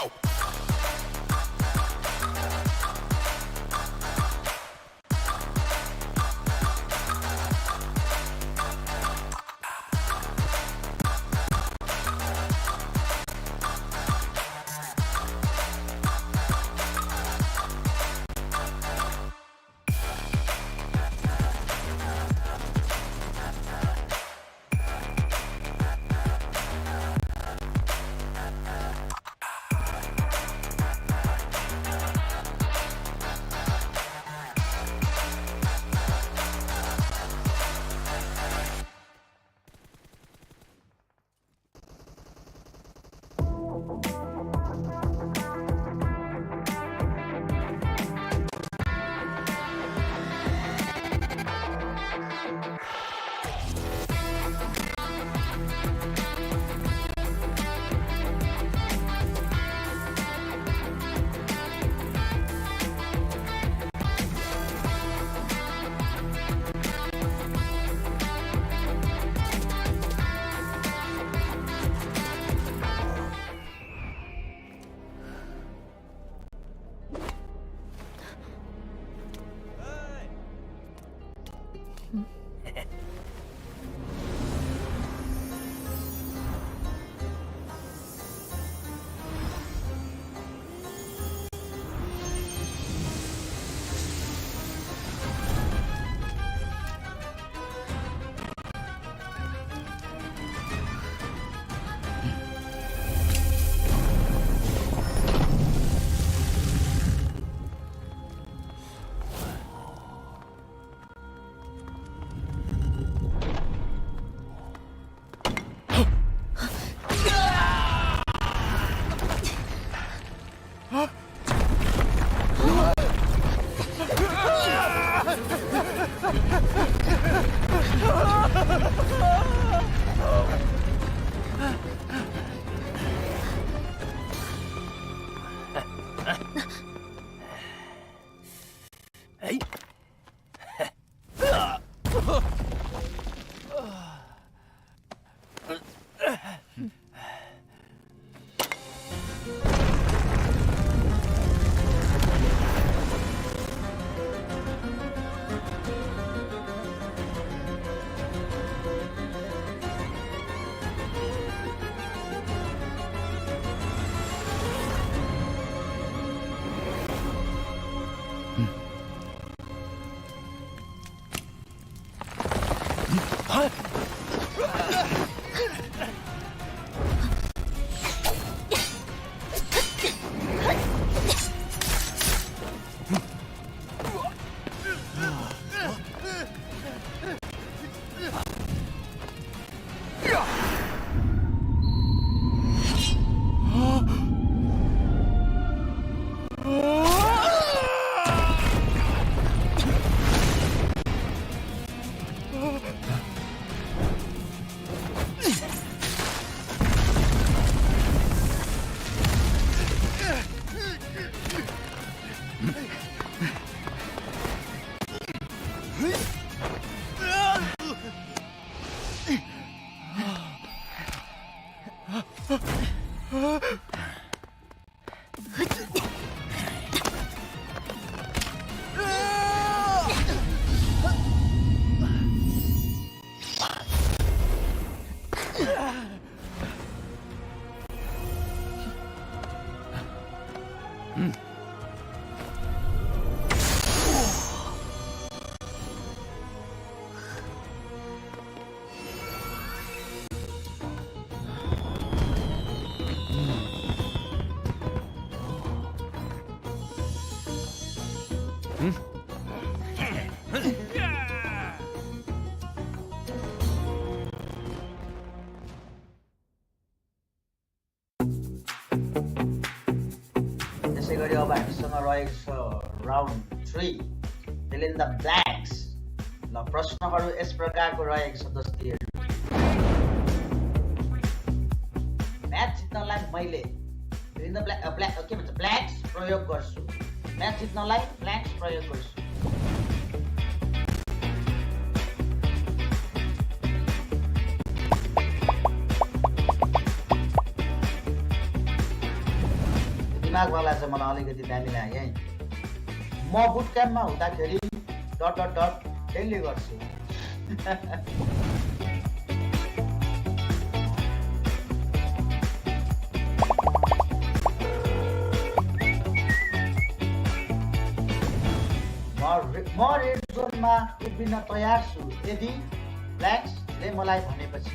go. त्यसै गरी अब हामीसँग रहेको छ round 3 fill in the blanks. ल प्रश्नहरू यस प्रकारको रहेको छ दोस्तीहरू। म्याच जित्नलाई मैले फिल इन द के भन्छ ब्ल्याङ्क्स प्रयोग गर्छु। म्याच जित्नलाई ब्ल्याङ्क्स प्रयोग गर्छु। दिमागवाला चाहिँ मलाई अलिकति दामी लाग्यो है। म बुट क्याम्पमा हुँदाखेरि डट डट डट डेली गर्छु। म रेड जोनमा उभिन तयार छु यदि ब्ल्याक्सले मलाई भनेपछि।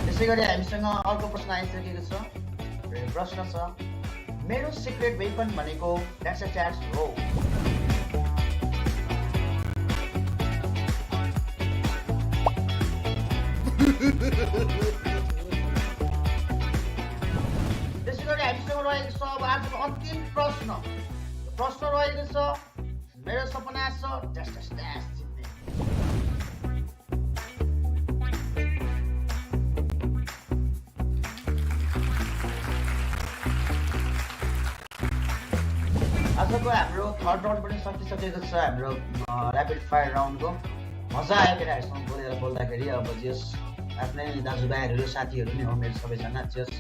त्यसै गरी हामीसँग अर्को प्रश्न आइसकेको छ। प्रश्न छ मेरो सिक्रेट वेपन भनेको ड्यास हो। त्यसै गरी हामीसँग रहेको छ अब आजको अन्तिम प्रश्न रहेको छ मेरो सपना छ ड्यास जित्ने। आजको हाम्रो थर्ड राउन्ड पनि सकिसकेको छ। हाम्रो ऱ्यापिड फायर राउन्डको मजा आयो केटाहरूसँग बोल्दाखेरि। अब जस आफ्नै दाजुभाइहरू साथीहरू नै हो मेरो सबैजना। जस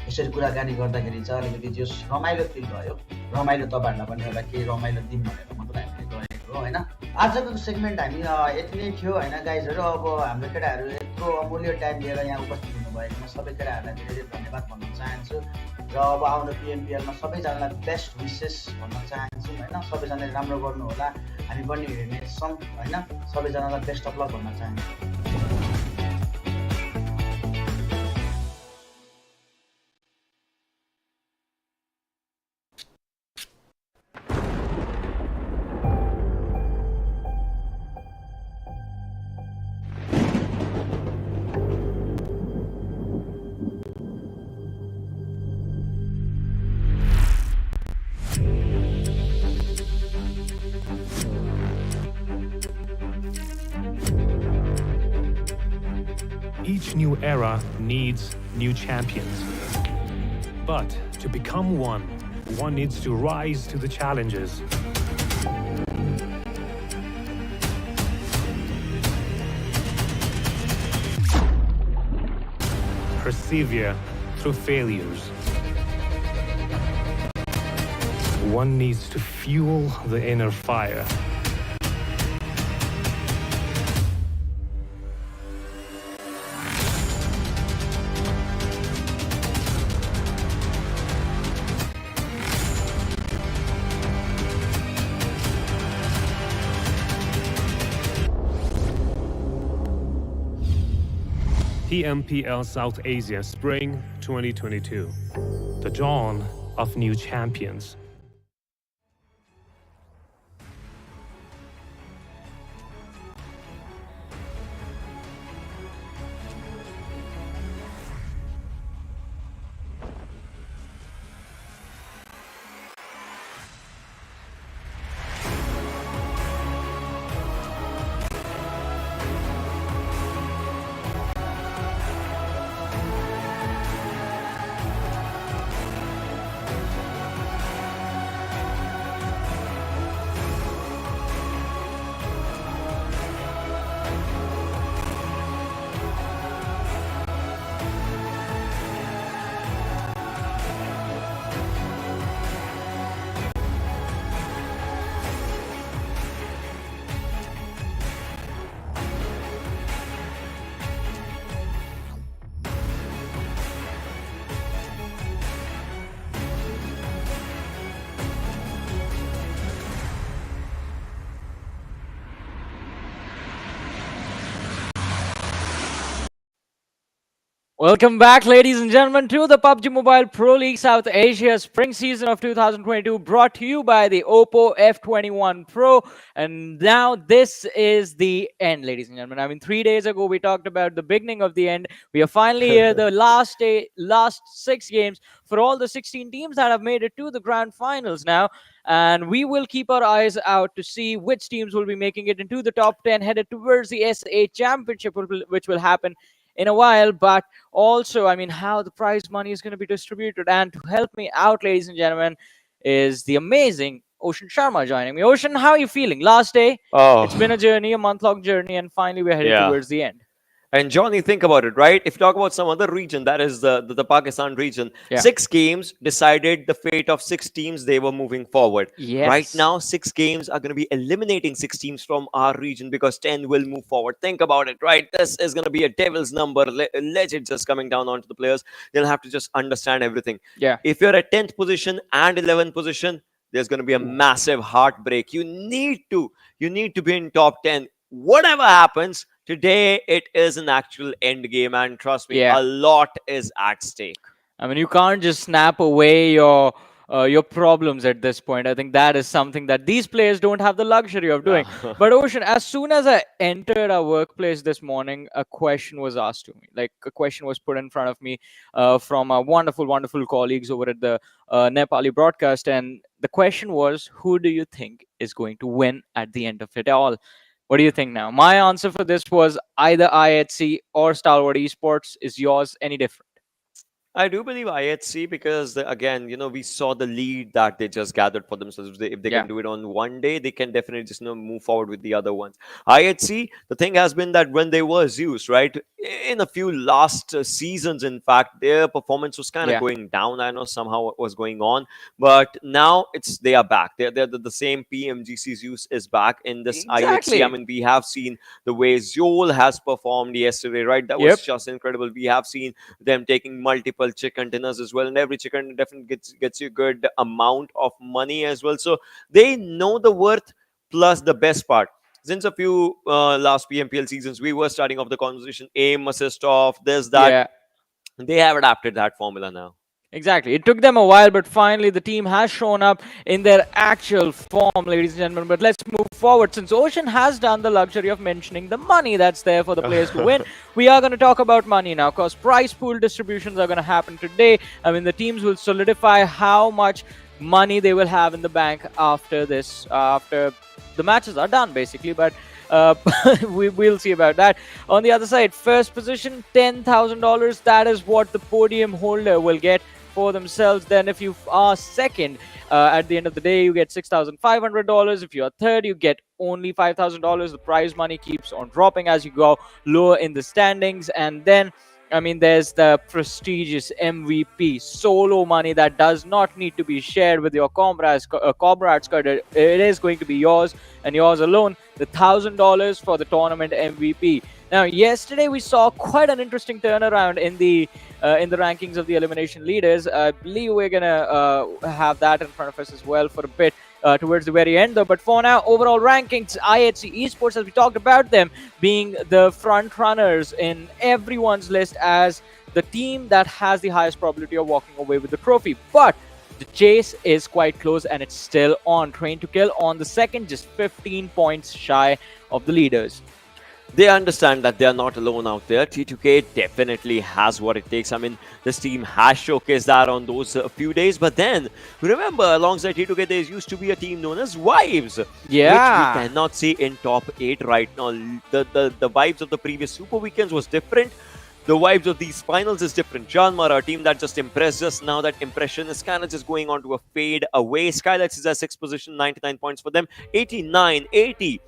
यसरी कुराकानी गर्दाखेरि चाहिँ अलिकति जस रमाइलो फिल भयो। रमाइलो तपाईँहरूलाई पनि एउटा केही रमाइलो दिन भनेर मात्रै हामीले गरेको हो होइन। आजको सेगमेन्ट हामी यति नै थियो होइन गाइजहरू। अब हाम्रो केटाहरू यत्रो अमूल्य टाइम लिएर यहाँ उपस्थित हुनुभएकोमा सबै केटाहरूलाई धेरै धेरै धन्यवाद भन्न चाहन्छु। र अब आउने पिएमपिएलमा सबैजनालाई बेस्ट विसेस भन्न चाहन्छु होइन। सबैजनाले राम्रो गर्नु होला, हामी पनि हेर्नेछौँ होइन। सबैजनालाई बेस्ट अफ लक भन्न चाहन्छु। Each new era needs new champions. But to become one needs to rise to the challenges. Persevere through failures. One needs to fuel the inner fire. PMPL South Asia Spring 2022. The dawn of new champions. Welcome back, ladies and gentlemen, to the PUBG Mobile Pro League South Asia Spring Season of 2022, brought to you by the Oppo F21 Pro. And now this is the end, ladies and gentlemen. I mean, 3 days ago, we talked about the beginning of the end. We are finally here, the last 6 games for all the 16 teams that have made it to the grand finals now. And we will keep our eyes out to see which teams will be making it into the top 10, headed towards the SA Championship, which will happen in a while. But also, I mean, how the prize money is going to be distributed. And to help me out, ladies and gentlemen, is the amazing Ocean Sharma joining me. Ocean, how are you feeling? Last day, it's been a journey, a month-long journey, and finally we're headed towards the end. And Johnny, think about it, right? If you talk about some other region, that is the Pakistan region, 6 games decided the fate of 6 teams they were moving forward. Yes. Right now, 6 games are going to be eliminating 6 teams from our region because 10 will move forward. Think about it, right? This is going to be a devil's number, legend just coming down onto the players. They'll have to just understand everything. Yeah. If you're at 10th position and 11th position, there's going to be a massive heartbreak. You need to be in top 10. Whatever happens, today it is an actual end game, and trust me, a lot is at stake. I mean, you can't just snap away your problems at this point. I think that is something that these players don't have the luxury of doing. But Ocean, as soon as I entered our workplace this morning, a question was asked to me. Like, a question was put in front of me from our wonderful, wonderful colleagues over at the Nepali broadcast. And the question was, who do you think is going to win at the end of it all? What do you think now? My answer for this was either IHC or Stalwart Esports. Is yours any different? I do believe IHC because, again, we saw the lead that they just gathered for themselves. If they can do it on one day, they can definitely just move forward with the other ones. IHC, the thing has been that when they were Zeus, right, in a few last seasons, in fact, their performance was kind of going down. I know somehow what was going on, but now they are back. They're the same PMGC Zeus is back in this IHC. I mean, we have seen the way Zol has performed yesterday, right? That was just incredible. We have seen them taking multiple chicken dinners as well, and every chicken definitely gets you a good amount of money as well. So they know the worth. Plus, the best part, since a few last PMPL seasons, we were starting off the conversation, aim, assist off, this, that. They have adapted that formula now. Exactly. It took them a while, but finally the team has shown up in their actual form, ladies and gentlemen. But let's move forward. Since Ocean has done the luxury of mentioning the money that's there for the players to win, we are going to talk about money now, because prize pool distributions are going to happen today. I mean, the teams will solidify how much money they will have in the bank after this, after the matches are done, basically. But we'll see about that. On the other side, first position, $10,000. That is what the podium holder will get for themselves. Then if you are second, at the end of the day, you get $6,500. If you are third, you get only $5,000. The prize money keeps on dropping as you go lower in the standings. And then, I mean, there's the prestigious MVP solo money that does not need to be shared with your comrades. It is going to be yours and yours alone. The $1,000 for the tournament MVP. Now, yesterday we saw quite an interesting turnaround in the rankings of the elimination leaders. I believe we're gonna have that in front of us as well for a bit towards the very end, though. But for now, overall rankings, IHC Esports, as we talked about them, being the front runners in everyone's list as the team that has the highest probability of walking away with the trophy. But the chase is quite close, and it's still on. Train to Kill on the second, just 15 points shy of the leaders. They understand that they are not alone out there. T2K definitely has what it takes. I mean, this team has showcased that on those few days. But then, remember, alongside T2K, there used to be a team known as Vibes. Yeah. Which we cannot see in top 8 right now. The vibes of the previous Super Weekends was different. The vibes of these finals is different. JyanMaara, a team that just impressed us. Now that impression is kind of just going on to a fade away. Skylightz is at 6th position, 99 points for them. 89, 80.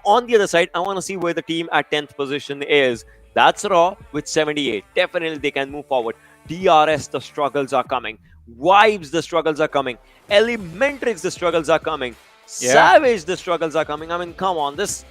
On the other side, I want to see where the team at 10th position is. That's Raw with 78. Definitely they can move forward. DRS, the struggles are coming. Vibes, the struggles are coming. ElementriX, the struggles are coming. Savage, the struggles are coming. I mean, come on. This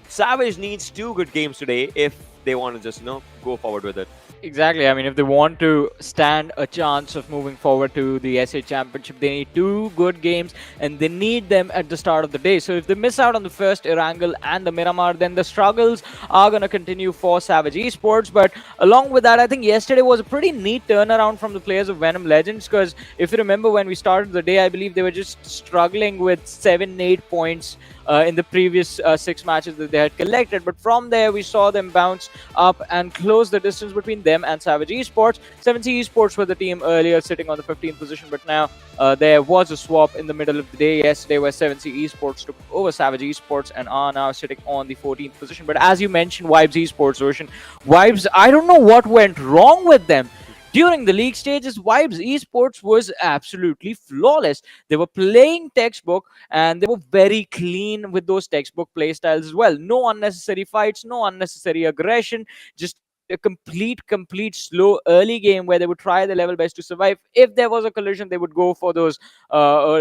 Savage needs 2 good games today if they want to just, go forward with it. Exactly. I mean, if they want to stand a chance of moving forward to the SA Championship, they need 2 good games, and they need them at the start of the day. So if they miss out on the first Erangel and the Miramar, then the struggles are going to continue for Savage Esports. But along with that, I think yesterday was a pretty neat turnaround from the players of Venom Legends, because if you remember when we started the day, I believe they were just struggling with 7-8 points in the previous 6 matches that they had collected. But from there, we saw them bounce up and close the distance between them and Savage Esports. 7C Esports were the team earlier, sitting on the 15th position, but now there was a swap in the middle of the day yesterday where 7C Esports took over Savage Esports and are now sitting on the 14th position. But as you mentioned, Vibes Esports, Ocean, Vibes, I don't know what went wrong with them. During the league stages, Vibes Esports was absolutely flawless. They were playing textbook and they were very clean with those textbook playstyles as well. No unnecessary fights, no unnecessary aggression, just a complete slow early game where they would try the level best to survive. If there was a collision, they would go for those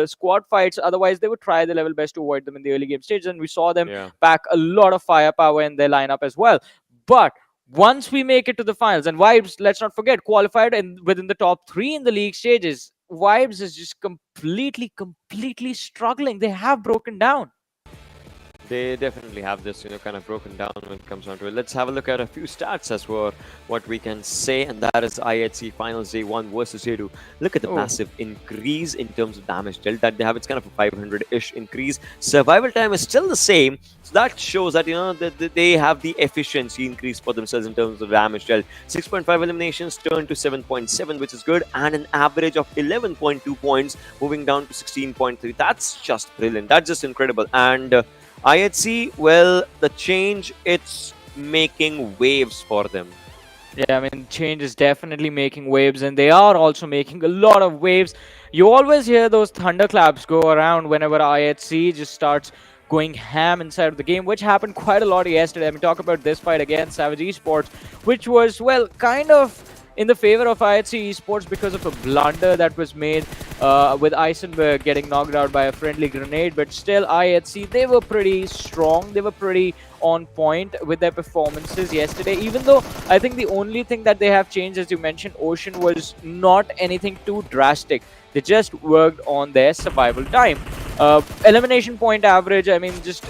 squad fights. Otherwise, they would try the level best to avoid them in the early game stage. And we saw them Yeah. pack a lot of firepower in their lineup as well. But once we make it to the finals, and Vibes, let's not forget, qualified within the top three in the league stages, Vibes is just completely struggling. They have broken down. They definitely have this, kind of broken down when it comes down to it. Let's have a look at a few stats as for what we can say, and that is IHC Finals Day 1 versus Day 2. Look at the massive increase in terms of damage dealt that they have. It's kind of a 500-ish increase. Survival time is still the same, so that shows that, that they have the efficiency increase for themselves in terms of damage dealt. 6.5 eliminations turned to 7.7, which is good, and an average of 11.2 points, moving down to 16.3. That's just brilliant. That's just incredible. And IHC, well, the change, it's making waves for them. Yeah, I mean, change is definitely making waves, and they are also making a lot of waves. You always hear those thunderclaps go around whenever IHC just starts going ham inside of the game, which happened quite a lot yesterday. I mean, talk about this fight against Savage Esports, which was, well, kind of in the favor of IHC Esports because of a blunder that was made with Eisenberg getting knocked out by a friendly grenade. But still, IHC, they were pretty strong. They were pretty on point with their performances yesterday, even though I think the only thing that they have changed, as you mentioned, Ocean, was not anything too drastic. They just worked on their survival time. Elimination point average, I mean, just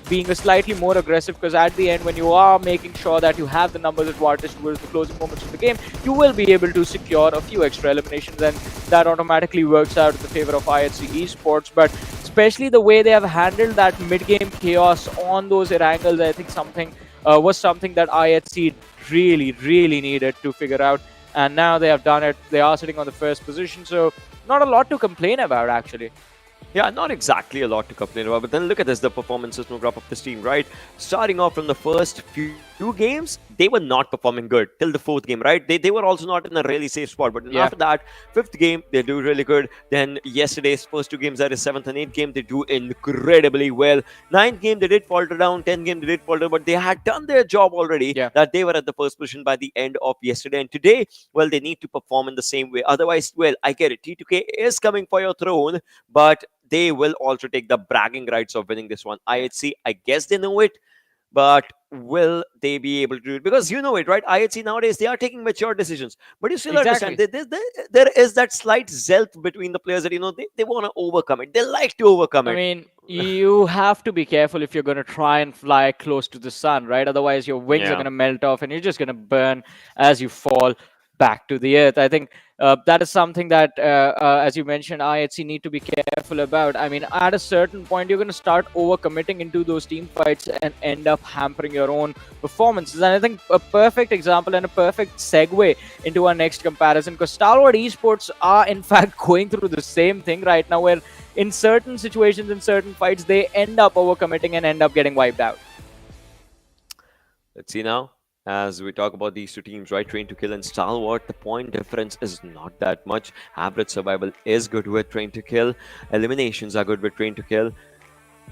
being a slightly more aggressive, because at the end, when you are making sure that you have the numbers advantage towards the closing moments of the game, you will be able to secure a few extra eliminations, and that automatically works out in the favor of IHC Esports. But especially the way they have handled that mid-game chaos on those Erangels, I think was something that IHC really needed to figure out. And now they have done it. They are sitting on the first position, so not a lot to complain about, actually. Yeah, not exactly a lot to complain about, but then look at this, the performances no graph of this team, right? Starting off from the first few games, they were not performing good till the fourth game, right? They were also not in a really safe spot, but after that, fifth game, they do really good. Then yesterday's first two games, that is 7th and 8th game, they do incredibly well. 9th game, they did falter down. 10th game, they did falter, but they had done their job already, that they were at the first position by the end of yesterday. And today, well, they need to perform in the same way. Otherwise, well, I get it. T2K is coming for your throne, but they will also take the bragging rights of winning this one. IHC, I guess they know it, but will they be able to do it? Because you know it, right? IHC nowadays, they are taking mature decisions. But you still understand, there is that slight zealth between the players that, they want to overcome it. They like to overcome it. I mean, you have to be careful if you're going to try and fly close to the sun, right? Otherwise, your wings are going to melt off and you're just going to burn as you fall back to the earth. I think that is something that, as you mentioned, IHC need to be careful about. I mean, at a certain point, you're going to start overcommitting into those team fights and end up hampering your own performances. And I think a perfect example and a perfect segue into our next comparison, because Stalwart Esports are, in fact, going through the same thing right now, where in certain situations, in certain fights, they end up overcommitting and end up getting wiped out. Let's see now. As we talk about these two teams, right? Train to Kill and Stalwart, the point difference is not that much. Average survival is good with Train to Kill. Eliminations are good with Train to Kill.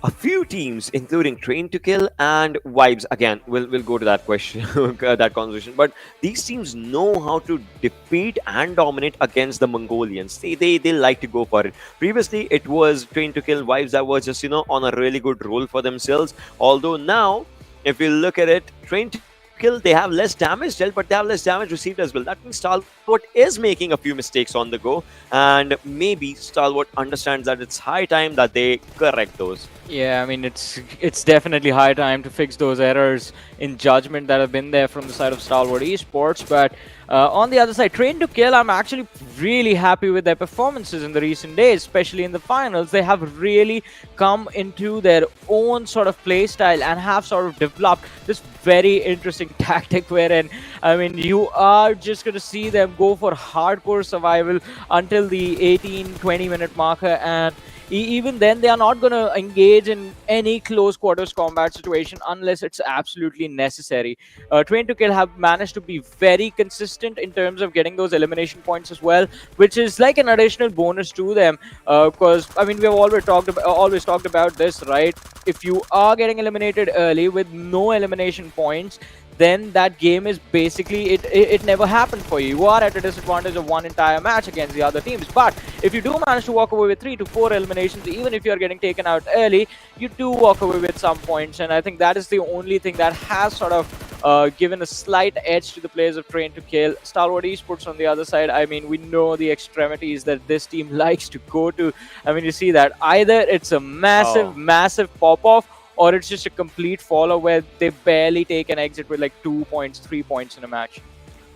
A few teams, including Train to Kill and Vibes, again, we'll go to that question, that conversation. But these teams know how to defeat and dominate against the Mongolians. They like to go for it. Previously, it was Train to Kill, Vibes that were just, on a really good roll for themselves. Although now, if you look at it, Train to Kill, they have less damage dealt, but they have less damage received as well. That means Stalwart is making a few mistakes on the go, and maybe Stalwart understands that it's high time that they correct those. Yeah, I mean, it's definitely high time to fix those errors in judgment that have been there from the side of Stalwart Esports. But on the other side, Train to Kill, I'm actually really happy with their performances in the recent days, especially in the finals. They have really come into their own sort of play style and have sort of developed this very interesting tactic wherein, I mean, you are just going to see them go for hardcore survival until the 18-20 minute marker, and even then they are not going to engage in any close quarters combat situation unless it's absolutely necessary. Train to Kill have managed to be very consistent in terms of getting those elimination points as well, which is like an additional bonus to them. Because I mean, we have always talked about this, right? If you are getting eliminated early with no elimination points, then that game is basically it never happened for you. You are at a disadvantage of one entire match against the other teams. But if you do manage to walk away with 3 to 4 eliminations, even if you are getting taken out early, you do walk away with some points. And I think that is the only thing that has sort of given a slight edge to the players of Train to Kill. Stalwart Esports on the other side, I mean, we know the extremities that this team likes to go to. I mean, you see that either it's a massive pop-off, or it's just a complete follow where they barely take an exit with like 2 points, 3 points in a match.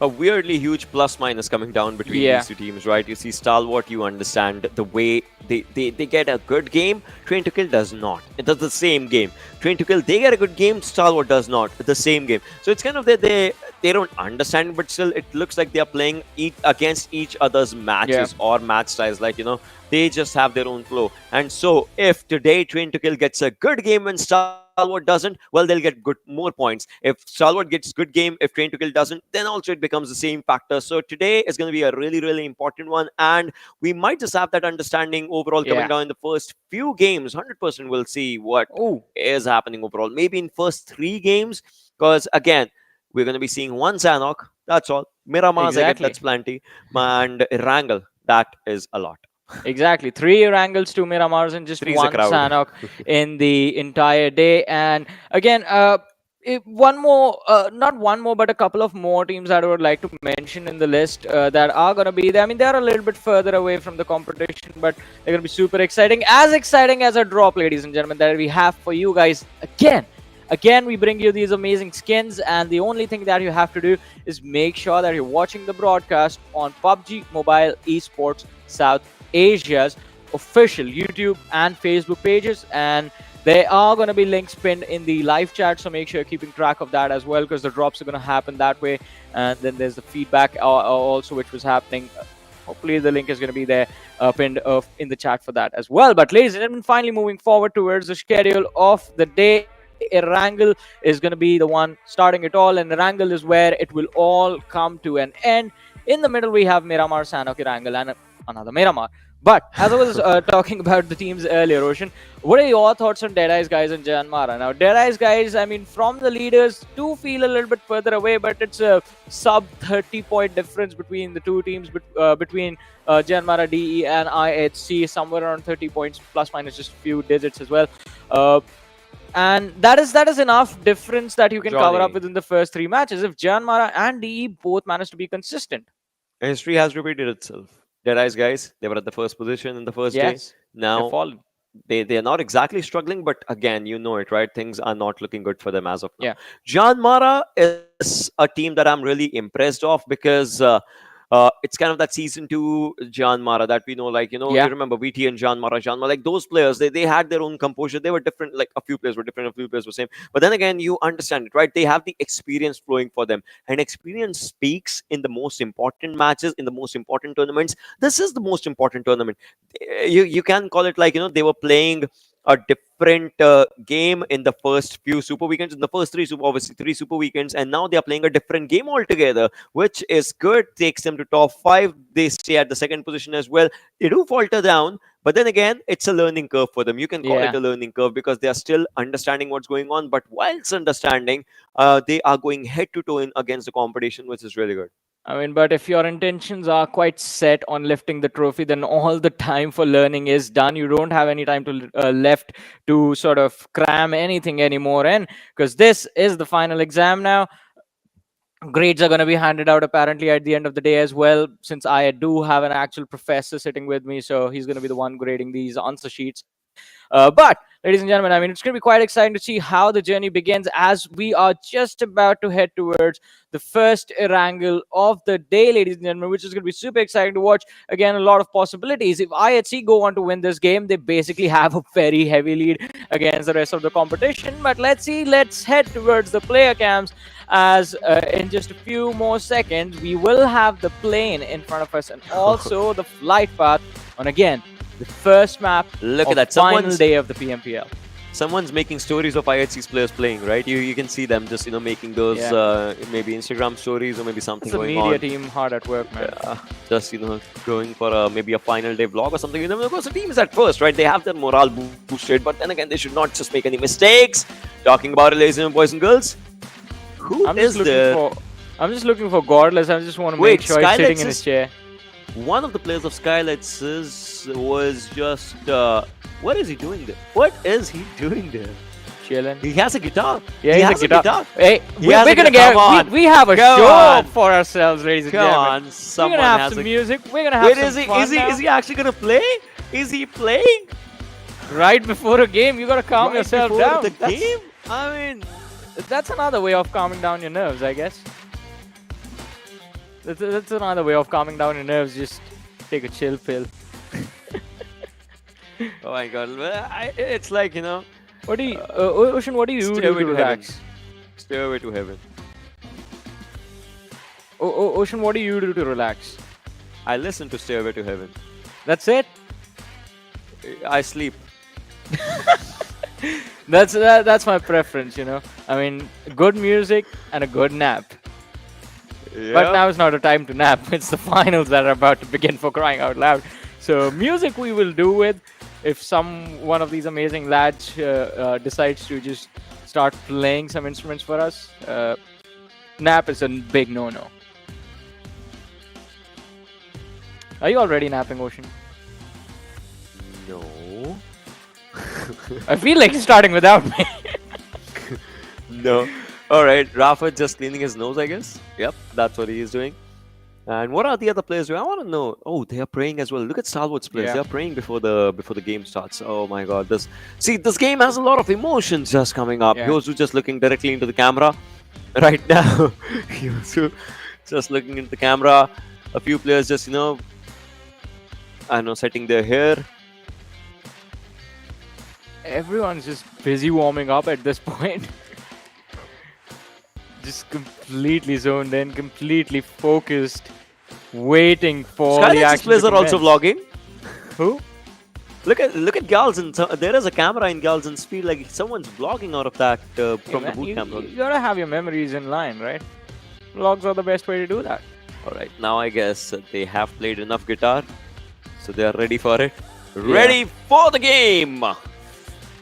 A weirdly huge plus minus coming down between these two teams, right? You see Stalwart, you understand the way they get a good game, Train to Kill does not. It does the same game. Train to Kill, they get a good game, Stalwart does not. The same game. So it's kind of that they don't understand, but still it looks like they are playing against each other's matches or match styles. Like, you know, they just have their own flow. And so if today Train to Kill gets a good game and Stalwart doesn't, well, they'll get more points. If Stalwart gets good game, if Train to Kill doesn't, then also it becomes the same factor. So today is going to be a really important one, and we might just have that understanding overall coming down in the first few games. 100% we'll see what is happening overall. Maybe in first 3 games, because again, we're going to be seeing one Sanhok. That's all. Miramar, that's plenty. And Erangel, that is a lot. Exactly. 3 Erangels, 2 Miramars, and just 1 Sanhok in the entire day. And again, one more, not one more, but a couple of more teams that I would like to mention in the list that are going to be there. I mean, they're a little bit further away from the competition, but they're going to be super exciting. As exciting as a drop, ladies and gentlemen, that we have for you guys Again, we bring you these amazing skins, and the only thing that you have to do is make sure that you're watching the broadcast on PUBG Mobile Esports South Asia's official YouTube and Facebook pages, and there are going to be links pinned in the live chat, so make sure you're keeping track of that as well, because the drops are going to happen that way. And then there's the feedback also, which was happening. Hopefully the link is going to be there pinned in the chat for that as well. But ladies and gentlemen, finally moving forward towards the schedule of the day, Erangel is going to be the one starting it all, and Erangel is where it will all come to an end. In the middle, we have Miramar, Sanhok, Erangel, and another Miramar. But as I was talking about the teams earlier, Roshan, what are your thoughts on Deadeyes Guys and JyanMaara? Now, Deadeyes Guys, I mean, from the leaders, do feel a little bit further away, but it's a sub 30-point difference between the two teams, between JyanMaara DE and IHC, somewhere around 30 points, plus minus just a few digits as well. And that is enough difference that you can cover up within the first 3 matches if JyanMaara and DE both manage to be consistent. History has repeated itself. Deadeyes Guys, they were at the first position in the first day. Now they're not exactly struggling, but again, you know it, right? Things are not looking good for them as of now. JyanMaara is a team that I'm really impressed of, because it's kind of that season 2 JyanMaara that we know, like, you know, you remember VT and JyanMaara, like those players, they had their own composure. They were different, like a few players were different, a few players were same. But then again, you understand it, right? They have the experience flowing for them, and experience speaks in the most important matches, in the most important tournaments. This is the most important tournament. You can call it like, you know, they were playing a different game in the first few super weekends, in the first 3 super weekends, and now they are playing a different game altogether, which is good. Takes them to top 5. They stay at the 2nd position as well. They do falter down, but then again, it's a learning curve for them. You can call it a learning curve, because they are still understanding what's going on, but whilst understanding, they are going head to toe in against the competition, which is really good. I mean, but if your intentions are quite set on lifting the trophy, then all the time for learning is done. You don't have any time to left to sort of cram anything anymore in, because this is the final exam now. Grades are going to be handed out apparently at the end of the day as well, since I do have an actual professor sitting with me, so he's going to be the one grading these answer sheets. But ladies and gentlemen, I mean, it's going to be quite exciting to see how the journey begins, as we are just about to head towards the first Erangel of the day, ladies and gentlemen, which is going to be super exciting to watch. Again, a lot of possibilities. If IHC go on to win this game, they basically have a very heavy lead against the rest of the competition. But let's see, let's head towards the player cams, as in just a few more seconds, we will have the plane in front of us and also the flight path on, again, the first map Look of at that. final day of the PMPL. Someone's making stories of IHC's players playing, right? You can see them just making those maybe Instagram stories or maybe something It's a going media on. team hard at work, man. Just going for maybe a final day vlog or something. Because the team is at first, right? They have their morale boosted, but then again, they should not just make any mistakes. Talking about it, ladies and boys and girls, I'm just looking for Godless. I just want to make sure he's sitting in his chair. One of the players of Skylightz was just what is he doing there? What is he doing there? Chilling. He has a guitar. Yeah, he has a guitar. Hey, we're gonna get. We have a show for ourselves, ladies and gentlemen. Come on, we're someone gonna have has some a... music. We're gonna have some fun now. Is he actually gonna play? Is he playing Right before a game? You gotta calm right yourself before down. the game? I mean, That's another way of calming down your nerves, I guess. That's another way of calming down your nerves. Just take a chill pill. oh my god, it's like What do you, Ocean? What do you do to Stairway to relax? Stairway to heaven. Ocean, what do you do to relax? I listen to Stairway to Heaven. That's it. I sleep. That's my preference, I mean, good music and a good nap. But now is not a time to nap. It's the finals that are about to begin, for crying out loud. So music we will do with if one of these amazing lads decides to just start playing some instruments for us. Nap is a big no-no. Are you already napping, Ocean? No. I feel like starting without me. No. All right, Rafa just cleaning his nose, I guess. Yep, that's what he is doing. And what are the other players doing? I want to know. Oh, they are praying as well. Look at Stalwart's players. Yeah. They are praying before the game starts. Oh my God! This game has a lot of emotions just coming up. Yeah. Yosu just looking directly into the camera right now. Yosu just looking into the camera. A few players just setting their hair. Everyone's just busy warming up at this point. Just completely zoned in, completely focused, waiting for the Skylightz action. players to are also commence. vlogging. Who? Look at Galzen. There is a camera in Galzen's field. Like someone's vlogging out of that from the boot camp. You gotta have your memories in line, right? Vlogs are the best way to do that. All right, now I guess they have played enough guitar, so they are ready for it. Ready for the game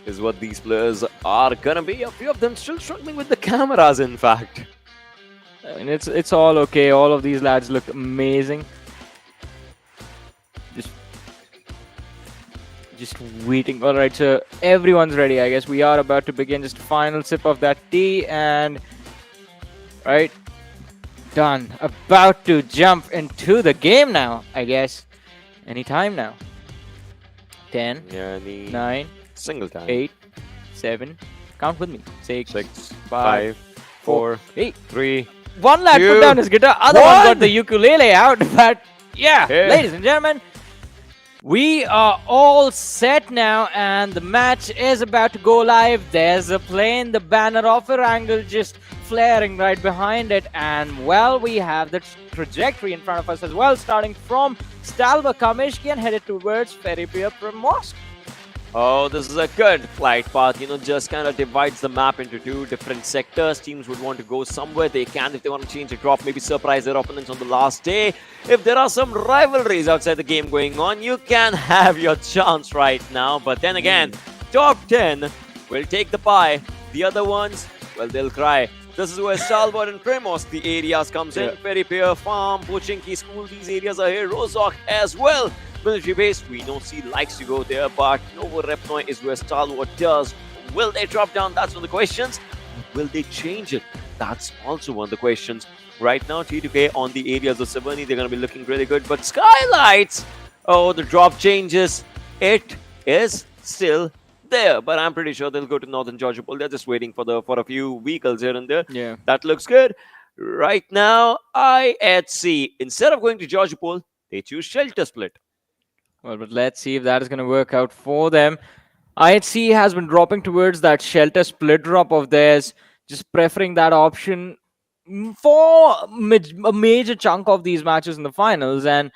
is what these players are gonna be. A few of them still struggling with the cameras, in fact. I mean, it's all okay. All of these lads look amazing. Just waiting. All right, so everyone's ready. I guess we are about to begin. Just a final sip of that tea, and right, done. About to jump into the game now. I guess anytime now. 10, Yeah, 9, single time. 8, 7. Count with me. 6, 6, 5, 4, 8. 3. One lad put 2, down his guitar, other one got 1. the ukulele out. But yeah, ladies and gentlemen, we are all set now, and the match is about to go live. There's a plane, the banner of Erangel just flaring right behind it, and well, we have the trajectory in front of us as well, starting from Stalwart Kamishki and headed towards Ferrypier Mosque. Oh, this is a good flight path. Just kind of divides the map into two different sectors. Teams would want to go somewhere. They can if they want to change a drop, maybe surprise their opponents on the last day. If there are some rivalries outside the game going on, you can have your chance right now. But then again, top 10 will take the pie. The other ones, well, they'll cry. This is where Stalwart and Primos, the areas comes in. Ferrypier Farm, Pochinki School, these areas are here. Rozok as well. Military base, we don't see likes to go there, but Novo Repnoi is where Stalwart does. Will they drop down? That's one of the questions. Will they change it? That's also one of the questions. Right now, T2K on the areas of Savani, they're going to be looking really good. But Skylightz, oh, the drop changes. It is still there, but I'm pretty sure they'll go to Northern Georgia Pole. They're just waiting for a few vehicles here and there. Yeah, that looks good. Right now, IHC, instead of going to Georgia Pole, they choose Shelter Split. well, but let's see if that is going to work out for them. IHC has been dropping towards that Shelter Split drop of theirs, just preferring that option for a major chunk of these matches in the finals. And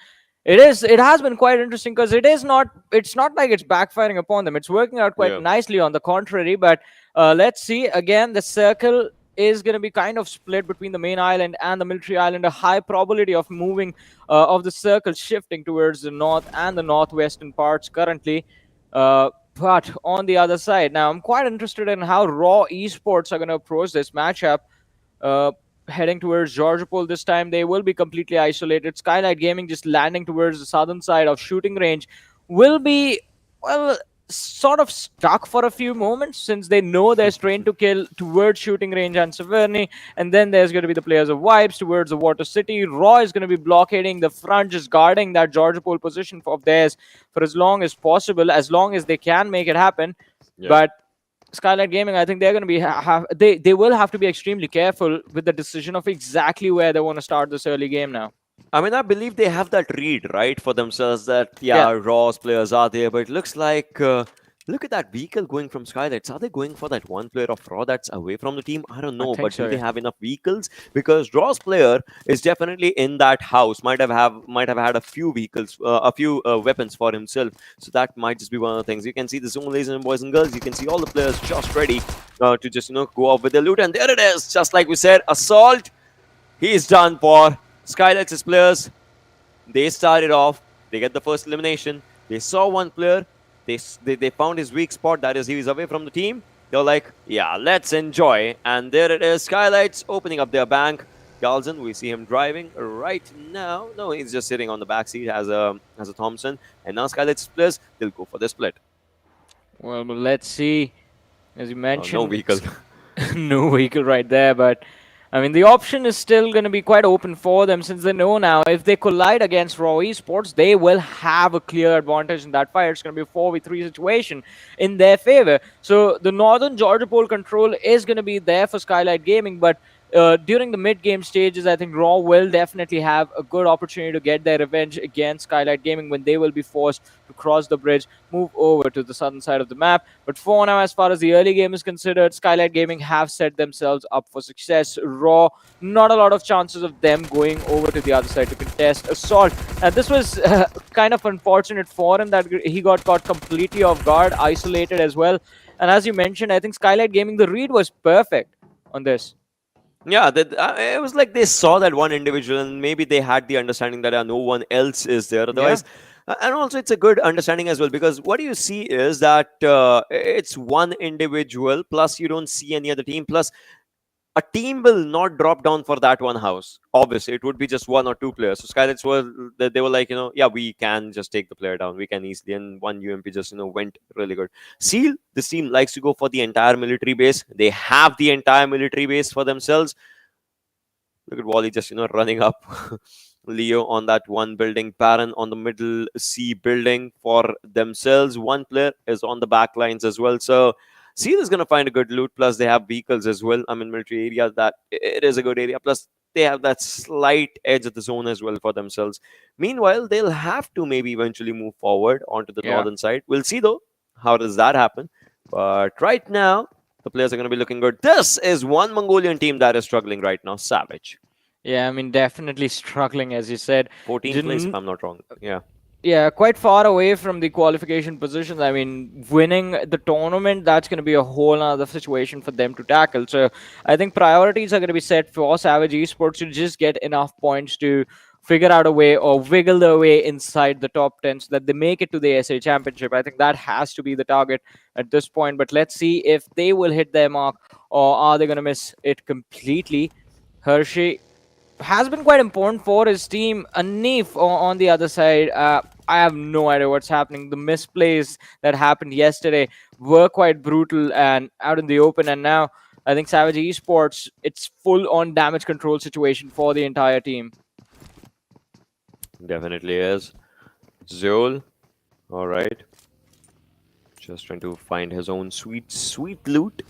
It is. It has been quite interesting because it is not. It's not like it's backfiring upon them. It's working out quite Yeah. nicely. On the contrary, but let's see again. The circle is going to be kind of split between the main island and the military island. A high probability of moving of the circle shifting towards the north and the northwestern parts currently. But on the other side, now I'm quite interested in how Raw Esports are going to approach this matchup. Uh, Heading towards Georgopol this time, they will be completely isolated. Skylight Gaming just landing towards the southern side of shooting range will be, well, sort of stuck for a few moments since they know there's train to kill towards shooting range and Severny. And then there's going to be the players of Vibes towards the Water City. Raw is going to be blockading the front, just guarding that Georgopol position of theirs for as long as possible, as long as they can make it happen. Yeah. But Skylight Gaming, I think they're going to be they will have to be extremely careful with the decision of exactly where they want to start this early game now. I mean, I believe they have that read, right, for themselves that, yeah, Raw's players are there, but it looks like, look at that vehicle going from Skylightz. Are they going for that one player of Raw that's away from the team? I don't know, but so, do they have enough vehicles? Because Raw's player is definitely in that house, might have had a few vehicles, a few weapons for himself. So that might just be one of the things. You can see the zone, ladies and boys and girls. You can see all the players just ready to just, go off with their loot. And there it is, just like we said, Assault. He's done for. Skylight's players, they started off, they get the first elimination, they saw one player, they found his weak spot, that is he was away from the team. They're like, yeah, let's enjoy. And there it is, Skylightz opening up their bank. Galzen, we see him driving right now. No, he's just sitting on the back seat as a Thompson. And now Skylight's players, they'll go for the split. Well, let's see. As you mentioned, no vehicle. No vehicle right there, but I mean, the option is still going to be quite open for them since they know now if they collide against Raw Esports, they will have a clear advantage in that fight. It's going to be a 4v3 situation in their favor. So the northern Georgopol control is going to be there for Skylight Gaming, but during the mid-game stages, I think Raw will definitely have a good opportunity to get their revenge against Skylight Gaming when they will be forced to cross the bridge, move over to the southern side of the map. But for now, as far as the early game is considered, Skylight Gaming have set themselves up for success. Raw, not a lot of chances of them going over to the other side to contest Assault. And this was kind of unfortunate for him that he got caught completely off guard, isolated as well. And as you mentioned, I think Skylight Gaming, the read was perfect on this. Yeah, it was like they saw that one individual and maybe they had the understanding that no one else is there. Otherwise, and also it's a good understanding as well, because what you see is that it's one individual, plus you don't see any other team, plus a team will not drop down for that one house. Obviously, it would be just one or two players. So Skylightz they were like, yeah, we can just take the player down. We can easily. And one UMP just, went really good. Seal, this team likes to go for the entire military base. They have the entire military base for themselves. Look at Wally just, running up. Leo on that one building. Baron on the middle C building for themselves. One player is on the back lines as well. So Seal is going to find a good loot, plus they have vehicles as well. I mean, military area, that it is a good area. Plus, they have that slight edge of the zone as well for themselves. Meanwhile, they'll have to maybe eventually move forward onto the northern side. We'll see, though, how does that happen. But right now, the players are going to be looking good. This is one Mongolian team that is struggling right now. Savage. Yeah, I mean, definitely struggling, as you said. 14th place, if I'm not wrong. Yeah. Yeah, quite far away from the qualification positions. I mean, winning the tournament, that's going to be a whole other situation for them to tackle. So I think priorities are going to be set for Savage Esports to just get enough points to figure out a way or wiggle their way inside the top 10 so that they make it to the SA Championship. I think that has to be the target at this point. But let's see if they will hit their mark or are they going to miss it completely. Hershey has been quite important for his team. Anif on the other side, I have no idea what's happening. The misplays that happened yesterday were quite brutal and out in the open. And now I think Savage Esports, it's full on damage control situation for the entire team. Definitely is. Zol, all right. Just trying to find his own sweet loot.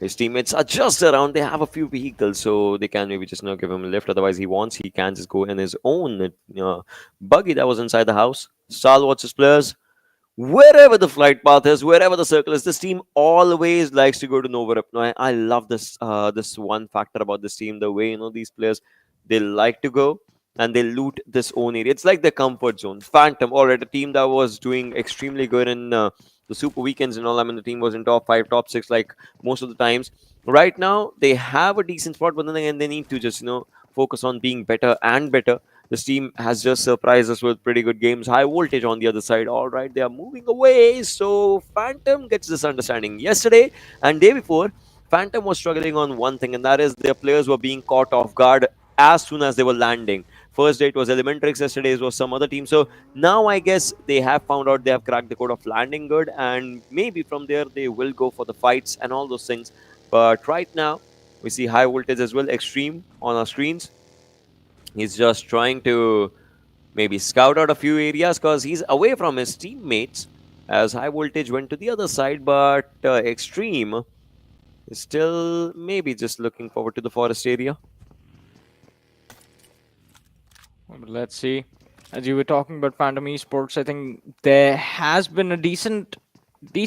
His teammates are just around. They have a few vehicles, so they can maybe just give him a lift. Otherwise, he can just go in his own buggy that was inside the house. Stalwart's players, wherever the flight path is, wherever the circle is, this team always likes to go to Nova. Now, I love this one factor about this team, the way these players, they like to go and they loot this own area. It's like their comfort zone. Phantom, all right, a team that was doing extremely good in the Super Weekends and all. I mean, the team was in top 5, top 6, like most of the times. Right now, they have a decent spot, but then again, they need to just, focus on being better and better. This team has just surprised us with pretty good games. High voltage on the other side. All right, they are moving away. So Phantom gets this understanding. Yesterday and day before, Phantom was struggling on one thing, and that is their players were being caught off guard as soon as they were landing. First day it was ElementriX, yesterday it was some other team. So now I guess they have found out, they have cracked the code of landing good, and maybe from there they will go for the fights and all those things. But right now we see high voltage as well, extreme on our screens. He's just trying to maybe scout out a few areas because he's away from his teammates, as high voltage went to the other side. But extreme is still maybe just looking forward to the forest area. Let's see. As you were talking about Phantom Esports, I think there has been a decent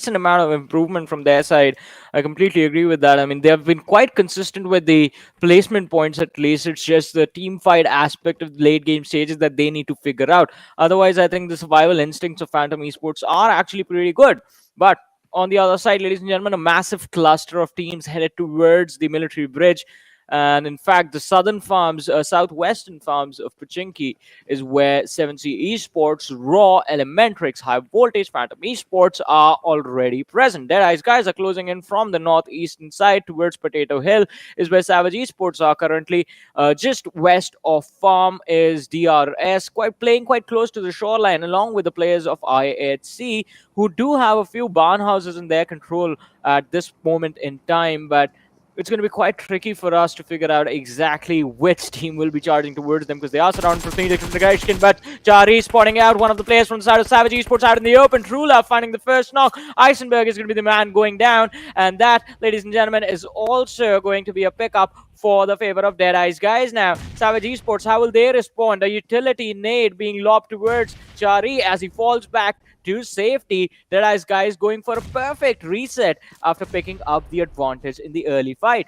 amount of improvement from their side. I completely agree with that. I mean, they have been quite consistent with the placement points at least. It's just the team fight aspect of the late game stages that they need to figure out. Otherwise, I think the survival instincts of Phantom Esports are actually pretty good. But on the other side, ladies and gentlemen, a massive cluster of teams headed towards the military bridge. And in fact, the southwestern farms of Pochinki is where 7C Esports, Raw, ElementriX, High Voltage, Phantom Esports are already present. Deadeyes Guys are closing in from the northeastern side towards Potato Hill is where Savage Esports are currently. Just west of Farm is DRS, playing quite close to the shoreline, along with the players of IHC, who do have a few barn houses in their control at this moment in time, but it's going to be quite tricky for us to figure out exactly which team will be charging towards them because they are surrounded from three different directions. But Jari spotting out one of the players from the side of Savage Esports out in the open. Trula finding the first knock. Eisenberg is going to be the man going down. And that, ladies and gentlemen, is also going to be a pickup for the favor of Deadeyes Guys. Now, Savage Esports, how will they respond? A utility nade being lobbed towards Jari as he falls back to safety. Deadeyes Guys going for a perfect reset after picking up the advantage in the early fight.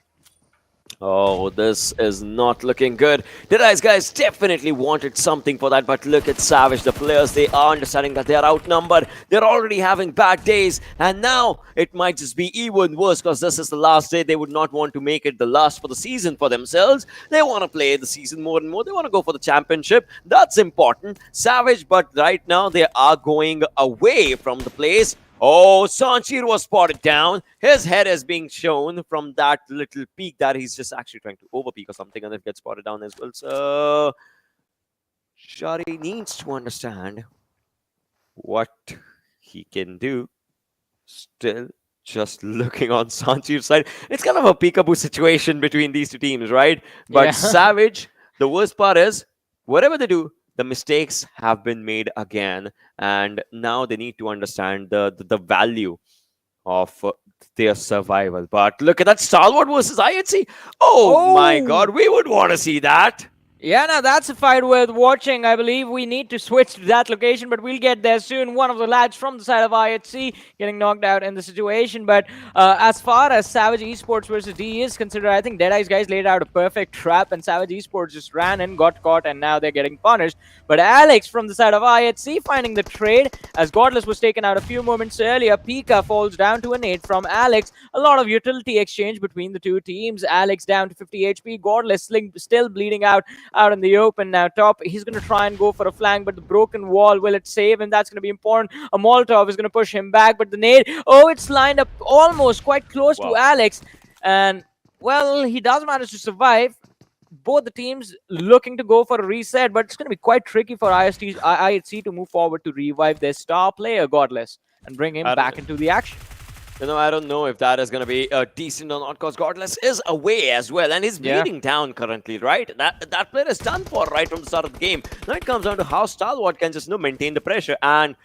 Oh, this is not looking good. Deadeyes Guys definitely wanted something for that, but look at Savage. The players, they are understanding that they are outnumbered. They're already having bad days, and now it might just be even worse because this is the last day. They would not want to make it the last for the season for themselves. They want to play the season more and more. They want to go for the championship. That's important. Savage, but right now they are going away from the place. Oh, Sanchir was spotted down. His head is being shown from that little peak that he's just actually trying to overpeak or something, and it gets spotted down as well. So, Shari needs to understand what he can do. Still just looking on Sanchir's side. It's kind of a peekaboo situation between these two teams, right? But Yeah. Savage, the worst part is, whatever they do, the mistakes have been made again, and now they need to understand the value of their survival. But look at that, Stalwart versus IHC. Oh my god, we would want to see that. Yeah, now that's a fight worth watching. I believe we need to switch to that location, but we'll get there soon. One of the lads from the side of IHC getting knocked out in the situation. But as far as Savage Esports versus DE is considered, I think Deadeyes Guys laid out a perfect trap, and Savage Esports just ran in, got caught, and now they're getting punished. But Alex from the side of IHC finding the trade, as Godless was taken out a few moments earlier. Pika falls down to a nade from Alex. A lot of utility exchange between the two teams. Alex down to 50 HP. Godless still bleeding out in the open now. Top, he's going to try and go for a flank, but the broken wall, will it save him? That's going to be important. A Molotov is going to push him back, but the nade, oh, it's lined up almost quite close to Alex. And, well, he does manage to survive. Both the teams looking to go for a reset, but it's going to be quite tricky for IHC to move forward to revive their star player, Godless, and bring him back into the action. I don't know if that is going to be decent or not, because Godless is away as well, and he's bleeding down currently, right? That player is done for right from the start of the game. Now it comes down to how Stalwart can just maintain the pressure. And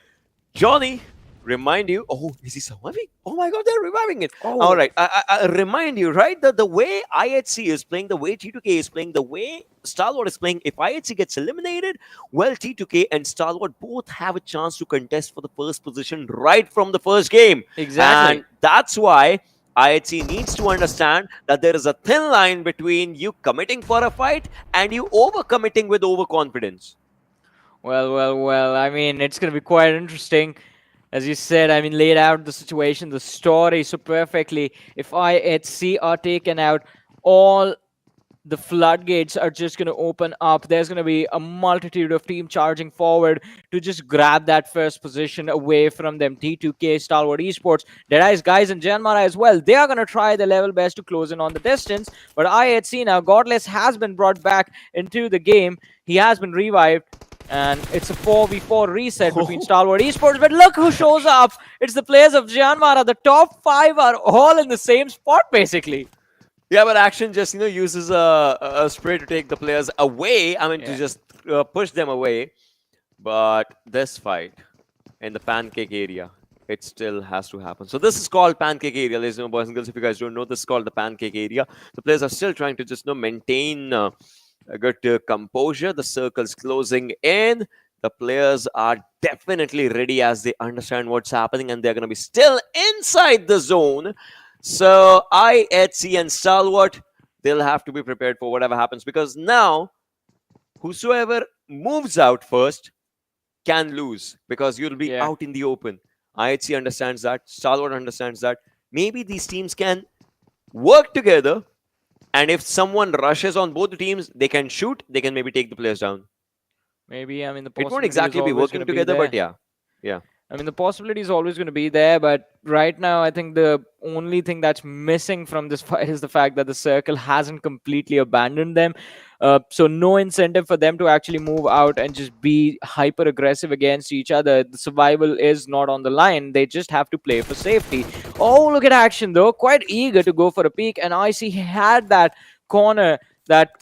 Johnny, remind you, oh, is he surviving? Oh my god, they're reviving it. Oh. All right, I remind you, right, that the way IHC is playing, the way T2K is playing, the way Stalwart is playing, if IHC gets eliminated, well, T2K and Stalwart both have a chance to contest for the first position right from the first game. Exactly. And that's why IHC needs to understand that there is a thin line between you committing for a fight and you overcommitting with overconfidence. Well. I mean, it's going to be quite interesting. As you said, I mean, laid out the situation, the story so perfectly. If IHC are taken out, all the floodgates are just going to open up. There's going to be a multitude of team charging forward to just grab that first position away from them. T2K, Stalwart Esports, Deadeyes Guys, and JyanMaara as well. They are going to try their level best to close in on the distance. But IHC now, Godless has been brought back into the game. He has been revived. And it's a 4v4 reset between Stalwart Esports. But look who shows up. It's the players of JyanMaara. The top 5 are all in the same spot, basically. Yeah, but Action just, uses a spray to take the players away. I mean, to just push them away. But this fight in the pancake area, it still has to happen. So this is called pancake area, ladies and boys and girls. If you guys don't know, this is called the pancake area. The players are still trying to just maintain a good composure. The circle's closing in. The players are definitely ready as they understand what's happening, and they're going to be still inside the zone. So IHC and Stalwart, they'll have to be prepared for whatever happens, because now whosoever moves out first can lose, because you'll be out in the open. IHC understands that. Stalwart understands that. Maybe these teams can work together, and if someone rushes on both the teams, they can shoot. They can maybe take the players down. Maybe, I mean, the it won't exactly be working together, but yeah. I mean, the possibility is always going to be there, but right now, I think the only thing that's missing from this fight is the fact that the circle hasn't completely abandoned them. So no incentive for them to actually move out and just be hyper aggressive against each other. The survival is not on the line. They just have to play for safety. Oh, look at Action, though. Quite eager to go for a peek. And I see he had that corner, that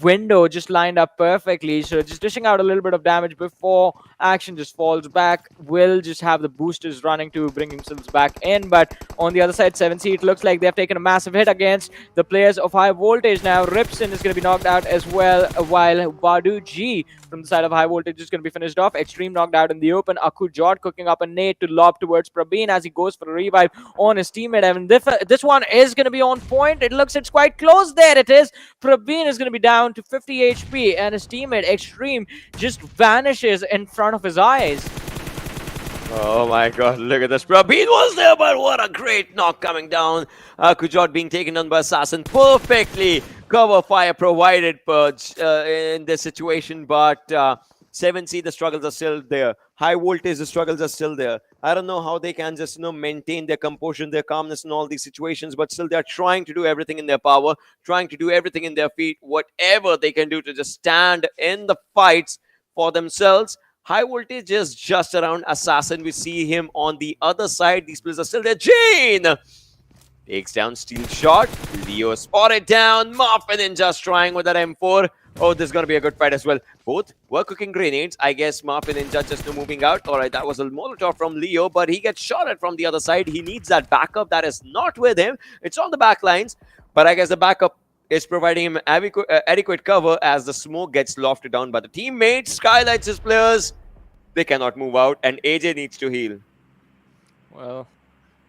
window just lined up perfectly, so just dishing out a little bit of damage before Action just falls back. Will just have the boosters running to bring themselves back in, but on the other side, 7C, it looks like they've taken a massive hit against the players of High Voltage. Now Ripson is going to be knocked out as well, while Badu G from the side of High Voltage is going to be finished off. Extreme knocked out in the open. Aku Jod cooking up a nade to lob towards Prabeen as he goes for a revive on his teammate. I mean, this one is going to be on point. It looks it's quite close. There it is. Prabeen is going to be down to 50 HP, and his teammate Extreme just vanishes in front of his eyes. Oh my god, look at this. Prabeen was there, but what a great knock coming down. Kujot being taken down by Assassin. Perfectly cover fire provided in this situation, but 7C, the struggles are still there. High Voltage, the struggles are still there. I don't know how they can just maintain their composure, their calmness in all these situations, but still they're trying to do everything in their power, trying to do everything in their feet, whatever they can do to just stand in the fights for themselves. High Voltage is just around Assassin. We see him on the other side. These players are still there. Jane takes down Steel Shot. Leo spotted down. Muffin in just trying with that M4. Oh, this is going to be a good fight as well. Both were cooking grenades. I guess Muffin Ninja just moving out. All right, that was a Molotov from Leo, but he gets shot at from the other side. He needs that backup. That is not with him. It's on the back lines, but I guess the backup is providing him adequate cover as the smoke gets lofted down by the teammates. Skylight's his players. They cannot move out, and AJ needs to heal. Well,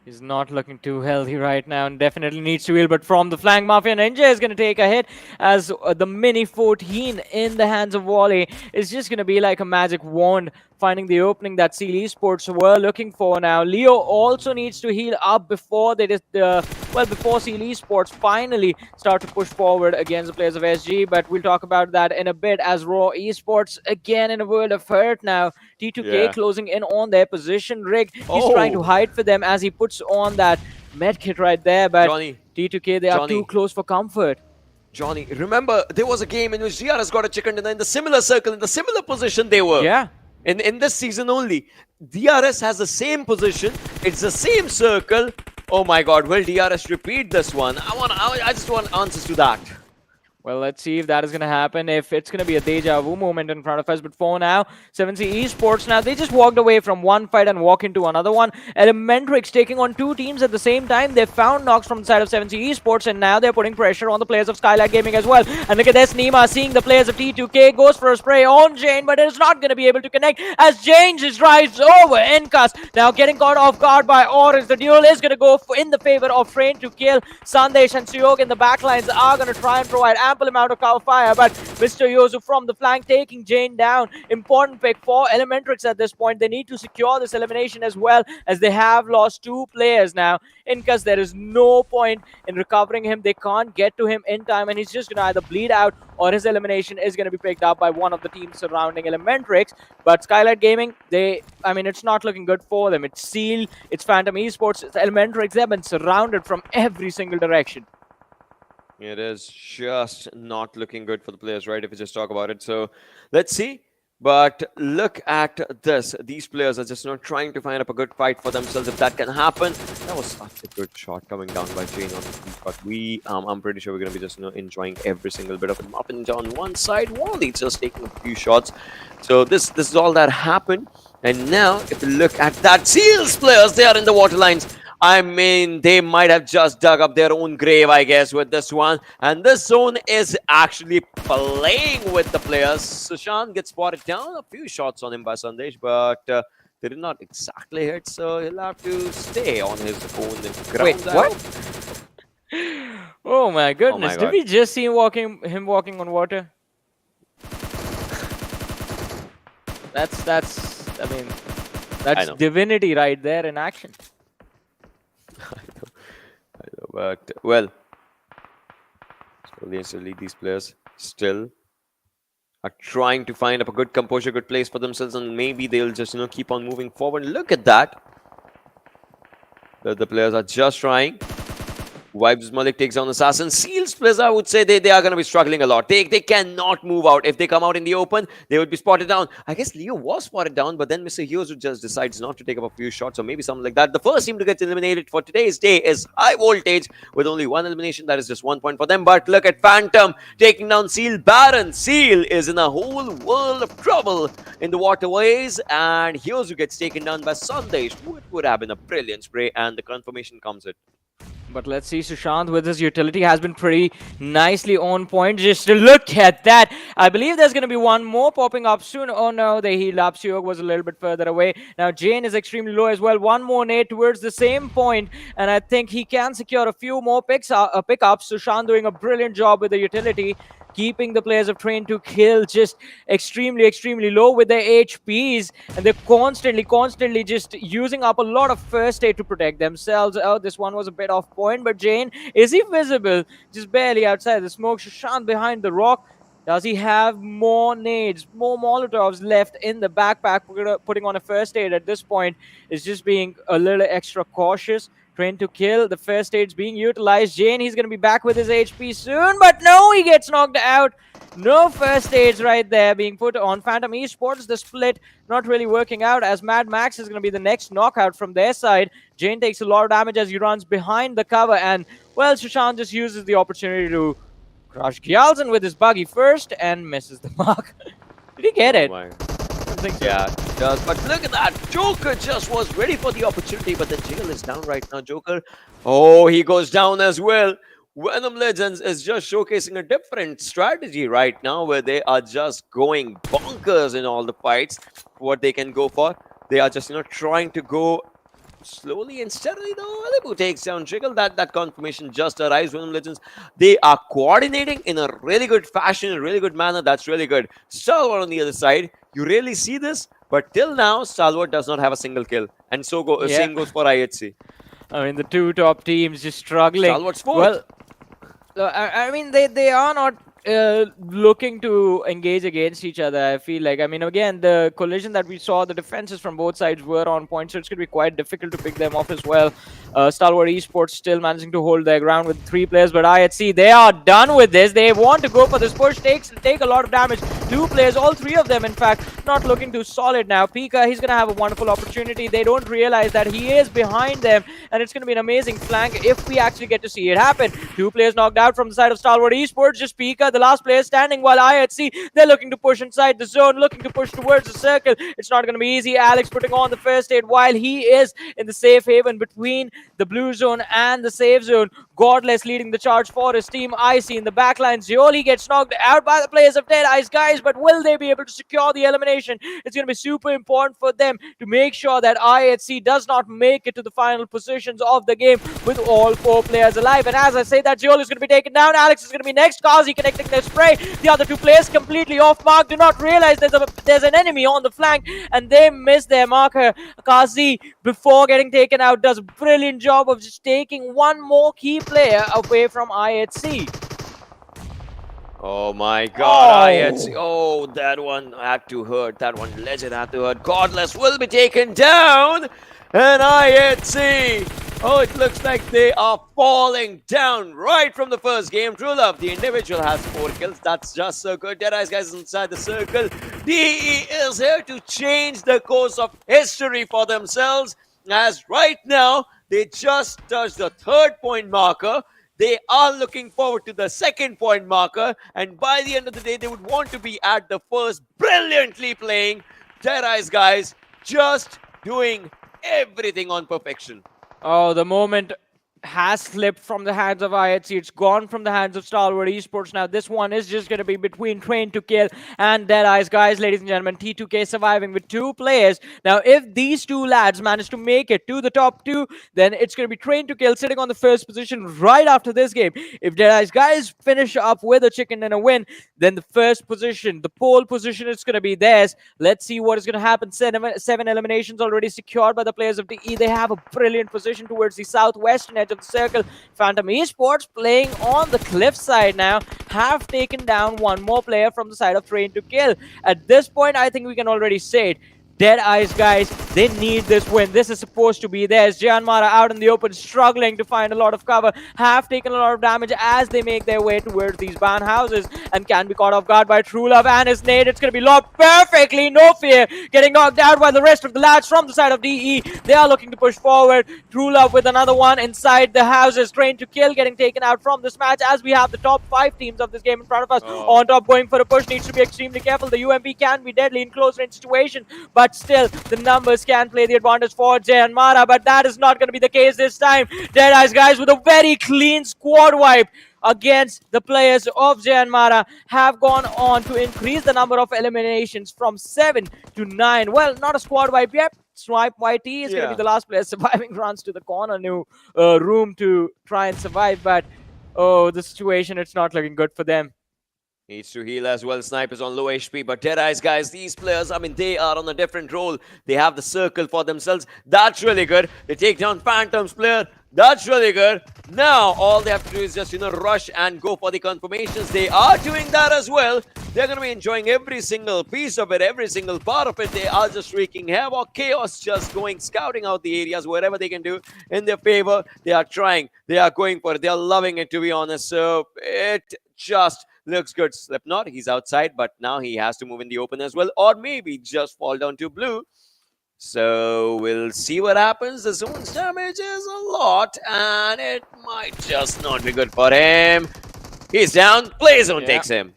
he's not looking too healthy right now and definitely needs to heal. But from the flank, Mafia Ninja is going to take a hit as the Mini 14 in the hands of Wally is just going to be like a magic wand, finding the opening that Seal Esports were looking for now. Leo also needs to heal up before they before Seal Esports finally start to push forward against the players of SG. But we'll talk about that in a bit as Raw Esports again in a world of hurt now. T2K closing in on their position. Rig, he's trying to hide for them as he puts on that med kit right there. But T2K, they are too close for comfort. Johnny, remember there was a game in which DRS got a chicken dinner in the similar circle, in the similar position they were. Yeah. In this season only. DRS has the same position. It's the same circle. Oh my god, will DRS repeat this one? I just want answers to that. Well, let's see if that is going to happen, if it's going to be a deja vu moment in front of us. But for now, 7C Esports, now they just walked away from one fight and walk into another one. ElementriX taking on two teams at the same time. They found knocks from the side of 7C Esports, and now they're putting pressure on the players of Skylightz Gaming as well. And look at this, Nima seeing the players of T2K, goes for a spray on Jane, but is not going to be able to connect as Jane just drives over Incas. Now getting caught off guard by Oris. The duel is going to go in the favor of Train to Kill. Sandesh and Suyog in the backlines are going to try and provide ample amount of cover fire, but Mr. Yozu from the flank taking Jane down. Important pick for ElementriX at this point. They need to secure this elimination as well, as they have lost two players now. Incas, there is no point in recovering him. They can't get to him in time, and he's just going to either bleed out or his elimination is going to be picked up by one of the teams surrounding ElementriX. But Skylightz Gaming, it's not looking good for them. It's Seal, it's Phantom Esports, it's ElementriX. They've been surrounded from every single direction. It is just not looking good for the players, right? If we just talk about it. So let's see. But look at this. These players are just not trying to find up a good fight for themselves. If that can happen, that was such a good shot coming down by Jane on the but I'm pretty sure we're going to be just enjoying every single bit of it. Up and down one side, Wally just taking a few shots. So this is all that happened. And now, if you look at that, Seals players, they are in the water lines. I mean, they might have just dug up their own grave, I guess, with this one. And this zone is actually playing with the players. Sushant gets spotted down. A few shots on him by Sandesh, but they did not exactly hit. So he'll have to stay on his own ground. Wait, what? Oh my goodness. Did we just see him walking on water? That's divinity right there in action. I know, but well, slowly these players still are trying to find up a good composure, good place for themselves, and maybe they'll just keep on moving forward. Look at that. The players are just trying. Vibes Malik takes down Assassin. Seals players, I would say they are going to be struggling a lot. They cannot move out. If they come out in the open, they would be spotted down. I guess Leo was spotted down, but then Mr. Hughes just decides not to take up a few shots or maybe something like that. The first team to get eliminated for today's day is High Voltage with only one elimination. That is just 1 point for them. But look at Phantom taking down Seal Baron. Seal is in a whole world of trouble in the waterways, and Hughes gets taken down by Sandesh. It would have been a brilliant spray, and the confirmation comes in. But let's see, Sushant with his utility has been pretty nicely on point. Just look at that. I believe there's going to be one more popping up soon. Oh no, the heal up. Suyog was a little bit further away. Now Jane is extremely low as well. One more nade towards the same point, and I think he can secure a few more pickups. Sushant doing a brilliant job with the utility, keeping the players of Train to Kill just extremely low with their HPs, and they're constantly just using up a lot of first aid to protect themselves. Oh, this one was a bit off point, but Jane, is he visible? Just barely outside the smoke. Sushant behind the rock. Does he have more nades, more Molotovs left in the backpack? Putting on a first aid at this point is just being a little extra cautious. Train to Kill, the first aid's being utilized. Jane, he's going to be back with his HP soon, but no, he gets knocked out. No first aids right there being put on Phantom Esports. The split not really working out, as Mad Max is going to be the next knockout from their side. Jane takes a lot of damage as he runs behind the cover, and, well, Sushant just uses the opportunity to crush Gyalzin with his buggy first and misses the mark. Did he get it? I think so. Yeah, it does. But look at that. Joker just was ready for the opportunity, but the Jiggle is down right now. Joker, oh, he goes down as well. Venom Legends is just showcasing a different strategy right now, where they are just going bonkers in all the fights. What they can go for, they are just trying to go slowly and steadily. Though Alibu takes down Jiggle. That confirmation just arrives. Venom Legends, they are coordinating in a really good fashion, a really good manner. That's really good. Stalwart on the other side, you really see this, but till now Stalwart does not have a single kill, and so same goes for IHC. I mean, the two top teams just struggling. Stalwart's fourth. Well, I mean, they are not looking to engage against each other, I feel like. I mean, again, the collision that we saw, the defenses from both sides were on point, so it's going to be quite difficult to pick them off as well. Stalwart Esports still managing to hold their ground with 3 players, but IHC, they are done with this. They want to go for this push, take a lot of damage two players, all three of them, in fact, not looking too solid now. Pika, he's going to have a wonderful opportunity. They don't realize that he is behind them, and it's going to be an amazing flank if we actually get to see it happen. Two players knocked out from the side of Stalwart Esports, just Pika, the last player standing, while IHC, they're looking to push inside the zone, looking to push towards the circle. It's not going to be easy. Alex putting on the first aid while he is in the safe haven between the blue zone and the safe zone. Godless leading the charge for his team. Icy in the backline. Zioli gets knocked out by the players of Deadeyes Guys, but will they be able to secure the elimination? It's going to be super important for them to make sure that IHC does not make it to the final positions of the game with all four players alive. And as I say that, Zioli is going to be taken down. Alex is going to be next. Kazi connecting their spray. The other two players completely off mark. Do not realize there's an enemy on the flank, and they miss their marker. Kazi, before getting taken out, does a brilliant job of just taking one more key player away from IHC. Oh my god, IHC. Oh, that one had to hurt. That one legend had to hurt. Godless will be taken down. And IHC. Oh, it looks like they are falling down right from the first game. True Love, the individual, has 4 kills. That's just so good. Deadeyes Guys is inside the circle. DE is here to change the course of history for themselves. As right now, they just touched the 3rd point marker. They are looking forward to the 2nd point marker. And by the end of the day, they would want to be at the first. Brilliantly playing. Deadeyes Guys just doing everything on perfection. Oh, the moment has slipped from the hands of IHC. It's gone from the hands of Stalwart Esports. Now, this one is just going to be between Train to Kill and Deadeyes Guys, ladies and gentlemen. T2K surviving with 2 players. Now, if these 2 lads manage to make it to the top 2, then it's going to be Train to Kill sitting on the 1st position right after this game. If Deadeyes Guys finish up with a chicken and a win, then the 1st position, the pole position, is going to be theirs. Let's see what is going to happen. 7 eliminations already secured by the players of DE. They have a brilliant position towards the southwestern edge of the circle. Phantom Esports playing on the cliff side now have taken down one more player from the side of Train to Kill. At this point, I think we can already say it. Deadeyes Guys, they need this win. This is supposed to be theirs. JyanMaara out in the open, struggling to find a lot of cover, have taken a lot of damage as they make their way towards these ban houses and can be caught off guard by True Love and his nade. It's going to be locked perfectly. No fear. Getting knocked out by the rest of the lads from the side of DE. They are looking to push forward. True Love with another one inside the houses. Train to Kill getting taken out from this match as we have the top 5 teams of this game in front of us. On top, going for a push. Needs to be extremely careful. The UMP can be deadly in close range situation, but still, the numbers can play the advantage for JyanMaara, but that is not going to be the case this time. Deadeyes Guys with a very clean squad wipe against the players of JyanMaara have gone on to increase the number of eliminations from 7 to 9. Well, not a squad wipe yet. Swipe YT is going to be the last player surviving, runs to the corner new room to try and survive, but oh, the situation, it's not looking good for them. Needs to heal as well. Snipe is on low HP, but Deadeyes Guys, these players, I mean, they are on a different role. They have the circle for themselves. That's really good. They take down Phantom's player. That's really good. Now, all they have to do is just, rush and go for the confirmations. They are doing that as well. They're going to be enjoying every single piece of it, every single part of it. They are just wreaking havoc, chaos, just going, scouting out the areas, wherever they can do in their favor. They are trying. They are going for it. They are loving it, to be honest. So, it just looks good. Slipknot, he's outside, but now he has to move in the open as well, or maybe just fall down to blue. So we'll see what happens. The zone's damage is a lot, and it might just not be good for him. He's down. Play zone takes him.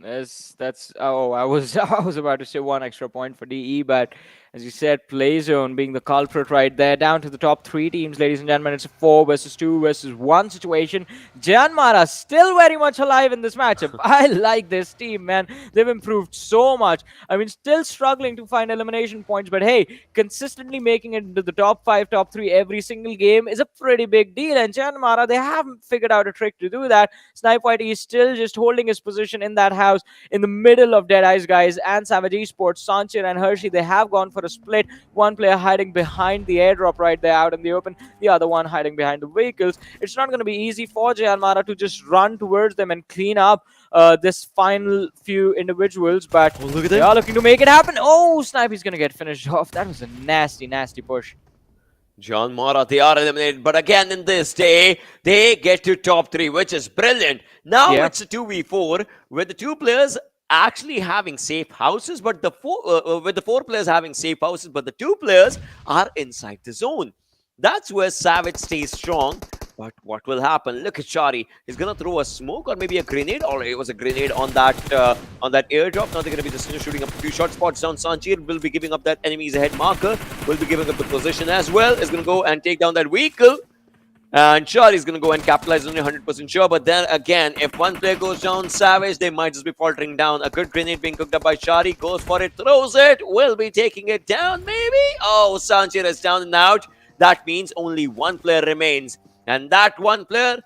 That's I was about to say 1 extra point for DE, but as you said, play zone being the culprit right there. Down to the top 3 teams, ladies and gentlemen. It's a 4 versus 2 versus 1 situation. JyanMaara still very much alive in this matchup. I like this team, man. They've improved so much. I mean, still struggling to find elimination points, but hey, consistently making it into the top 5, top 3 every single game is a pretty big deal. And JyanMaara, they haven't figured out a trick to do that. Snipe White is still just holding his position in that house in the middle of Deadeyes Guys and Savage Esports. Sanchir and Hershey, they have gone for a split. One player hiding behind the airdrop right there out in the open, the other one hiding behind the vehicles. It's not going to be easy for JyanMaara to just run towards them and clean up this final few individuals, but look at they are looking to make it happen. Oh, Snipe is going to get finished off. That was a nasty, nasty push. JyanMaara, they are eliminated, but again in this day, they get to top 3, which is brilliant. Now it's a 2v4 with the 2 players actually having safe houses, but the with the 4 players having safe houses, but the 2 players are inside the zone. That's where Savage stays strong. But what will happen? Look at Shari. He's gonna throw a smoke or maybe a grenade, or it was a grenade on that airdrop. Now they're gonna be just shooting up a few shot spots down. Sanchir will be giving up that enemy's head marker. Will be giving up the position as well. Is gonna go and take down that vehicle. And Shari is going to go and capitalize on it, 100% sure. But then again, if one player goes down, Savage, they might just be faltering down. A good grenade being cooked up by Shari. Goes for it, throws it. Will be taking it down, maybe? Oh, Sanchir is down and out. That means only one player remains. And that one player,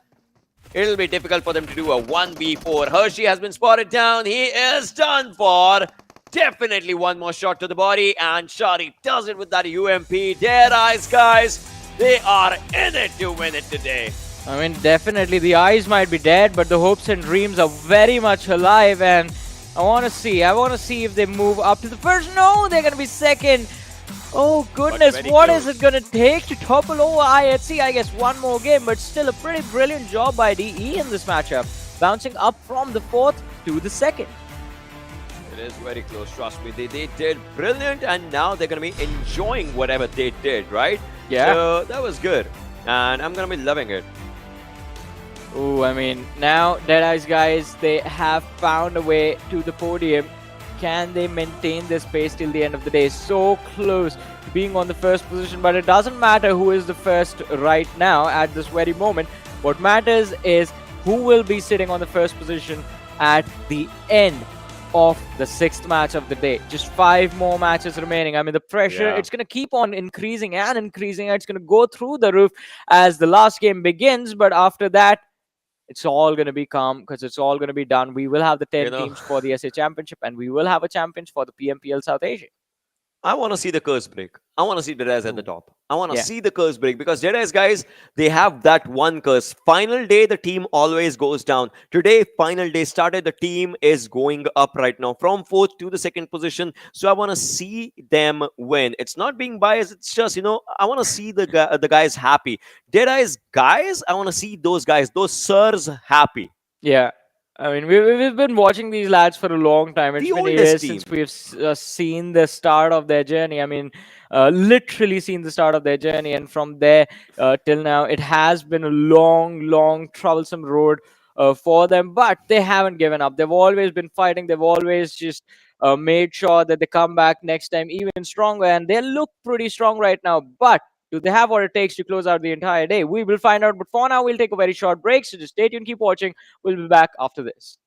it'll be difficult for them to do a 1v4. Hershey has been spotted down. He is done for. Definitely one more shot to the body. And Shari does it with that UMP. Deadeyes, guys. They are in it to win it today. I mean, definitely the eyes might be dead, but the hopes and dreams are very much alive. And I want to see if they move up to the first. No, they're going to be second. Oh goodness, what is it going to take to topple over IHC? I guess one more game, but still a pretty brilliant job by DE in this matchup. Bouncing up from the 4th to the 2nd. It is very close, trust me. They did brilliant, and now they're going to be enjoying whatever they did, right? Yeah. So that was good, and I'm going to be loving it. Oh, I mean, now Deadeyes guys, they have found a way to the podium. Can they maintain this pace till the end of the day? So close to being on the first position, but it doesn't matter who is the first right now at this very moment. What matters is who will be sitting on the first position at the end of the 6th match of the day. Just 5 more matches remaining. I mean, the pressure, it's going to keep on increasing and increasing. It's going to go through the roof as the last game begins, but after that, it's all going to be calm because it's all going to be done. We will have the 10 teams for the SA Championship, and we will have a champion for the PMPL South Asia. I want to see the curse break. I want to see Deadeyes at the top. I want to see the curse break because Deadeyes, guys, they have that one curse. Final day, the team always goes down. Today, final day started. The team is going up right now from 4th to the 2nd position. So I want to see them win. It's not being biased. It's just, I want to see the guys happy. Deadeyes, guys, I want to see those guys, those sirs happy. Yeah. I mean, we've been watching these lads for a long time. It's been years since we've seen the start of their journey. I mean, literally seen the start of their journey. And from there till now, it has been a long, troublesome road for them. But they haven't given up. They've always been fighting. They've always just made sure that they come back next time even stronger. And they look pretty strong right now. But do they have what it takes to close out the entire day? We will find out. But for now, we'll take a very short break. So just stay tuned, keep watching. We'll be back after this.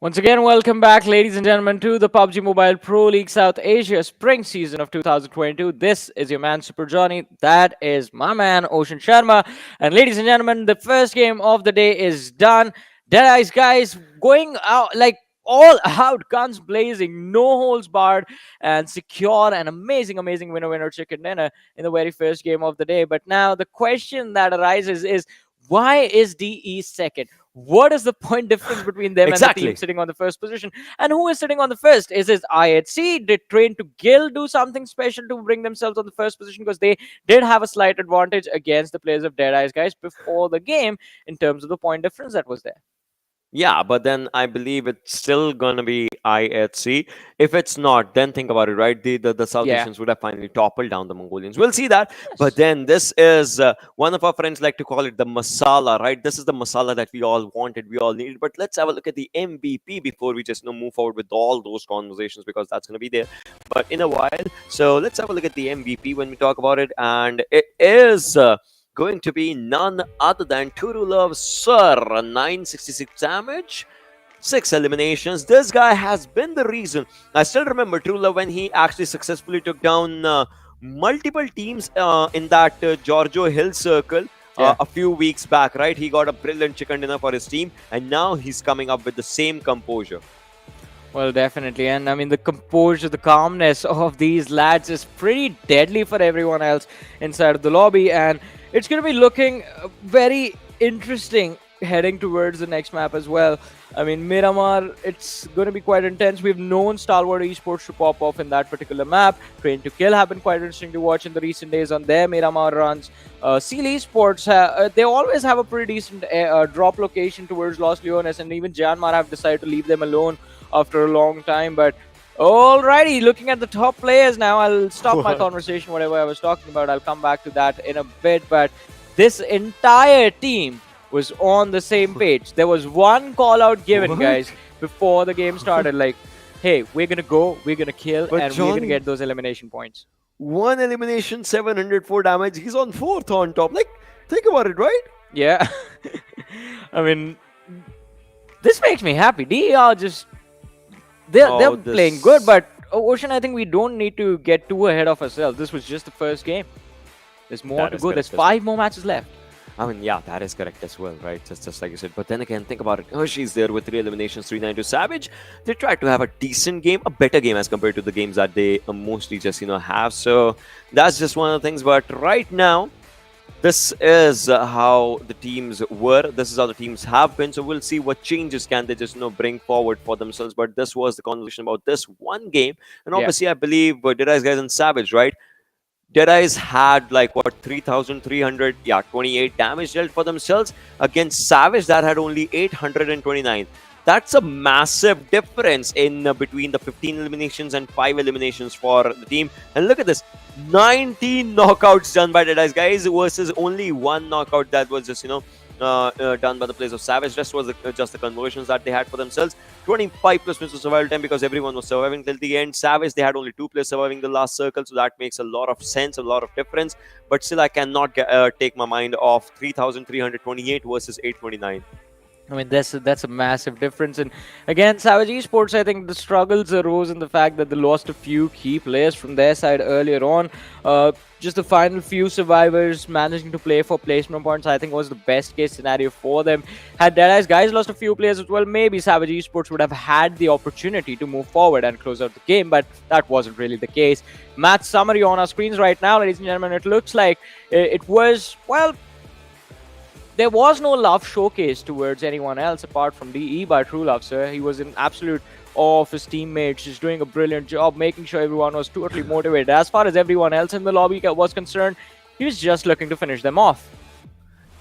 Once again, welcome back, ladies and gentlemen, to the PUBG Mobile Pro League South Asia Spring Season of 2022. This is your man, Super Johnny. That is my man, Ocean Sharma. And ladies and gentlemen, the first game of the day is done. Deadeyes guys going out like all out, guns blazing, no holds barred, and secure an amazing winner chicken dinner in the very first game of the day. But now the question that arises is, why is DE second? What is the point difference between them and the team sitting on the first position? And who is sitting on the first? Is it IHC? Did Train to Gill do something special to bring themselves on the first position? Because they did have a slight advantage against the players of Deadeyes guys before the game in terms of the point difference that was there. Yeah, but then I believe it's still going to be IHC. If it's not, then think about it, right? The South Asians would have finally toppled down the Mongolians. We'll see that. Yes. But then this is, one of our friends like to call it the masala, right? This is the masala that we all wanted, we all needed. But let's have a look at the MVP before we just move forward with all those conversations, because that's going to be there. But in a while, so let's have a look at the MVP when we talk about it. And it is... going to be none other than Turulov Sir, 966 damage. 6 eliminations. This guy has been the reason. I still remember True Love when he actually successfully took down multiple teams in that Giorgio Hill circle. Yeah. A few weeks back, right? He got a brilliant chicken dinner for his team, and now he's coming up with the same composure. Well, definitely. And I mean, the composure, the calmness of these lads is pretty deadly for everyone else inside of the lobby. And it's going to be looking very interesting heading towards the next map as well. I mean, Miramar, it's going to be quite intense. We've known Stalwart Esports to pop off in that particular map. Train to Kill have been quite interesting to watch in the recent days on their Miramar runs. Esports, they always have a pretty decent drop location towards Los Leones, and even JyanMaara have decided to leave them alone after a long time. But alrighty, looking at the top players now, I'll stop my conversation, whatever I was talking about. I'll come back to that in a bit. But this entire team was on the same page. There was one call out given, guys, before the game started. Like, hey, we're gonna go, we're gonna kill, But and John, we're gonna get those elimination points. One elimination, 704 damage. He's on 4th on top. Like, think about it, right? Yeah. I mean, this makes me happy. DER just they're playing good, but Ocean, I think we don't need to get too ahead of ourselves. This was just the first game. There's more to go. There's 5 more matches left. I mean, yeah, that is correct as well, right? Just like you said. But then again, think about it. Hershey's there with 3 eliminations, 3-9 to Savage. They tried to have a decent game, a better game as compared to the games that they mostly just, have. So that's just one of the things. But right now, this is how the teams were. This is how the teams have been. So we'll see what changes can they just, bring forward for themselves. But this was the conversation about this one game. And obviously, I believe Deadeyes Guys and Savage, right? Deadeyes had 3,300, 28 damage dealt for themselves against Savage that had only 829. That's a massive difference in between the 15 eliminations and 5 eliminations for the team. And look at this, 19 knockouts done by Deadeyes Guys versus only 1 knockout that was just, done by the players of Savage. Rest was just the conversions that they had for themselves. 25 plus minutes of survival time because everyone was surviving till the end. Savage, they had only 2 players surviving the last circle, so that makes a lot of sense, a lot of difference. But still, I cannot take my mind off 3,328 versus 829. I mean, that's a massive difference. And again, Savage Esports, I think the struggles arose in the fact that they lost a few key players from their side earlier on. Just the final few survivors managing to play for placement points, I think, was the best case scenario for them. Had Deadeyes Guys lost a few players as well, maybe Savage Esports would have had the opportunity to move forward and close out the game, but that wasn't really the case. Match summary on our screens right now, ladies and gentlemen. It looks like it was, well, there was no love showcase towards anyone else apart from DE by True Love, sir. He was in absolute awe of his teammates, just doing a brilliant job, making sure everyone was totally motivated. As far as everyone else in the lobby was concerned, he was just looking to finish them off.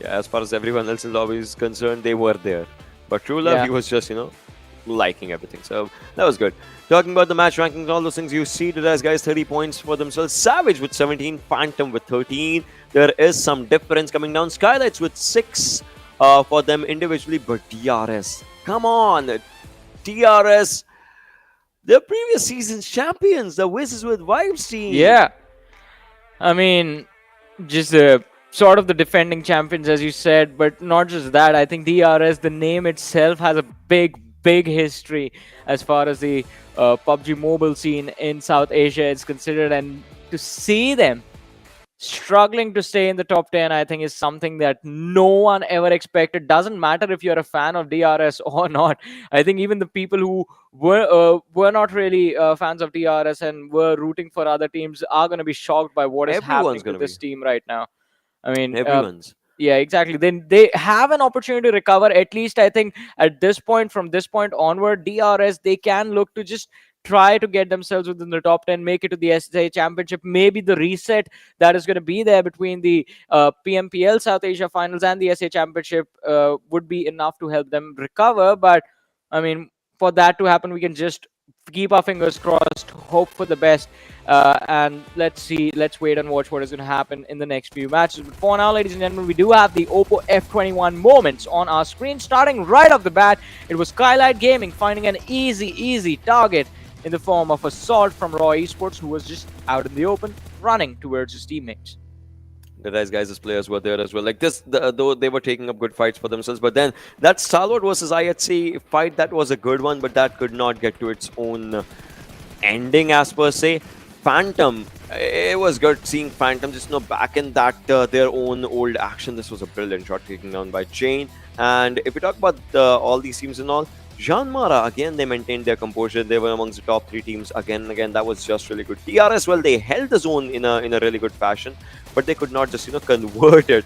Yeah, as far as everyone else in the lobby is concerned, they were there. But True Love, he was just, liking everything. So that was good. Talking about the match rankings, all those things, you see Deadeyes Guys 30 points for themselves. Savage with 17, Phantom with 13. There is some difference coming down. Skylightz with 6 for them individually, but DRS, come on, DRS, the previous season's champions, the Wizards with Vibes team. Yeah, I mean, just sort of the defending champions, as you said, but not just that. I think DRS, the name itself, has a big history as far as the PUBG mobile scene in South Asia is considered, and to see them struggling to stay in the top 10, I think, is something that no one ever expected. Doesn't matter if you're a fan of DRS or not. I think even the people who were not really fans of DRS and were rooting for other teams are going to be shocked by what is happening to this team right now. I mean, everyone's. Yeah, exactly. Then they have an opportunity to recover. At least I think at this point, from this point onward, DRS, they can look to just try to get themselves within the top 10, make it to the SA Championship. Maybe the reset that is going to be there between the PMPL South Asia Finals and the SA Championship would be enough to help them recover. But, I mean, for that to happen, we can just keep our fingers crossed, hope for the best, and let's wait and watch what is going to happen in the next few matches. But for now, ladies and gentlemen, we do have the Oppo F21 moments on our screen. Starting right off the bat, it was Skylightz Gaming finding an easy target in the form of Assault from Raw Esports, who was just out in the open, running towards his teammates. Deadeyes Guys' players were there as well. Like this, though they were taking up good fights for themselves, but then that Stalwart versus IHC fight, that was a good one, but that could not get to its own ending as per se. Phantom, it was good seeing Phantom just back in that their own old action. This was a brilliant shot taken down by Chain. And if we talk about all these teams and all, JyanMaara, again, they maintained their composure. They were amongst the top 3 teams again and again. That was just really good. DRS, well, they held the zone in a really good fashion, but they could not just convert it.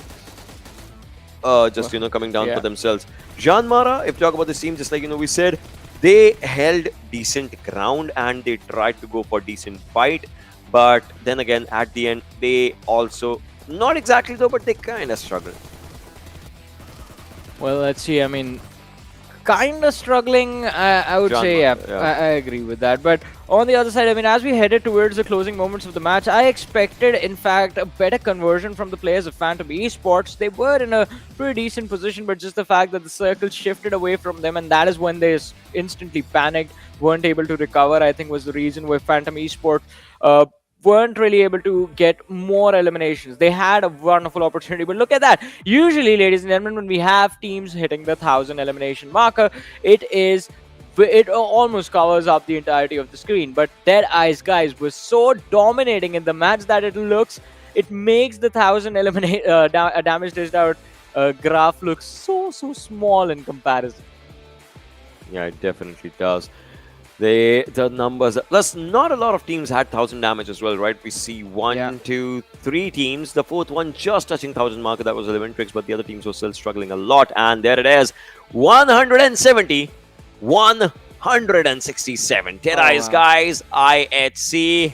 Just coming down for themselves. JyanMaara, if you talk about this team, just like we said, they held decent ground and they tried to go for decent fight. But then again, at the end, they also not exactly though, but they kind of struggled. Well, let's see. I mean, kind of struggling, I would say. Yeah. I agree with that. But on the other side, I mean, as we headed towards the closing moments of the match, I expected, in fact, a better conversion from the players of Phantom Esports. They were in a pretty decent position, but just the fact that the circle shifted away from them, and that is when they instantly panicked, weren't able to recover, I think was the reason why Phantom Esports weren't really able to get more eliminations. They had a wonderful opportunity, but look at that. Usually, ladies and gentlemen, when we have teams hitting the 1,000 elimination marker, it almost covers up the entirety of the screen. But Deadeyes Guys was so dominating in the match that it makes the 1,000 damage dished out graph look so small in comparison. Yeah, it definitely does. The numbers, plus not a lot of teams had 1,000 damage as well, right? We see 1, 2, 3 teams. The fourth one just touching 1,000 marker, that was ElementriX, but the other teams were still struggling a lot. And there it is, 170, 167. Deadeyes Guys, IHC.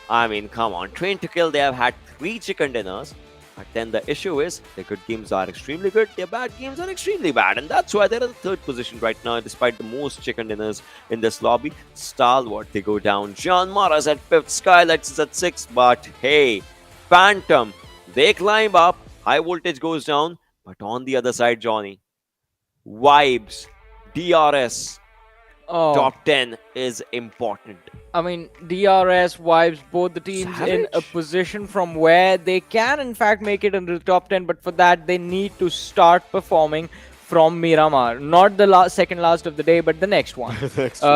I mean, come on, Train to Kill, they have had 3 chicken dinners. But then the issue is, their good games are extremely good, their bad games are extremely bad. And that's why they're in the 3rd position right now, despite the most chicken dinners in this lobby. Stalwart, they go down. JyanMaara's at 5th, Skylightz is at 6th. But hey, Phantom, they climb up, high voltage goes down. But on the other side, Johnny, Vibes, DRS, top 10 is important. I mean, DRS, Vibes, both the teams in a position from where they can, in fact, make it into the top 10. But for that, they need to start performing from Miramar. Not the second last of the day, but the next one.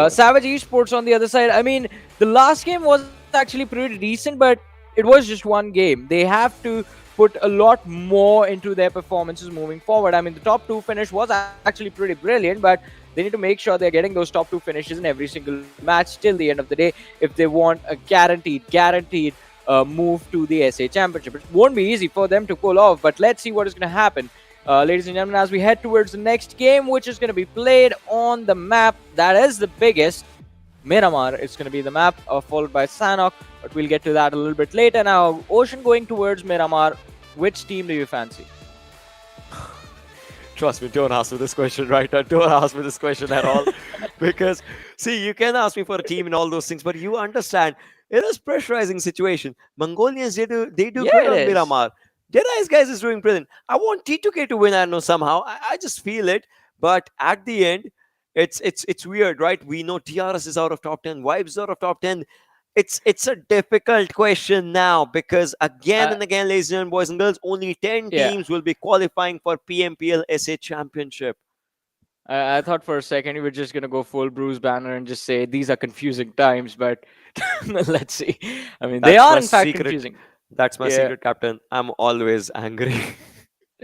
Savage Esports on the other side. I mean, the last game was actually pretty decent, but it was just one game. They have to put a lot more into their performances moving forward. I mean, the top 2 finish was actually pretty brilliant, but they need to make sure they're getting those top 2 finishes in every single match till the end of the day if they want a guaranteed move to the SA Championship. It won't be easy for them to pull off, but let's see what is going to happen. Ladies and gentlemen, as we head towards the next game, which is going to be played on the map that is the biggest, Miramar. It's going to be the map, followed by Sanhok, but we'll get to that a little bit later. Now, Ocean going towards Miramar, which team do you fancy? Trust me, don't ask me this question right now. Don't ask me this question at all. Because, see, you can ask me for a team and all those things, but you understand, it is pressurizing situation. Mongolians, they do good on Miramar. Deadeyes Guys is doing brilliant. I want T2K to win, I know somehow. I just feel it. But at the end, it's weird, right? We know TRS is out of top 10, Vibes is out of top 10. It's a difficult question now because again and again, ladies and boys and girls, only 10 teams will be qualifying for PMPL SA Championship. I thought for a second you were just going to go full Bruce Banner and just say these are confusing times, but let's see. I mean, they are in fact confusing. That's my secret, Captain. I'm always angry.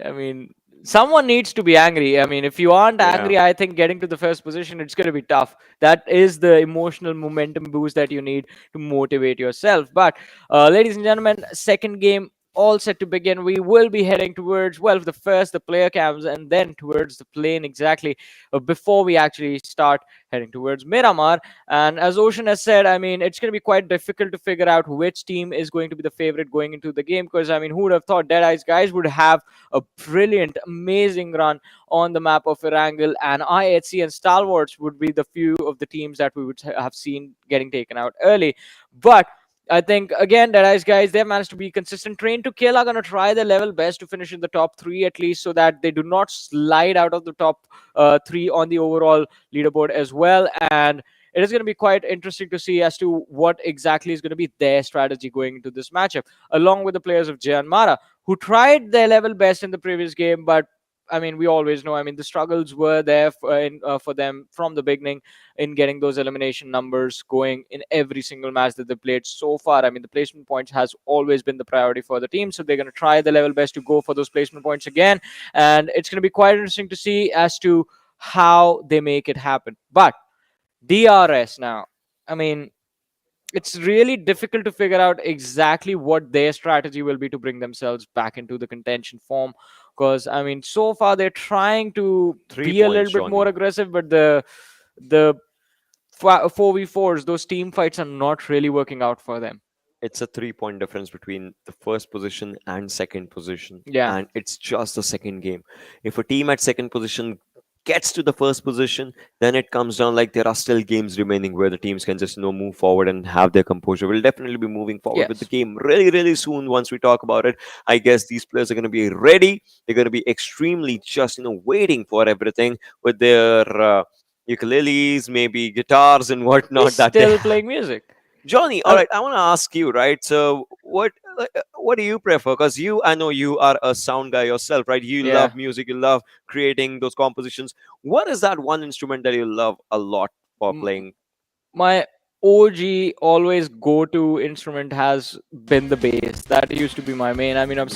I mean, someone needs to be angry. I mean, if you aren't angry, I think getting to the first position, it's going to be tough. That is the emotional momentum boost that you need to motivate yourself. But ladies and gentlemen, second game all set to begin. We will be heading towards, well, the player cams and then towards the plane exactly before we actually start heading towards Miramar. And as Ocean has said, I mean, it's going to be quite difficult to figure out which team is going to be the favorite going into the game because, I mean, who would have thought Deadeyes Guys would have a brilliant, amazing run on the map of Erangel, and IHC and Stalwarts would be the few of the teams that we would have seen getting taken out early. But I think, again, Deadeyes Guys, they've managed to be consistent. Train to Kill are going to try their level best to finish in the top 3 at least so that they do not slide out of the top 3 on the overall leaderboard as well. And it is going to be quite interesting to see as to what exactly is going to be their strategy going into this matchup, along with the players of JyanMaara, who tried their level best in the previous game, but I mean, we always know. I mean, the struggles were there for them from the beginning in getting those elimination numbers going in every single match that they played so far. I mean, the placement points has always been the priority for the team, so they're going to try the level best to go for those placement points again, and it's going to be quite interesting to see as to how they make it happen. But DRS now, I mean, it's really difficult to figure out exactly what their strategy will be to bring themselves back into the contention form, because I mean, so far they're trying to 3 be a points, little bit more Johnny. aggressive, but the 4v4s, those team fights are not really working out for them. It's a 3 point difference between the first position and second position, Yeah. and it's just the second game. If a team at second position gets to the first position, then it comes down like there are still games remaining where the teams can just move forward and have their composure. We'll definitely be moving forward with the Yes. game really soon. Once we talk about it, I guess these players are going to be ready. They're going to be extremely just waiting for everything with their ukuleles, maybe guitars and They're whatnot that they still playing music. Johnny, all Uh, right, I want to ask you, right? So, what do you prefer? Because I know you are a sound guy yourself, right? You yeah. love music, you love creating those compositions. What is that one instrument that you love a lot for M- playing? my OG always go-to instrument has been the bass. That used to be my main. I mean, I Mm,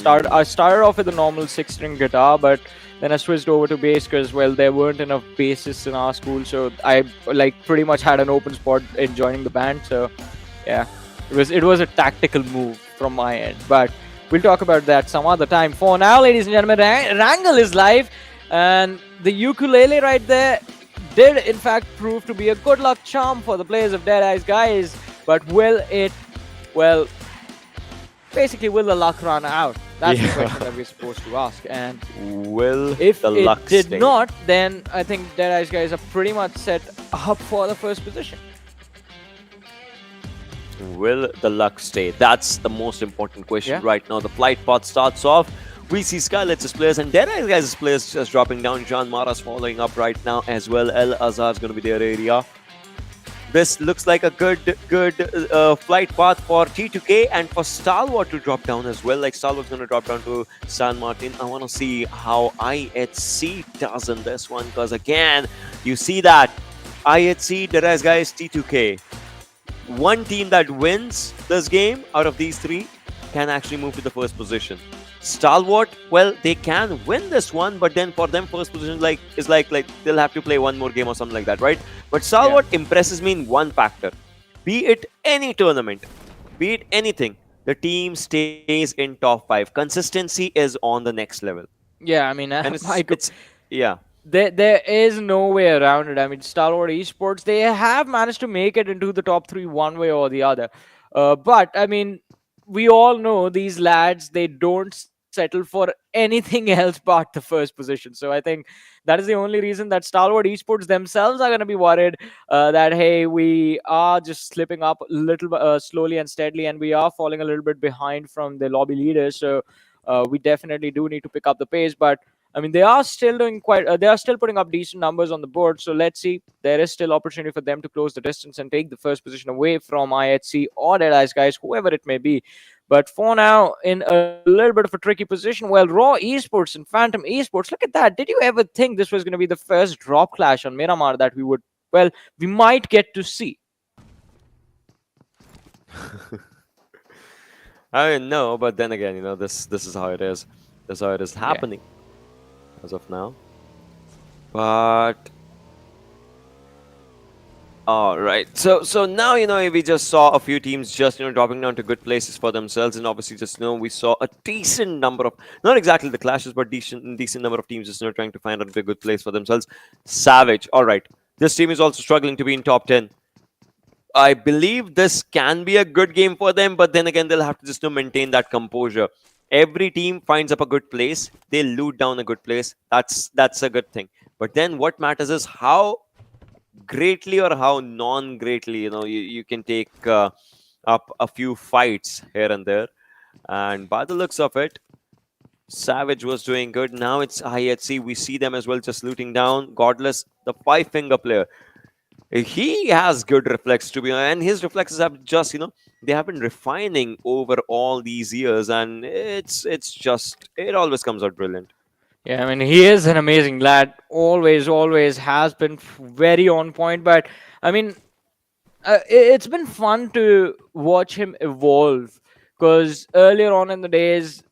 started off with a normal six-string guitar, but then I switched over to bass because, well, there weren't enough bassists in our school, so I like pretty much had an open spot in joining the band. So yeah, it was a tactical move from my end, but we'll talk about that some other time. For now, ladies and gentlemen, Erangel is live, and the ukulele right there did in fact prove to be a good luck charm for the players of Deadeyes Guys. But well, basically, will the luck run out? That's the question yeah. that we're supposed to ask. And Will if the it luck did stay? not, then I think Deadeyes Guys are pretty much set up for the first position. Will the luck stay? That's the most important question Yeah. right now. The flight path starts off. We see Skylight's players and Deadeyes Guys' players just dropping down. JyanMaara's following up right now as well. El Azhar's going to be their area. This looks like a good flight path for T2K and for Stalwart to drop down as well. Like Stalwart's going to drop down to San Martin. I want to see how IHC does in this one, because again, you see that IHC, Deadeyes Guys, T2K. One team that wins this game out of these three can actually move to the first position. Stalwart, well, they can win this one, but then for them, first position is like they'll have to play one more game or something like that, right? But Stalwart impresses me in one factor: be it any tournament, be it anything, the team stays in top 5. Consistency is on the next level, Yeah, I mean, and Michael, it's yeah. there is no way around it. I mean, Stalwart Esports, they have managed to make it into the top 3 one way or the other. But I mean, we all know these lads, they don't settle for anything else but the first position. So I think that is the only reason that Stalwart Esports themselves are going to be worried that, hey, we are just slipping up a little slowly and steadily, and we are falling a little bit behind from the lobby leaders. So we definitely do need to pick up the pace. But I mean, they are still doing quite. They are still putting up decent numbers on the board. So let's see. There is still opportunity for them to close the distance and take the first position away from IHC or Deadeyes Guys, whoever it may be. But for now, in a little bit of a tricky position, well, Raw Esports and Phantom Esports. Look at that. Did you ever think this was going to be the first drop clash on Miramar that we might get to see? I mean, no, but then again, this is how it is. This is how it is happening as of now. But all right, so now we just saw a few teams just dropping down to good places for themselves, and obviously just we saw a decent number of, not exactly the clashes, but decent number of teams just trying to find out a good place for themselves. Savage, all right, this team is also struggling to be in top 10. I believe this can be a good game for them, but then again, they'll have to just maintain that composure. Every team finds up a good place, they loot down a good place. That's a good thing. But then what matters is how greatly or how non-greatly you can take up a few fights here and there. And by the looks of it, Savage was doing good. Now it's IHC. We see them as well just looting down. Godless, the 5-finger player. He has good reflex to be honest, and his reflexes have just they have been refining over all these years, and it's just it always comes out brilliant. Yeah, I mean, he is an amazing lad. Always, always has been very on point. But I mean, it's been fun to watch him evolve because earlier on in the days,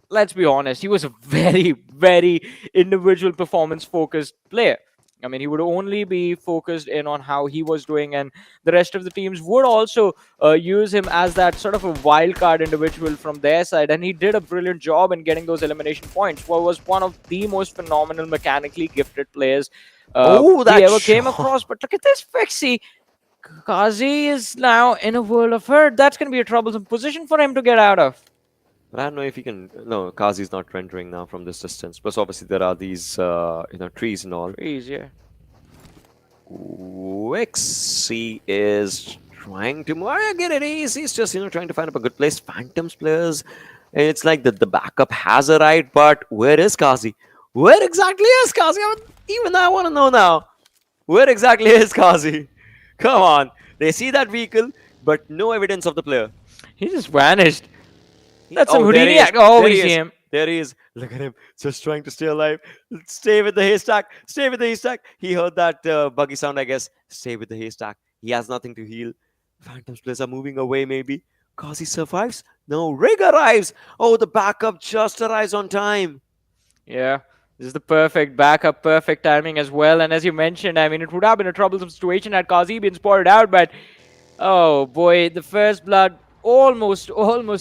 let's be honest, he was a very, very individual performance focused player. I mean, he would only be focused in on how he was doing, and the rest of the teams would also use him as that sort of a wild card individual from their side. And he did a brilliant job in getting those elimination points. What was one of the most phenomenal mechanically gifted players Oh, we that ever came shot. across. But look at this Fixie. Kazi is now in a world of hurt. That's going to be a troublesome position for him to get out of. But I don't know if he can. No, Kazi's not rendering now from this distance. Plus, obviously, there are these trees and all. Please, yeah. Wixie is trying to move. I get it. He's just trying to find up a good place. Phantoms players. It's like the backup has a right, but where is Kazi? Where exactly is Kazi? Even I want to know now. Where exactly is Kazi? Come on. They see that vehicle, but no evidence of the player. He just vanished. That's some Oh, there he Houdini is. act. Oh, There we he see is. him. There he is. Look at him, just trying to stay alive. Stay with the haystack. Stay with the haystack. He heard that buggy sound, I guess. Stay with the haystack. He has nothing to heal. Phantoms players are moving away, maybe. Kazi survives. No, Rig arrives. Oh, the backup just arrives on time. Yeah. This is the perfect backup, perfect timing as well. And as you mentioned, I mean, it would have been a troublesome situation had Kazi been spotted out, but oh boy, the first blood almost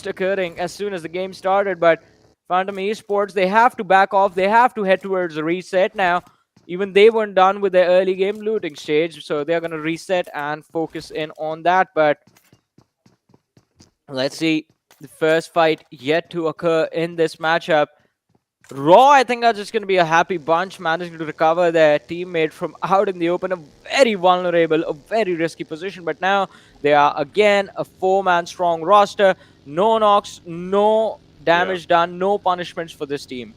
occurring as soon as the game started. But Phantom Esports, they have to back off. They have to head towards a reset now. Even they weren't done with their early game looting stage, so they're going to reset and focus in on that. But let's see, the first fight yet to occur in this matchup. Raw, I think, are just going to be a happy bunch, managing to recover their teammate from out in the open, a very vulnerable, a very risky position. But now they are again a 4-man strong roster. No knocks, no damage done, no punishments for this team.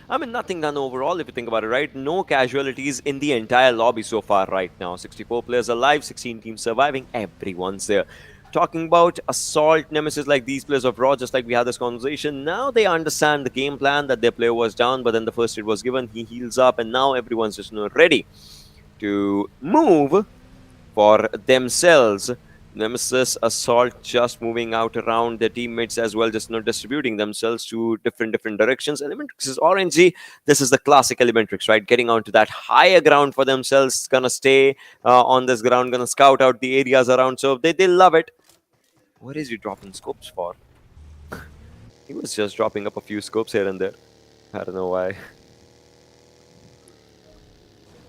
I mean, nothing done overall if you think about it, right? No casualties in the entire lobby so far right now. 64 players alive, 16 teams surviving, everyone's there. Talking about assault nemesis like these players of Raw, just like we had this conversation, now they understand the game plan that their player was down, but then the first aid was given, he heals up, and now everyone's just ready to move for themselves. Nemesis assault just moving out around their teammates as well, just distributing themselves to different directions. ElementriX is RNG. This is the classic ElementriX, right? Getting onto that higher ground for themselves, gonna stay on this ground, gonna scout out the areas around. So they love it. What is he dropping scopes for? He was just dropping up a few scopes here and there. I don't know why.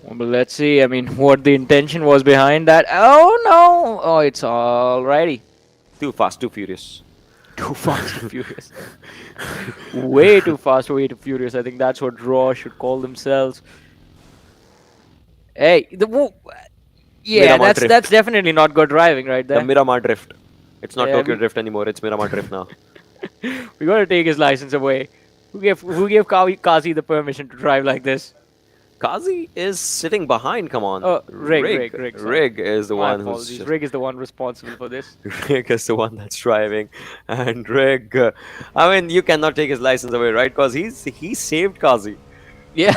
Well, let's see. I mean, what the intention was behind that. Oh, no. Oh, it's alrighty. Too fast, too furious. Too fast, too furious. Way too fast, way too furious. I think that's what Raw should call themselves. Hey, yeah, Miramar that's definitely not good driving right there. The Miramar drift. It's not Yeah, Tokyo Drift anymore. It's Miramar Drift now. We gotta take his license away. Who gave Kazi the permission to drive like this? Kazi is sitting behind. Come on. Oh, Rig. Sorry. Rig is the My one apologies. who's. Rig is the one responsible for this. Rig is the one that's driving, and Rig. I mean, you cannot take his license away, right? Because he saved Kazi. Yeah.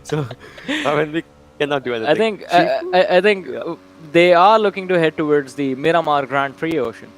So I mean, we cannot do anything. I think they are looking to head towards the Miramar Grand Prix Ocean.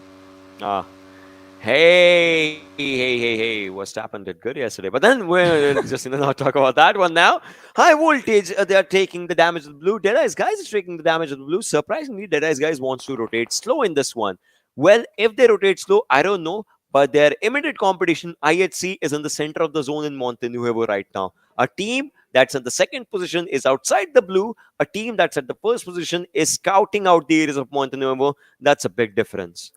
Hey, Verstappen did good yesterday. But then we'll just not talk about that one now. High voltage, they are taking the damage of the blue. Deadeyes Guys is taking the damage of the blue. Surprisingly, Deadeyes Guys wants to rotate slow in this one. Well, if they rotate slow, I don't know. But their immediate competition, IHC, is in the center of the zone in Montenuevo right now. A team that's at the second position is outside the blue. A team that's at the first position is scouting out the areas of Montenuevo. That's a big difference.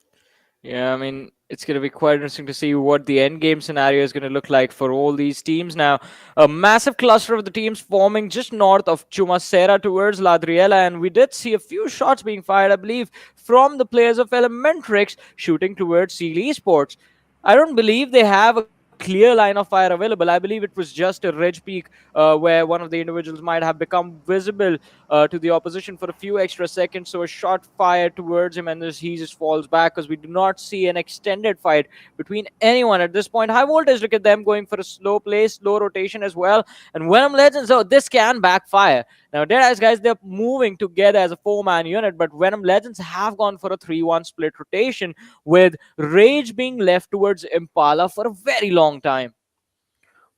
Yeah, I mean, it's going to be quite interesting to see what the end game scenario is going to look like for all these teams. Now, a massive cluster of the teams forming just north of Chumacera towards Ladriela, and we did see a few shots being fired, I believe, from the players of ElementriX shooting towards Stalwart Esports. I don't believe they have a clear line of fire available. I believe it was just a ridge peak where one of the individuals might have become visible to the opposition for a few extra seconds. So a shot fired towards him, and he just falls back because we do not see an extended fight between anyone at this point. High Voltage, look at them going for a slow play, slow rotation as well. And Venom Legends, oh, this can backfire. Now, Deadeyes Guys, they're moving together as a 4-man unit, but Venom Legends have gone for a 3-1 split rotation, with Rage being left towards Impala for a very long time.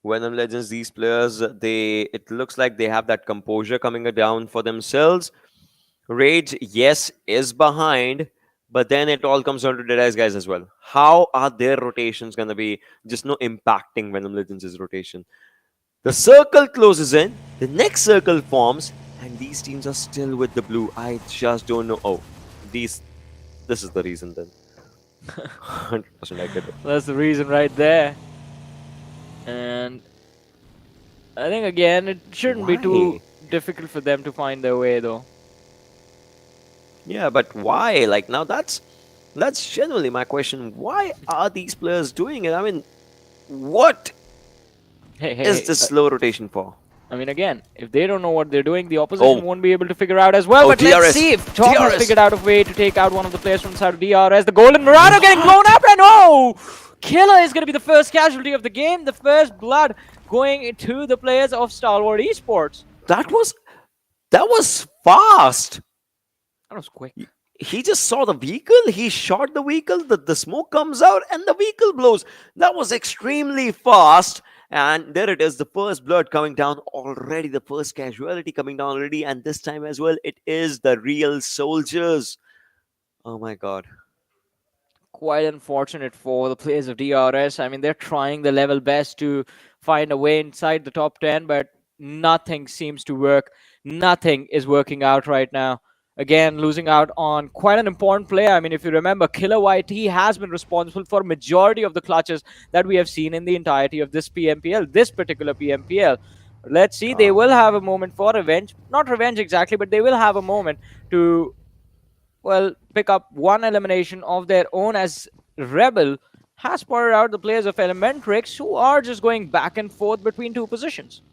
Venom Legends, these players, it looks like they have that composure coming down for themselves. Rage, yes, is behind, but then it all comes down to Deadeyes Guys as well. How are their rotations going to be just impacting Venom Legends' rotation? The circle closes in, the next circle forms, and these teams are still with the blue. I just don't know. Oh, this is the reason then. 100% I get it. That's the reason right there. And I think, again, it shouldn't be too difficult for them to find their way, though. Yeah, but why? Like, now that's genuinely my question. Why are these players doing it? I mean, what is this slow rotation for? I mean, again, if they don't know what they're doing, the opposition won't be able to figure out as well. But DRS. Let's see if Tom has figured out a way to take out one of the players from inside of DRS. The Golden Mirado getting blown up, and oh! Killer is going to be the first casualty of the game. The first blood going to the players of Stalwart Esports. That was fast. That was quick. He just saw the vehicle, he shot the vehicle, the smoke comes out, and the vehicle blows. That was extremely fast. And there it is, the first blood coming down already, the first casualty coming down already. And this time as well, it is the real soldiers. Oh my god. Quite unfortunate for the players of DRS. I mean, they're trying their level best to find a way inside the top 10, but nothing seems to work. Nothing is working out right now. Again, losing out on quite an important player. I mean, if you remember, Killer White, he has been responsible for majority of the clutches that we have seen in the entirety of this PMPL, this particular PMPL. Let's see, they will have a moment for revenge. Not revenge exactly, but they will have a moment to, well, pick up one elimination of their own, as Rebel has spotted out the players of ElementriX, who are just going back and forth between two positions.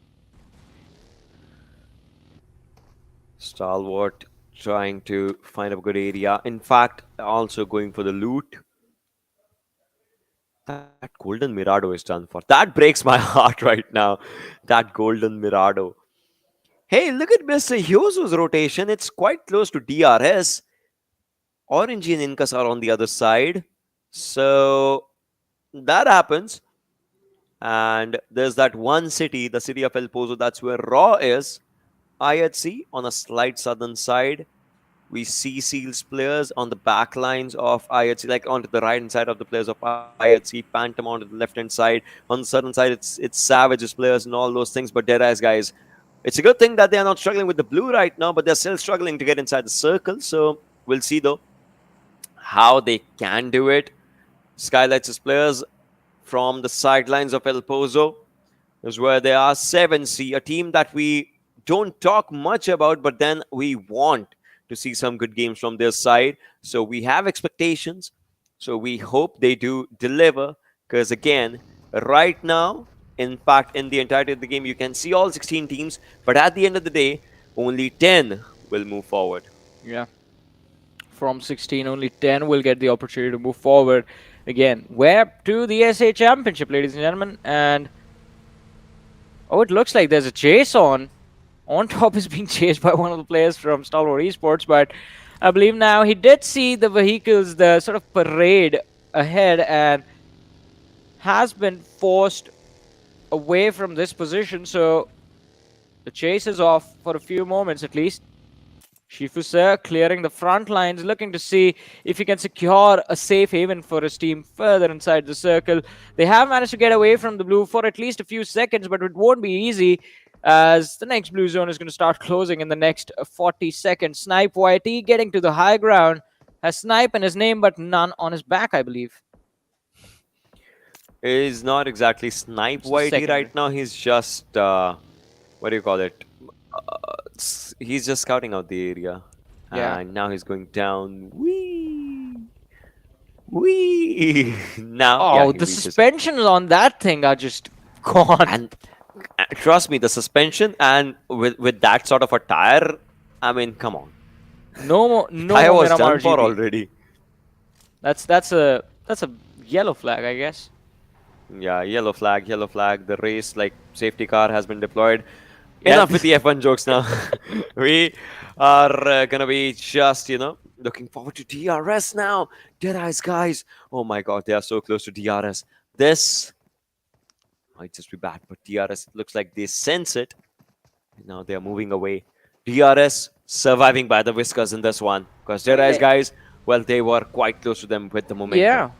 Stalwart trying to find a good area. In fact, also going for the loot. That golden Mirado is done for. That breaks my heart right now. That golden Mirado. Hey, look at Mr. Hyosu's rotation. It's quite close to DRS. Orange and Incas are on the other side. So that happens. And there's that one city, the city of El Pozo. That's where Raw is. IHC on a slight southern side. We see Seals players on the back lines of IHC, like onto the right hand side of the players of IHC, Phantom onto the left hand side. On the southern side, it's Savage's players and all those things. But Deadeyes Guys, it's a good thing that they are not struggling with the blue right now, but they're still struggling to get inside the circle. So we'll see though how they can do it. Skylight's players from the sidelines of El Pozo is where they are. 7C, a team that we don't talk much about, but then we want to see some good games from their side. So we have expectations. So we hope they do deliver. Because again, right now, in fact, in the entirety of the game, you can see all 16 teams. But at the end of the day, only 10 will move forward. Yeah. From 16, only 10 will get the opportunity to move forward. Again, we're to the SA Championship, ladies and gentlemen. And oh, it looks like there's a chase on. On top is being chased by one of the players from Stalwart Esports, but I believe now he did see the vehicles, the sort of parade ahead, and has been forced away from this position. So the chase is off for a few moments at least. Shifu Sir clearing the front lines, looking to see if he can secure a safe haven for his team further inside the circle. They have managed to get away from the blue for at least a few seconds, but it won't be easy, as the next blue zone is going to start closing in the next 40 seconds. Snipe YT getting to the high ground. Has Snipe in his name, but none on his back, I believe. Is not exactly Snipe YT right now. He's just, what do you call it? He's just scouting out the area. Yeah. And now he's going down. Whee! Wee! Now, yeah, Oh, he the reaches. suspensions on that thing are just gone. And trust me, the suspension and with that sort of a tire, I mean, come on. No Tire more was Miramar done for GP. already. That's a yellow flag, I guess. Yeah, yellow flag, yellow flag. The race, like, safety car has been deployed. Yeah. Enough with the F1 jokes now. We are gonna be just, looking forward to DRS now. Deadeyes guys. Oh my god, they are so close to DRS. This might just be bad, but DRS looks like they sense it. Now they are moving away. DRS surviving by the whiskers in this one. Because Deadeyes guys, well, they were quite close to them with the momentum. Yeah.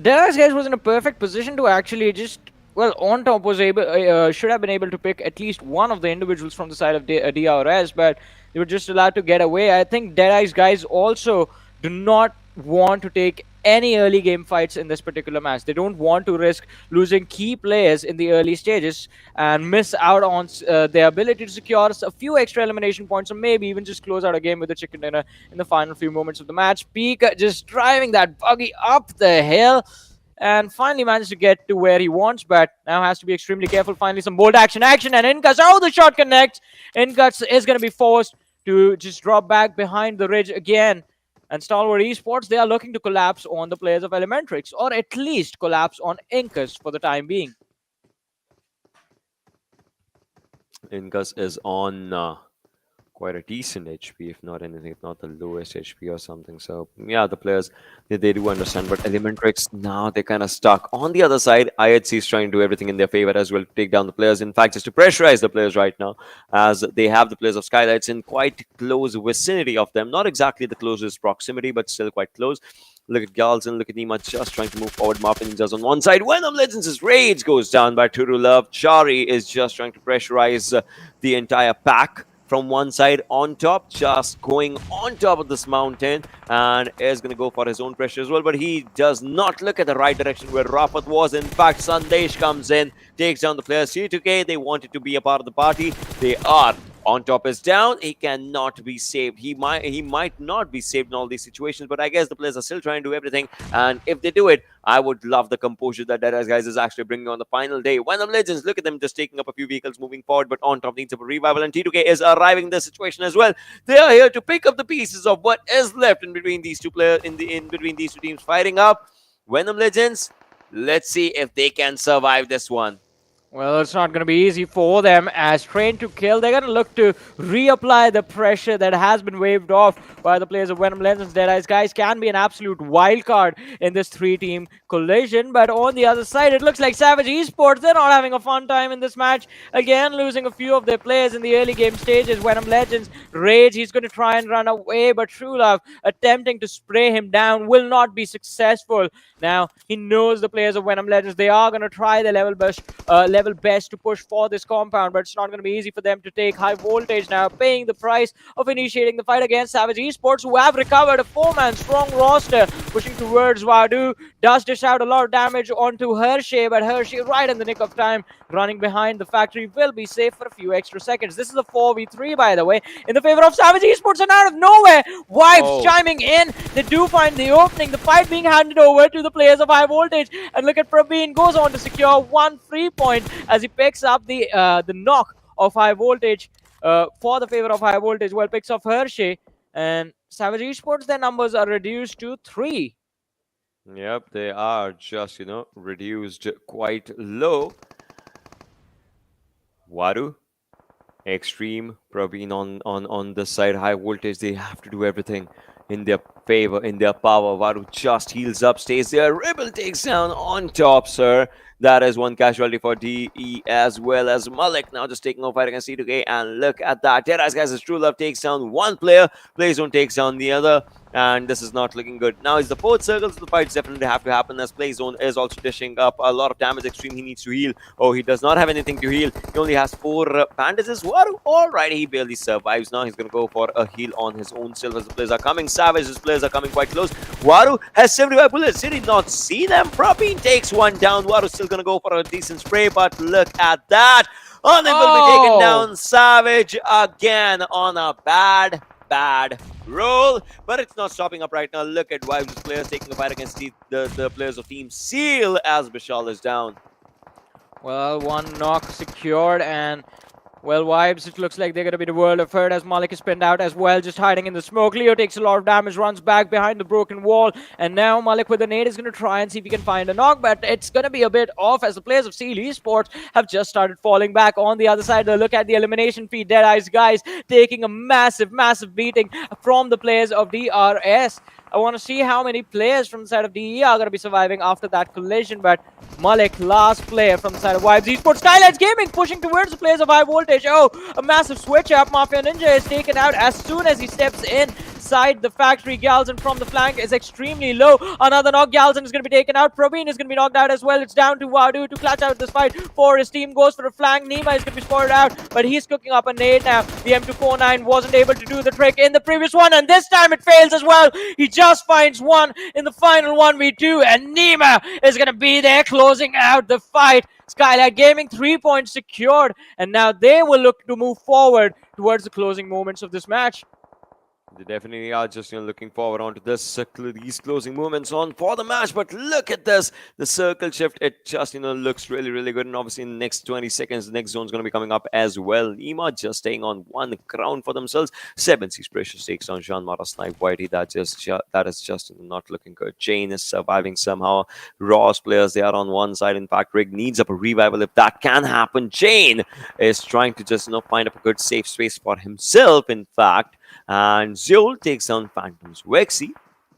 Deadeyes guys was in a perfect position to actually just, well, on top was able, should have been able to pick at least one of the individuals from the side of DRS, but they were just allowed to get away. I think Deadeyes guys also do not want to take any early game fights in this particular match. They don't want to risk losing key players in the early stages and miss out on their ability to secure a few extra elimination points, or maybe even just close out a game with a chicken dinner in the final few moments of the match. Peak just driving that buggy up the hill and finally managed to get to where he wants, but now has to be extremely careful. Finally some bold action, and Incuts, oh, the shot connects. Incuts is going to be forced to just drop back behind the ridge again. And Stalwart Esports, they are looking to collapse on the players of ElementriX, or at least collapse on Incus for the time being. Incus is on quite a decent HP, if not anything, if not the lowest HP or something. So yeah, the players, they do understand. But ElementriX, now they're kind of stuck. On the other side, IHC is trying to do everything in their favor as well to take down the players. In fact, just to pressurize the players right now, as they have the players of Skylightz in quite close vicinity of them. Not exactly the closest proximity, but still quite close. Look at Galzen, look at Nima just trying to move forward. Marvin Ninja's on one side. Venom Legends' rage goes down by Turu Love. Chari is just trying to pressurize the entire pack from one side on top, just going on top of this mountain, and is going to go for his own pressure as well, but he does not look at the right direction where Rafat was. In fact, Sandesh comes in, takes down the players. C2K, they wanted to be a part of the party. They are. On top is down. He cannot be saved. He might not be saved in all these situations, but I guess the players are still trying to do everything. And if they do it, I would love the composure that Deadeyes guys is actually bringing on the final day. Venom Legends, look at them just taking up a few vehicles, moving forward, but on top needs a revival, and T2K is arriving in this situation as well. They are here to pick up the pieces of what is left in between these two players, in between these two teams fighting up. Venom Legends, let's see if they can survive this one. Well, it's not going to be easy for them, as Train to Kill, they're going to look to reapply the pressure that has been waved off by the players of Venom Legends. Deadeyes guys can be an absolute wild card in this three-team collision, but on the other side, it looks like Savage Esports, they're not having a fun time in this match. Again, losing a few of their players in the early game stages. Venom Legends, Rage, he's going to try and run away, but True Love attempting to spray him down will not be successful. Now, he knows the players of Venom Legends, they are going to try their level best to push for this compound, but it's not going to be easy for them to take. High Voltage now paying the price of initiating the fight against Savage Esports, who have recovered a 4-man strong roster, pushing towards Wadu. Does dish out a lot of damage onto Hershey, but Hershey right in the nick of time, running behind the factory, will be safe for a few extra seconds. This is a 4v3, by the way, in the favor of Savage Esports, and out of nowhere, Vibes chiming in. They do find the opening, the fight being handed over to the players of High Voltage, and look at Praveen, goes on to secure one free point as he picks up the knock of High Voltage for the favor of High Voltage. Well, picks off Hershey, and Savage Esports, their numbers are reduced to 3. Yep, they are just, reduced quite low. Waru, Extreme, Praveen on this side. High Voltage, they have to do everything in their favor, in their power. Waru just heals up, stays there. Rebel takes down on top, sir. That is one casualty for DE, as well as Malik now just taking off fight against C2K. And look at that. Deadeyes guys, his True Love takes down one player. Playzone takes down the other. And this is not looking good. Now is the fourth circle, so the fights definitely have to happen, as Playzone is also dishing up a lot of damage. Extreme, he needs to heal. Oh, he does not have anything to heal. He only has 4 bandages. Waru, alright, he barely survives. Now he's going to go for a heal on his own self as the players are coming. Savage, his players are coming quite close. Waru has 75 bullets. Did he not see them? Praveen takes one down. Waru still going to go for a decent spray, but look at that. Unable to be taken down. Savage again on a bad bad roll, but it's not stopping up right now. Look at Vibes' players taking a fight against the players of Team Seal as Bishal is down. Well, one knock secured, and well, Vibes, it looks like they're going to be the world of hurt as Malik is pinned out as well, just hiding in the smoke. Leo takes a lot of damage, runs back behind the broken wall, and now Malik with a nade is going to try and see if he can find a knock, but it's going to be a bit off as the players of Seal Esports have just started falling back. On the other side, look at the elimination feed. Deadeyes Guys taking a massive beating from the players of DRS. I want to see how many players from the side of DE are going to be surviving after that collision, but Malik, last player from the side of Vibes Esports. Skylightz Gaming pushing towards the players of High Voltage. Oh, a massive switch up. Mafia Ninja is taken out as soon as he steps inside the factory. Galzin from the flank is extremely low. Another knock. Galzin is going to be taken out. Probeen is going to be knocked out as well. It's down to Wadu to clutch out this fight for his team. Goes for a flank. Nima is going to be spotted out, but he's cooking up a nade now. The M249 wasn't able to do the trick in the previous one, and this time it fails as well. He just finds one in the final 1v2, and Nima is going to be there closing out the fight. Skylightz Gaming 3 points secured, and now they will look to move forward towards the closing moments of this match. They definitely are just looking forward onto this these closing moments on for the match. But look at this, the circle shift. It just looks really good. And obviously in the next 20 seconds, the next zone is going to be coming up as well. Nima just staying on one crown for themselves. 7C's precious takes on JyanMaara Snipe Whitey. That is just not looking good. Jane is surviving somehow. Raw's players, they are on one side. In fact, Rig needs up a revival if that can happen. Jane is trying to just find up a good safe space for himself. In fact. And Zeol takes down Phantom's Vexy,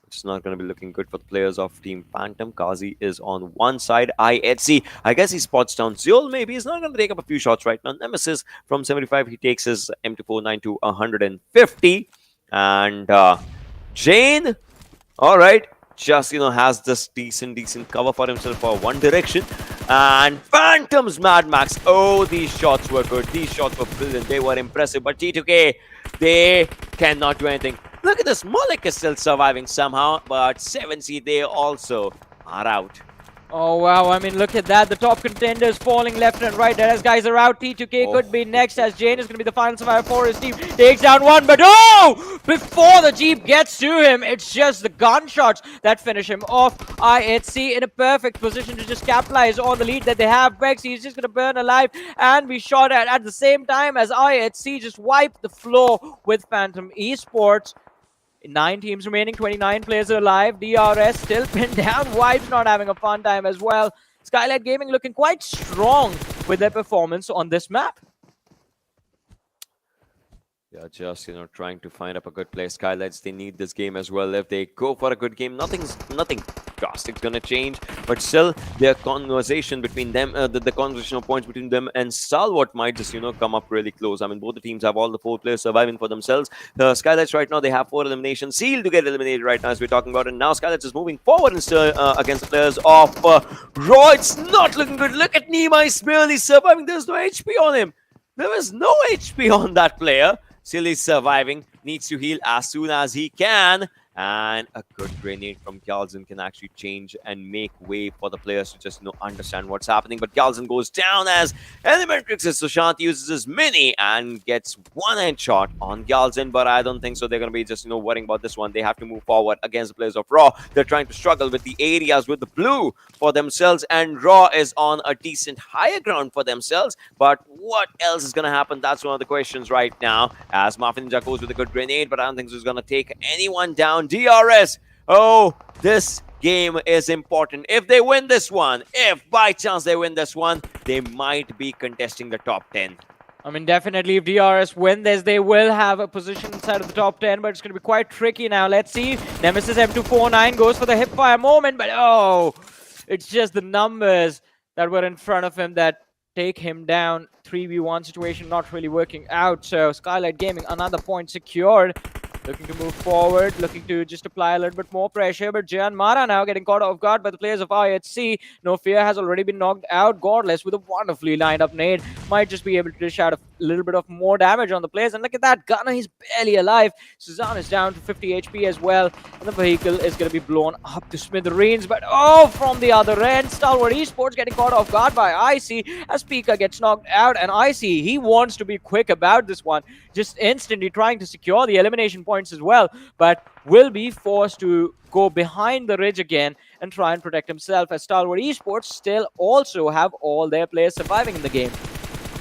which is not going to be looking good for the players of Team Phantom. Kazi is on one side. IHC, I guess he spots down Zeol. Maybe he's not going to take up a few shots right now. Nemesis from 75, he takes his M249 to 150. And Jane, all right, just has this decent cover for himself for one direction. And Phantom's Mad Max. Oh, these shots were good. These shots were brilliant. They were impressive. But T2K, they cannot do anything. Look at this. Malik is still surviving somehow. But 7C, they also are out. Oh, wow. I mean, look at that. The top contenders falling left and right. Deadeyes Guys are out. T2K could be next as Jane is going to be the final survivor for his team. Takes down one, but oh! Before the Jeep gets to him, it's just the gunshots that finish him off. IHC in a perfect position to just capitalize on the lead that they have. Vexy is just going to burn alive and be shot at the same time as IHC just wiped the floor with Phantom Esports. 9 teams remaining, 29 players are alive. DRS still pinned down. Vibes not having a fun time as well. Skylightz Gaming looking quite strong with their performance on this map. They're just, trying to find up a good play. Skylightz, they need this game as well. If they go for a good game, nothing drastic's gonna change. But still, their conversation between them, the conversational points between them and Stalwart might just, come up really close. I mean, both the teams have all the 4 players surviving for themselves. Skylightz right now, they have 4 eliminations. Seal to get eliminated right now as we're talking about. And now Skylightz is moving forward against the players of Raw. It's not looking good. Look at Nima, he's barely surviving. There's no HP on him. There is no HP on that player. Still is surviving, needs to heal as soon as he can. And a good grenade from Galzin can actually change and make way for the players to just understand what's happening. But Galzin goes down as ElementriX Sushant uses his mini and gets one headshot on Galzin. But I don't think so. They're going to be just worrying about this one. They have to move forward against the players of Raw. They're trying to struggle with the areas with the blue for themselves, and Raw is on a decent higher ground for themselves. But what else is going to happen? That's one of the questions right now. As Mafia Ninja goes with a good grenade, but I don't think so. He's going to take anyone down. DRS, oh, this game is important. If they win this one, if by chance they win this one, they might be contesting the top 10. I mean, definitely if DRS win this, they will have a position inside of the top 10, but it's going to be quite tricky now. Let's see. Nemesis M249 goes for the hipfire moment, but oh, it's just the numbers that were in front of him that take him down. 3v1 situation not really working out. So Skylightz Gaming, another point secured. looking to move forward, looking to just apply a little bit more pressure. But JyanMaara now getting caught off guard by the players of IHC. No Fear has already been knocked out. Godless with a wonderfully lined up nade might just be able to dish out a little bit of more damage on the players. And look at that, Gunner, he's barely alive. Suzanne is down to 50 HP as well. And the vehicle is going to be blown up to smithereens. But oh, from the other end, Stalwart Esports getting caught off guard by IC as Pika gets knocked out. And IC, he wants to be quick about this one, just instantly trying to secure the elimination points as well, but will be forced to go behind the ridge again and try and protect himself, as Stalwart Esports still also have all their players surviving in the game.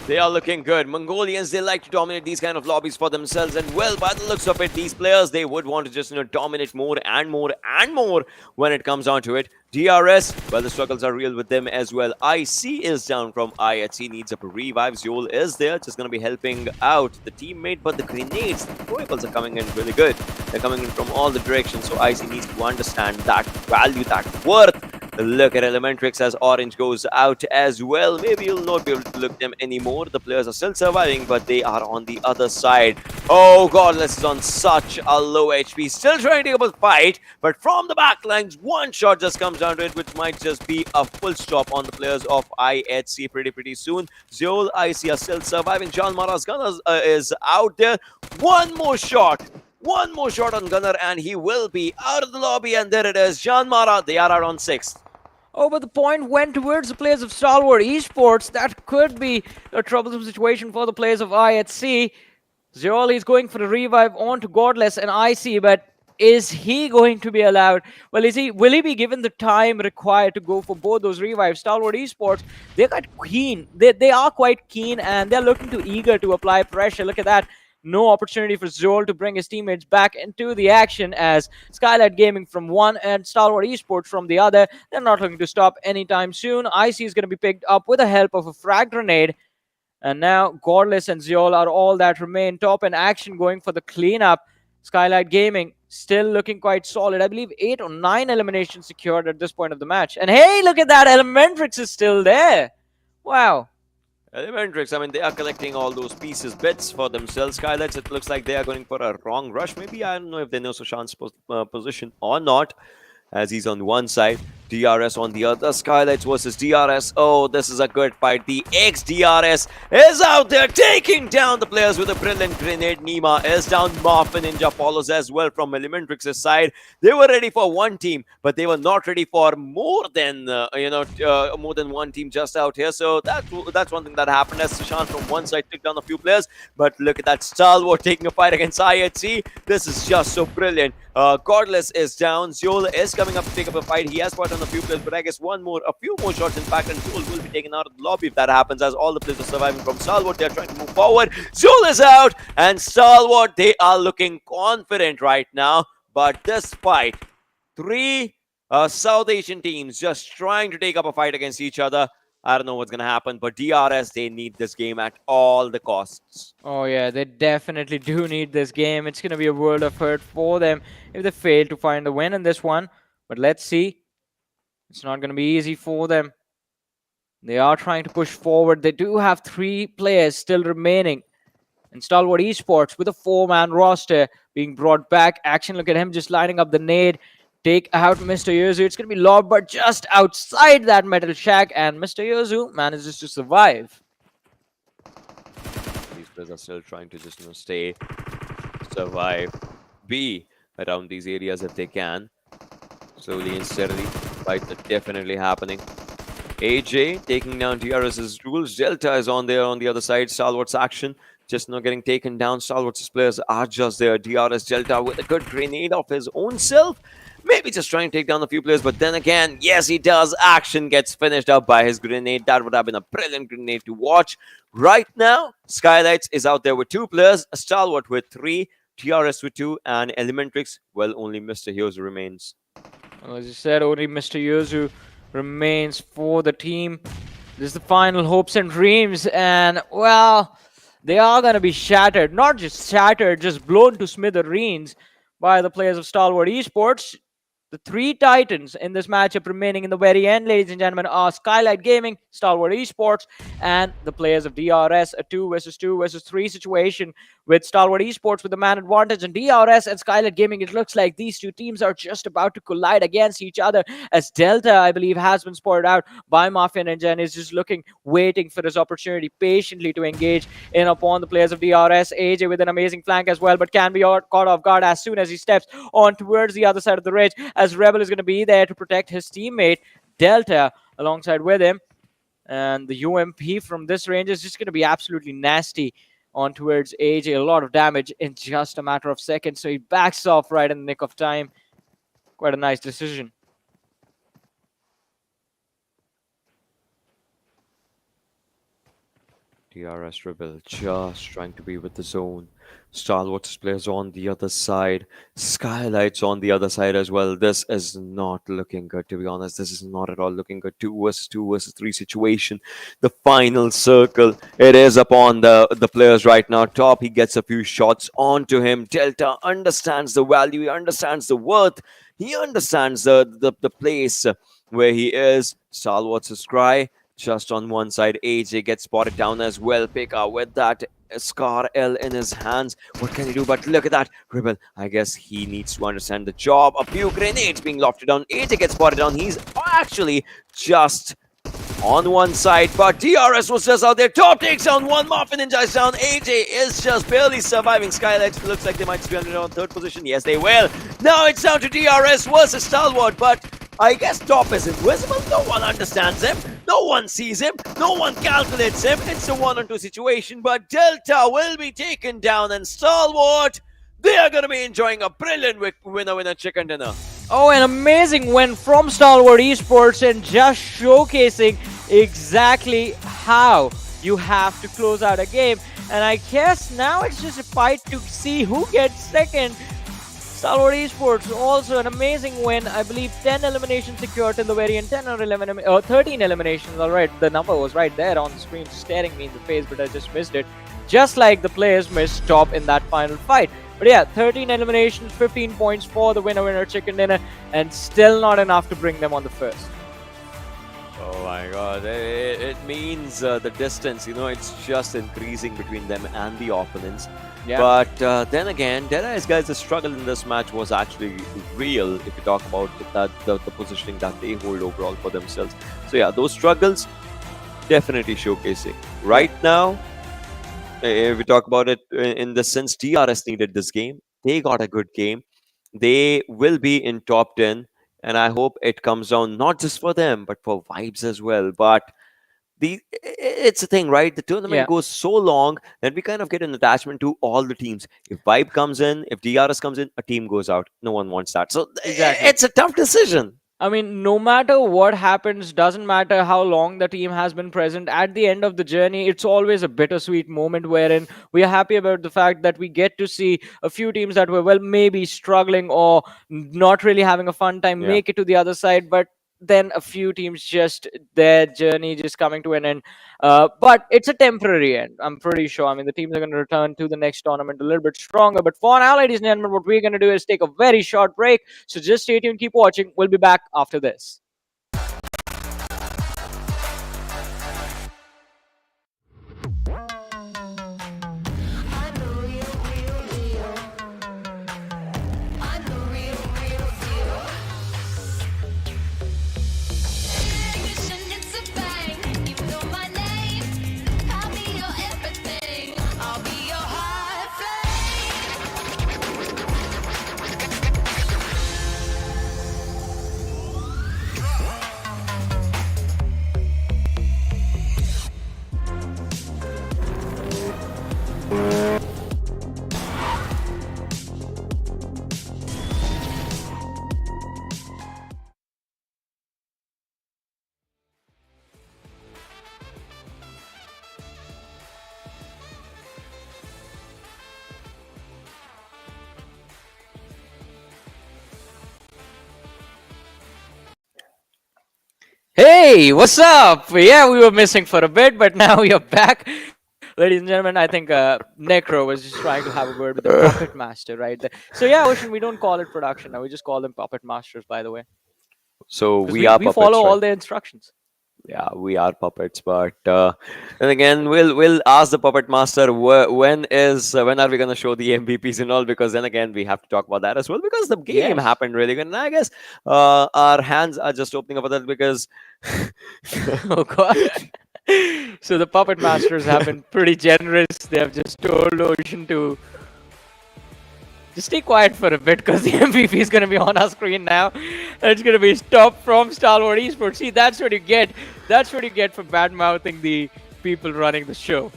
They are looking good. Mongolians, they like to dominate these kind of lobbies for themselves. And well, by the looks of it, these players, they would want to just, dominate more and more and more when it comes down to it. DRS, well, the struggles are real with them as well. IC is down from IHC, needs up a revive. Zol is there, just going to be helping out the teammate. But the grenades, the throwables are coming in really good. They're coming in from all the directions. So IC needs to understand that value, that worth. Look at ElementriX as Orange goes out as well. Maybe you'll not be able to look them anymore. The players are still surviving, but they are on the other side. Oh god, this is on such a low HP. Still trying to take up a fight, but from the back lines, one shot just comes down to it, which might just be a full stop on the players of IHC pretty soon. Zol, IC are still surviving. JyanMaara's Gunner is out there. One more shot on Gunner, and he will be out of the lobby. And there it is, JyanMaara. They are out on 6th. Oh, but the point went towards the players of Stalwart Esports. That could be a troublesome situation for the players of IHC. Zeroli is going for the revive onto Godless and IC, but is he going to be allowed? Well, will he be given the time required to go for both those revives? Stalwart Esports, they're quite keen. They are quite keen, and they're looking to eager to apply pressure. Look at that. No opportunity for Zol to bring his teammates back into the action, as Skylightz Gaming from one and Stalwart Esports from the other. They're not looking to stop anytime soon. IC is going to be picked up with the help of a frag grenade. And now Godless and Zol are all that remain top in action, going for the cleanup. Skylightz Gaming still looking quite solid. I believe 8 or 9 eliminations secured at this point of the match. And hey, look at that. ElementriX is still there. Wow. ElementriX, I mean, they are collecting all those pieces, bits for themselves. Skylightz, it looks like they are going for a wrong rush. Maybe, I don't know if they know Sushan's position or not, as he's on one side. DRS on the other. Skylightz versus DRS. Oh, this is a good fight. The ex-DRS is out there taking down the players with a brilliant grenade. Nima is down. Morphin Ninja follows as well from ElementriX's side. They were ready for one team, but they were not ready for more than more than one team just out here. So that's one thing that happened, as Sushan from one side took down a few players. But look at that Stalwart taking a fight against IHC. This is just so brilliant. Godless is down. Zol is coming up to take up a fight. He has fought on a few players, but I guess a few more shots in fact, and Zol will be taken out of the lobby if that happens, as all the players are surviving from Stalwart. They are trying to move forward. Zol is out, and Stalwart, they are looking confident right now. But this fight, 3 South Asian teams just trying to take up a fight against each other. I don't know what's going to happen, but DRS, they need this game at all the costs. Oh yeah, they definitely do need this game. It's going to be a world of hurt for them if they fail to find the win in this one. But let's see. It's not going to be easy for them. They are trying to push forward. They do have 3 players still remaining. And Stalwart Esports with a 4-man roster being brought back. Action, look at him just lining up the nade. Take out Mr. Yuzu. It's going to be lobbed, but just outside that metal shack. And Mr. Yuzu manages to survive. These players are still trying to just survive, be around these areas if they can. Slowly and steadily, fights are definitely happening. AJ taking down DRS's rules. Delta is on there on the other side. Stalwart's action just not getting taken down. Stalwart's players are just there. DRS Delta with a good grenade of his own self. Maybe just trying to take down a few players, but then again, yes, he does. Action gets finished up by his grenade. That would have been a brilliant grenade to watch. Right now, Skylightz is out there with 2 players. Stalwart with 3, DRS with 2, and ElementriX, well, only Mr. Hughes remains. Well, as you said, only Mr. Yuzu remains for the team. This is the final hopes and dreams, and, well, they are going to be shattered. Not just shattered, just blown to smithereens by the players of Stalwart Esports. The three titans in this matchup remaining in the very end, ladies and gentlemen, are Skylightz Gaming, Stalwart Esports, and the players of DRS. A 2 versus 2 versus 3 situation with Stalwart Esports with the man advantage, and DRS and Skylightz Gaming. It looks like these two teams are just about to collide against each other, as Delta, I believe, has been spotted out by Mafia Ninja and is just waiting for his opportunity patiently to engage in upon the players of DRS. AJ with an amazing flank as well, but can be caught off guard as soon as he steps on towards the other side of the ridge, as Rebel is going to be there to protect his teammate Delta alongside with him. And the UMP from this range is just going to be absolutely nasty on towards AJ. A lot of damage in just a matter of seconds, so he backs off right in the nick of time. Quite a nice decision. DRS Rebel just trying to be with the zone. Stalwart's players on the other side. Skylightz on the other side as well. This is not looking good, to be honest. This is not at all looking good. 2 versus 2 versus 3 situation. The final circle. It is upon the players right now. Top, he gets a few shots onto him. Delta understands the value. He understands the worth. He understands the place where he is. Stalwart's cry. Just on one side, AJ gets spotted down as well. Pika with that Scar L in his hands. What can he do? But look at that. Rebel, I guess he needs to understand the job. A few grenades being lofted down. AJ gets spotted down. He's actually just on one side, but DRS was just out there. Top takes down one. Mafia Ninja is down. AJ is just barely surviving. Skylightz looks like they might be on third position. Yes, they will. Now it's down to DRS versus Stalwart, but I guess Top is invisible. No one understands him. No one sees him. No one calculates him. It's a 1-on-2 situation, but Delta will be taken down, and Stalwart, they are going to be enjoying a brilliant winner chicken dinner. Oh, an amazing win from Stalwart Esports, and just showcasing exactly how you have to close out a game. And I guess now it's just a fight to see who gets second. Stalwart Esports also an amazing win. I believe 10 eliminations secured in the very end, 10 or 11 or 13 eliminations. All right, the number was right there on the screen staring me in the face, but I just missed it. Just like the players missed Top in that final fight. But yeah, 13 eliminations, 15 points for the winner chicken dinner, and still not enough to bring them on the first. Oh my god, it means the distance, it's just increasing between them and the opponents. Yeah. But then again, Deadeyes Guys, the struggle in this match was actually real if you talk about the positioning that they hold overall for themselves. So yeah, those struggles definitely showcasing. Right now, if we talk about it in the sense DRS needed this game, they got a good game. They will be in top 10, and I hope it comes down not just for them, but for vibes as well. But it's a thing, right? The tournament goes so long that we kind of get an attachment to all the teams. If Vibe comes in, if DRS comes in, a team goes out. No one wants that. So exactly. It's a tough decision. I mean, no matter what happens, doesn't matter how long the team has been present, at the end of the journey, it's always a bittersweet moment wherein we are happy about the fact that we get to see a few teams that were, well, maybe struggling or not really having a fun time make it to the other side, but then a few teams just their journey just coming to an end. But it's a temporary end, I'm pretty sure. I mean, the teams are going to return to the next tournament a little bit stronger. But for now, ladies and gentlemen, what we're going to do is take a very short break. So just stay tuned, keep watching. We'll be back after this. Hey, what's up? Yeah, we were missing for a bit, but now we are back. Ladies and gentlemen, I think Necro was just trying to have a word with the puppet master right there. So yeah, Ocean, we don't call it production now. We just call them puppet masters, by the way. So Because we are we puppets, follow right? all their instructions. Yeah, we are puppets, but then again, we'll ask the puppet master when are we gonna show the MVPs and all, because then again we have to talk about that as well, because the game Yes. happened really good, and I guess our hands are just opening up for that because Oh god. So the puppet masters have been pretty generous. They have just told Ocean to just stay quiet for a bit because the MVP is going to be on our screen now. It's going to be stopped from Stalwart Esports. See, that's what you get. That's what you get for bad mouthing the people running the show.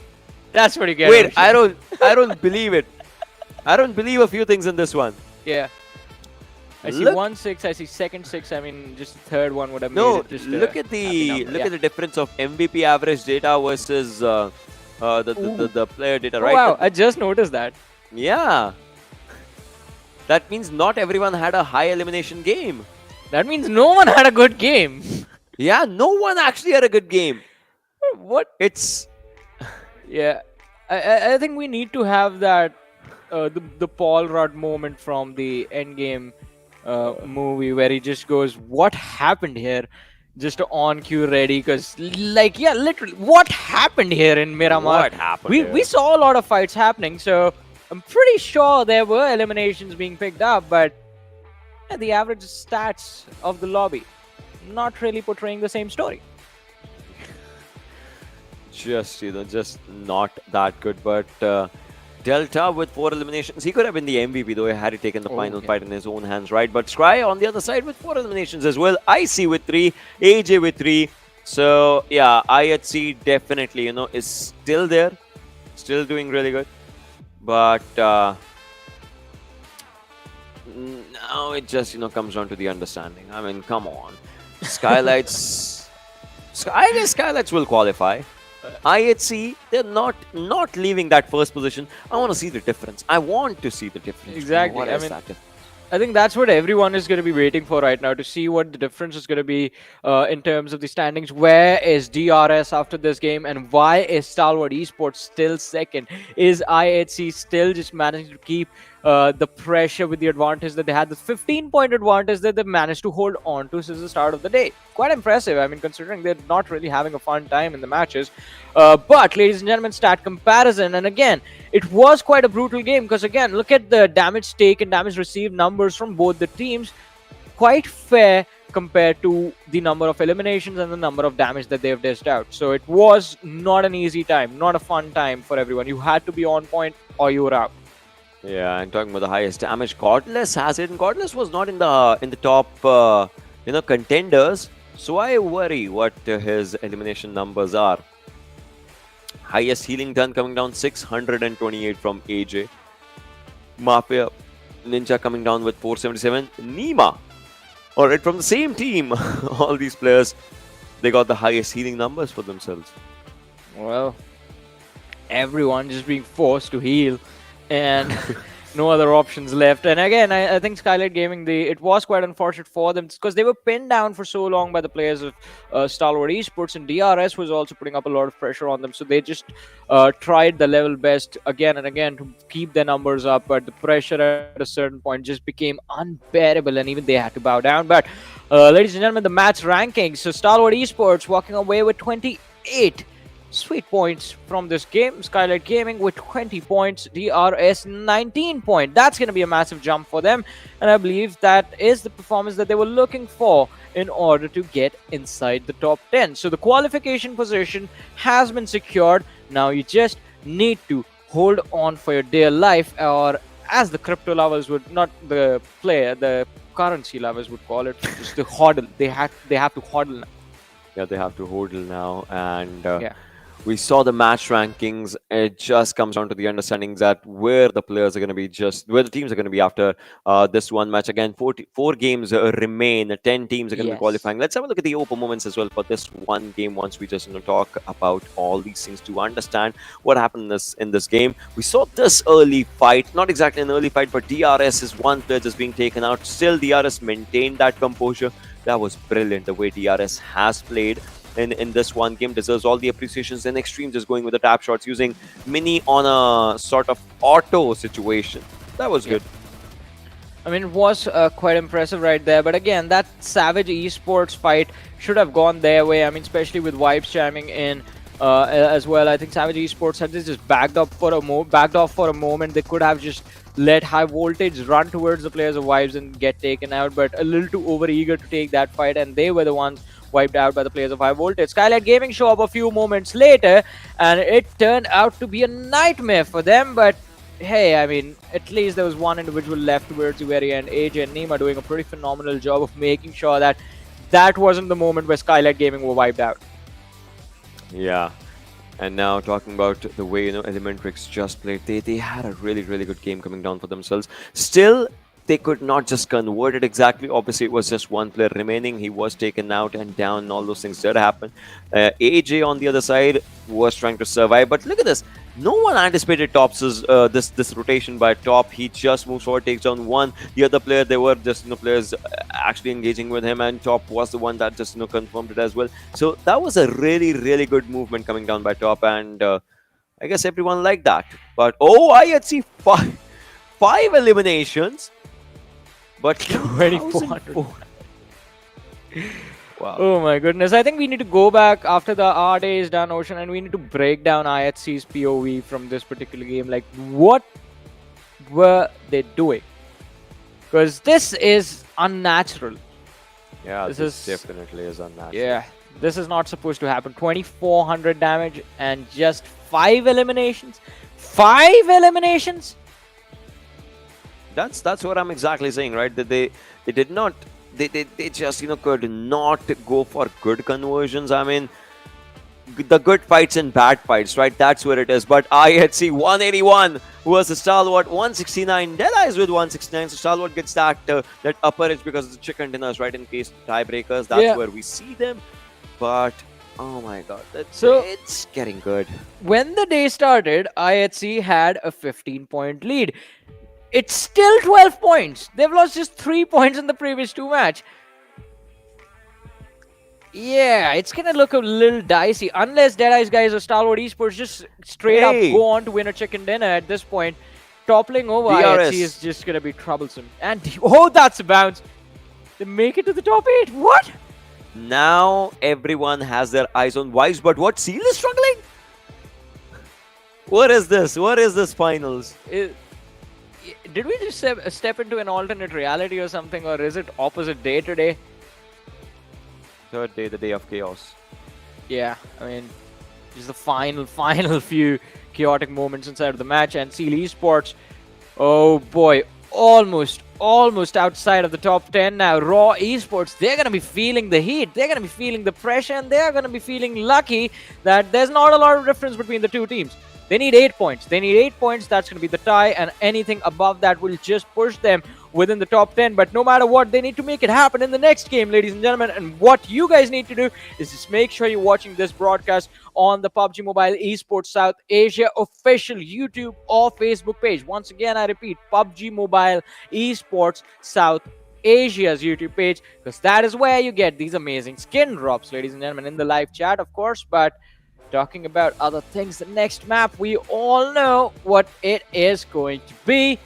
That's what you get. wait, Ocean. I don't believe it. I don't believe a few things in this one. Yeah. I see Look- 1-6. I see second 6. I mean, just the third one would have made No, it just look at happy the number. at the difference of MVP average data versus the player data, Oh, right? wow, I just noticed that. Yeah. That means not everyone had a high elimination game. That means no one had a good game. Yeah, no one actually had a good game. What? It's Yeah, I think we need to have that the Paul Rudd moment from the Endgame movie where he just goes, "What happened here?" Just on cue ready, because like yeah, literally, what happened here in Miramar? What happened We here? saw a lot of fights happening, so I'm pretty sure there were eliminations being picked up, but yeah, the average stats of the lobby not really portraying the same story. just not that good. But Delta with 4 eliminations, he could have been the MVP though had he taken the final Okay. fight in his own hands, right? But Scry on the other side with 4 eliminations as well. IC with 3, AJ with 3. So yeah, IHC definitely is still there, still doing really good. But now it just comes down to the understanding. I mean, come on, Skylightz. I guess Skylightz will qualify. IHC, they're not leaving that first position. I want to see the difference. I want to see the difference. Exactly. What I is mean, that difference? I think that's what everyone is going to be waiting for right now, to see what the difference is going to be in terms of the standings. Where is DRS after this game, and why is Stalwart Esports still second? Is IHC still just managing to keep the pressure with the advantage that they had, the 15-point advantage that they managed to hold on to since the start of the day? Quite impressive. I mean, considering they're not really having a fun time in the matches. But, ladies and gentlemen, stat comparison, and again, it was quite a brutal game because, again, look at the damage take and damage received numbers from both the teams. Quite fair compared to the number of eliminations and the number of damage that they've dished out. So it was not an easy time, not a fun time for everyone. You had to be on point or you were out. Yeah, and talking about the highest damage, Godless has it, and Godless was not in the top contenders. So I worry what his elimination numbers are. Highest healing done coming down 628 from AJ. Mafia Ninja coming down with 477. Nima, alright, from the same team. All these players, they got the highest healing numbers for themselves. Well, everyone just being forced to heal and no other options left. And again, I think Skylightz Gaming, it was quite unfortunate for them because they were pinned down for so long by the players of Stalwart Esports, and DRS was also putting up a lot of pressure on them. So they just tried the level best again and again to keep their numbers up, but the pressure at a certain point just became unbearable, and even they had to bow down. But ladies and gentlemen, the match rankings. So Stalwart Esports walking away with 28 sweet points from this game. Skylightz Gaming with 20 points, DRS 19 points. That's going to be a massive jump for them, and I believe that is the performance that they were looking for in order to get inside the top 10. So the qualification position has been secured. Now you just need to hold on for your dear life, or as the crypto lovers would, not the player, the currency lovers would call it, just the hodl. They have to hodl now. Yeah, they have to hodl now, and Yeah. we saw the match rankings. It just comes down to the understanding that where the players are going to be, just where the teams are going to be after this one match. Again, four games remain. 10 teams are going to be Yes. qualifying. Let's have a look at the open moments as well for this one game. Once we just talk about all these things to understand what happened in this game. We saw this early fight, not exactly an early fight, but DRS is one player just being taken out. Still, DRS maintained that composure. That was brilliant the way DRS has played. in this one game deserves all the appreciations. And Extreme just going with the tap shots, using Mini on a sort of auto situation. That was good. I mean, it was quite impressive right there. But again, that Savage Esports fight should have gone their way. I mean, especially with Vibes chiming in as well. I think Savage Esports had just backed off for a moment. They could have just let High Voltage run towards the players of Vibes and get taken out, but a little too overeager to take that fight, and they were the ones wiped out by the players of High Voltage. Skylightz Gaming show up a few moments later, and it turned out to be a nightmare for them, but hey, I mean, at least there was one individual left towards the very end. AJ and Nima doing a pretty phenomenal job of making sure that that wasn't the moment where Skylightz Gaming were wiped out. Yeah. And now talking about the way, ElementriX just played, they had a really, really good game coming down for themselves. Still, they could not just convert it exactly. Obviously, it was just one player remaining. He was taken out and down, and all those things did happen. AJ on the other side was trying to survive. But look at this. No one anticipated Top's this rotation by Top. He just moves forward, takes down one. The other player, there were just players actually engaging with him, and Top was the one that just confirmed it as well. So that was a really, really good movement coming down by Top, and I guess everyone liked that. But I had seen five eliminations. But 2400. Wow. Oh my goodness. I think we need to go back after our day is done, Ocean, and we need to break down IHC's POV from this particular game. Like, what were they doing? Because this is unnatural. Yeah, this definitely is unnatural. Yeah, this is not supposed to happen. 2400 damage and just 5 eliminations? 5 eliminations? That's what I'm exactly saying, right? That they did not, they just could not go for good conversions. I mean, the good fights and bad fights, right? That's where it is. But IHC 181 was the Stalwart 169. Deadeyes with 169. So Stalwart gets that upper edge because of the chicken dinners, right? In case tiebreakers, that's where we see them. But oh my god, it's getting good. When the day started, IHC had a 15-point lead. It's still 12 points. They've lost just 3 points in the previous 2 matches. Yeah, it's going to look a little dicey. Unless Deadeyes Guys or Stalwart Esports just straight up go on to win a chicken dinner at this point. Toppling over DRS. IHC is just going to be troublesome. And that's a bounce. They make it to the top 8. What? Now everyone has their eyes on Wise, but what? Seal is struggling? What is this? What is this finals? Did we just step into an alternate reality or something, or is it opposite day today? Third day, the day of chaos. Yeah, I mean, just the final few chaotic moments inside of the match, and Seal Esports, oh boy, almost outside of the top 10 now. Raw Esports, they're going to be feeling the heat, they're going to be feeling the pressure, and they're going to be feeling lucky that there's not a lot of difference between the two teams. They need 8 points. They need 8 points. That's going to be the tie, and anything above that will just push them within the top 10. But no matter what, they need to make it happen in the next game, ladies and gentlemen. And what you guys need to do is just make sure you're watching this broadcast on the PUBG Mobile Esports South Asia official YouTube or Facebook page. Once again, I repeat, PUBG Mobile Esports South Asia's YouTube page, because that is where you get these amazing skin drops, ladies and gentlemen, in the live chat, of course. But talking about other things, the next map, we all know what it is going to be.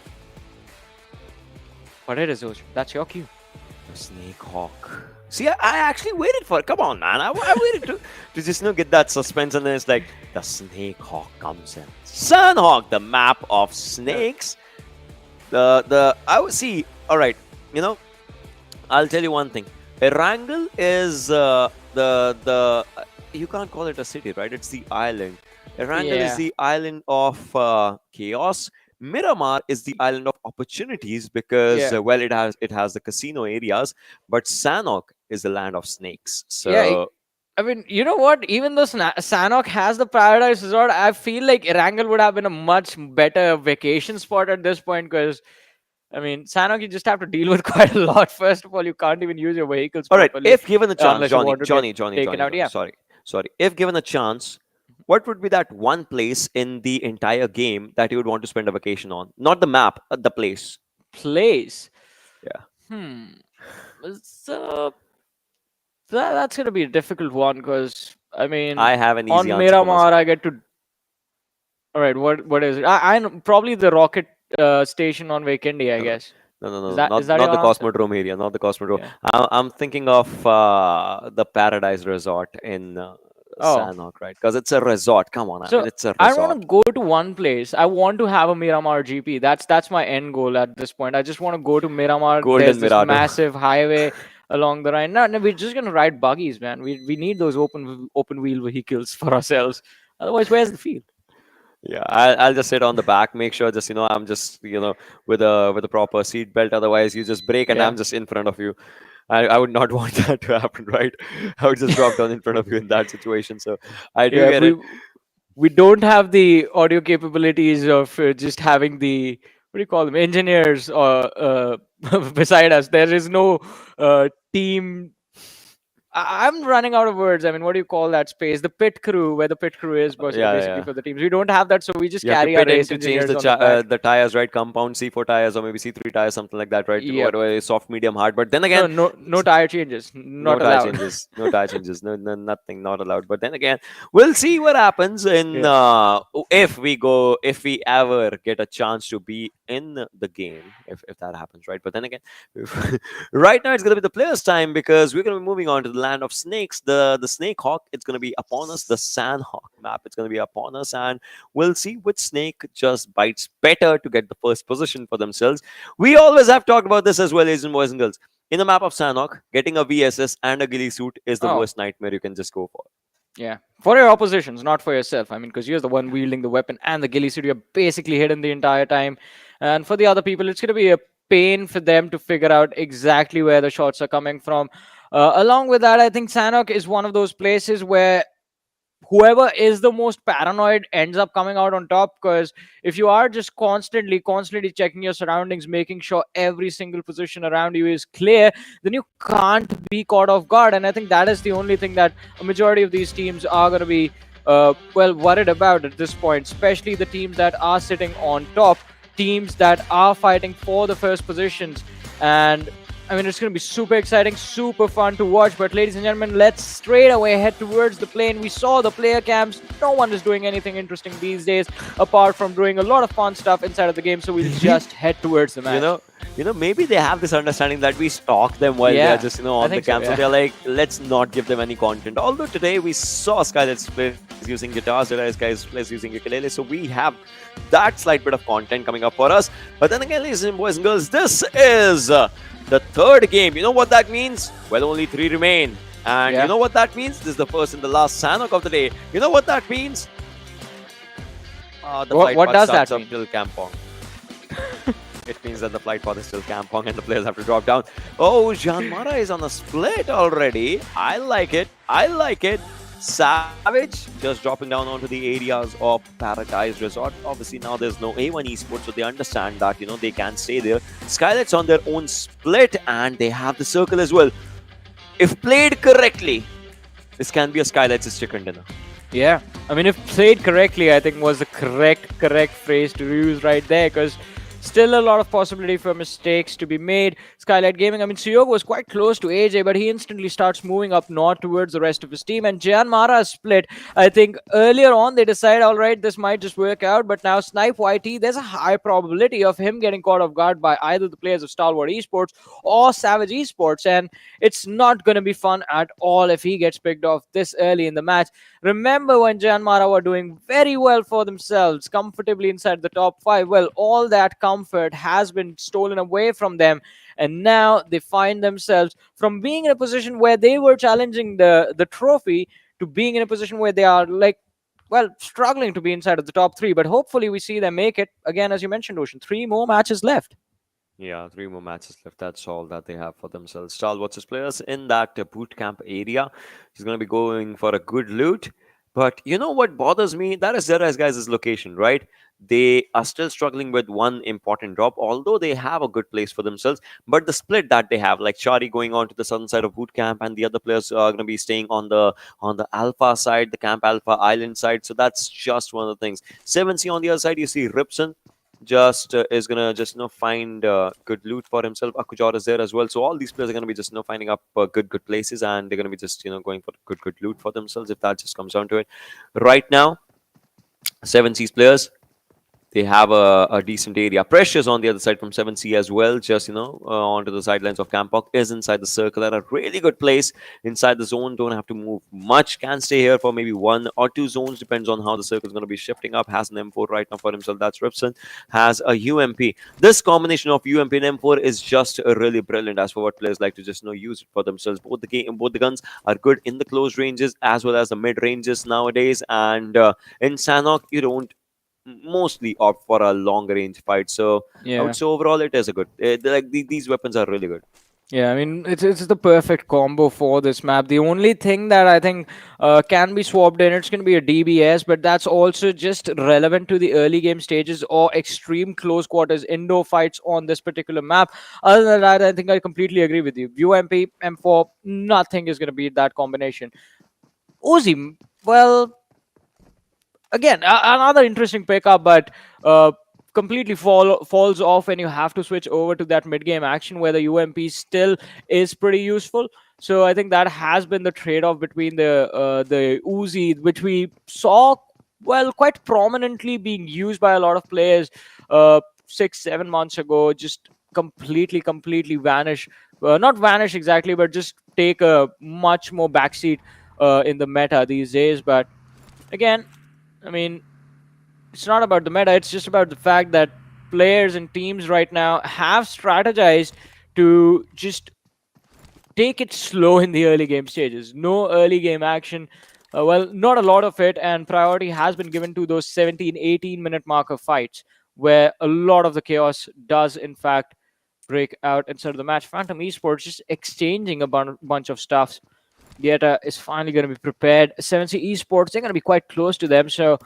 What it is, Ocean. That's your cue. The Snake Hawk. See, I actually waited for it. Come on, man. I waited to just get that suspense, and then it's like the Snake Hawk comes in. Sanhok, the map of snakes. I would see. All right, I'll tell you one thing. Erangel is you can't call it a city, right? It's the island. Erangel is the island of chaos. Miramar is the island of opportunities because it has the casino areas, but Sanhok is the land of snakes. So I mean, you know what? Even though Sanhok has the Paradise Resort, I feel like Erangel would have been a much better vacation spot at this point, because I mean, Sanhok, you just have to deal with quite a lot. First of all, you can't even use your vehicles properly. All right, if given a chance, Johnny, sorry. If given a chance, what would be that one place in the entire game that you would want to spend a vacation on? Not the map, the place. Place? Yeah. So That's gonna be a difficult one because I mean, I have an easy on answer for Miramar, myself. I get to. All right, what is it? I know probably the rocket station on Vakendi, I No, no, guess. no, no, Is no, that is not that not your the answer? Cosmodrome area, not the Cosmodrome. Yeah. I'm thinking of the Paradise Resort in Oh, Sanhok, right? Because it's a resort. Come on, I mean, so it's a I want resort. to go to one place. I want to have a Miramar GP. That's my end goal at this point. I just want to go to Miramar. There's Golden this Mirado. massive highway along the Rhine. No, no, we're just gonna ride buggies, man. We need those open wheel vehicles for ourselves. Otherwise, where's the field? Yeah, I'll just sit on the back. Make sure just I'm just with a proper seat belt. Otherwise, you just brake and Yeah. I'm just in front of you. I would not want that to happen, right? I would just drop down in front of you in that situation. So I do Yeah, get it. we don't have the audio capabilities of just having the what do you call them engineers or beside us. There is no team. I'm running out of words. I mean, what do you call that space? The pit crew, where the pit crew is Yeah, basically yeah. for the teams. We don't have that, so we just You have to carry our pit in race to change engineers on the back. the tires, right? Compound C4 tires or maybe C3 tires, something like that, right? Yep. Whatever, soft, medium, hard. But then No, again, no tire changes. no Not tire allowed. changes, no tire changes, no nothing, not allowed. But then again, we'll see what happens in Yeah. if we ever get a chance to be in the game, if that happens, right? But then again, right now it's gonna be the players' time because we're gonna be moving on to the land of snakes. The Snake Hawk, it's gonna be upon us. The Sanhok map, it's gonna be upon us, and we'll see which snake just bites better to get the first position for themselves. We always have talked about this as well, ladies and boys and girls. In the map of Sanhok, getting a VSS and a ghillie suit is the Oh, worst nightmare you can just go for. yeah. For your oppositions, not for yourself. I mean, because you're the one wielding the weapon and the ghillie suit. You're basically hidden the entire time. And for the other people, it's going to be a pain for them to figure out exactly where the shots are coming from. Along with that, I think Sanhok is one of those places where whoever is the most paranoid ends up coming out on top, because if you are just constantly checking your surroundings, making sure every single position around you is clear, then you can't be caught off guard. And I think that is the only thing that a majority of these teams are going to be well worried about at this point, especially the teams that are sitting on top, teams that are fighting for the first positions. And I mean, it's going to be super exciting, super fun to watch. But ladies and gentlemen, let's straight away head towards the plane. We saw the player camps. No one is doing anything interesting these days apart from doing a lot of fun stuff inside of the game. So we'll just head towards the You match. know, maybe they have this understanding that we stalk them while they are Yeah, just I on the think so. camp. So Yeah. they're like, let's not give them any content. Although today we saw Skylightz players using guitars, Deadeyes Guys players using ukulele, so we have that slight bit of content coming up for us. But then again, ladies and boys and girls, this is the third game. You know what that means? Well, only 3 remain. And Yeah. you know what that means? This is the first and the last Sanhok of the day. You know what that means? The flight What path does starts that up mean? till Kampong. It means that the flight path is still Kampong and the players have to drop down. Oh, JyanMaara is on a split already. I like it. I like it. Savage just dropping down onto the areas of Paradise Resort. Obviously, now there's no A1 Esports, so they understand that, they can stay there. Skylightz on their own split, and they have the circle as well. If played correctly, this can be a Skylight's chicken dinner. Yeah. I mean, if played correctly, I think was the correct phrase to use right there, because still a lot of possibility for mistakes to be made. Skylightz Gaming, I mean, Suyog was quite close to AJ, but he instantly starts moving up north towards the rest of his team. And JyanMaara split. I think earlier on they decide, all right, this might just work out. But now Snipe YT, there's a high probability of him getting caught off guard by either the players of Stalwart Esports or Savage Esports. And it's not going to be fun at all if he gets picked off this early in the match. Remember when JyanMaara were doing very well for themselves, comfortably inside the top 5? Well, all that comfort has been stolen away from them, and now they find themselves from being in a position where they were challenging the trophy to being in a position where they are like, well, struggling to be inside of the top 3. But hopefully we see them make it. Again, as you mentioned, Ocean, 3 more matches left. Yeah, 3 more matches left. That's all that they have for themselves. Stalwart's players in that boot camp area. He's going to be going for a good loot. But you know what bothers me? That is Deadeyes Guys' location, right? They are still struggling with one important drop, although they have a good place for themselves. But the split that they have, like Chari going on to the southern side of boot camp, and the other players are going to be staying on the Alpha side, the Camp Alpha Island side. So that's just one of the things. 7C on the other side, you see Ripson. just is gonna just find good loot for himself. Akujor is there as well, so all these players are gonna be just finding up good places, and they're gonna be just going for good loot for themselves if that just comes down to it. Right now, 7C's players, they have a decent area. Precious on the other side from 7C as well, just onto the sidelines of Kampok, is inside the circle at a really good place inside the zone. Don't have to move much, can stay here for maybe 1 or 2 zones, depends on how the circle is going to be shifting up. Has an M4 right now for himself, that's Ripson. Has a UMP. This combination of UMP and M4 is just really brilliant as for what players like to just use it for themselves. Both the guns are good in the close ranges as well as the mid ranges nowadays, and in Sanhok you don't mostly opt for a long range fight. So I would say overall it is a good. These weapons are really good. Yeah, I mean, it's the perfect combo for this map. The only thing that I think can be swapped in, it's going to be a DBS, but that's also just relevant to the early game stages or extreme close quarters indoor fights on this particular map. Other than that, I think I completely agree with you. UMP, M4, nothing is going to beat that combination. Uzi, well, again, another interesting pickup, but completely falls off when you have to switch over to that mid-game action where the UMP still is pretty useful. So I think that has been the trade-off between the Uzi, which we saw quite prominently being used by a lot of players 6-7 months ago, just completely vanish. Not vanish exactly, but just take a much more backseat in the meta these days. But again, I mean, it's not about the meta, it's just about the fact that players and teams right now have strategized to just take it slow in the early game stages. No early game action. Not a lot of it, and priority has been given to those 17-18 minute marker fights where a lot of the chaos does in fact break out inside of the match. Phantom Esports just exchanging a bunch of stuff. Dieta is finally going to be prepared. 7C Esports, they're going to be quite close to them, so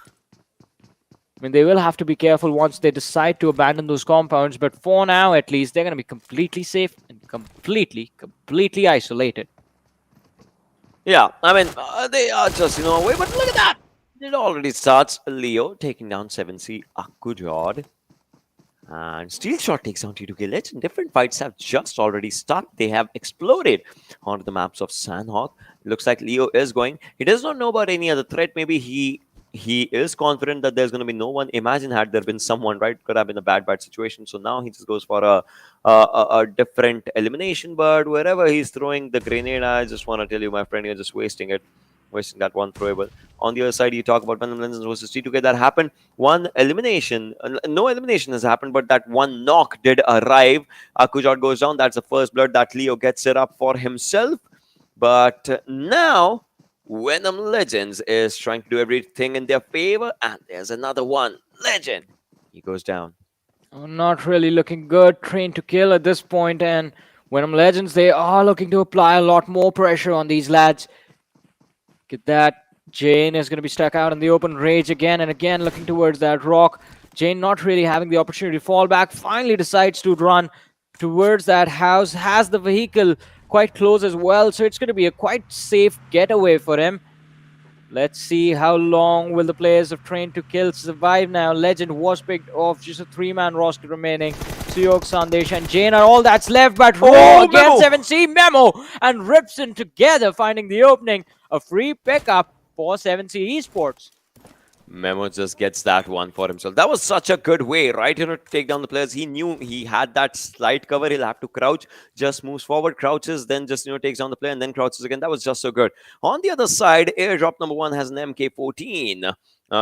I mean, they will have to be careful once they decide to abandon those compounds, but for now, at least, they're going to be completely safe and completely isolated. Yeah, I mean, they are just, away, but look at that! It already starts. Leo taking down 7C Akujod. And Steel Shot takes down T2K Legend. Different fights have just already started. They have exploded onto the maps of Sanhok. Looks like Leo is going. He does not know about any other threat. Maybe he is confident that there's going to be no one. Imagine had there been someone, right? Could have been a bad situation. So now he just goes for a different elimination. But wherever he's throwing the grenade, I just want to tell you, my friend, you're just wasting it. Wasting that one throwable. On the other side, you talk about Venom Legends versus T2K. That happened. One elimination. No elimination has happened, but that one knock did arrive. Akujot goes down. That's the first blood that Leo gets it up for himself. But now, Venom Legends is trying to do everything in their favor. And there's another one. Legend. He goes down. Not really looking good. Train to kill at this point. And Venom Legends, they are looking to apply a lot more pressure on these lads. Get that. Jane is going to be stuck out in the open. Rage again and again looking towards that rock. Jane not really having the opportunity to fall back. Finally decides to run towards that house. Has the vehicle quite close as well. So it's going to be a quite safe getaway for him. Let's see how long will the players of Train to Kill survive now. Legend was picked off. Just a 3-man roster remaining. Suyok, Sandesh and Jane are all that's left. But again, 7C Memo and Ripson together finding the opening. A free pickup for 7C Esports. Memo just gets that one for himself. That was such a good way, right? To take down the players. He knew he had that slight cover. He'll have to crouch. Just moves forward, crouches, then just, takes down the player and then crouches again. That was just so good. On the other side, airdrop number 1 has an MK14.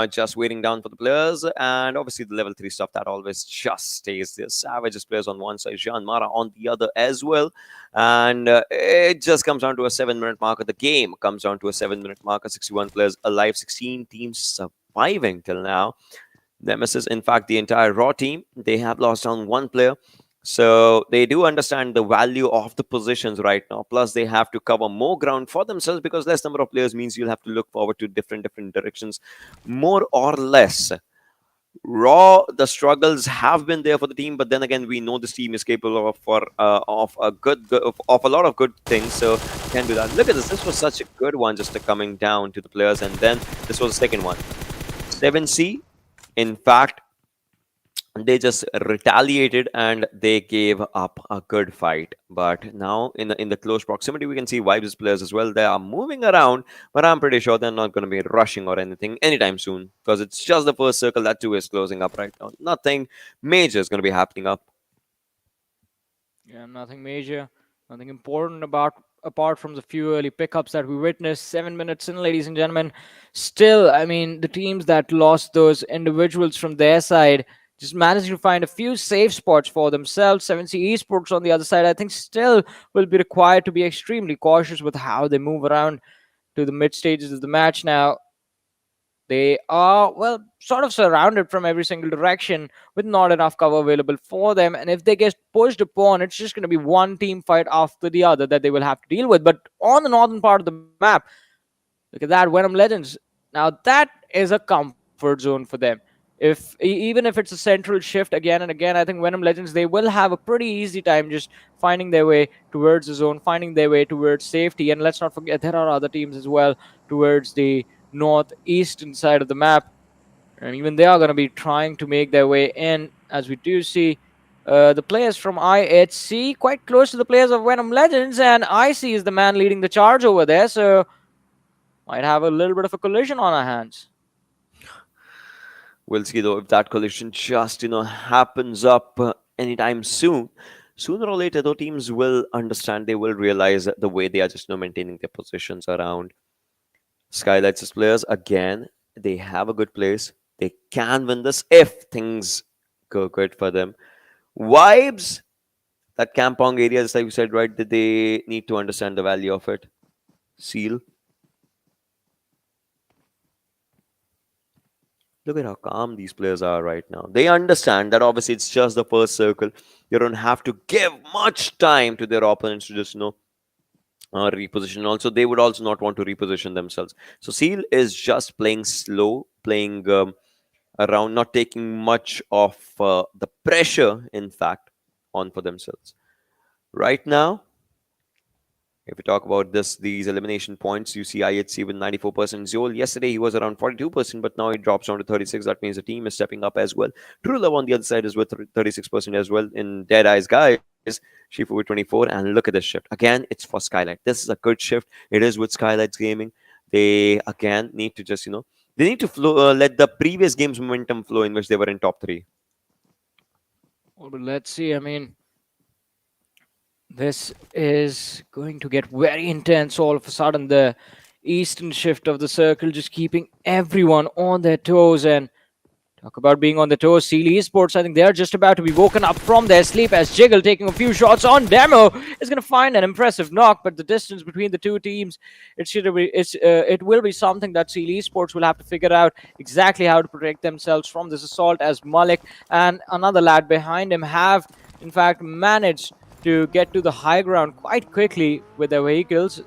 Just waiting down for the players. And obviously the level 3 stuff, that always just stays there. Savages players on one side, JyanMaara on the other as well. And it just comes down to a 7-minute marker. The game comes down to a 7-minute marker. 61 players alive, 16 teams surviving till now. Nemesis, in fact, the entire Raw team, they have lost down 1 player. So they do understand the value of the positions right now. Plus, they have to cover more ground for themselves because less number of players means you'll have to look forward to different directions, more or less. Raw, the struggles have been there for the team, but then again, we know this team is capable of a lot of good things, so can do that. Look at this. This was such a good one, just coming down to the players, and then this was the second one. 7C, in fact, they just retaliated and they gave up a good fight. But now in the close proximity, we can see Vibes players as well. They are moving around, but I'm pretty sure they're not going to be rushing or anything anytime soon because it's just the first circle that too is closing up right now. Nothing major is going to be happening up. Yeah, nothing major, nothing important about apart from the few early pickups that we witnessed. 7 minutes in, ladies and gentlemen. Still, I mean, the teams that lost those individuals from their side just managed to find a few safe spots for themselves. 7C Esports on the other side, I think, still will be required to be extremely cautious with how they move around to the mid stages of the match now. They are, well, sort of surrounded from every single direction with not enough cover available for them. And if they get pushed upon, it's just going to be one team fight after the other that they will have to deal with. But on the northern part of the map, look at that, Venom Legends. Now, that is a comfort zone for them. Even if it's a central shift again and again, I think Venom Legends, they will have a pretty easy time just finding their way towards the zone, finding their way towards safety. And let's not forget, there are other teams as well towards the northeastern side of the map, and even they are going to be trying to make their way in, as we do see the players from IHC quite close to the players of Venom Legends, and IC is the man leading the charge over there, so might have a little bit of a collision on our hands. We'll see though if that collision just happens up anytime soon. Sooner or later, though, teams will understand. They will realize the way they are just maintaining their positions around. Skylightz players, again, they have a good place. They can win this if things go good for them. Vibes, that Kampong area, just like we said, right, that they need to understand the value of it. Seal. Look at how calm these players are right now. They understand that obviously it's just the first circle. You don't have to give much time to their opponents to just reposition. Also, they would also not want to reposition themselves. So Seal is just playing slow, playing around, not taking much of the pressure, in fact, on for themselves. Right now, if we talk about these elimination points, you see IHC with 94% Zol. Yesterday he was around 42%, but now he drops down to 36. That means the team is stepping up as well. True Love on the other side is with 36% as well. In Deadeyes Guys, Shifu with 24. And look at this shift. Again, it's for Skylight. This is a good shift. It is with Skylightz Gaming. They, again, need to just, they need to flow, let the previous game's momentum flow in which they were in top 3. Well, but let's see. I mean, this is going to get very intense all of a sudden. The eastern shift of the circle just keeping everyone on their toes. And talk about being on the toes, Seal Esports, I think they're just about to be woken up from their sleep as Jiggle taking a few shots on Demo is going to find an impressive knock, but the distance between the two teams, it will be something that Seal Esports will have to figure out exactly how to protect themselves from this assault, as Malik and another lad behind him have in fact managed to get to the high ground quite quickly with their vehicles.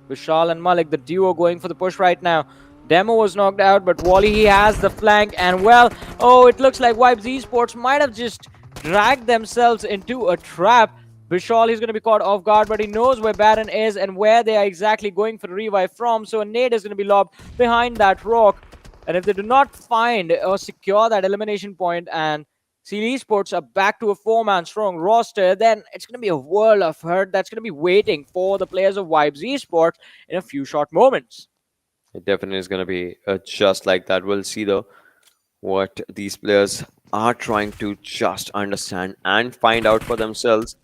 Vishal and Malik, the duo, going for the push right now. Demo was knocked out, but Wally, he has the flank, and well, oh, it looks like Vibes Esports might have just dragged themselves into a trap. Vishal, he's going to be caught off guard, but he knows where Baron is and where they are exactly going for the revive from, so a nade is going to be lobbed behind that rock. And if they do not find or secure that elimination point and Seal Esports are back to a 4-man strong roster, then it's going to be a world of hurt that's going to be waiting for the players of Vibes Esports in a few short moments. It definitely is going to be just like that. We'll see, though, what these players are trying to just understand and find out for themselves.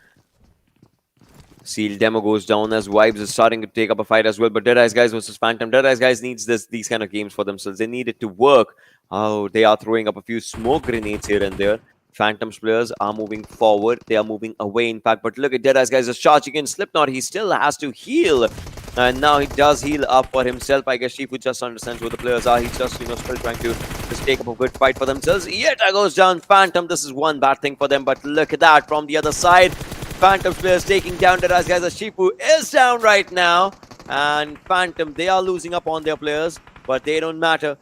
Seal Demo goes down as Vibes is starting to take up a fight as well. But Deadeyes Guys versus Phantom. Deadeyes Guys needs these kind of games for themselves. They need it to work. Oh, they are throwing up a few smoke grenades here and there. Phantom's players are moving forward. They are moving away, in fact. But look at Deadeyes Guys is charging in Slipknot. He still has to heal. And now he does heal up for himself. I guess Shifu just understands who the players are. He's just, still trying to just take up a good fight for themselves. Yeta goes down. Phantom, this is one bad thing for them. But look at that from the other side. Phantom's players taking down Deadeyes Guys. Shifu is down right now. And Phantom, they are losing up on their players. But they don't matter.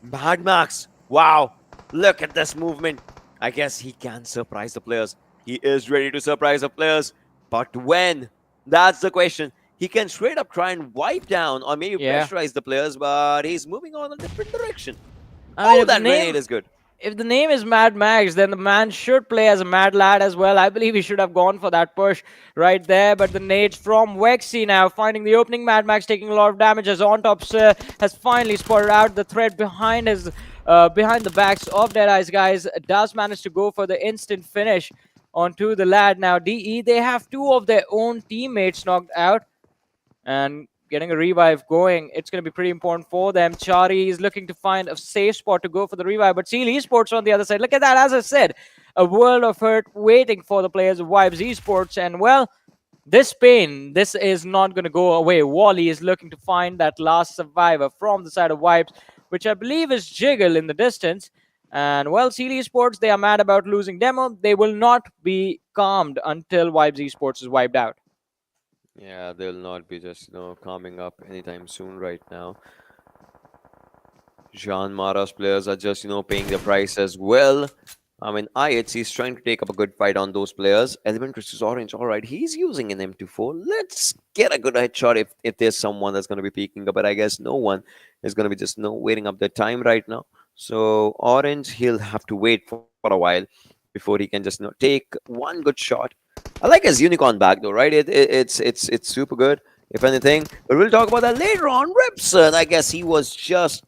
Mad Max. Wow. Look at this movement. I guess he can surprise the players. He is ready to surprise the players. But when? That's the question. He can straight up try and wipe down or maybe pressurize the players, but he's moving on a different direction. That grenade is good. if the name is Mad Max, then the man should play as a Mad Lad as well. I believe he should have gone for that push right there. But the nades from Wexy now finding the opening. Mad Max taking a lot of damage as On Top has finally spotted out the threat behind his behind the backs of Deadeyes Guys. Does manage to go for the instant finish onto the lad. Now DE, they have two of their own teammates knocked out. And getting a revive going, it's going to be pretty important for them. Chari is looking to find a safe spot to go for the revive, but Seal Esports on the other side. Look at that, as I said, a world of hurt waiting for the players of Vibes Esports. And well, this pain, this is not going to go away. Wally is looking to find that last survivor from the side of Vibes, which I believe is Jiggle in the distance. And well, Seal Esports, they are mad about losing Demo. They will not be calmed until Vibes Esports is wiped out. Yeah, they'll not be just, calming up anytime soon right now. JyanMaara's players are just, paying the price as well. I mean, IHC is trying to take up a good fight on those players. ElementriX is orange. All right, he's using an M24. Let's get a good headshot if there's someone that's going to be peeking up. But I guess no one is going to be just, waiting up their time right now. So orange, he'll have to wait for a while before he can just, take one good shot. I like his unicorn back though, right? It's super good, if anything. But we'll talk about that later on. Ripson, I guess he was just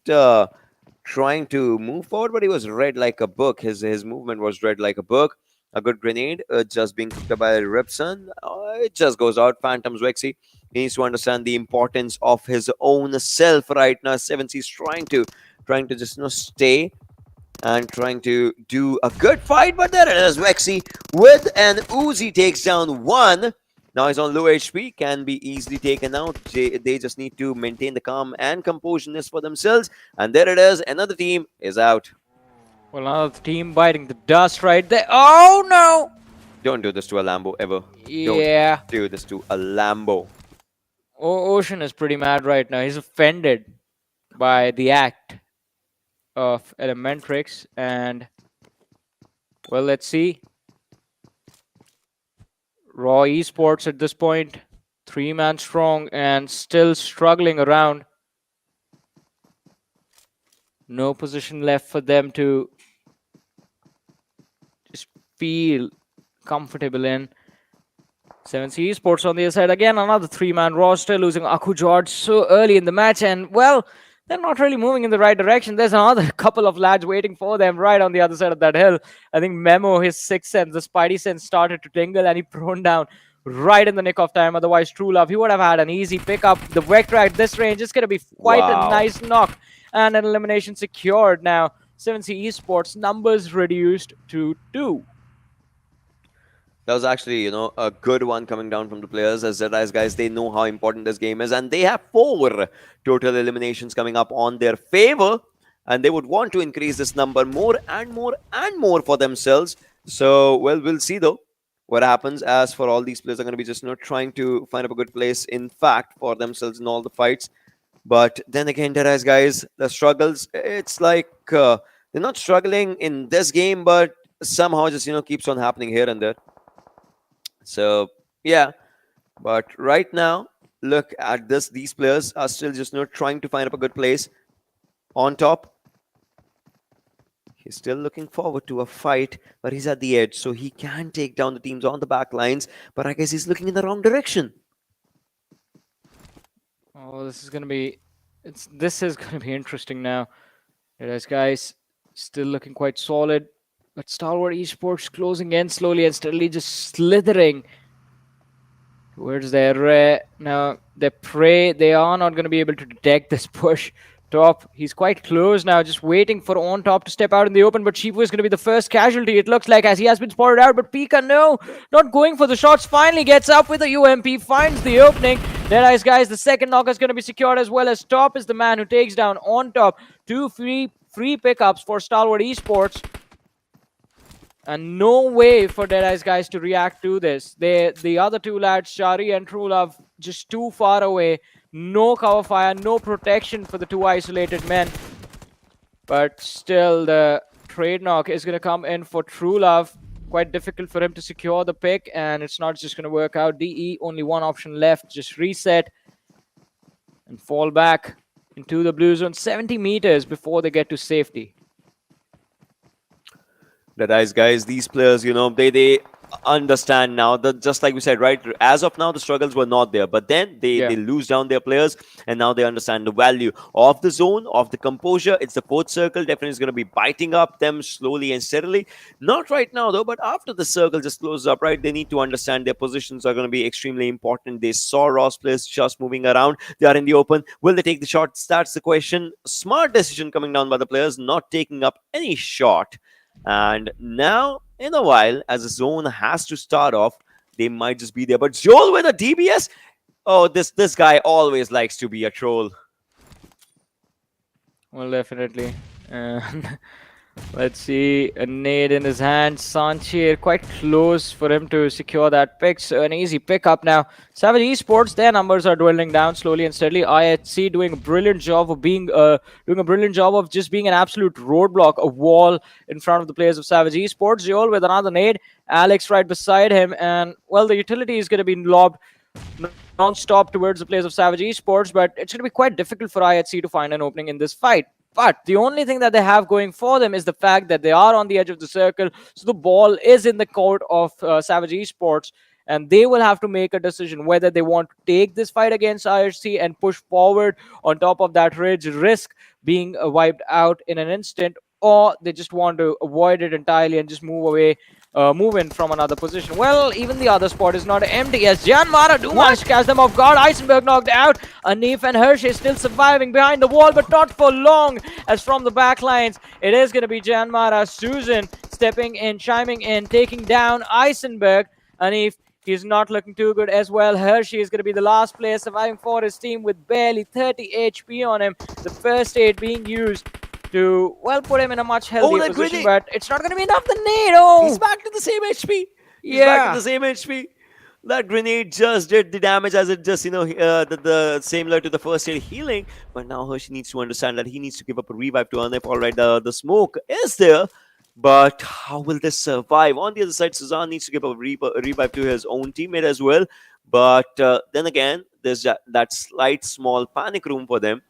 trying to move forward, but he was read like a book. His movement was read like a book. A good grenade just being cooked up by Ripson. It just goes out. Phantoms Wexy. He needs to understand the importance of his own self right now. 7C is trying to just stay and trying to do a good fight, but there it is. Wexy with an Uzi takes down one. Now he's on low HP, can be easily taken out. They just need to maintain the calm and composureness for themselves. And there it is. Another team is out. Well, another team biting the dust right there. Oh, no! Don't do this to a Lambo ever. Yeah. Don't do this to a Lambo. Ocean is pretty mad right now. He's offended by the act of ElementriX. And, well, let's see. Raw Esports at this point, 3-man strong and still struggling around. No position left for them to just feel comfortable in. 7C Esports on the other side. Again, another 3-man roster, losing Aku George so early in the match. And, well, they're not really moving in the right direction. There's another couple of lads waiting for them right on the other side of that hill. I think Memo, his sixth sense, the Spidey sense started to tingle and he prone down right in the nick of time. Otherwise, True Love, he would have had an easy pickup. The Vector at this range is going to be quite a nice knock and an elimination secured. Now, 7C Esports numbers reduced to 2. That was actually, a good one coming down from the players. As Deadeyes Guys, they know how important this game is, and they have 4 total eliminations coming up on their favor, and they would want to increase this number more and more and more for themselves. So, well, we'll see though what happens. As for all these players are going to be just trying to find up a good place, in fact, for themselves in all the fights. But then again, Deadeyes Guys, the struggles, it's like they're not struggling in this game, but somehow just keeps on happening here and there. So yeah, but right now, look at this. These players are still just trying to find up a good place. On top, he's still looking forward to a fight, but he's at the edge, so he can take down the teams on the back lines. But I guess he's looking in the wrong direction. Oh, this is gonna be interesting now. Deadeyes Guys still looking quite solid. But Stalwart Esports closing in slowly and steadily, just slithering towards their now their prey. They are not going to be able to detect this push. Top, he's quite close now, just waiting for On Top to step out in the open. But Shifu is going to be the first casualty, it looks like, as he has been spotted out. But Pika, no, not going for the shots. Finally gets up with a UMP, finds the opening. Deadeyes Guys, the second knock is going to be secured, as well as Top is the man who takes down On Top. 2 free pickups for Stalwart Esports. And no way for Deadeyes Guys to react to this. The other 2 lads, Shari and True Love, just too far away. No cover fire, no protection for the 2 isolated men. But still, the trade knock is going to come in for True Love. Quite difficult for him to secure the pick, and it's not just going to work out. DE, only one option left. Just reset and fall back into the blue zone. 70 meters before they get to safety. Deadeyes guys, these players, they understand now that, just like we said, right? As of now, the struggles were not there, but then they Yeah. lose down their players, and now they understand the value of the zone, of the composure. It's the fourth circle, definitely is going to be biting up them slowly and steadily. Not right now though, but after the circle just closes up, right? They need to understand their positions are going to be extremely important. They saw Ross players just moving around. They are in the open. Will they take the shots? That's the question. Smart decision coming down by the players, not taking up any shot. And now, in a while, as a zone has to start off, they might just be there. But Joel with a DBS? Oh, this guy always likes to be a troll. Well, definitely. And let's see, a nade in his hand. Sanchir quite close for him to secure that pick. So an easy pickup now. Savage Esports, their numbers are dwindling down slowly and steadily. IHC doing a brilliant job of just being an absolute roadblock, a wall in front of the players of Savage Esports. Joel with another nade. Alex right beside him, and well, the utility is going to be lobbed non-stop towards the players of Savage Esports, but it's going to be quite difficult for IHC to find an opening in this fight. But the only thing that they have going for them is the fact that they are on the edge of the circle, so the ball is in the court of Savage Esports, and they will have to make a decision whether they want to take this fight against IHC and push forward on top of that ridge, risk being wiped out in an instant, or they just want to avoid it entirely and just move away, move in from another position. Well, even the other spot is not empty as JyanMaara do manage to catch them off guard. Eisenberg knocked out. Anif and Hershey still surviving behind the wall, but not for long, as from the back lines, it is going to be JyanMaara. Susan stepping in, chiming in, taking down Eisenberg. Anif, he's not looking too good as well. Hershey is going to be the last player surviving for his team with barely 30 HP on him. The first aid being used to, well, put him in a much healthier position, but it's not going to be enough. The nade, He's back to the same HP. He's Yeah. back to the same HP. That grenade just did the damage as it just, the similar to the first aid healing. But now Hershey needs to understand that he needs to give up a revive to Anif. All right, the smoke is there. But how will this survive? On the other side, Suzanne needs to give a revive to his own teammate as well. But then again, there's that slight small panic room for them.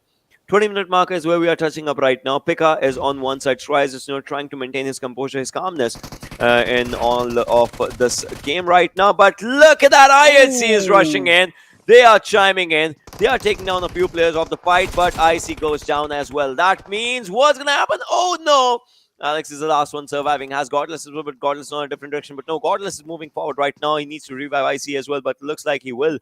20-minute marker is where we are touching up right now. Pika is on one side. Tries is trying to maintain his composure, his calmness in all of this game right now. But look at that. IHC is rushing in. They are chiming in. They are taking down a few players of the fight, but IC goes down as well. That means what's going to happen? Oh, no. Alex is the last one surviving. Has Godless as well, but Godless is on a different direction. But no, Godless is moving forward right now. He needs to revive IC as well, but looks like he would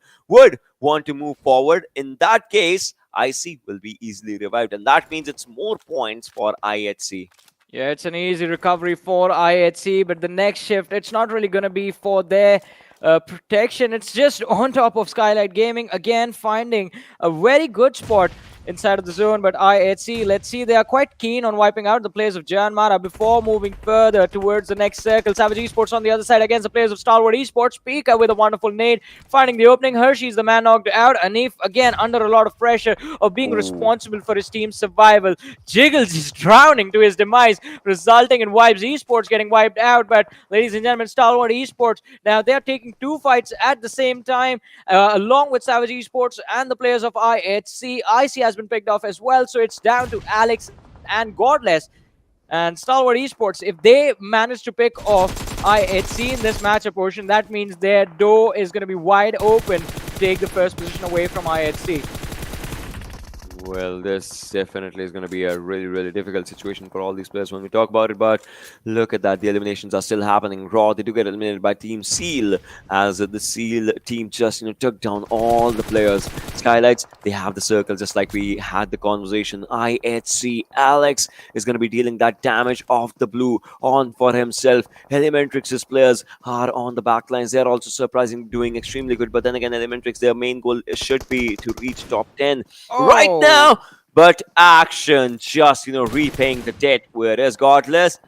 want to move forward. In that case, IC will be easily revived, and that means it's more points for IHC. Yeah, it's an easy recovery for IHC, but the next shift, it's not really going to be for their protection. It's just on top of Skylightz Gaming, again finding a very good spot inside of the zone. But IHC, let's see, they are quite keen on wiping out the players of JyanMaara before moving further towards the next circle. Savage Esports on the other side against the players of Stalwart Esports. Pika with a wonderful nade, finding the opening. Hershey's the man knocked out. Anif again under a lot of pressure of being responsible for his team's survival. Jiggles is drowning to his demise, resulting in Vibes Esports getting wiped out. But ladies and gentlemen, Stalwart Esports, now they're taking two fights at the same time, along with Savage Esports and the players of IHC. IC has been picked off as well, so it's down to Alex and Godless. And Stalwart Esports, if they manage to pick off IHC in this matchup portion, that means their door is going to be wide open to take the first position away from IHC. Well, this definitely is going to be a really, really difficult situation for all these players when we talk about it. But look at that. The eliminations are still happening. Raw, they do get eliminated by Team Seal, as the Seal team just, took down all the players. Skylightz, they have the circle just like we had the conversation. IHC, Alex is going to be dealing that damage off the blue on for himself. ElementriX's players are on the back lines. They're also surprising, doing extremely good. But then again, ElementriX, their main goal should be to reach top 10 right now. But Action just, repaying the debt. Where is Godless?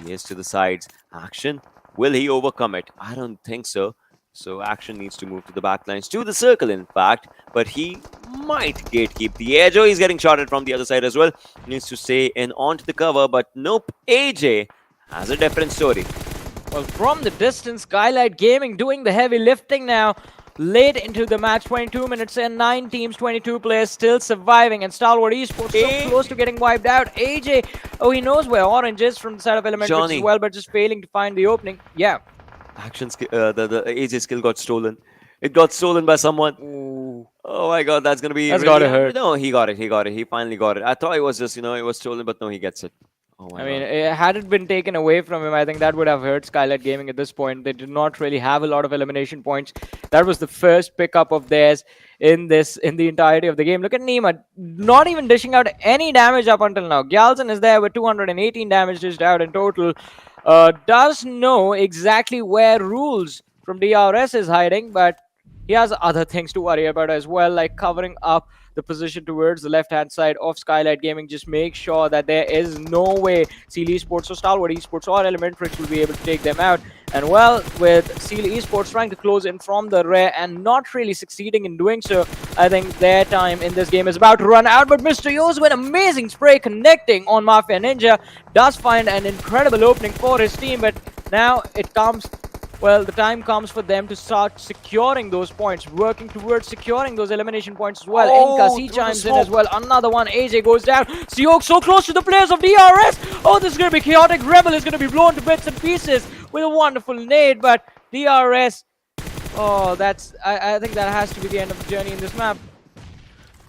He is to the sides. Action, will he overcome it? I don't think so. So Action needs to move to the backlines, to the circle, in fact. But he might gatekeep the edge. Oh, he's getting shotted from the other side as well. Needs to stay in onto the cover. But nope, AJ has a different story. Well, from the distance, Skylightz Gaming doing the heavy lifting now. late into the match. 22 minutes and 9 teams, 22 players still surviving, and Stalwart Esports so close to getting wiped out. AJ, oh, he knows where Orange is from the side of ElementriX as Johnny. well, but just failing to find the opening. Yeah. The AJ skill got stolen. It got stolen by someone. Ooh. Oh my god, that's gonna be That's really gotta hurt. No, he got it. He got it. He finally got it. I thought it was just, it was stolen, but no, he gets it. Oh my I mean, god. had it been taken away from him, I think that would have hurt Skylightz Gaming at this point. They did not really have a lot of elimination points. That was the first pickup of theirs in the entirety of the game. Look at Nima, not even dishing out any damage up until now. Gyalzen is there with 218 damage dished out in total. Does know exactly where Rules from DRS is hiding, but he has other things to worry about as well, like covering up the position towards the left-hand side of Skylightz Gaming. Just make sure that there is no way Seal Esports or Stalwart Esports or ElementriX will be able to take them out. And well, with Seal Esports trying to close in from the rear and not really succeeding in doing so, I think their time in this game is about to run out. But Mr. Yo's with an amazing spray connecting on Mafia Ninja does find an incredible opening for his team, but now it comes... well, the time comes for them to start securing those points, working towards securing those elimination points as well. Nkasi chimes in as well. Another one. AJ goes down. Sanhok so close to the players of DRS. Oh, this is going to be chaotic. Rebel is going to be blown to bits and pieces with a wonderful nade, but DRS... oh, that's... I think that has to be the end of the journey in this map.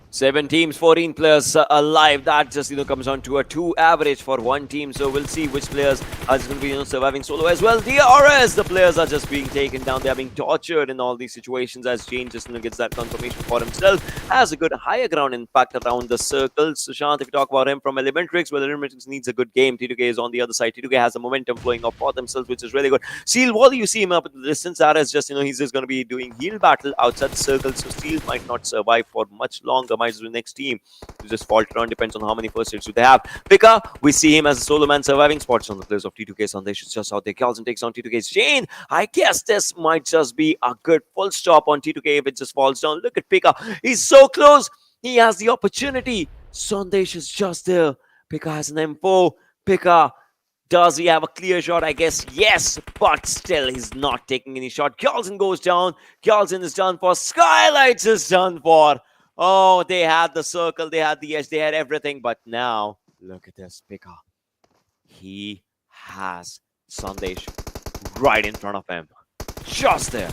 7 teams, 14 players alive. That just comes down to a 2 average for one team. So we'll see which players are just going to be surviving solo as well. DRS, the players are just being taken down. They are being tortured in all these situations as Jane just gets that confirmation for himself. Has a good higher ground impact around the circle. Sushant, if you talk about him from ElementriX, well, ElementriX needs a good game. T2K is on the other side. T2K has the momentum flowing up for themselves, which is really good. Seal, what do you see him up at the distance? That is just, he's just going to be doing heal battle outside the circle. So Seal might not survive for much longer. Might as well next team to just falter on, depends on how many first hits do they have. Pika, we see him as a solo man surviving. Spots on the players of T2K. Sandesh is just out there. Gyalzen takes on T2K's Jane. I guess this might just be a good full stop on T2K if it just falls down. Look at Pika. He's so close. He has the opportunity. Sandesh is just there. Pika has an M4. Pika, does he have a clear shot? I guess yes, but still he's not taking any shot. Gyalzen goes down. Gyalzen is done for. Skylightz is done for. Oh, they had the circle, they had the edge, they had everything. But now, look at this, Pika. He has Sandesh right in front of him. Just there.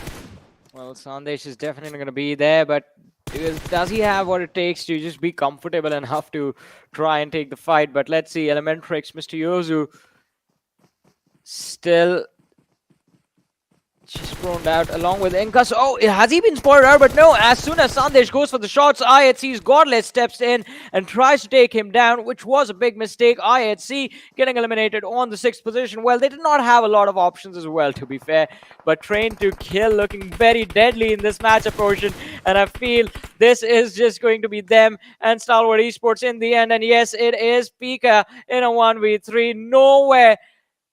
Well, Sandesh is definitely going to be there, but does he have what it takes to just be comfortable enough to try and take the fight? But let's see, ElementriX, Mr. Yozu, still... just thrown out along with Inkas. Oh, has he been spotted out? But no, as soon as Sandesh goes for the shots, IHC's Godless steps in and tries to take him down, which was a big mistake. IHC getting eliminated on the 6th position. Well, they did not have a lot of options as well, to be fair. But Train to Kill looking very deadly in this matchup portion. And I feel this is just going to be them and Stalwart Esports in the end. And yes, it is Pika in a 1v3. Nowhere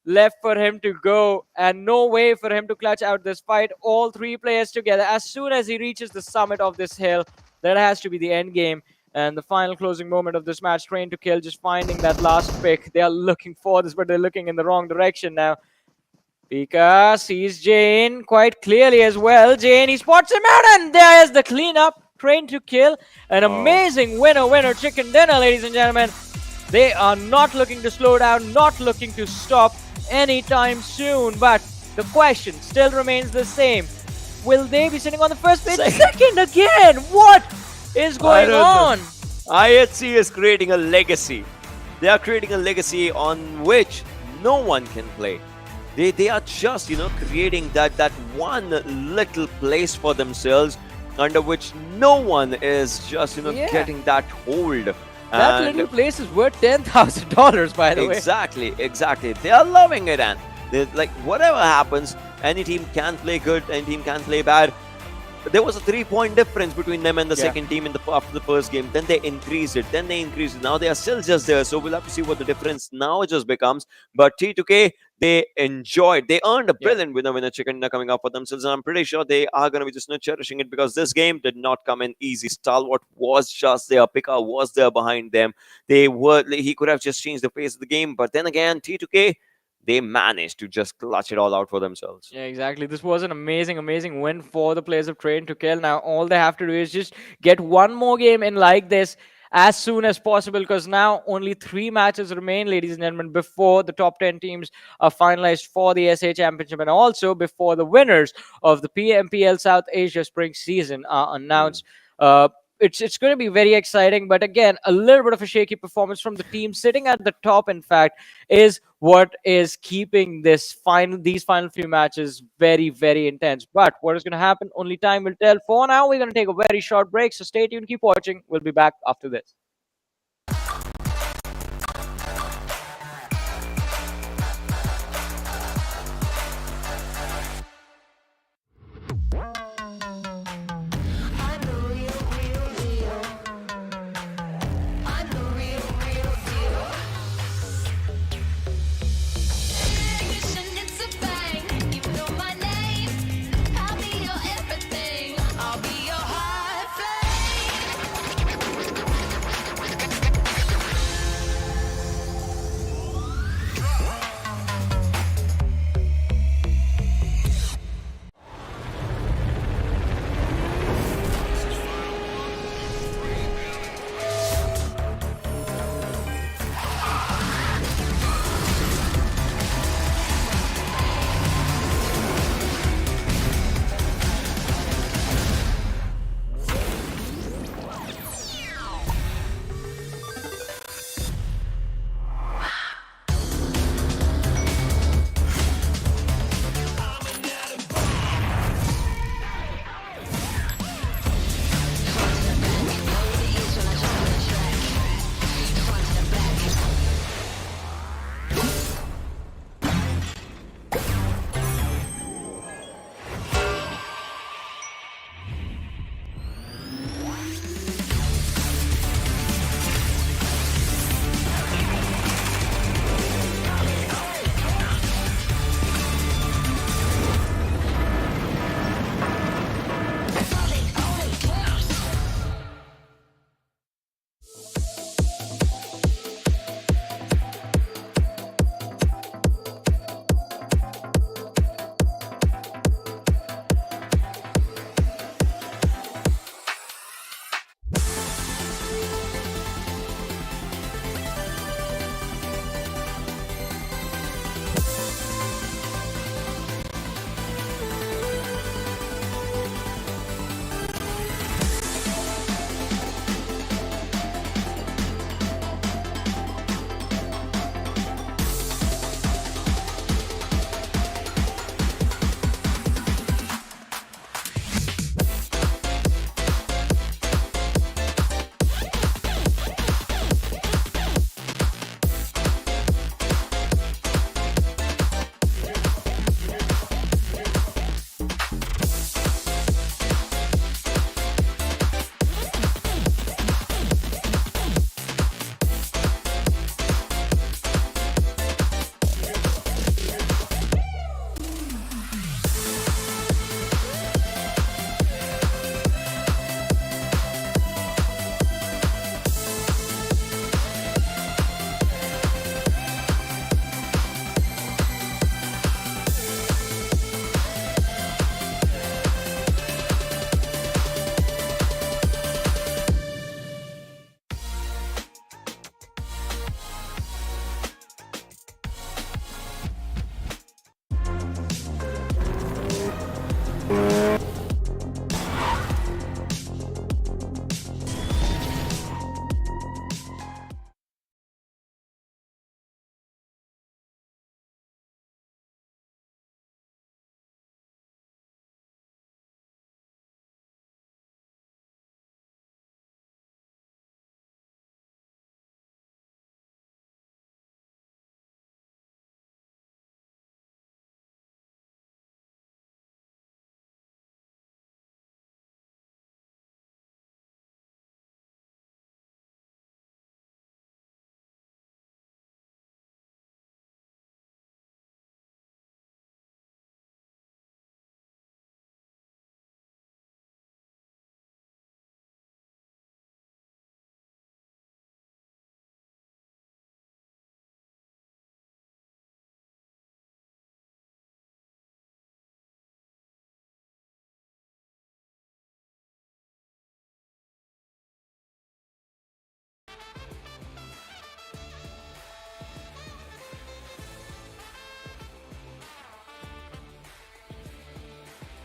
left for him to go and no way for him to clutch out this fight. All 3 players together. As soon as he reaches the summit of this hill, that has to be the end game. And the final closing moment of this match, Train to Kill just finding that last pick. They are looking for this, but they're looking in the wrong direction now. Pika sees Jane quite clearly as well. Jane, he spots him out, and there's the cleanup. Train to Kill. An amazing winner chicken dinner, ladies and gentlemen. They are not looking to slow down, not looking to stop anytime soon, but the question still remains the same. Will they be sitting on the first place? Second again? What is going on? IHC is creating a legacy. They are creating a legacy on which no one can play. They are just, creating that one little place for themselves under which no one is just, getting that hold. That little place is worth $10,000, by the way. Exactly. They are loving it, and like whatever happens, any team can play good, any team can play bad. There was a 3-point difference between them and the second team after the first game. Then they increased it. Now they are still just there. So we'll have to see what the difference now just becomes. But T2K, they earned a brilliant winner chicken dinner coming up for themselves. And I'm pretty sure they are going to be just cherishing it, because this game did not come in easy. Stalwart was just there. Pika was there behind them. He could have just changed the face of the game. But then again, T2K, they managed to just clutch it all out for themselves. Yeah, exactly. This was an amazing, amazing win for the players of Train to Kill. Now, all they have to do is just get one more game in like this as soon as possible, because now only 3 matches remain, ladies and gentlemen, before the top 10 teams are finalized for the SA Championship, and also before the winners of the PMPL South Asia Spring season are announced. Uh, it's going to be very exciting, but again, a little bit of a shaky performance from the team sitting at the top, in fact, is what is keeping these final few matches very, very intense. But what is going to happen, only time will tell. For now, we're going to take a very short break, so stay tuned, keep watching. We'll be back after this.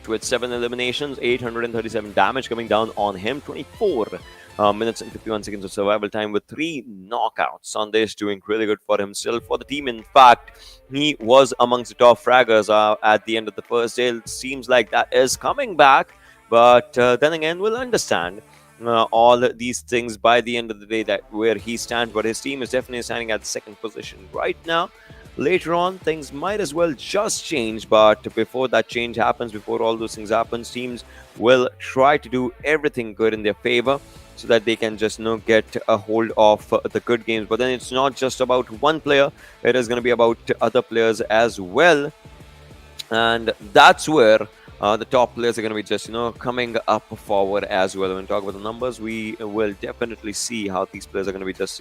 with 7 eliminations, 837 damage coming down on him, 24 minutes and 51 seconds of survival time with 3 knockouts. Sandesh doing really good for himself, for the team. In fact, he was amongst the top fraggers at the end of the first day. It seems like that is coming back, but then again, we'll understand all these things by the end of the day, that where he stands, but his team is definitely standing at the second position right now. Later on, things might as well just change, but before that change happens, before all those things happen, teams will try to do everything good in their favor so that they can just get a hold of the good games. But then it's not just about one player, it is going to be about other players as well, and that's where the top players are going to be just coming up forward as well. When we talk about the numbers, we will definitely see how these players are going to be just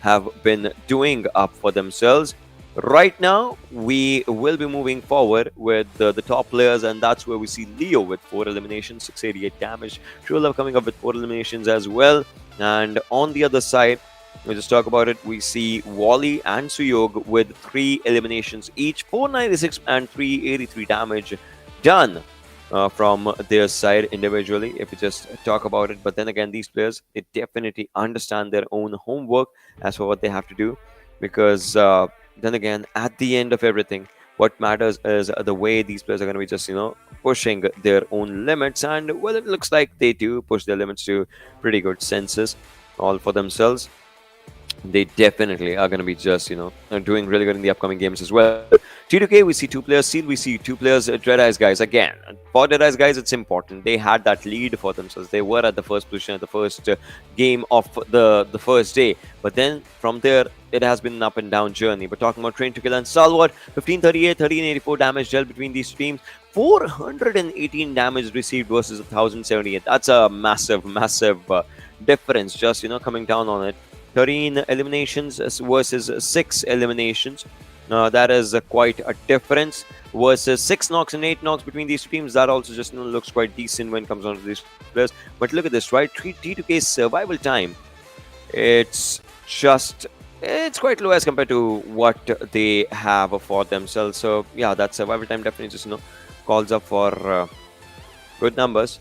have been doing up for themselves. Right now, we will be moving forward with the top players, and that's where we see Leo with 4 eliminations, 688 damage. True Love coming up with 4 eliminations as well. And on the other side, we'll just talk about it. We see Wally and Suyog with 3 eliminations each, 496 and 383 damage done from their side individually, if we just talk about it. But then again, these players, they definitely understand their own homework as for what they have to do, because then again, at the end of everything, what matters is the way these players are going to be just pushing their own limits. And well, it looks like they do push their limits to pretty good senses all for themselves. They definitely are going to be just doing really good in the upcoming games as well. T2K, we see 2 players. Seal, we see 2 players. Deadeyes Guys, again, for Deadeyes Guys, it's important. They had that lead for themselves. They were at the first position at the first game of the first day, but then from there it has been an up and down journey. But talking about Train to Kill and Stalwart, 1538, 1384 damage dealt between these teams, 418 damage received versus 1078. That's a massive difference just coming down on it. 13 eliminations versus 6 eliminations. That is quite a difference. Versus 6 knocks and 8 knocks between these teams. That also just looks quite decent when it comes down to these players. But look at this, right? T2K's survival time, it's quite low as compared to what they have for themselves. So yeah, that survival time definitely just calls up for good numbers.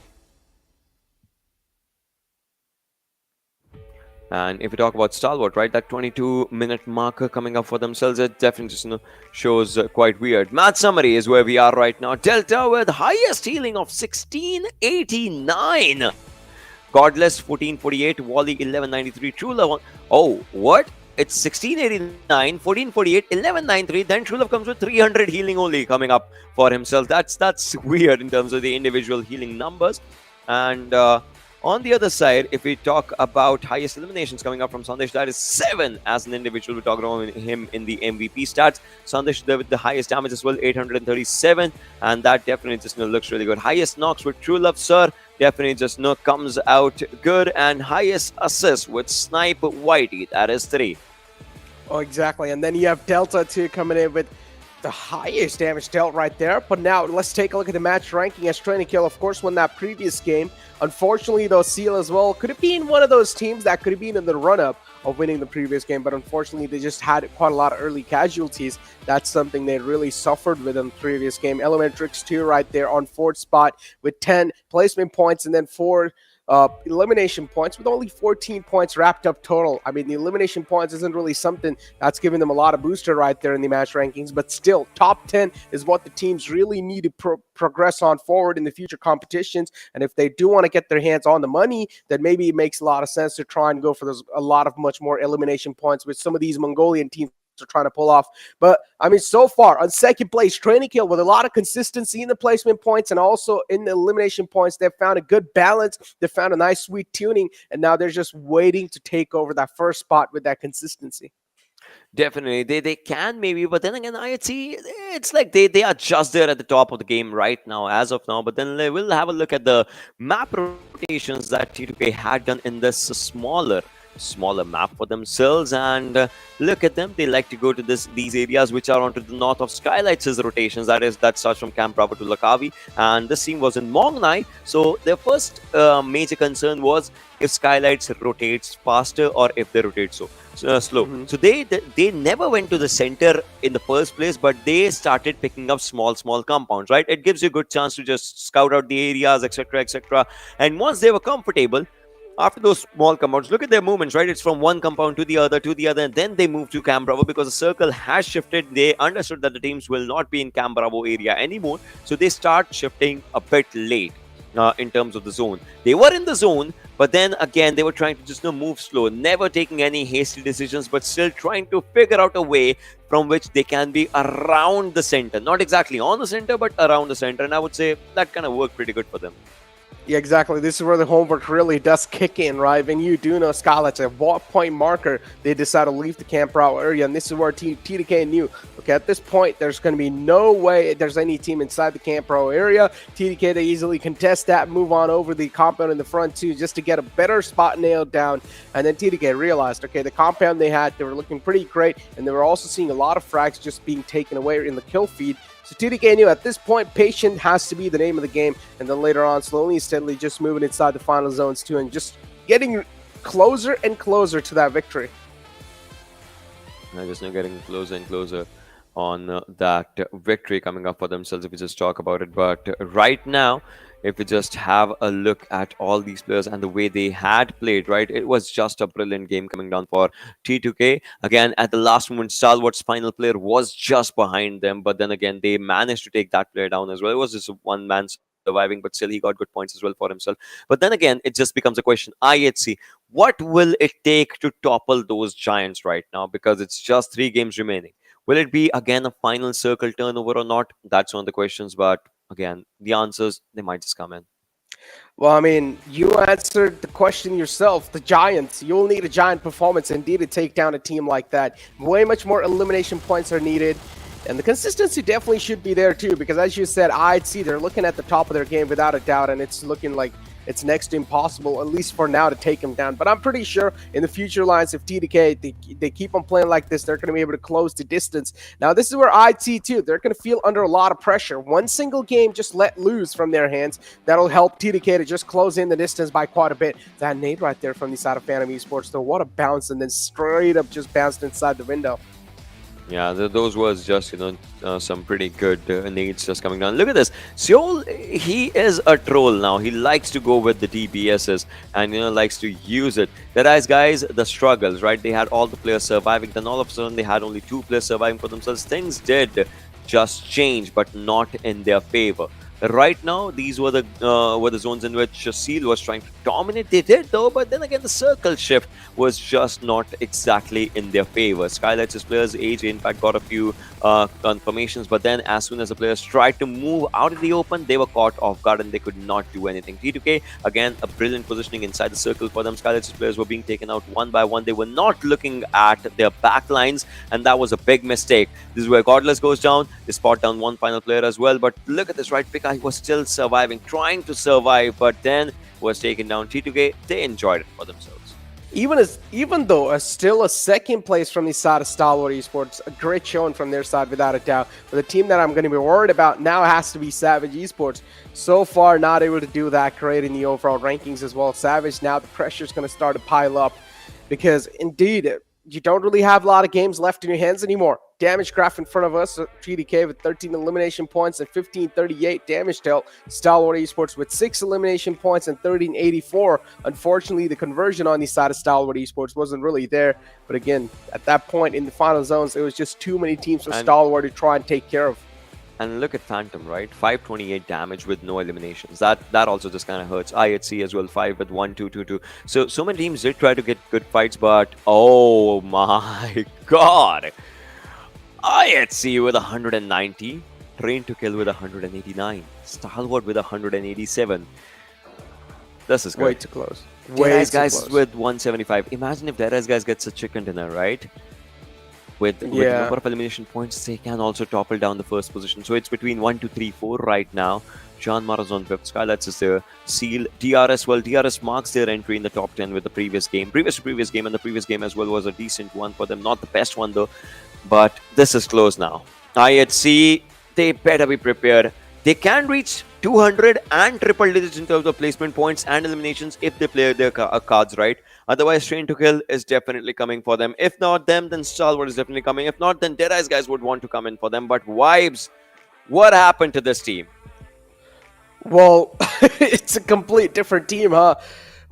And if we talk about Stalwart, right, that 22-minute marker coming up for themselves, it definitely just shows quite weird. Match summary is where we are right now. Delta with highest healing of 1689. Godless 1448, Wally 1193, True Love. Oh, what? It's 1689, 1448, 1193. Then True Love comes with 300 healing only coming up for himself. That's weird in terms of the individual healing numbers. And on the other side, if we talk about highest eliminations coming up from Sandesh, that is 7 as an individual. We talk about him in the MVP stats. Sandesh there with the highest damage as well, 837, and that definitely just looks really good. Highest knocks with True Love, sir, definitely just comes out good. And highest assists with Snipe Whitey, that is 3. Oh, exactly. And then you have Delta too coming in with the highest damage dealt right there. But now let's take a look at the match ranking, as Train to Kill, of course, won that previous game. Unfortunately, though, Seal as well could have been one of those teams that could have been in the run-up of winning the previous game, but unfortunately, they just had quite a lot of early casualties. That's something they really suffered with in the previous game. ElementriX too right there on 4th spot with 10 placement points and then 4 elimination points with only 14 points wrapped up total. I mean, the elimination points isn't really something that's giving them a lot of booster right there in the match rankings, but still, top 10 is what the teams really need to progress on forward in the future competitions. And if they do want to get their hands on the money, then maybe it makes a lot of sense to try and go for those much more elimination points, which some of these Mongolian teams are trying to pull off. But I mean, so far on second place, Train to Kill with a lot of consistency in the placement points and also in the elimination points. They've found a good balance. They found a nice sweet tuning, and now they're just waiting to take over that first spot with that consistency. Definitely, they can maybe, but then again, I see it's like they are just there at the top of the game right now, as of now. But then we'll have a look at the map rotations that T2K had done in this smaller smaller map for themselves. And look at them, they like to go to these areas which are onto the north of Skylight's rotations. That starts from Camp Bravo to Lakavi, and this team was in Mongnai. So their first major concern was if Skylight's rotates faster or if they rotate slow. So they never went to the center in the first place, but they started picking up small compounds, right? It gives you a good chance to just scout out the areas, etc. And once they were comfortable after those small compounds, look at their movements, right? It's from one compound to the other, and then they move to Camp Bravo because the circle has shifted. They understood that the teams will not be in Camp Bravo area anymore, so they start shifting a bit late in terms of the zone. They were in the zone, but then again, they were trying to just move slow, never taking any hasty decisions, but still trying to figure out a way from which they can be around the center. Not exactly on the center, but around the center. And I would say that kind of worked pretty good for them. Yeah, exactly. This is where the homework really does kick in, right? And you do know Skylightz at what point marker they decide to leave the Camp Bravo area, and this is where TDK knew, okay, at this point, there's going to be no way there's any team inside the Camp Bravo area. TDK, they easily contest that, move on over the compound in the front too, just to get a better spot nailed down. And then TDK realized, okay, the compound they had, they were looking pretty great, and they were also seeing a lot of frags just being taken away in the kill feed. So TDK knew at this point, patient has to be the name of the game. And then later on, slowly and steadily, just moving inside the final zones too, and just getting closer and closer to that victory. Just getting closer and closer on that victory coming up for themselves if we just talk about it. But right now, if we just have a look at all these players and the way they had played, right, it was just a brilliant game coming down for T2K. Again, at the last moment, Stalwart's final player was just behind them, but then again, they managed to take that player down as well. It was just one man surviving, but still he got good points as well for himself. But then again, it just becomes a question. IHC, what will it take to topple those giants right now? Because it's just 3 games remaining. Will it be again a final circle turnover or not? That's one of the questions, but again, the answers, they might just come in. Well, I mean, you answered the question yourself. The Giants, you'll need a giant performance indeed to take down a team like that. Way much more elimination points are needed. And the consistency definitely should be there too, because as you said, I'd see they're looking at the top of their game without a doubt, and it's looking like it's next to impossible, at least for now, to take them down. But I'm pretty sure in the future lines, if TDK, they keep on playing like this, they're going to be able to close the distance. Now, this is where I'd see too. They're going to feel under a lot of pressure. One single game just let loose from their hands, that'll help TDK to just close in the distance by quite a bit. That nade right there from the side of Venom Esports, though, what a bounce, and then straight up just bounced inside the window. Yeah, those was just, some pretty good nades just coming down. Look at this. Seoul, he is a troll now. He likes to go with the DBSs and, likes to use it. Deadeyes Guys, the struggles, right? They had all the players surviving. Then all of a sudden, they had only 2 players surviving for themselves. Things did just change, but not in their favor. Right now, these were the zones in which Seal was trying to dominate. They did though, but then again, the circle shift was just not exactly in their favor. Skylight's players, AJ, in fact, got a few confirmations, but then as soon as the players tried to move out of the open, they were caught off guard and they could not do anything. T2K, again, a brilliant positioning inside the circle for them. Skylight's players were being taken out one by one. They were not looking at their backlines, and that was a big mistake. This is where Godless goes down. They spot down one final player as well, but look at this, right? He was still surviving, trying to survive, but then was taken down. T2K, they enjoyed it for themselves. Even though still a second place from the side of Stalwart Esports, a great showing from their side without a doubt. But the team that I'm going to be worried about now has to be Savage Esports. So far, not able to do that great in the overall rankings as well. Savage, now the pressure is going to start to pile up, because indeed, you don't really have a lot of games left in your hands anymore. Damage graph in front of us, TDK with 13 elimination points and 1538 damage dealt. Stalwart Esports with 6 elimination points and 1384. Unfortunately, the conversion on the side of Stalwart Esports wasn't really there. But again, at that point in the final zones, it was just too many teams for Stalwart to try and take care of. And look at Phantom, right? 528 damage with no eliminations. That also just kind of hurts. IHC as well, 5 with 1, 2, 2, 2. So many teams did try to get good fights, but oh my god. IHC with 190. Train to Kill with 189. Stalwart with 187. This is good. Way too close. Deadeyes Guys with 175. Imagine if Deadeyes Guys gets a chicken dinner, right? With number of elimination points, they can also topple down the first position. So it's between 1, 2, 3, 4 right now. JyanMaara's on 5th. Skylightz is there. Seal, DRS. Well, DRS marks their entry in the top 10 with the previous game. Previous game, and the previous game as well was a decent one for them. Not the best one though. But this is close now. IHC, they better be prepared. They can reach 200 and triple digits in terms of placement points and eliminations if they play their cards right. Otherwise, Train to Kill is definitely coming for them. If not them, then Stalwart is definitely coming. If not, then Deadeyes Guys would want to come in for them. But Vibes, what happened to this team? Well, it's a complete different team, huh?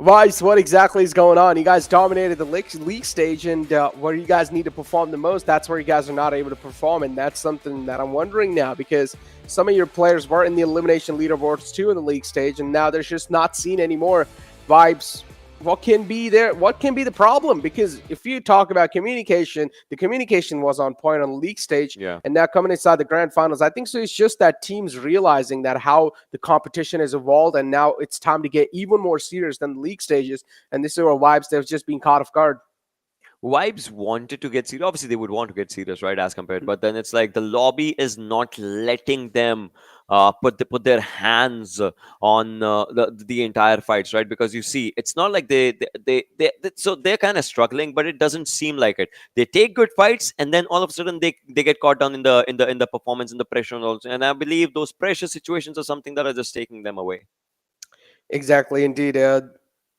Vice, what exactly is going on? You guys dominated the league stage, and where you guys need to perform the most, that's where you guys are not able to perform, and that's something that I'm wondering now, because some of your players were in the elimination leaderboards too in the league stage, and now they're just not seen anymore. Vibes, what can be there? What can be the problem? Because if you talk about communication, the communication was on point on the league stage, and now coming inside the grand finals, I think so. It's just that teams realizing that how the competition has evolved, and now it's time to get even more serious than the league stages. And this is where Vibes, they've just been caught off guard. Vibes wanted to get serious. Obviously, they would want to get serious, right, as compared. But then it's like the lobby is not letting them put their hands on the entire fights, right? Because you see, it's not like so they're kind of struggling, but it doesn't seem like it. They take good fights, and then all of a sudden they get caught down in the performance and the pressure and all. And I believe those pressure situations are something that are just taking them away. Exactly, indeed.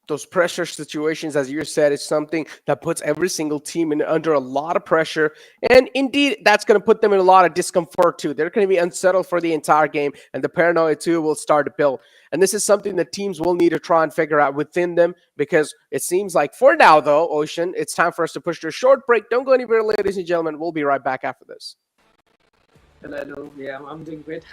Those pressure situations, as you said, is something that puts every single team under a lot of pressure. And indeed, that's going to put them in a lot of discomfort too. They're going to be unsettled for the entire game, and the paranoia too will start to build. And this is something that teams will need to try and figure out within them, because it seems like for now, though, Ocean, it's time for us to push to a short break. Don't go anywhere, ladies and gentlemen. We'll be right back after this. Hello, yeah, I'm doing great.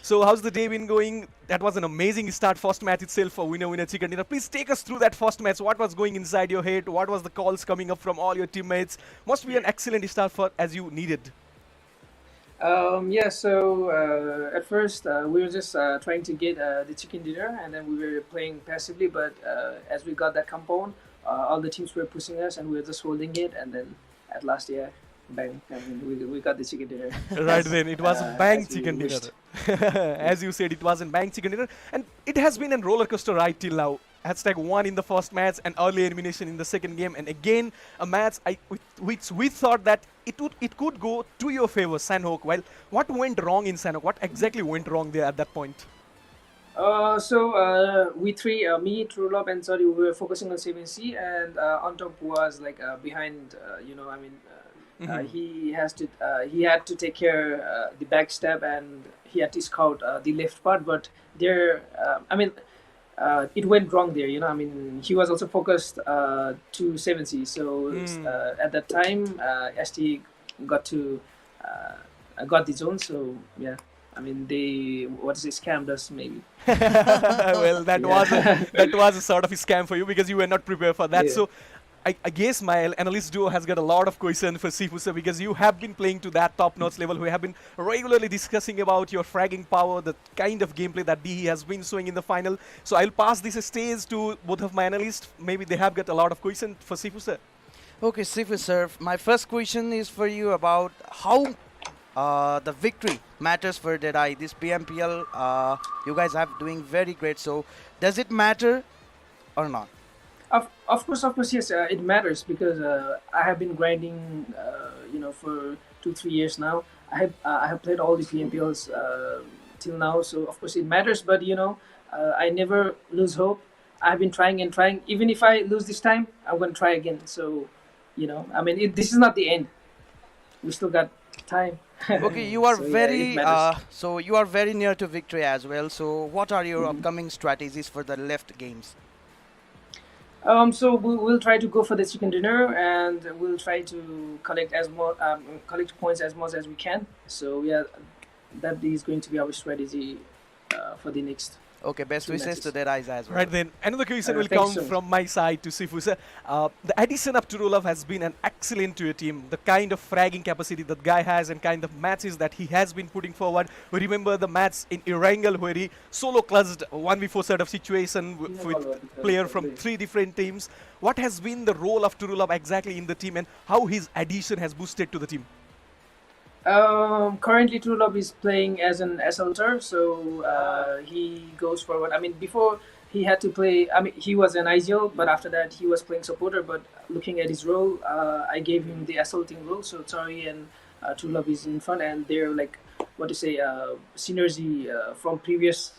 So how's the day been going? That was an amazing start, first match itself for winner chicken dinner. Please take us through that first match. What was going inside your head? What was the calls coming up from all your teammates? Must be an excellent start for as you needed. Yeah, so at first we were just trying to get the chicken dinner, and then we were playing passively, but as we got that compound, all the teams were pushing us and we were just holding it, and then at last, yeah, bang, and we got the chicken dinner. Right then, it was bang chicken dinner. As you said, it was in bang chicken dinner, and it has been a roller coaster ride till now. #1 in the first match and early elimination in the second game, and again a match which we thought that it could go to your favor, Sanhok. Well, what went wrong in Sanhok? What exactly went wrong there at that point? So we three, me, Trulop, and Sorry, we were focusing on 7C, and on top was like behind. He had to take care the backstab, and he had to scout the left part. But there, it went wrong there. He was also focused to 7C. So at that time, ST got the zone. So yeah. They scammed us maybe. Well, that was a sort of a scam for you because you were not prepared for that. Yeah. So I guess my analyst duo has got a lot of questions for Sifusa, because you have been playing to that top-notch level. We have been regularly discussing about your fragging power, the kind of gameplay that DE has been showing in the final. So I'll pass this stage to both of my analysts. Maybe they have got a lot of questions for Sifusa. Okay, Sifusa, my first question is for you about how the victory matters for Deadeye. This PMPL, you guys are doing very great. So does it matter or not? Of course, yes, it matters, because I have been grinding, for 2-3 years now. I have played all the PMPLs till now, so of course it matters. But I never lose hope. I've been trying and trying. Even if I lose this time, I'm going to try again. So, this is not the end. We still got time. Okay, you are so you are very near to victory as well. So what are your upcoming strategies for the left games? So we'll try to go for the chicken dinner, and we'll try to collect collect points as much as we can. So yeah, that is going to be our strategy for the next. Okay, best wishes to Deadeyes as well. Right then, another question will come from my side to Sifusa. The addition of Turulov has been an excellent to your team. The kind of fragging capacity that guy has and kind of matches that he has been putting forward. We remember the match in Erangel where he solo clutched 1v4 sort of situation with player from 3 different teams. What has been the role of Turulov exactly in the team, and how his addition has boosted to the team? Currently, True Love is playing as an SLTer, so he goes forward. I mean, before he had to play. I mean, he was an IGL, but after that he was playing supporter. But looking at his role, I gave him the SLting role. So Tari and True Love is in front, and they're like what to say, synergy from previous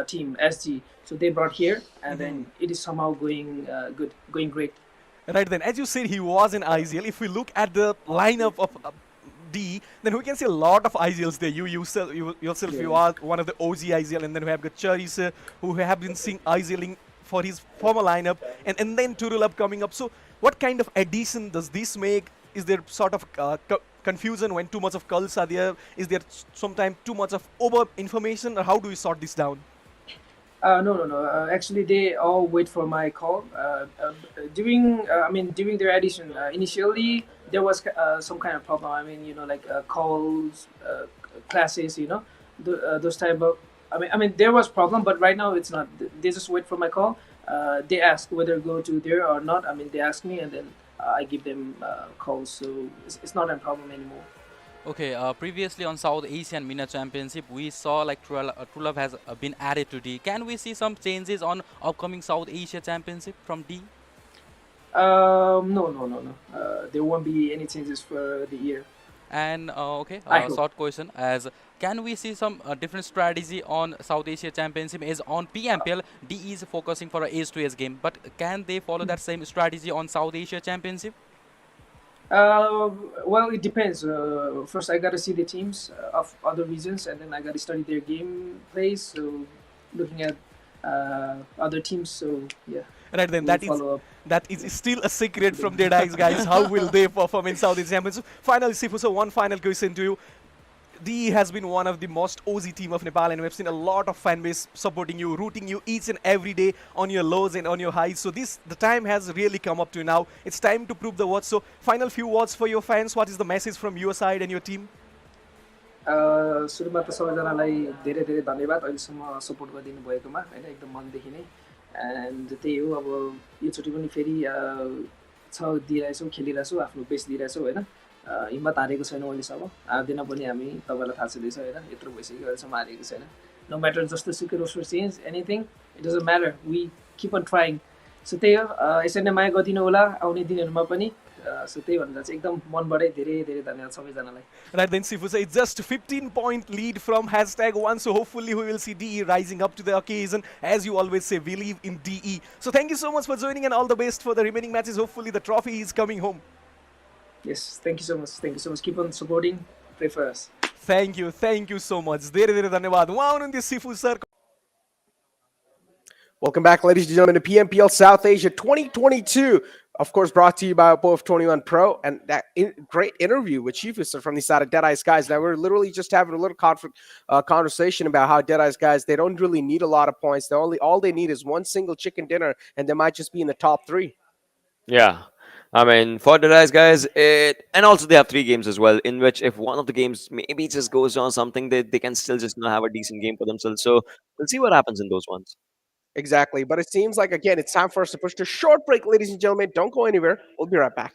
team SG. So they brought here, and then it is somehow going good, going great. Right then, as you said, he was in IGL. If we look at the lineup of D, then we can see a lot of IGLs there. You yourself, you are one of the OG IGL, and then we have got Charis, who have been seeing IGLing for his former lineup, and then Turulab coming up. So, what kind of addition does this make? Is there sort of confusion when too much of cults are there? Is there sometimes too much of over information, or how do we sort this down? No. Actually, they all wait for my call. During their addition, initially there was some kind of problem. I mean, like calls, classes, those type of. I mean, there was problem, but right now it's not. They just wait for my call. They ask whether go to there or not. I mean, they ask me, and then I give them calls. So it's not a problem anymore. Okay, previously on South Asian MENA Championship, we saw like True Love has been added to D. Can we see some changes on upcoming South Asia Championship from D? No. There won't be any changes for the year. And short question, as can we see some different strategy on South Asia Championship? Is on PMPL, D is focusing for a ace to ace game, but can they follow that same strategy on South Asia Championship? Well, it depends. First, I gotta see the teams of other regions, and then I gotta study their game plays. So, looking at other teams. So, yeah. Right then, that is still a secret from Deadeyes Guys. How will they perform in South Asian Championship? Finally, Sifu, so one final question to you. DE has been one of the most OG team of Nepal, and we've seen a lot of fan base supporting you, rooting you each and every day on your lows and on your highs. So the time has really come up to now. It's time to prove the worth. So final few words for your fans. What is the message from your side and your team? सुरुमा त सबैजनालाई धेरै धेरै धन्यवाद अहिलेसम्म support गरिदिनु भएकोमा हैन एकदम मनदेखि नै एन्ड त्यही हो अब यो चोटि पनि फेरि दिइरहेछौँ खेलिरहेछौँ आफ्नो बेस्ट दिइरहेछौँ हैन हिम्मत हारेको छैनौँ अहिलेसम्म हार्दैन पनि हामी तपाईँलाई थाहा छँदैछ हैन यत्रो भइसक्यो अहिलेसम्म हारेको छैन नो म्याटर जस्तो सुकै roster change anything it doesn't matter we keep on trying so त्यही हो यसरी नै माया गरिदिनु होला आउने दिनहरूमा पनि so त्यही भनेर चाहिँ एकदम मनबाटै धेरै धेरै धन्यवाद सबैजनालाई. Right then, Sifu, it's just 15-point lead from #1. So hopefully we will see DE rising up to the occasion. As you always say, believe in DE. So thank you so much for joining, and all the best for the remaining matches. Hopefully the trophy is coming home. Yes, thank you so much. Thank you so much. Keep on supporting. Pray for us. Thank you so much. धेरै धेरै धन्यवाद. उहाँ हुनुहुन्थ्यो Sifu sir. Welcome back, ladies and gentlemen, to PMPL South Asia 2022. Of course, brought to you by OPO-F21 Pro, and that great interview with Chief from the side of Deadeyes Guys. Now, we're literally just having a little conversation about how Deadeyes Guys, they don't really need a lot of points. All they need is one single chicken dinner, and they might just be in the top 3. Yeah. I mean, for Deadeyes Guys, and also they have 3 games as well, in which if one of the games maybe just goes on something, they can still just have a decent game for themselves. So we'll see what happens in those ones. Exactly. But it seems like, again, it's time for us to push to a short break, ladies and gentlemen. Don't go anywhere. We'll be right back.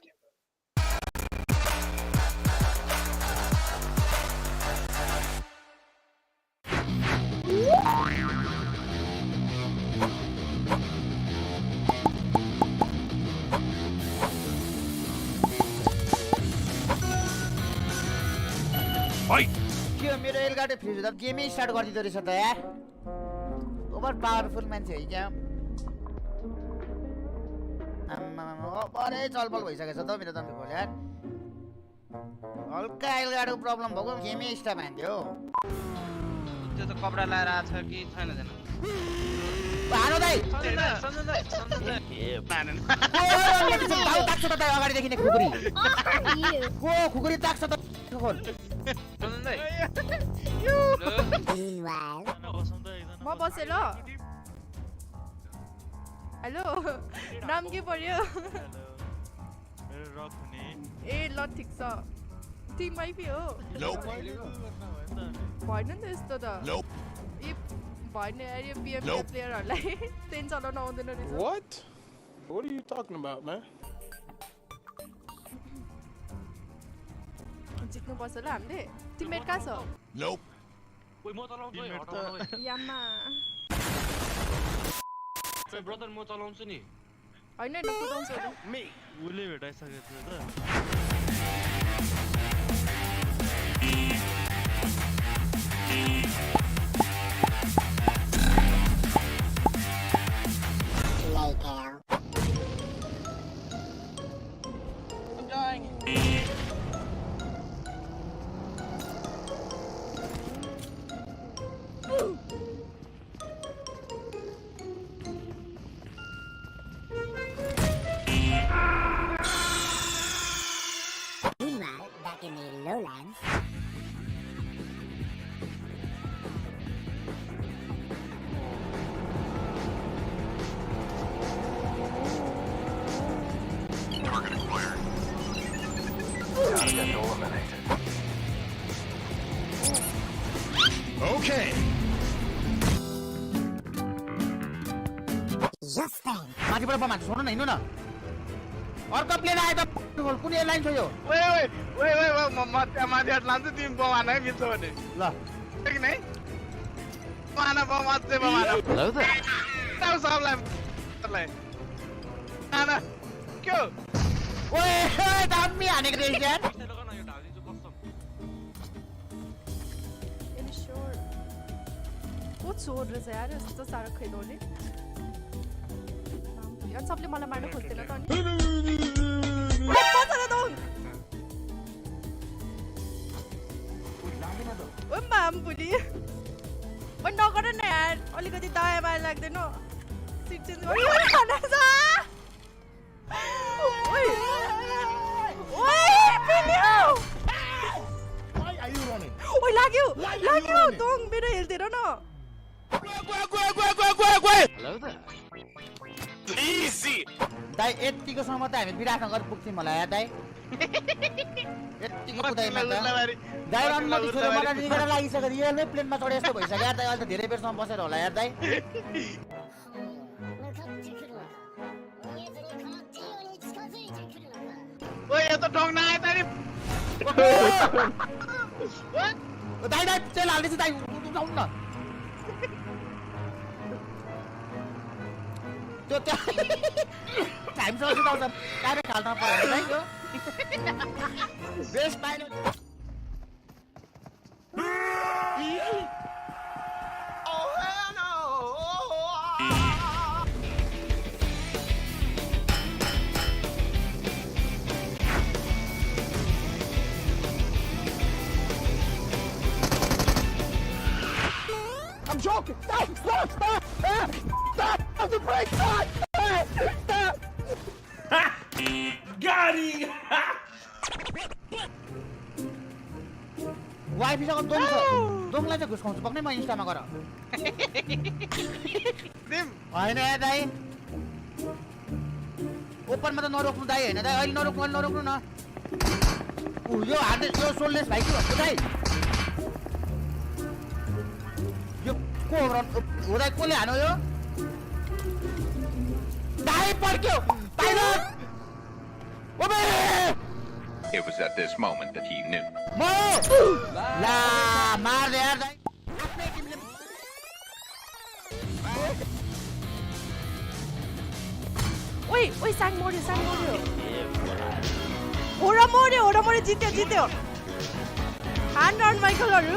के मेरो एलगाडे fridge त गेमै start गरिदिँदो रहेछ त यार over powerful मान्छे है क्या अरे चलपल भइसकेछ त मेरो त यार हल्का एलगाडको प्रब्लम भएको गेमै स्टार्ट हान्थ्यो त्यो त कपडा लाएर आछ कि छैन छैन भानु दाइ अगाडिदेखि नै खुकुरी को खुकुरी ताक्छ त म बसे ल हेलो नाम के पर्यो ए ल ठिक छ टिममै पि हो भएन नि त यस्तो त भएन यार यो पिएमपीएल प्लेयरहरूलाई ट्रेन चलाउन आउँदैन रहेछ What are you talking about, man? जित्नुपर्छ ल हामीले टिममेट कहाँ छ यामा ब्रदर म चलाउँछु नि हैन हैन कुदाउँछु उले भेटाइसकेको थियो त I'm dying. Meanwhile, back in the lowlands. Okay. Just then. माथिबाट बम हान्छ सुन न हिँड्नु न अर्को प्लेयर आयो त कुन एयरलाइन छ यो ओए म माथि हात लान्छु तिमी बम हान है मिल्छ भने ल कि नै माना बम हात्दै बम हान हेलो त ताउ सबलाई आना के ओए दामी हानेको रहेछ यार Any sure? What sword रहेछ यार यस्तो साह्रो खेल्ने अनि सबले मलाई मार्न खोज्दैन त अनि बचरा दौन ओ माम बुढी ओ नगर न यार अलिकति दया माया लाग्दैन सिट चेन्ज गर्नु खाना छ ओइ ओइ पिलियो ओइ लाग्यो दङ मेरो हेल्थेर न हेलो त इजी दाइ यतिको सम्म त हामी विराटनगर पुग्थ्यौँ होला यार दाइ यतिको कुदाइमा त दाइ अनुमति छोडेर मलाई रिगेर लागिसक्यो यो नै प्लेनमा चढे यस्तो भइसक्यो यार दाइ अहिले त धेरै बेरसम्म बसेर होला यार दाइ ओए यो त ढङ नआए त नि दाइ दाइ तेल हाल्दैछु दाइ उठाउनु न त्यो टाइमसँग सुताउँछ डाइरेक्ट हाल्न पर्यो दाइ यो बेस्ट पाइलो I'm joking! Stop! The break! Stop! Got him! वाइफीसँग दोङ छ दोङलाई चाहिँ घुस्काउँछु पक्नै म इन्स्टामा गर होइन यार दाइ ओपनमा त नरोक्नु दाइ होइन दाइ अहिले नरोक्नु न यो हात यो सोल्लेस भाइ के दाइ यो को हो दाइ कसले हान्यो यो दाइ पड्क्यो पाइलट ओबे It was at this moment that he knew. La मार दे यार दाइ आफ्नै टिमले ओइ साङ मर्यो होरा मर्यो जित्यो हान राउन्ड माइकलहरु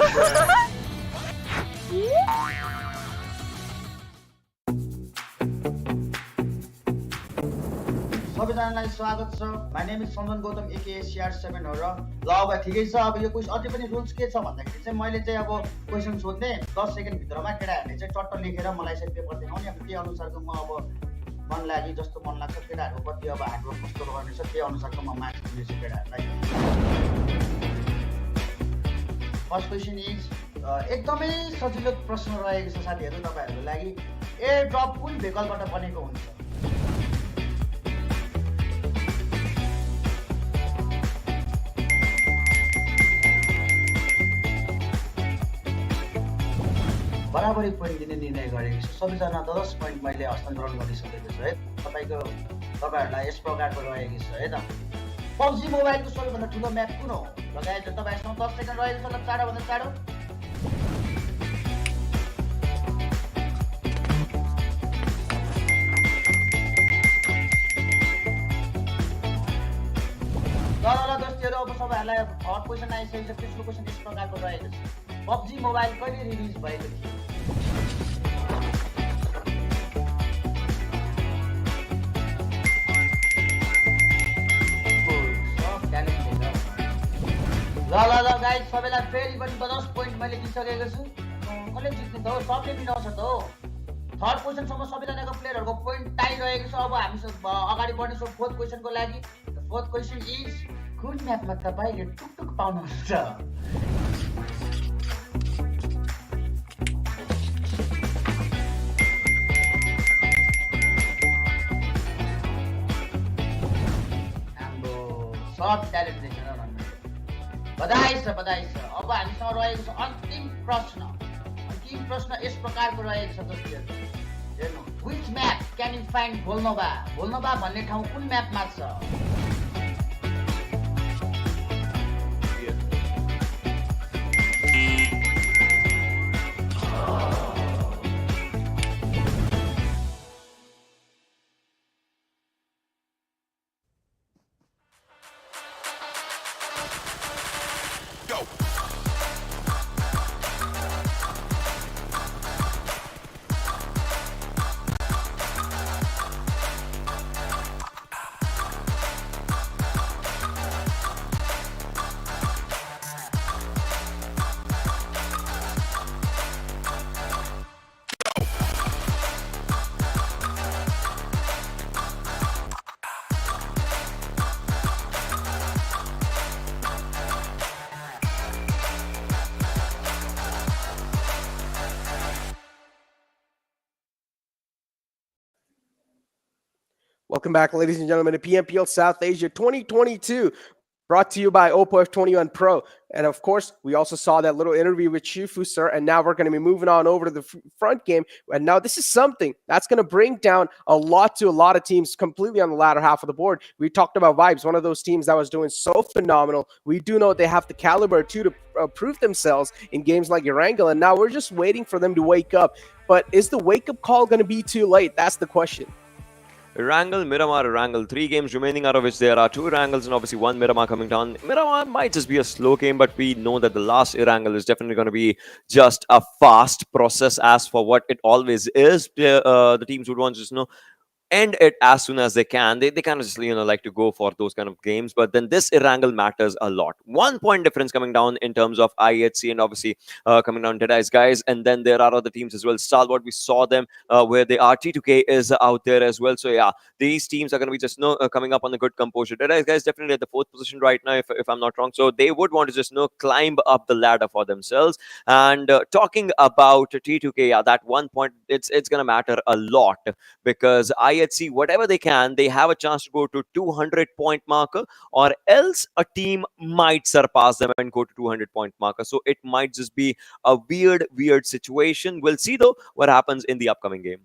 सबैजनालाई स्वागत छ my name is Sandan Gautam AK CR7 हो र ल अब ठिकै छ अब यो क्वेशन अझै पनि रुल्स के छ भन्दाखेरि चाहिँ मैले चाहिँ अब क्वेशन सोध्ने 10 सेकेन्ड भित्रमा केटाहरूले चाहिँ चट्ट लेखेर मलाई चाहिँ पेपर देखाउने अब त्यही अनुसारको म अब मन लागि जस्तो मन लाग्छ केटाहरूको कति अब हार्डवर्क कस्तो गर्नेछ त्यही अनुसारको म मार्क्स दिनेछु केटाहरूलाई फर्स्ट क्वेशन इज एकदमै सजिलो प्रश्न रहेको छ साथीहरू तपाईहरुको लागि एयर ड्रप कुन भेकलबाट बनेको हुन्छ बराबरी पोइन्ट दिने निर्णय गरेको छु सबैजना 10 पोइन्ट मैले हस्तान्तरण गरिसकेको छु है तपाईहरुलाई यस प्रकारको रहेको छ है त PUBG मोबाइलको सबैभन्दा ठुलो म्याप कुन हो? लगायत तपाईहरुसँग 10 सेकेन्ड रहेको छ, ल चाँडोभन्दा चाँडो। ल दोस्तीहरु, अब सबैहरुलाई थर्ड क्वेशन आइसकेको छ। तेस्रो क्वेशन यस प्रकारको रहेको छ। PUBG मोबाइल कहिले रिलिज भएको थियो? ल गाइस, सबैलाई फेरि पनि 10 पोइन्ट मैले दिइसकेको छु। कसले जित्ने त हो? सबले मिलाउँछ त हो। थर्ड क्वेशनसम्म सबैजनाको प्लेयरहरुको पोइन्ट टाइ रहेको छ। अब हामी अगाडि बढ्नेछौँ फोर्थ क्वेशनको लागि। फोर्थ क्वेशन इज कुन म्यापमा तपाईले टुकटुक पाउनुहुन्छ? हाम्रो सब ट्यालेन्ट देखेर बधाई छ। अब हामीसँग रहेको छ अन्तिम प्रश्न। अन्तिम प्रश्न यस प्रकारको रहेको छ दोस्तीहरु, हेर्नु। Which map can you find Volnova? Volnova भन्ने ठाउँ कुन म्यापमा छ? Welcome back, ladies and gentlemen, to PMPL South Asia 2022, brought to you by Oppo F21 Pro. And of course, we also saw that little interview with Shifu, sir. And now we're going to be moving on over to the front game. And now this is something that's going to bring down a lot of teams completely on the latter half of the board. We talked about Vibes, one of those teams that was doing so phenomenal. We do know they have the caliber too to prove themselves in games like Erangel. And now we're just waiting for them to wake up. But is the wake-up call going to be too late? That's the question. Erangel, Miramar, Erangel. 3 games remaining, out of which there are 2 Erangels and obviously 1 Miramar coming down. Miramar might just be a slow game, but we know that the last Erangel is definitely going to be just a fast process as for what it always is. The teams would want to just end it as soon as they can. They kind of just like to go for those kind of games, but then this Erangel matters a lot. 1 point difference coming down in terms of IHC and obviously coming down Deadeyes Guys, and then there are other teams as well. Stalwart, we saw them where they are. T2K is out there as well. So yeah, these teams are going to be just coming up on the good composure. Deadeyes Guys definitely at the 4th position right now, if I'm not wrong. So they would want to just climb up the ladder for themselves. And talking about T2K, yeah, that 1 point, it's going to matter a lot, because IHC, whatever they can, they have a chance to go to 200 point marker, or else a team might surpass them and go to 200 point marker. So it might just be a weird situation. We'll see though what happens in the upcoming game.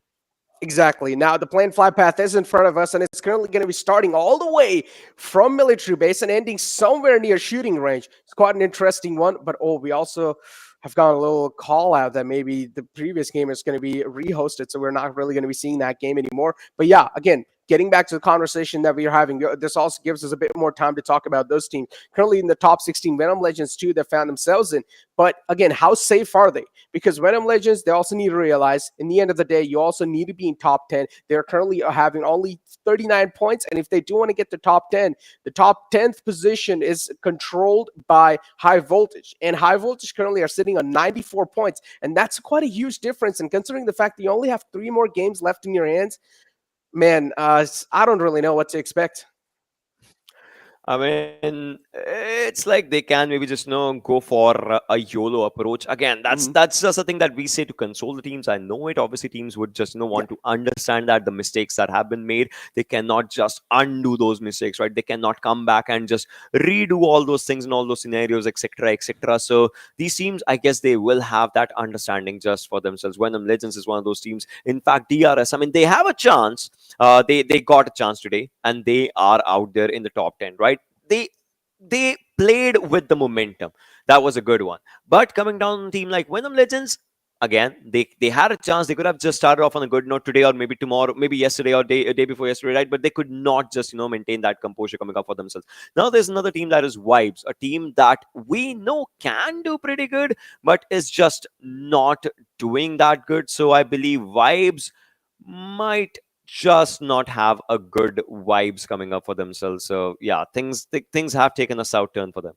Exactly. Now, the planned fly path is in front of us, and it's currently going to be starting all the way from military base and ending somewhere near shooting range. It's quite an interesting one, but we also have got a little call out that maybe the previous game is going to be rehosted, so we're not really going to be seeing that game anymore. But yeah, again, getting back to the conversation that we are having, this also gives us a bit more time to talk about those teams. Currently in the top 16, Venom Legends 2, that found themselves in. But again, how safe are they? Because Venom Legends, they also need to realize, in the end of the day, you also need to be in top 10. They're currently having only 39 points. And if they do want to get to top 10, the top 10th position is controlled by High Voltage. And High Voltage currently are sitting on 94 points. And that's quite a huge difference. And considering the fact that you only have 3 more games left in your hands, man, I don't really know what to expect. I mean, it's like they can maybe just go for a YOLO approach. Again, that's just a thing that we say to console the teams. I know it. Obviously, teams would just want to understand that the mistakes that have been made, they cannot just undo those mistakes, right? They cannot come back and just redo all those things and all those scenarios, etc., etc. So these teams, I guess, they will have that understanding just for themselves. Venom Legends is one of those teams. In fact, DRS, I mean, they have a chance. They got a chance today, and they are out there in the top 10, right? they played with the momentum. That was a good one. But coming down on a team like Venom Legends, again, they had a chance. They could have just started off on a good note today, or maybe tomorrow, maybe yesterday, or a day before yesterday, right? But they could not just maintain that composure coming up for themselves. Now there's another team that is Vibes, a team that we know can do pretty good, but is just not doing that good. So I believe Vibes might just not have a good vibes coming up for themselves. So yeah, things have taken a south turn for them.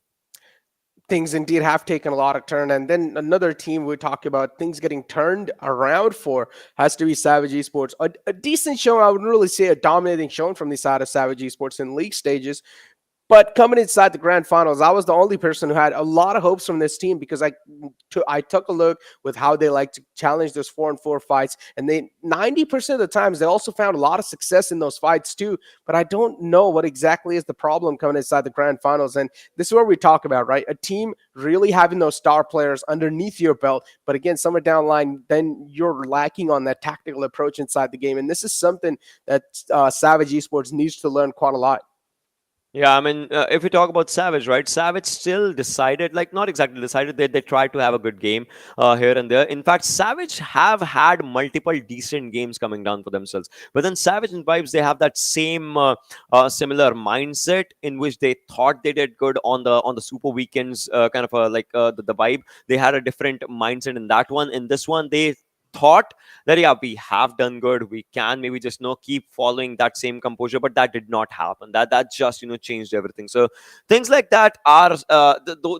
Things indeed have taken a lot of turn. And then another team we talk about things getting turned around for has to be Savage Esports. A decent show. I wouldn't really say a dominating showing from the side of Savage Esports in league stages. But coming inside the grand finals, I was the only person who had a lot of hopes from this team because I took a look with how they like to challenge those 4-on-4 fights. And they 90% of the times, they also found a lot of success in those fights too. But I don't know what exactly is the problem coming inside the grand finals. And this is what we talk about, right? A team really having those star players underneath your belt. But again, somewhere down the line, then you're lacking on that tactical approach inside the game. And this is something that Savage Esports needs to learn quite a lot. Yeah, I mean, if we talk about Savage, right? Savage still decided, like not exactly decided, they tried to have a good game here and there. In fact, Savage have had multiple decent games coming down for themselves. But then Savage and Vibes, they have that same similar mindset in which they thought they did good on the Super Weekends, kind of the vibe. They had a different mindset in that one. In this one, they thought that yeah, we have done good, we can maybe just keep following that same composure, but that did not happen. That just changed everything. So things like that are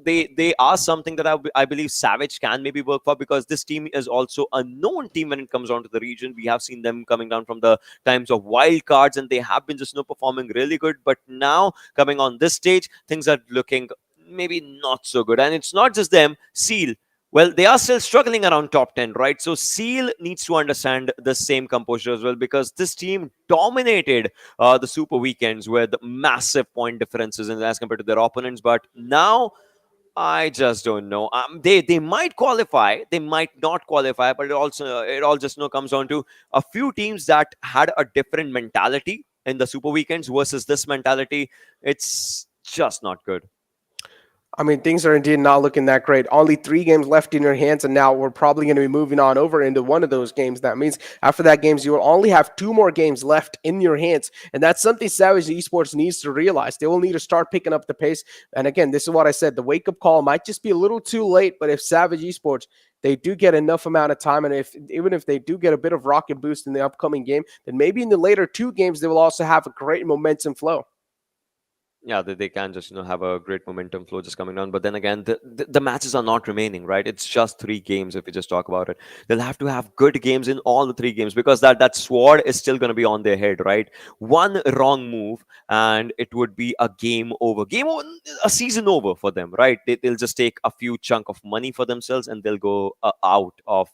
they are something that I believe Savage can maybe work for, because this team is also a known team when it comes down to the region. We have seen them coming down from the times of wild cards, and they have been just performing really good. But now coming on this stage, things are looking maybe not so good. And it's not just them. Seal, well, they are still struggling around top 10, right? So Seal needs to understand the same composure as well, because this team dominated the Super Weekends with massive point differences as compared to their opponents. But now, I just don't know. They might qualify, they might not qualify, but it all just comes down to a few teams that had a different mentality in the Super Weekends versus this mentality. It's just not good. I mean, things are indeed not looking that great. Only 3 games left in your hands, and now we're probably going to be moving on over into one of those games. That means after that games, you will only have 2 more games left in your hands, and that's something Savage Esports needs to realize. They will need to start picking up the pace. And again, this is what I said. The wake-up call might just be a little too late, but if Savage Esports, they do get enough amount of time, and even if they do get a bit of rocket boost in the upcoming game, then maybe in the later 2 games, they will also have a great momentum flow. Yeah, they can just have a great momentum flow just coming down. But then again, the matches are not remaining, right? It's just 3 games if we just talk about it. They'll have to have good games in all the 3 games, because that sword is still going to be on their head, right? One wrong move and it would be a game over, a season over for them, right? They'll just take a few chunk of money for themselves and they'll go out of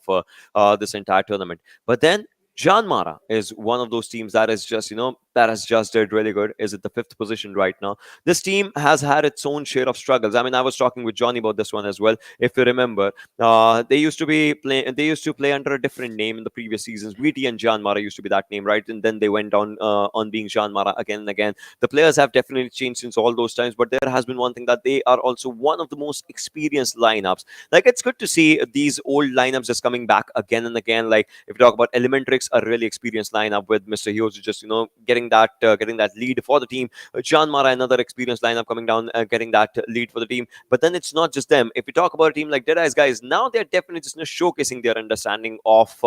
this entire tournament. But then JyanMaara is one of those teams that is just, that has just did really good, is at the 5th position right now. This team has had its own share of struggles. I mean, I was talking with Johnny about this one as well. If you remember, they used to play under a different name in the previous seasons. VT and JyanMaara used to be that name, right? And then they went on being JyanMaara again and again. The players have definitely changed since all those times, but there has been one thing, that they are also one of the most experienced lineups. Like, it's good to see these old lineups just coming back again and again. Like, if you talk about ElementriX, a really experienced lineup with Mr. Hughes just getting that lead for the team. JyanMaara, another experienced lineup coming down, getting that lead for the team. But then it's not just them. If we talk about a team like Deadeyes Guys, now they're definitely just showcasing their understanding of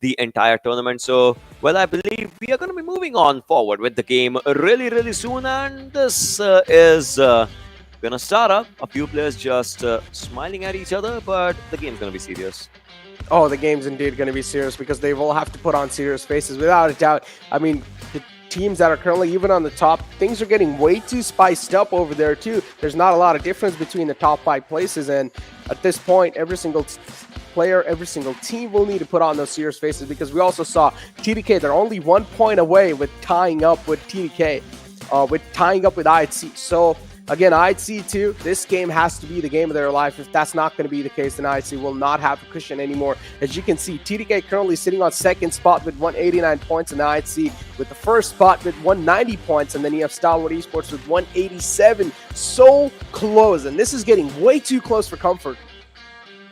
the entire tournament. So, well, I believe we are going to be moving on forward with the game really, really soon. And this is going to start up. A few players just smiling at each other, but the game's going to be serious. Oh, the game's indeed going to be serious, because they will have to put on serious faces, without a doubt. I mean, the teams that are currently even on the top, things are getting way too spiced up over there too. There's not a lot of difference between the top 5 places, and at this point, every single player, every single team will need to put on those serious faces, because we also saw TDK, they're only 1 point away with tying up with TDK, with tying up with IHC. So Again, IHC too, this game has to be the game of their life. If that's not going to be the case, then IHC will not have a cushion anymore. As you can see, TDK currently sitting on second spot with 189 points, and IHC with the first spot with 190 points, and then you have Stalwart Esports with 187. So close, and this is getting way too close for comfort.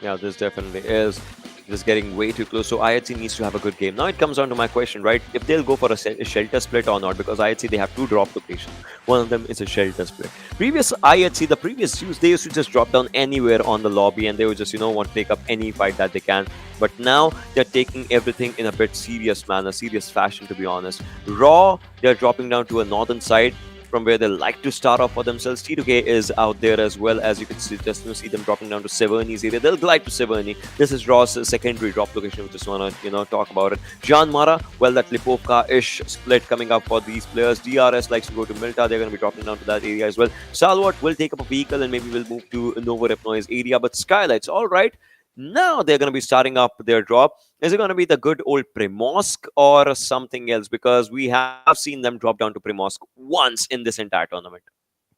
Yeah, this definitely is. Just getting way too close. So IHC needs to have a good game. Now it comes down to my question, right? If they'll go for a shelter split or not, because IHC, they have two drop locations. One of them is a shelter split. Previous IHC, the previous use, they used to just drop down anywhere on the lobby and they would just, want to take up any fight that they can. But now they're taking everything in a bit serious manner, serious fashion, to be honest. Raw, they're dropping down to a northern side, from where they like to start off for themselves. T2K is out there as well, as you can see, just see them dropping down to Severny's area. They'll glide to Severny. This is Raw's secondary drop location. We just want to talk about it. JyanMaara, well, that Lipovka-ish split coming up for these players. DRS likes to go to Milta. They're going to be dropping down to that area as well. Stalwart will take up a vehicle and maybe will move to Nova Repnoy's area. But Skylightz, all right. Now they're going to be starting up their drop. Is it going to be the good old Primorsk or something else? Because we have seen them drop down to Primorsk once in this entire tournament.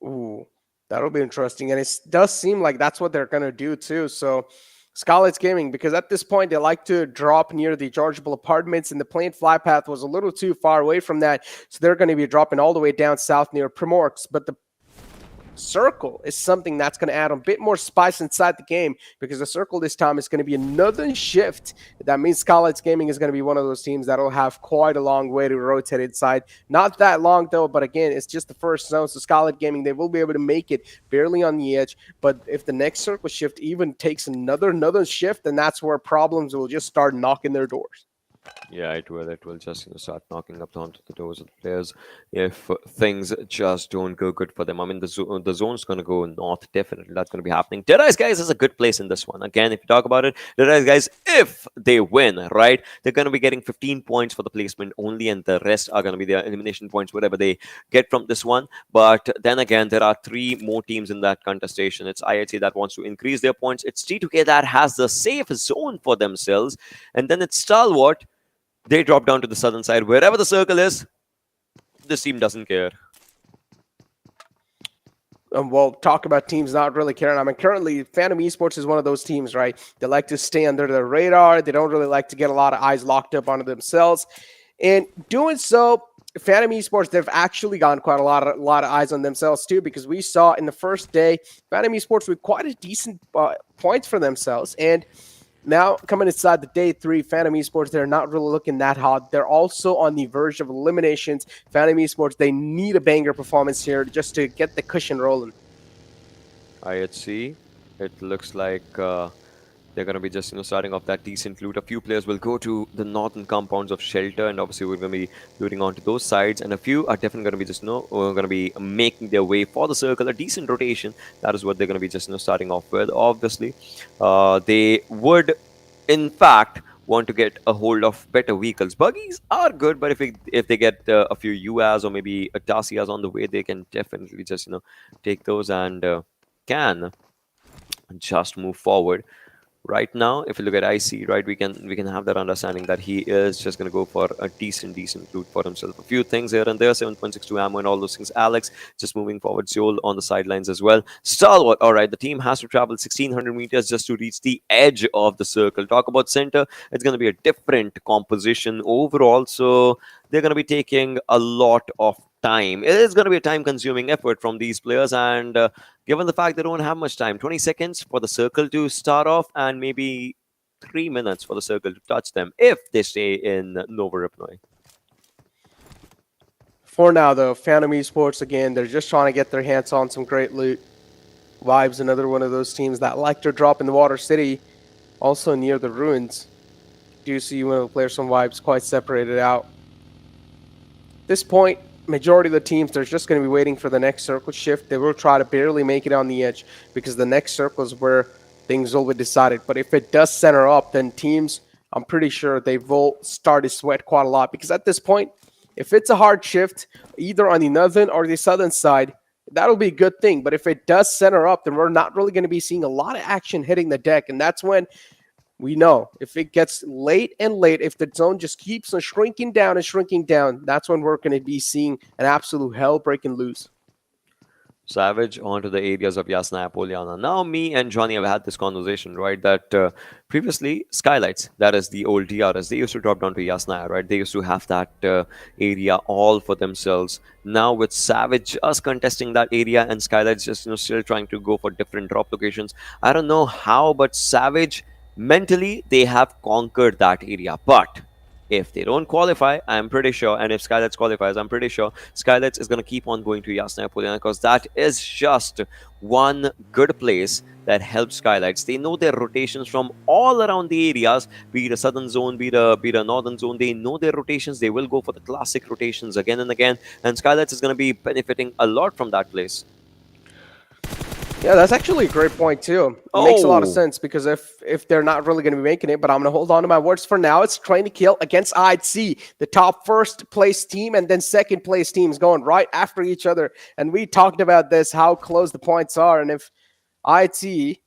Ooh, that'll be interesting. And it does seem like that's what they're going to do too. So Skylightz Gaming, because at this point they like to drop near the chargeable apartments, and the plane fly path was a little too far away from that. So they're going to be dropping all the way down south near Primorsk. But the circle is something that's going to add a bit more spice inside the game, because the circle this time is going to be another shift. That means Skylightz Gaming is going to be one of those teams that'll have quite a long way to rotate inside. Not that long though, but again, it's just the first zone. So Skylightz Gaming, they will be able to make it barely on the edge. But if the next circle shift even takes another shift, then that's where problems will just start knocking their doors. Yeah, it will. It will just start knocking up onto the doors of the players if things just don't go good for them. I mean, the zone's going to go north, definitely. That's going to be happening. Deadeyes Guys is a good place in this one. Again, if you talk about it, Deadeyes Guys, if they win, right, they're going to be getting 15 points for the placement only, and the rest are going to be their elimination points, whatever they get from this one. But then again, there are three more teams in that contestation. It's IHC that wants to increase their points. It's T2K that has the safe zone for themselves. And then it's Stalwart. They drop down to the southern side. Wherever the circle is, this team doesn't care. We'll talk about teams not really caring. I mean, currently, Venom Esports is one of those teams, right? They like to stay under the radar. They don't really like to get a lot of eyes locked up onto themselves. And doing so, Venom Esports, they've actually gotten quite a lot of eyes on themselves too, because we saw in the first day, Venom Esports with quite a decent points for themselves. And now, coming inside the day 3, Venom Esports, they're not really looking that hot. They're also on the verge of eliminations. Venom Esports, they need a banger performance here just to get the cushion rolling. IHC, it looks like they're going to be just starting off that decent loot. A few players will go to the northern compounds of shelter, and obviously we're going to be looting onto those sides. And a few are definitely going to be just going to be making their way for the circle. A decent rotation. That is what they're going to be just starting off with. Obviously, they would, in fact, want to get a hold of better vehicles. Buggies are good, but if they get a few UAs or maybe a Dacias on the way, they can definitely just take those and can just move forward. Right now, if you look at IC, right, we can have that understanding that he is just going to go for a decent loot for himself. A few things here and there, 7.62 ammo and all those things. Alex just moving forward. Zol on the sidelines as well. Stalwart, all right, the team has to travel 1,600 meters just to reach the edge of the circle. Talk about center, it's going to be a different composition overall, so they're going to be taking a lot of time. It is going to be a time-consuming effort from these players, and given the fact they don't have much time, 20 seconds for the circle to start off, and maybe 3 minutes for the circle to touch them if they stay in Nova Repnoy. For now, though, Venom Esports, again, they're just trying to get their hands on some great loot. Vibes, another one of those teams that like to drop in the Water City, also near the ruins. Do see one of the players from Vibes quite separated out. At this point, majority of the teams, they're just going to be waiting for the next circle shift. They will try to barely make it on the edge, because the next circle is where things will be decided. But if it does center up, then teams, I'm pretty sure they will start to sweat quite a lot, because at this point, if it's a hard shift, either on the northern or the southern side, that'll be a good thing. But if it does center up, then we're not really going to be seeing a lot of action hitting the deck. And that's when we know if it gets late, if the zone just keeps on shrinking down, that's when we're going to be seeing an absolute hell breaking loose. Savage onto the areas of Yasnaya Poliana. Now, me and Johnny have had this conversation, right? That previously, Skylightz, that is the old DRS, they used to drop down to Yasnaya, right? They used to have that area all for themselves. Now, with Savage us contesting that area and Skylightz just still trying to go for different drop locations, I don't know how, but Savage mentally they have conquered that area, but if they don't qualify, I'm pretty sure, and if Skylightz qualifies, I'm pretty sure Skylightz is going to keep on going to Yasnaya Poliana because that is just one good place that helps Skylightz. They know their rotations from all around the areas, be it a southern zone, be it a northern zone. They know their rotations. They will go for the classic rotations again and again, and Skylightz is going to be benefiting a lot from that place. Yeah, that's actually a great point too. It makes a lot of sense because if they're not really going to be making it, but I'm going to hold on to my words for now. It's Train to Kill against IHC, the top first place team and then second place teams going right after each other. And we talked about this, how close the points are. And if IHC,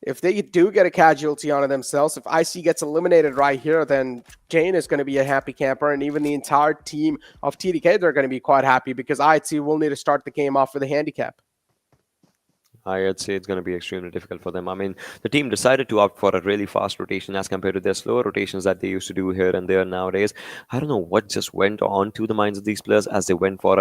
if they do get a casualty onto themselves, if IC gets eliminated right here, then Jane is going to be a happy camper. And even the entire team of TDK, they're going to be quite happy because IHC will need to start the game off with a handicap. I'd say it's going to be extremely difficult for them. I mean, the team decided to opt for a really fast rotation as compared to their slower rotations that they used to do here and there nowadays. I don't know what just went on to the minds of these players as they went for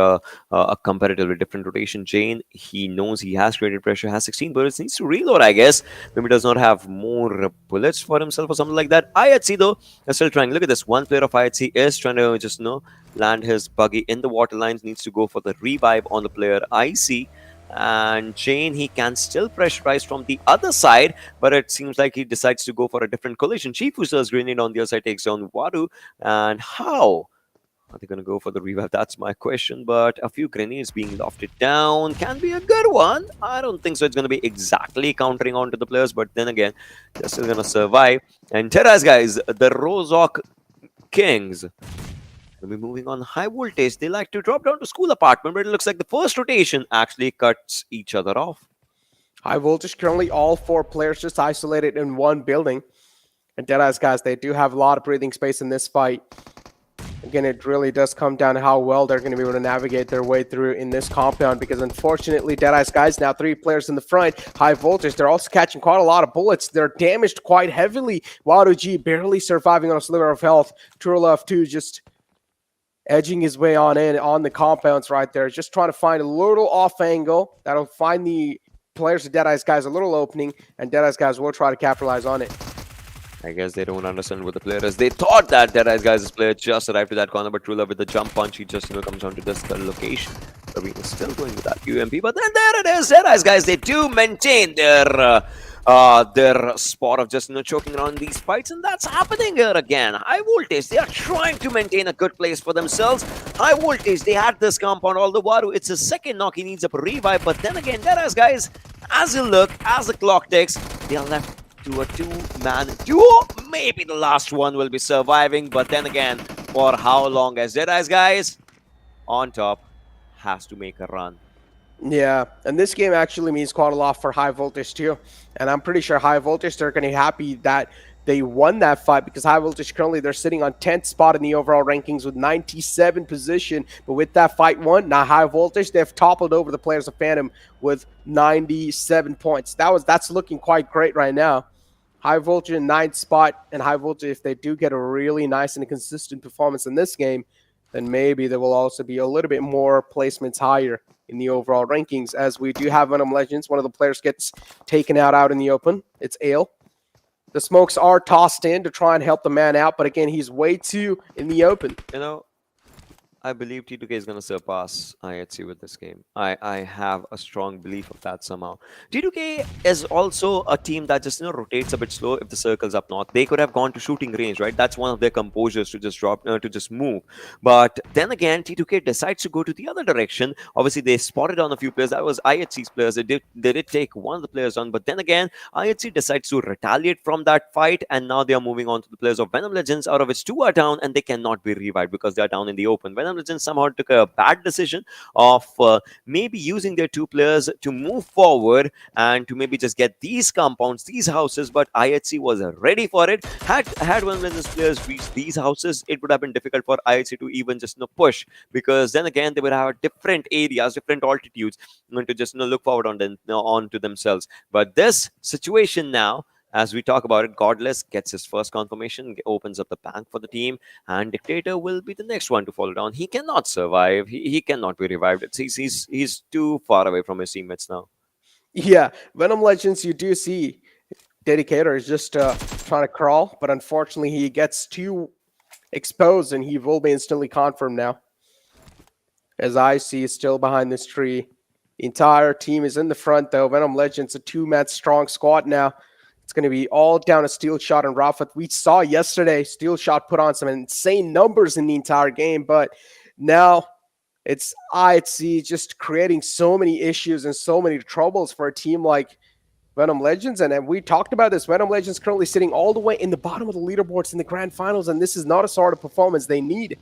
a comparatively different rotation. Jane, he knows he has created pressure, has 16 bullets, needs to reload, I guess. Maybe does not have more bullets for himself or something like that. IHC, though, is still trying. Look at this. One player of IHC is trying to just, land his buggy in the water lines, needs to go for the revive on the player IC. And Jane, he can still pressurize from the other side, but it seems like he decides to go for a different collision. Chief Usa's grenade on the other side takes down Waru. And how are they going to go for the revive? That's my question. But a few grenades being lofted down can be a good one. I don't think so. It's going to be exactly countering onto the players, but then again, they're still going to survive. And Deadeyes Guys, the Rozok Kings, we'll be moving on high voltage. They like to drop down to school apartment, but it looks like the first rotation actually cuts each other off. High voltage, currently all 4 players just isolated in one building. And Deadeyes Guys, they do have a lot of breathing space in this fight. Again, it really does come down to how well they're going to be able to navigate their way through in this compound because unfortunately, Deadeyes Guys, now 3 players in the front. High voltage, they're also catching quite a lot of bullets. They're damaged quite heavily. Waru G barely surviving on a sliver of health. True Love 2 just edging his way on in on the compounds right there, just trying to find a little off angle that'll find the players of Deadeyes Guys a little opening, and Deadeyes Guys will try to capitalize on it. I guess they don't understand what the player is. They thought that Deadeyes Guys' player just arrived to that corner, but True Love with the jump punch, he just comes down to this location. Praveen is still going with that UMP, but then there it is. Deadeyes Guys, they do maintain their spot of just choking around these fights, and that's happening here again. High voltage, they are trying to maintain a good place for themselves. High voltage, they had this compound, although Waru, it's his second knock, he needs a revive, but then again, Deadeyes Guys, as you look, as the clock ticks, they are left to a 2-man duo. Maybe the last one will be surviving, but then again, for how long? As Deadeyes Guys on top has to make a run. Yeah, and this game actually means quite a lot for High Voltage too. And I'm pretty sure High Voltage, they're going to be happy that they won that fight because High Voltage currently, they're sitting on 10th spot in the overall rankings with 97 position. But with that fight won, now High Voltage, they've toppled over the players of Phantom with 97 points. That's looking quite great right now. High Voltage in 9th spot, and High Voltage, if they do get a really nice and consistent performance in this game, then maybe there will also be a little bit more placements higher in the overall rankings, as we do have Venom Legends. One of the players gets taken out in the open. It's Ale. The smokes are tossed in to try and help the man out, but again, he's way too in the open. I believe T2K is going to surpass IHC with this game. I have a strong belief of that somehow. T2K is also a team that just rotates a bit slow if the circle's up north. They could have gone to shooting range, right? That's one of their composures to just drop, to just move. But then again, T2K decides to go to the other direction. Obviously, they spotted on a few players. That was IHC's players. They did take one of the players on. But then again, IHC decides to retaliate from that fight. And now they are moving on to the players of Venom Legends, out of which 2 are down and they cannot be revived because they are down in the open. Venom Venom Legends somehow took a bad decision of maybe using their 2 players to move forward and to maybe just get these compounds, these houses, but IHC was ready for it. Had Venom Legends players reached these houses, it would have been difficult for IHC to even just push, because then again they would have different areas, different altitudes, to just look forward onto themselves. But this situation now, as we talk about it, Godless gets his first confirmation, opens up the bank for the team, and Dictator will be the next one to follow down. He cannot survive. He cannot be revived. He's too far away from his teammates now. Yeah, Venom Legends, you do see Dedicator is just trying to crawl, but unfortunately he gets too exposed and he will be instantly confirmed now. As IC is still behind this tree. The entire team is in the front though. Venom Legends, a 2-man strong squad now. It's going to be all down to Steel Shot and Rafat. We saw yesterday Steel Shot put on some insane numbers in the entire game, but now it's IHC just creating so many issues and so many troubles for a team like Venom Legends. And we talked about this. Venom Legends currently sitting all the way in the bottom of the leaderboards in the grand finals, and this is not a sort of performance they need.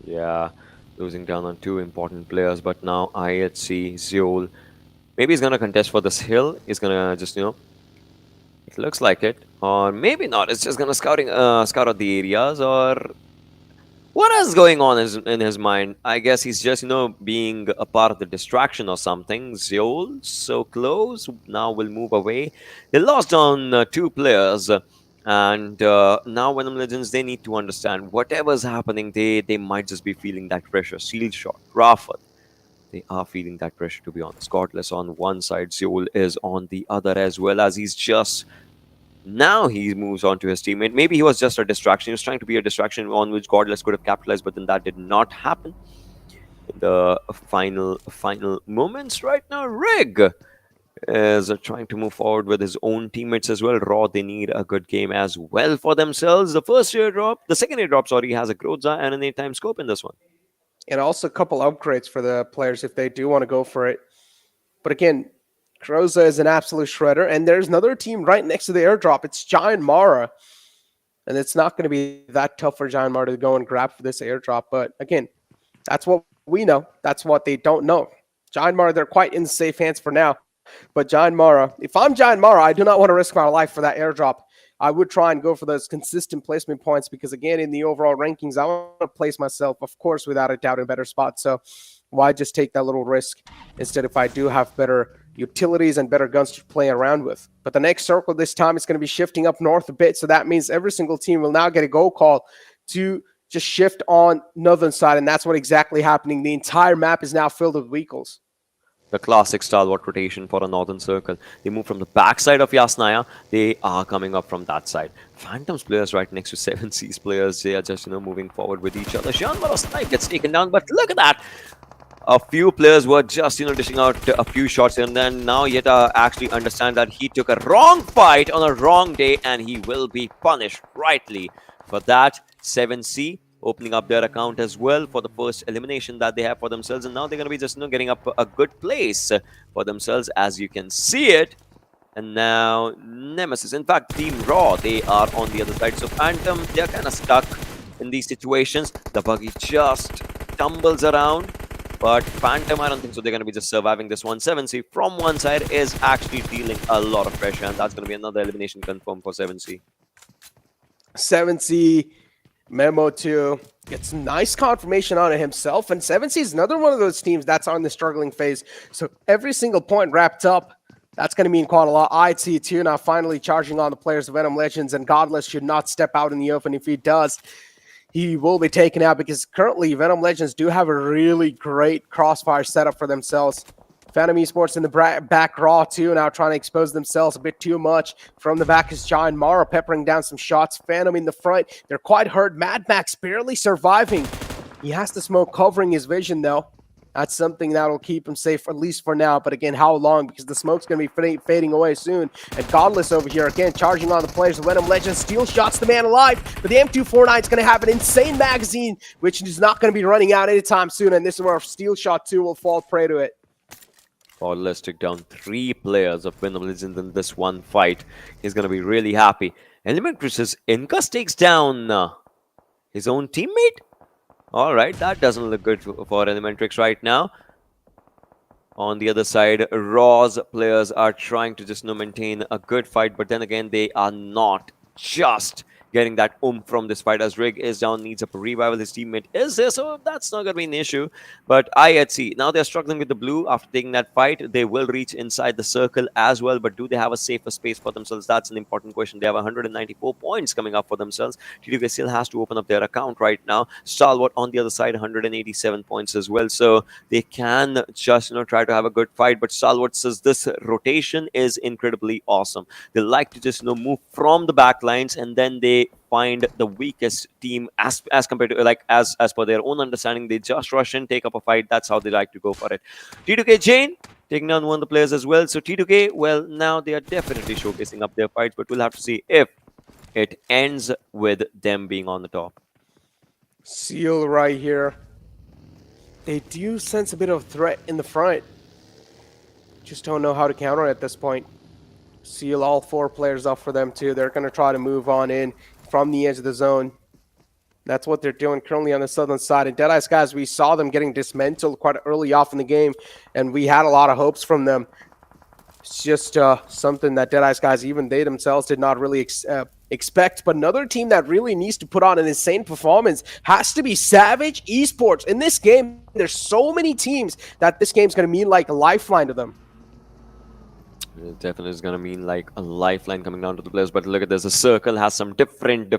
Yeah, losing down on 2 important players, but now IHC, Zeol, maybe he's going to contest for this hill. He's going to just, it looks like it. Or maybe not. It's just going to scout out the areas. Or what is going on in his mind? I guess he's just, being a part of the distraction or something. Zeol, so close. Now will move away. They lost on 2 players. And now Venom Legends, they need to understand whatever's happening. They might just be feeling that pressure. Shield Shot, Rafat. They are feeling that pressure, to be honest. Godless on one side, Zeol is on the other, as well as he's just... Now he moves on to his teammate. Maybe he was just a distraction. He was trying to be a distraction on which Godless could have capitalized, but then that did not happen. In the final moments right now, Rig is trying to move forward with his own teammates as well. Raw, they need a good game as well for themselves. The second airdrop, sorry, has a Groza and an 8-time scope in this one. And also a couple upgrades for the players if they do want to go for it. But again, Groza is an absolute shredder. And there's another team right next to the airdrop. It's JyanMaara. And it's not going to be that tough for JyanMaara to go and grab for this airdrop. But again, that's what we know. That's what they don't know. JyanMaara, they're quite in safe hands for now. But JyanMaara, if I'm JyanMaara, I do not want to risk my life for that airdrop. I would try and go for those consistent placement points because, again, in the overall rankings, I want to place myself, of course, without a doubt, in a better spot. So why just take that little risk instead if I do have better utilities and better guns to play around with? But the next circle this time is going to be shifting up north a bit. So that means every single team will now get a go call to just shift on northern side. And that's what exactly happening. The entire map is now filled with vehicles. The classic Stalwart rotation for a northern circle. They move from the backside of Yasnaya. They are coming up from that side. Phantom's players right next to 7C's players. They are just, moving forward with each other. JyanMaara Snipe gets taken down, but look at that. A few players were just, dishing out a few shots, and then now Yeta actually understand that he took a wrong fight on a wrong day, and he will be punished rightly for that. 7C opening up their account as well for the first elimination that they have for themselves, and now they're going to be just getting up a good place for themselves, as you can see it. And now Nemesis, in fact Team Raw, they are on the other side. So Phantom, they're kind of stuck in these situations. The buggy just tumbles around, but Phantom, I don't think so. They're going to be just surviving this one. 7C from one side is actually dealing a lot of pressure, and that's going to be another elimination confirmed for 7C. 7C Memo 2 gets nice confirmation on it himself, and 7C is another one of those teams that's on the struggling phase. So every single point wrapped up, that's going to mean quite a lot. IHC 2 now finally charging on the players of Venom Legends, and Godless should not step out in the open. If he does, he will be taken out because currently Venom Legends do have a really great crossfire setup for themselves. Venom Esports in the back raw too, now trying to expose themselves a bit too much. From the back is JyanMaara peppering down some shots. Phantom in the front. They're quite hurt. Mad Max barely surviving. He has the smoke covering his vision though. That's something that'll keep him safe, at least for now. But again, how long? Because the smoke's going to be fading away soon. And Godless over here, again, charging on the players of Venom Legends. Steel shots the man alive. But the M249 is going to have an insane magazine, which is not going to be running out anytime soon. And this is where Steel Shot 2 will fall prey to it. Godless took down 3 players of Venom Legends in this one fight. He's going to be really happy. ElementriX's Incus takes down his own teammate. All right, that doesn't look good for ElementriX right now. On the other side, Raw's players are trying to just maintain a good fight, but then again, they are not just getting that from this fight, as Rig is down, needs a revival. His teammate is there, so that's not going to be an issue. But IHC, now they're struggling with the blue after taking that fight. They will reach inside the circle as well, but do they have a safer space for themselves? That's an important question. They have 194 points coming up for themselves. TDK still has to open up their account right now. Stalwart on the other side, 187 points as well, so they can just try to have a good fight. But Stalwart says this rotation is incredibly awesome. They like to just move from the back lines, and then they find the weakest team as compared to, like, as per their own understanding. They just rush in, take up a fight. That's how they like to go for it. T2K Jane taking down one of the players as well. So T2K, well, now they are definitely showcasing up their fights, but we'll have to see if it ends with them being on the top. Seal right here. They do sense a bit of threat in the front. Just don't know how to counter it at this point. Seal all 4 players up for them too. They're going to try to move on in from the edge of the zone. That's what they're doing currently on the southern side. And Deadeyes Guys, we saw them getting dismantled quite early off in the game, and we had a lot of hopes from them. It's just something that Deadeyes Guys, even they themselves, did not really expect. But another team that really needs to put on an insane performance has to be Savage Esports. In this game, there's so many teams that this game's going to mean like a lifeline to them. It definitely is going to mean like a lifeline coming down to the players. But look at this. The circle has some different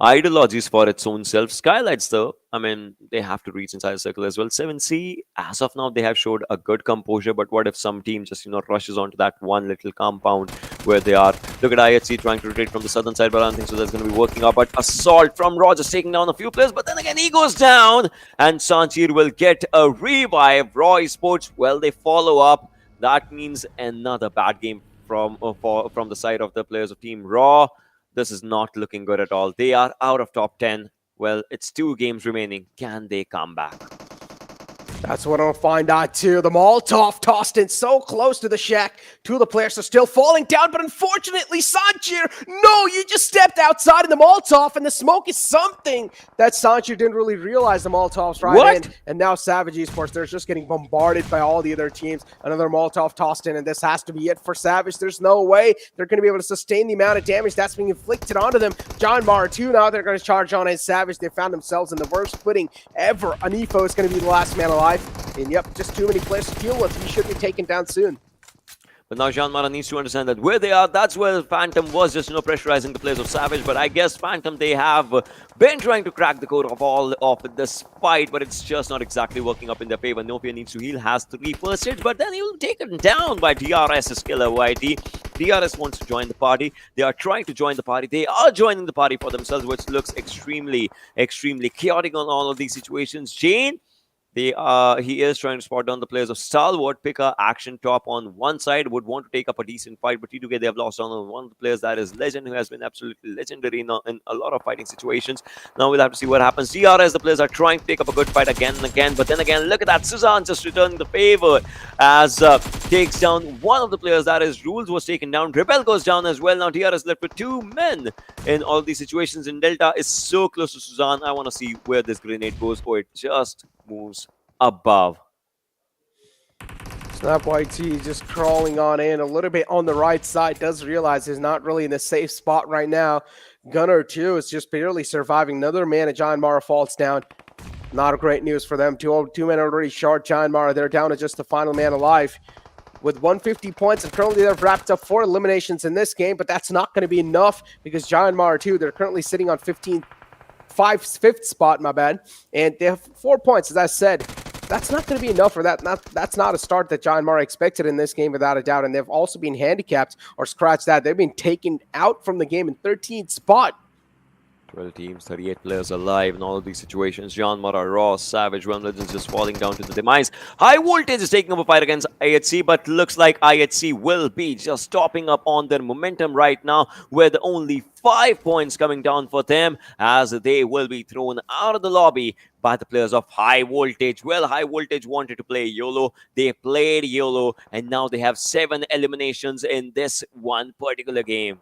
ideologies for its own self. Skylightz, though, I mean, they have to reach inside the circle as well. 7C, as of now, they have showed a good composure. But what if some team just, rushes onto that one little compound where they are? Look at IHC trying to rotate from the southern side, but I don't think so that's going to be working out. But Assault from Rogers taking down a few players. But then again, he goes down. And Sanchir will get a revive. Raw Esports, well, they follow up. That means another bad game from the side of the players of Team Raw. This is not looking good at all. They are out of top 10. Well, it's 2 games remaining. Can they come back? That's what I'll find out too. The Molotov tossed in so close to the shack. 2 of the players are still falling down, but unfortunately, Sanchir, no, you just stepped outside of the Molotov, and the smoke is something that Sanchir didn't really realize the Molotov's right in. And now Savage Esports, they're just getting bombarded by all the other teams. Another Molotov tossed in, and this has to be it for Savage. There's no way they're going to be able to sustain the amount of damage that's being inflicted onto them. JyanMaara too, now they're going to charge on as Savage. They found themselves in the worst footing ever. Anifo is going to be the last man alive. And yep, just too many players to deal with. He should be taken down soon. But now JyanMaara needs to understand that where they are, that's where Phantom was just, pressurizing the players of Savage. But I guess Phantom, they have been trying to crack the code of all of this fight, but it's just not exactly working up in their favor. Nopia needs to heal, has 3 first hits, but then he'll take it down by DRS's killer YT. DRS wants to join the party. They are trying to join the party. They are joining the party for themselves, which looks extremely chaotic on all of these situations. Jane, he is trying to spot down the players of Stalwart. Picker, action top on one side, would want to take up a decent fight, but T2K, they have lost on one of the players, that is Legend, who has been absolutely legendary in a lot of fighting situations. Now we'll have to see what happens. DRS, the players are trying to take up a good fight again and again, but then again, look at that. Suzanne just returning the favor as takes down one of the players, that is Rules, was taken down. Rebel goes down as well. Now DRS left with 2 men in all these situations, and Delta is so close to Suzanne. I want to see where this grenade goes. Oh, it just moves above. Snap YT just crawling on in a little bit on the right side. Does realize he's not really in a safe spot right now. Gunner too is just barely surviving. Another man at JyanMaara falls down. Not a great news for them. Two men already short. JyanMaara, they're down to just the final man alive with 150 points, and currently they've wrapped up 4 eliminations in this game, but that's not going to be enough because JyanMaara too, they're currently sitting on 5th spot, my bad, and they have 4 points, as I said. That's not going to be enough for that. That's not a start that JyanMaara expected in this game, without a doubt, and they've also been handicapped, or scratch that, they've been taken out from the game in 13th spot. 12 teams, 38 players alive in all of these situations. JyanMaara, Raw, Savage, Venom Legends just falling down to the demise. High Voltage is taking up a fight against IHC, but looks like IHC will be just stopping up on their momentum right now, with only 5 points coming down for them, as they will be thrown out of the lobby by the players of High Voltage. Well, High Voltage wanted to play YOLO. They played YOLO, and now they have 7 eliminations in this one particular game.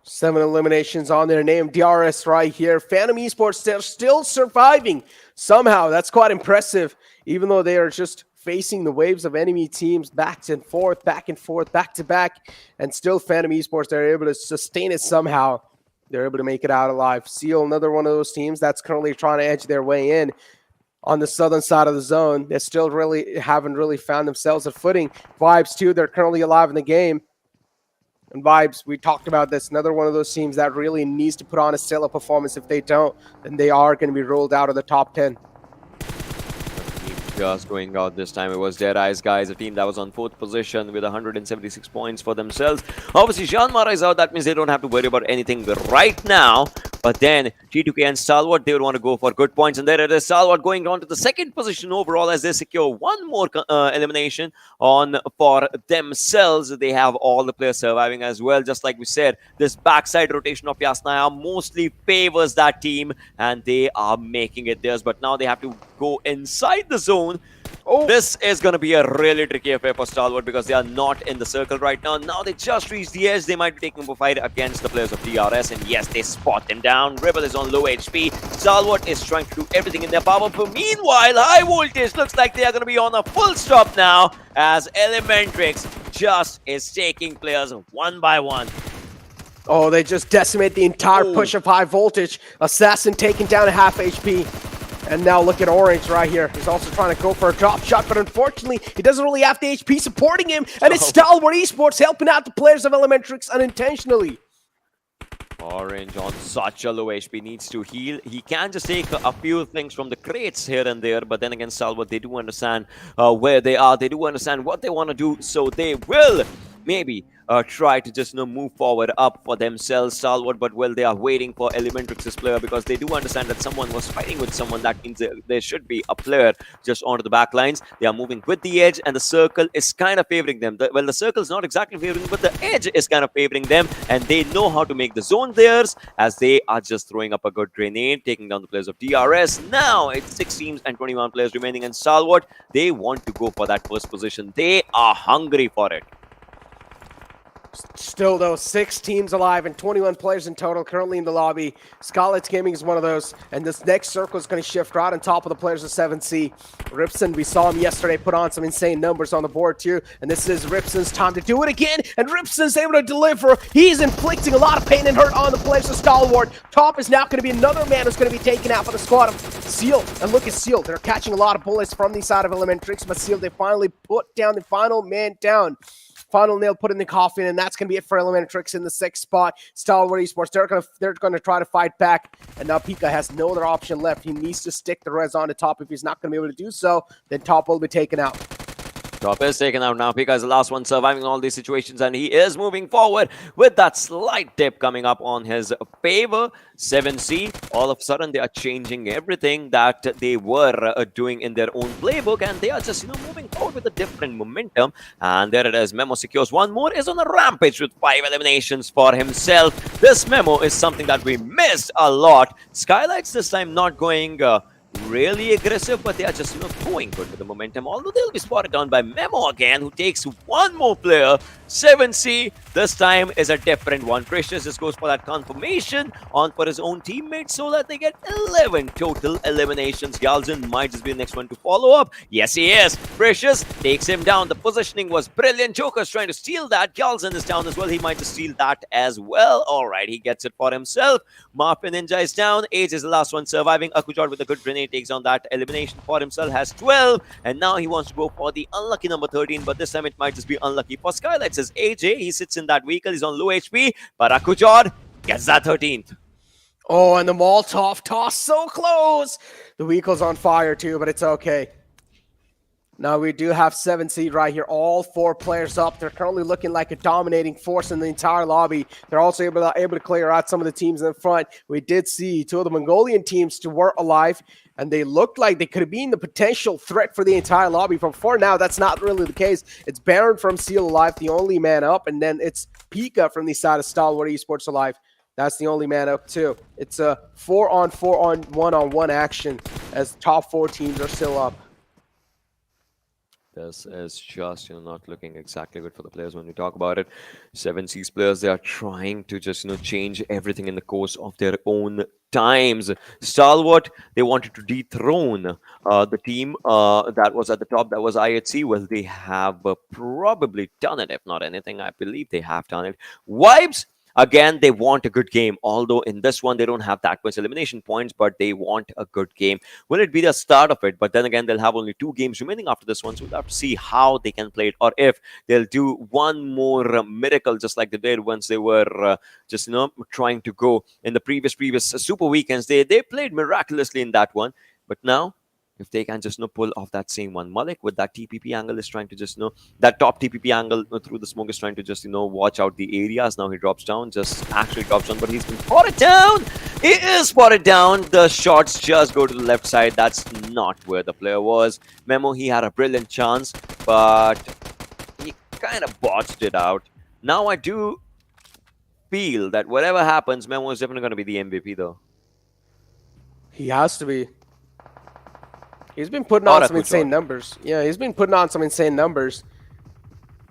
7 eliminations on their name. DRS right here. Venom Esports, they're still surviving somehow. That's quite impressive, even though they are just facing the waves of enemy teams back and forth, back to back. And still Venom Esports, they're able to sustain it somehow. They're able to make it out alive. Seal, another one of those teams that's currently trying to edge their way in on the southern side of the zone. They still haven't really found themselves a footing. Vibes, too, they're currently alive in the game. And Vibes, we talked about this, another one of those teams that really needs to put on a stellar performance. If they don't, then they are going to be ruled out of the top 10. Just going out this time, it was Deadeyes Guys, a team that was on 4th position with 176 points for themselves. Obviously, JyanMaara is out. That means they don't have to worry about anything right now. But then G2K and Stalwart, they would want to go for good points. And there it is, Stalwart going on to the 2nd position overall as they secure one more elimination on for themselves. They have all the players surviving as well. Just like we said, this backside rotation of Yasnaya mostly favors that team, and they are making it theirs. But now they have to go inside the zone. This is going to be a really tricky affair for Stalwart because they are not in the circle right now. Now they just reached the edge. They might be taking a fight against the players of DRS. And yes, they spot them down. Rebel is on low HP. Stalwart is trying to do everything in their power. But meanwhile, High Voltage looks like they are going to be on a full stop now as ElementriX just is taking players one by one. Oh, they just decimate the entire push of High Voltage. Assassin taken down at half HP. And now look at Orange right here. He's also trying to go for a drop shot, but unfortunately, he doesn't really have the HP supporting him. And it's Stalwart Esports helping out the players of ElementriX unintentionally. Orange on such a low HP needs to heal. He can just take a few things from the crates here and there, but then again, Stalwart, they do understand where they are. They do understand what they want to do, so they will maybe try to just move forward up for themselves, Stalwart. But well, they are waiting for ElementriX's player because they do understand that someone was fighting with someone. That means there should be a player just onto the back lines. They are moving with the edge, and the circle is kind of favoring them. Well, the circle is not exactly favoring, but the edge is kind of favoring them, and they know how to make the zone theirs as they are just throwing up a good grenade, taking down the players of DRS. Now it's 6 teams and 21 players remaining, and Stalwart, they want to go for that first position. They are hungry for it. Still, though, 6 teams alive and 21 players in total currently in the lobby. Skylightz Gaming is one of those, and this next circle is going to shift right on top of the players of 7C. Ripson, we saw him yesterday put on some insane numbers on the board too, and this is Ripson's time to do it again, and Ripson's able to deliver. He's inflicting a lot of pain and hurt on the players of Stalwart. Top is now going to be another man who's going to be taken out for the squad of Seal, and look at Seal. They're catching a lot of bullets from the side of ElementriX, but Seal, they finally put down the final man down. Final nail put in the coffin, and that's going to be it for ElementriX in the 6th spot. Stalwart Esports, they're going to try to fight back, and now Pika has no other option left. He needs to stick the res on the top. If he's not going to be able to do so, then top will be taken out. Top is taken out now. Pika is the last one surviving all these situations, and he is moving forward with that slight dip coming up on his favor. 7C, all of a sudden they are changing everything that they were doing in their own playbook, and they are just moving forward with a different momentum. And there it is. Memo secures one more, is on a rampage with 5 eliminations for himself. This Memo is something that we missed a lot. Skylightz this time not going really aggressive, but they are just going good with the momentum, although they'll be spotted down by Memo again, who takes one more player. 7C this time is a different one. Precious just goes for that confirmation on for his own teammates so that they get 11 total eliminations. Galzin might just be the next one to follow up. Yes, he is. Precious takes him down. The positioning was brilliant. Joker's trying to steal that. Galzin is down as well. He might just steal that as well. All right, he gets it for himself. Marpin Ninja is down. Age is the last one surviving. Akujad with a good grenade takes on that elimination for himself, has 12, and now he wants to go for the unlucky number 13, but this time it might just be unlucky for Skylightz. As AJ, he sits in that vehicle, he's on low HP, but Akujad gets that 13th. Oh, and the Molotov toss so close. The vehicle's on fire too, but it's okay. Now we do have 7C right here, all 4 players up. They're currently looking like a dominating force in the entire lobby. They're also able to clear out some of the teams in front. We did see 2 of the Mongolian teams to were alive, and they looked like they could have been the potential threat for the entire lobby. But for now, that's not really the case. It's Baron from Seal alive, the only man up, and then it's Pika from the side of Stalwart Esports alive. That's the only man up too. It's a 4-on-4 on 1-on-1 action as top 4 teams are still up. This is just not looking exactly good for the players when we talk about it. 7C's players, they are trying to just change everything in the course of their own times. Stalwart, they wanted to dethrone the team that was at the top, that was IHC. Well, they have probably done it. If not anything, I believe they have done it. Vibes, again, they want a good game, although in this one they don't have that much elimination points, but they want a good game. Will it be the start of it? But then again, they'll have only 2 games remaining after this one, so we'll have to see how they can play it, or if they'll do one more miracle, just like they did once they were just trying to go in the previous Super Weekends. They played miraculously in that one, but now, if they can just pull off that same one. Malik with that TPP angle is trying to just that top TPP angle through the smoke is trying to just watch out the areas. Now he drops down, just actually drops down, but he's been spotted down. He is spotted down. The shots just go to the left side. That's not where the player was. Memo, he had a brilliant chance, but he kind of botched it out. Now I do feel that whatever happens, Memo is definitely going to be the MVP though. He has to be. He's been putting on some insane numbers. Yeah, he's been putting on some insane numbers,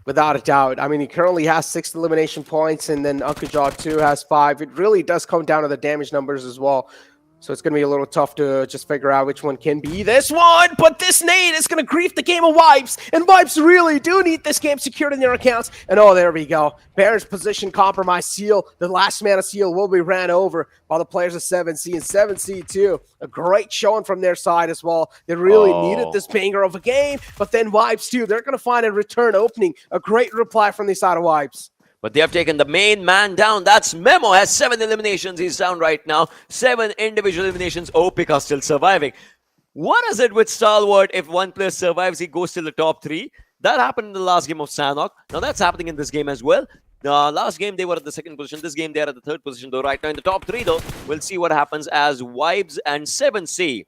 without a doubt. I mean, he currently has 6 elimination points, and then Akujot too has 5. It really does come down to the damage numbers as well. So it's going to be a little tough to just figure out which one can be this one. But this nade is going to grief the game of Wipes. And Wipes really do need this game secured in their accounts. And oh, there we go. Bear's position compromise. Seal, the last man of Seal, will be ran over by the players of 7C. And 7C too, a great showing from their side as well. They really needed this banger of a game. But then Wipes too, they're going to find a return opening. A great reply from the side of Wipes. But they have taken the main man down. That's Memo. Has 7 eliminations. He's down right now. 7 individual eliminations. Pika still surviving. What is it with Stalwart? If one player survives, he goes to the top 3. That happened in the last game of Sanhok. Now that's happening in this game as well. Last game, they were at the 2nd position. This game, they are at the 3rd position, though. Right now in the top 3, though. We'll see what happens as Vibes and 7C.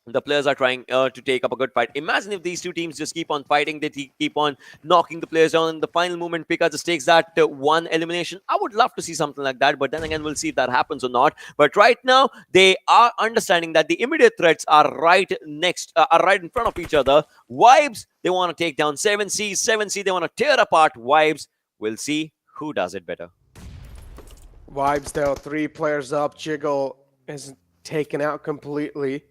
The players are trying to take up a good fight. Imagine if these two teams just keep on fighting, they keep on knocking the players down. In the final moment, Pika just takes that 1 elimination. I would love to see something like that, but then again, we'll see if that happens or not. But right now, they are understanding that the immediate threats are right in front of each other. Vibes, they want to take down 7C. 7C, they want to tear apart Vibes. We'll see who does it better. Vibes, though, 3 players up. Jiggle is taken out completely.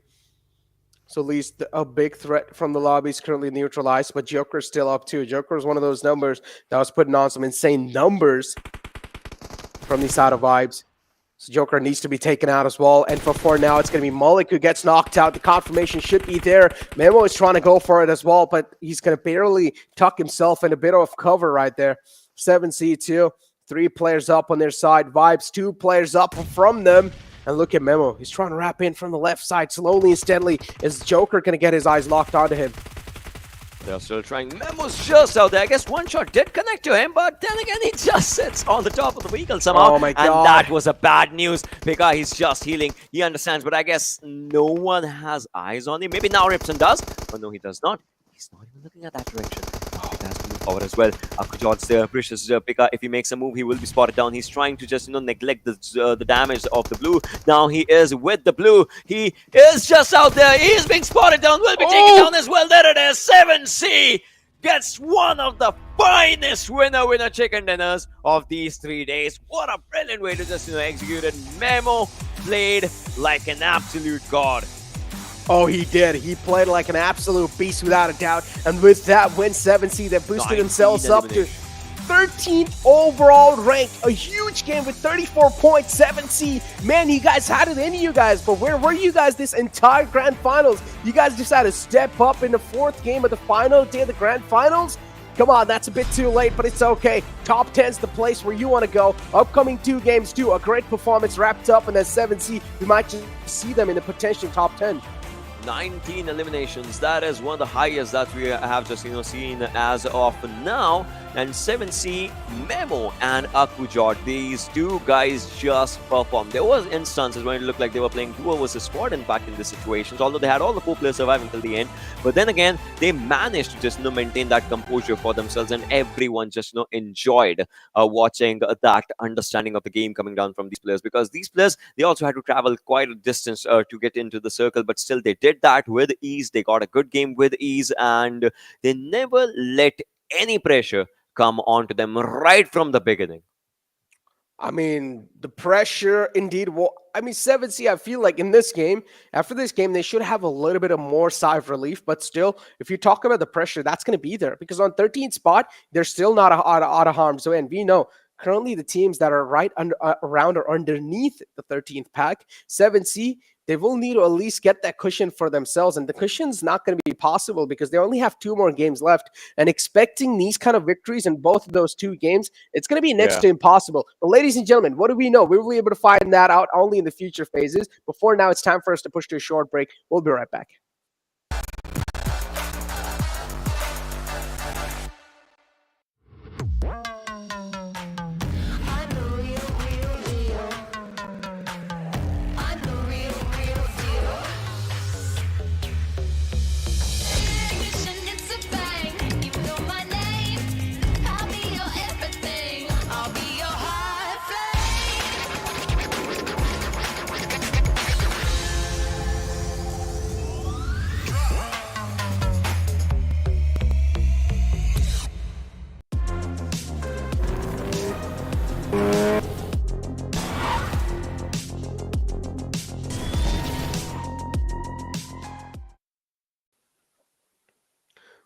So at least a big threat from the lobby is currently neutralized, but Joker's still up too. Joker is one of those numbers that was putting on some insane numbers from the side of Vibes. So Joker needs to be taken out as well. And for now, it's going to be Malik who gets knocked out. The confirmation should be there. Memo is trying to go for it as well, but he's going to barely tuck himself in a bit of cover right there. 7C too. 3 players up on their side. Vibes, 2 players up from them. And look at Memo. He's trying to wrap in from the left side slowly and steadily. Is Joker going to get his eyes locked onto him? They're still trying. Memo's just out there. I guess one shot did connect to him, but then again, he just sits on the top of the vehicle somehow. Oh my God. And that was a bad news because he's just healing. He understands, but I guess no one has eyes on him. Maybe now Ripson does, but no, he does not. He's not even looking at that direction. He has to move forward as well. Akujot's there. Precious Pika. If he makes a move, he will be spotted down. He's trying to just neglect the damage of the blue. Now he is with the blue. He is just out there. He is being spotted down. Will be taken down as well. There it is. 7C gets one of the finest winner chicken dinners of these 3 days. What a brilliant way to just execute it. Memo played like an absolute god. Oh, he did. He played like an absolute beast without a doubt. And with that win, 7C, they boosted themselves up to 13th overall rank. A huge game with 34 points. 7C. Man, you guys had it in you guys. But where were you guys this entire grand finals? You guys decided to step up in the 4th game of the final day of the grand finals? Come on, that's a bit too late, but it's okay. Top 10's the place where you want to go. Upcoming 2 games too. A great performance wrapped up, and then 7C, we might just see them in the potential top 10. 19 eliminations. That is one of the highest that we have just seen as of now. And 7C, Memo and Akujot, these 2 guys just performed. There was instances when it looked like they were playing duo versus squad in fact in these situations, although they had all the 4 players survive until the end. But then again, they managed to just maintain that composure for themselves, and everyone just enjoyed watching that understanding of the game coming down from these players, because these players, they also had to travel quite a distance to get into the circle, but still they did did that with ease. They got a good game with ease, and they never let any pressure come onto them right from the beginning. I mean, the pressure indeed. Well, I mean, 7C, I feel like in this game, after this game, they should have a little bit of more sigh of relief. But still, if you talk about the pressure, that's going to be there. Because on 13th spot, they're still not out of harm's way. And we know currently the teams that are right around or underneath the 13th pack, 7C, they will need to at least get that cushion for themselves. And the cushion's not going to be possible because they only have 2 more games left. And expecting these kind of victories in both of those 2 games, it's going to be next to impossible. But ladies and gentlemen, what do we know? We will be able to find that out only in the future phases. Before now, it's time for us to push to a short break. We'll be right back.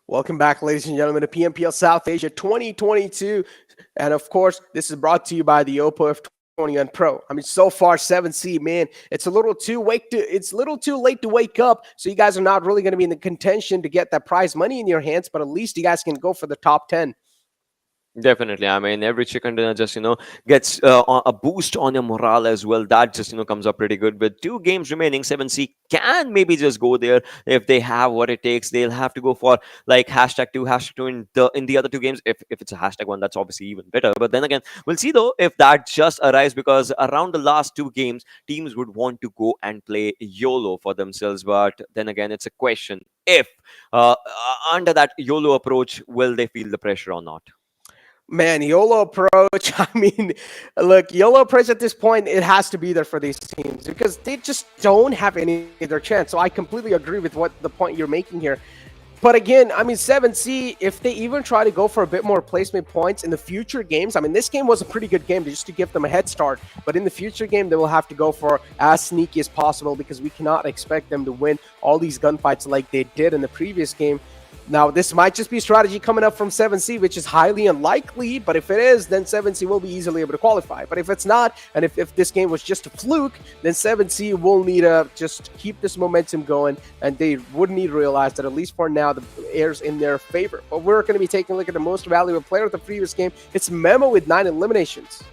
Welcome back, ladies and gentlemen, to PMPL South Asia 2022. And of course, this is brought to you by the Oppo F21 Pro. I mean, so far, 7C, man, it's a little too late to wake up. So you guys are not really going to be in the contention to get that prize money in your hands, but at least you guys can go for the top 10. Definitely. I mean, every chicken dinner just, gets a boost on your morale as well. That just, comes up pretty good. With 2 games remaining, 7C can maybe just go there if they have what it takes. They'll have to go for like #2 in the other 2 games. If it's a #1, that's obviously even better. But then again, we'll see though if that just arrives, because around the last 2 games, teams would want to go and play YOLO for themselves. But then again, it's a question if under that YOLO approach, will they feel the pressure or not? Man, YOLO approach. I mean, look, YOLO approach at this point, it has to be there for these teams because they just don't have any other chance. So I completely agree with what the point you're making here. But again, I mean, 7C, if they even try to go for a bit more placement points in the future games, I mean, this game was a pretty good game just to give them a head start. But in the future game, they will have to go for as sneaky as possible because we cannot expect them to win all these gunfights like they did in the previous game. Now, this might just be strategy coming up from 7C, which is highly unlikely, but if it is, then 7C will be easily able to qualify. But if it's not, and if this game was just a fluke, then 7C will need to just keep this momentum going, and they would need to realize that at least for now, the air's in their favor. But we're going to be taking a look at the most valuable player of the previous game. It's Memo with 9 eliminations.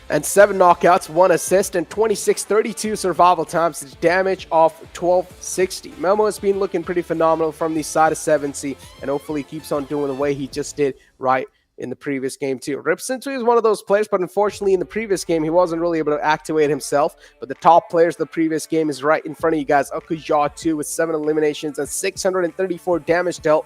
And 7 knockouts, 1 assist, and 26-32 survival times, damage of 1260. Memo has been looking pretty phenomenal from the side of 7C, and hopefully keeps on doing the way he just did right in the previous game too. Ripson too is one of those players, but unfortunately in the previous game, he wasn't really able to activate himself. But the top players of the previous game is right in front of you guys. Akuja too with 7 eliminations and 634 damage dealt.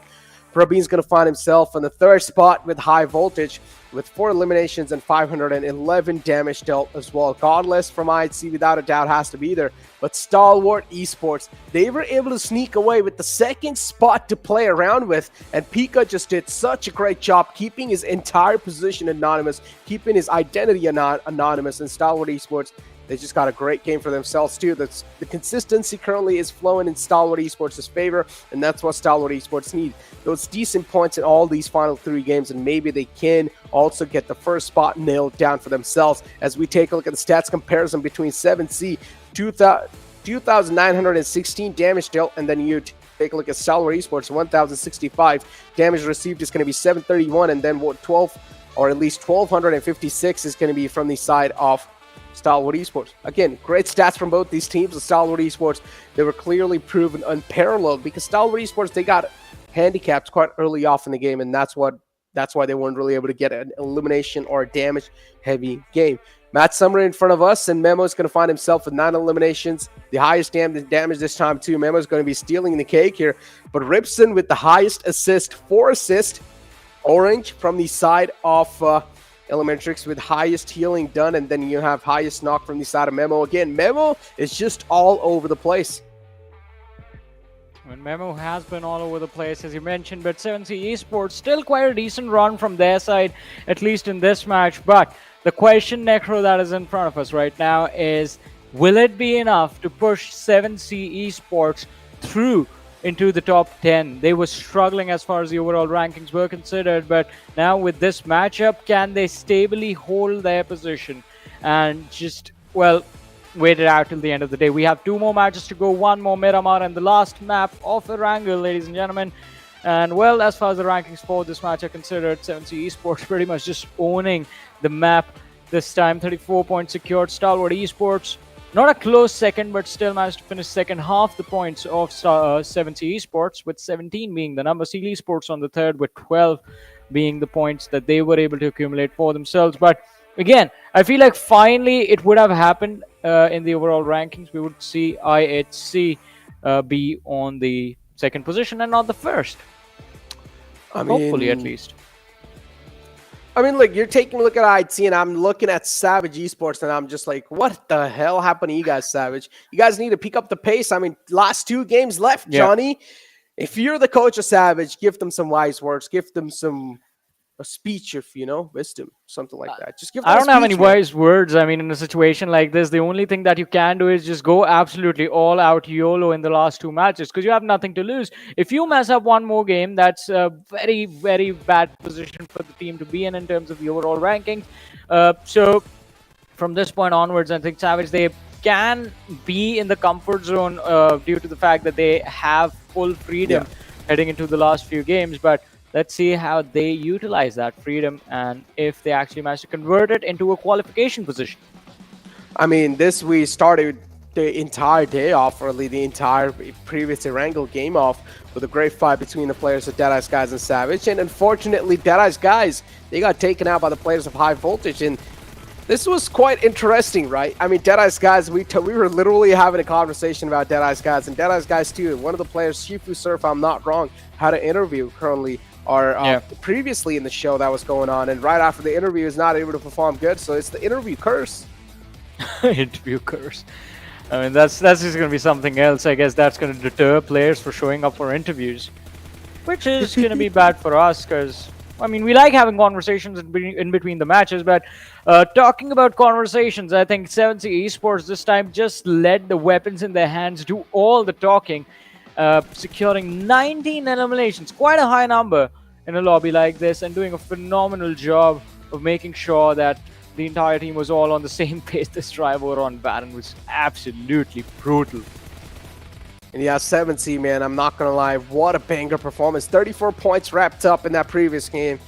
Rabin's going to find himself in the 3rd spot with high voltage with 4 eliminations and 511 damage dealt as well. Godless from IHC without a doubt has to be there. But Stalwart Esports, they were able to sneak away with the 2nd spot to play around with. And Pika just did such a great job keeping his entire position anonymous, keeping his identity anonymous. And Stalwart Esports, they just got a great game for themselves too. The consistency currently is flowing in Stalwart Esports' favor, and that's what Stalwart Esports need. Those decent points in all these final 3 games, and maybe they can also get the 1st spot nailed down for themselves. As we take a look at the stats comparison between 7C, 2,916 damage dealt, and then you take a look at Stalwart Esports, 1,065 damage received is going to be 731, and then what 12 or at least 1,256 is going to be from the side of Stalwart Esports. Again, great stats from both these teams. The Stalwart Esports, they were clearly proven unparalleled because Stalwart Esports, they got handicapped quite early off in the game, and that's why they weren't really able to get an elimination or a damage-heavy game. Matt Summer in front of us, and Memo is going to find himself with 9 eliminations, the highest damage this time too. Memo is going to be stealing the cake here, but Ripson with the highest assist, 4 assists. Orange from the side of ElementriX with highest healing done, and then you have highest knock from the side of Memo. Again, Memo is just all over the place. And Memo has been all over the place, as you mentioned, but 7C Esports still quite a decent run from their side, at least in this match. But the question, Necro, that is in front of us right now is, will it be enough to push 7C Esports through into the top 10? They were struggling as far as the overall rankings were considered, but now with this matchup, can they stably hold their position and just, well, wait it out till the end of the day? We have 2 more matches to go, 1 more Miramar and the last map of Erangel, ladies and gentlemen. And well, as far as the rankings for this match are considered, 7C Esports pretty much just owning the map this time. 34 points secured. Stalwart Esports, not a close second, but still managed to finish second, half the points of 7C Esports, with 17 being the number. Seal Esports on the third, with 12 being the points that they were able to accumulate for themselves. But again, I feel like finally it would have happened in the overall rankings. We would see IHC be on the second position and not the first. Hopefully, at least. I mean, look, you're taking a look at IHC, and I'm looking at Savage Esports, and I'm just like, what the hell happened to you guys, Savage? You guys need to pick up the pace. I mean, last 2 games left, Johnny. If you're the coach of Savage, give them some wise words. Give them a speech of, wisdom, something like that. Just give them I don't have any man. wise words. I mean, in a situation like this, the only thing that you can do is just go absolutely all out YOLO in the last 2 matches, because you have nothing to lose. If you mess up 1 more game, that's a very, very bad position for the team to be in terms of the overall rankings. So from this point onwards, I think Savage, they can be in the comfort zone due to the fact that they have full freedom heading into the last few games. But let's see how they utilize that freedom and if they actually manage to convert it into a qualification position. I mean, we started the entire day off, or the entire previous Erangel game off, with a great fight between the players of Deadeyes Guys and Savage. And unfortunately, Deadeyes Guys, they got taken out by the players of High Voltage. And this was quite interesting, right? I mean, Deadeyes Guys, we were literally having a conversation about Deadeyes Guys, and Deadeyes Guys too. One of the players, Shifu Surf, I'm not wrong, had an interview currently, or previously in the show that was going on, and right after the interview is not able to perform good. So it's the interview curse. Interview curse. I mean, that's just going to be something else. I guess that's going to deter players for showing up for interviews, which is going to be bad for us, because I mean, we like having conversations in between the matches. But talking about conversations, I think 7C Esports this time just let the weapons in their hands do all the talking, securing 19 eliminations, quite a high number in a lobby like this, and doing a phenomenal job of making sure that the entire team was all on the same page. This drive over on Baron was absolutely brutal. And yeah, 7C, man, I'm not going to lie, what a banger performance. 34 points wrapped up in that previous game.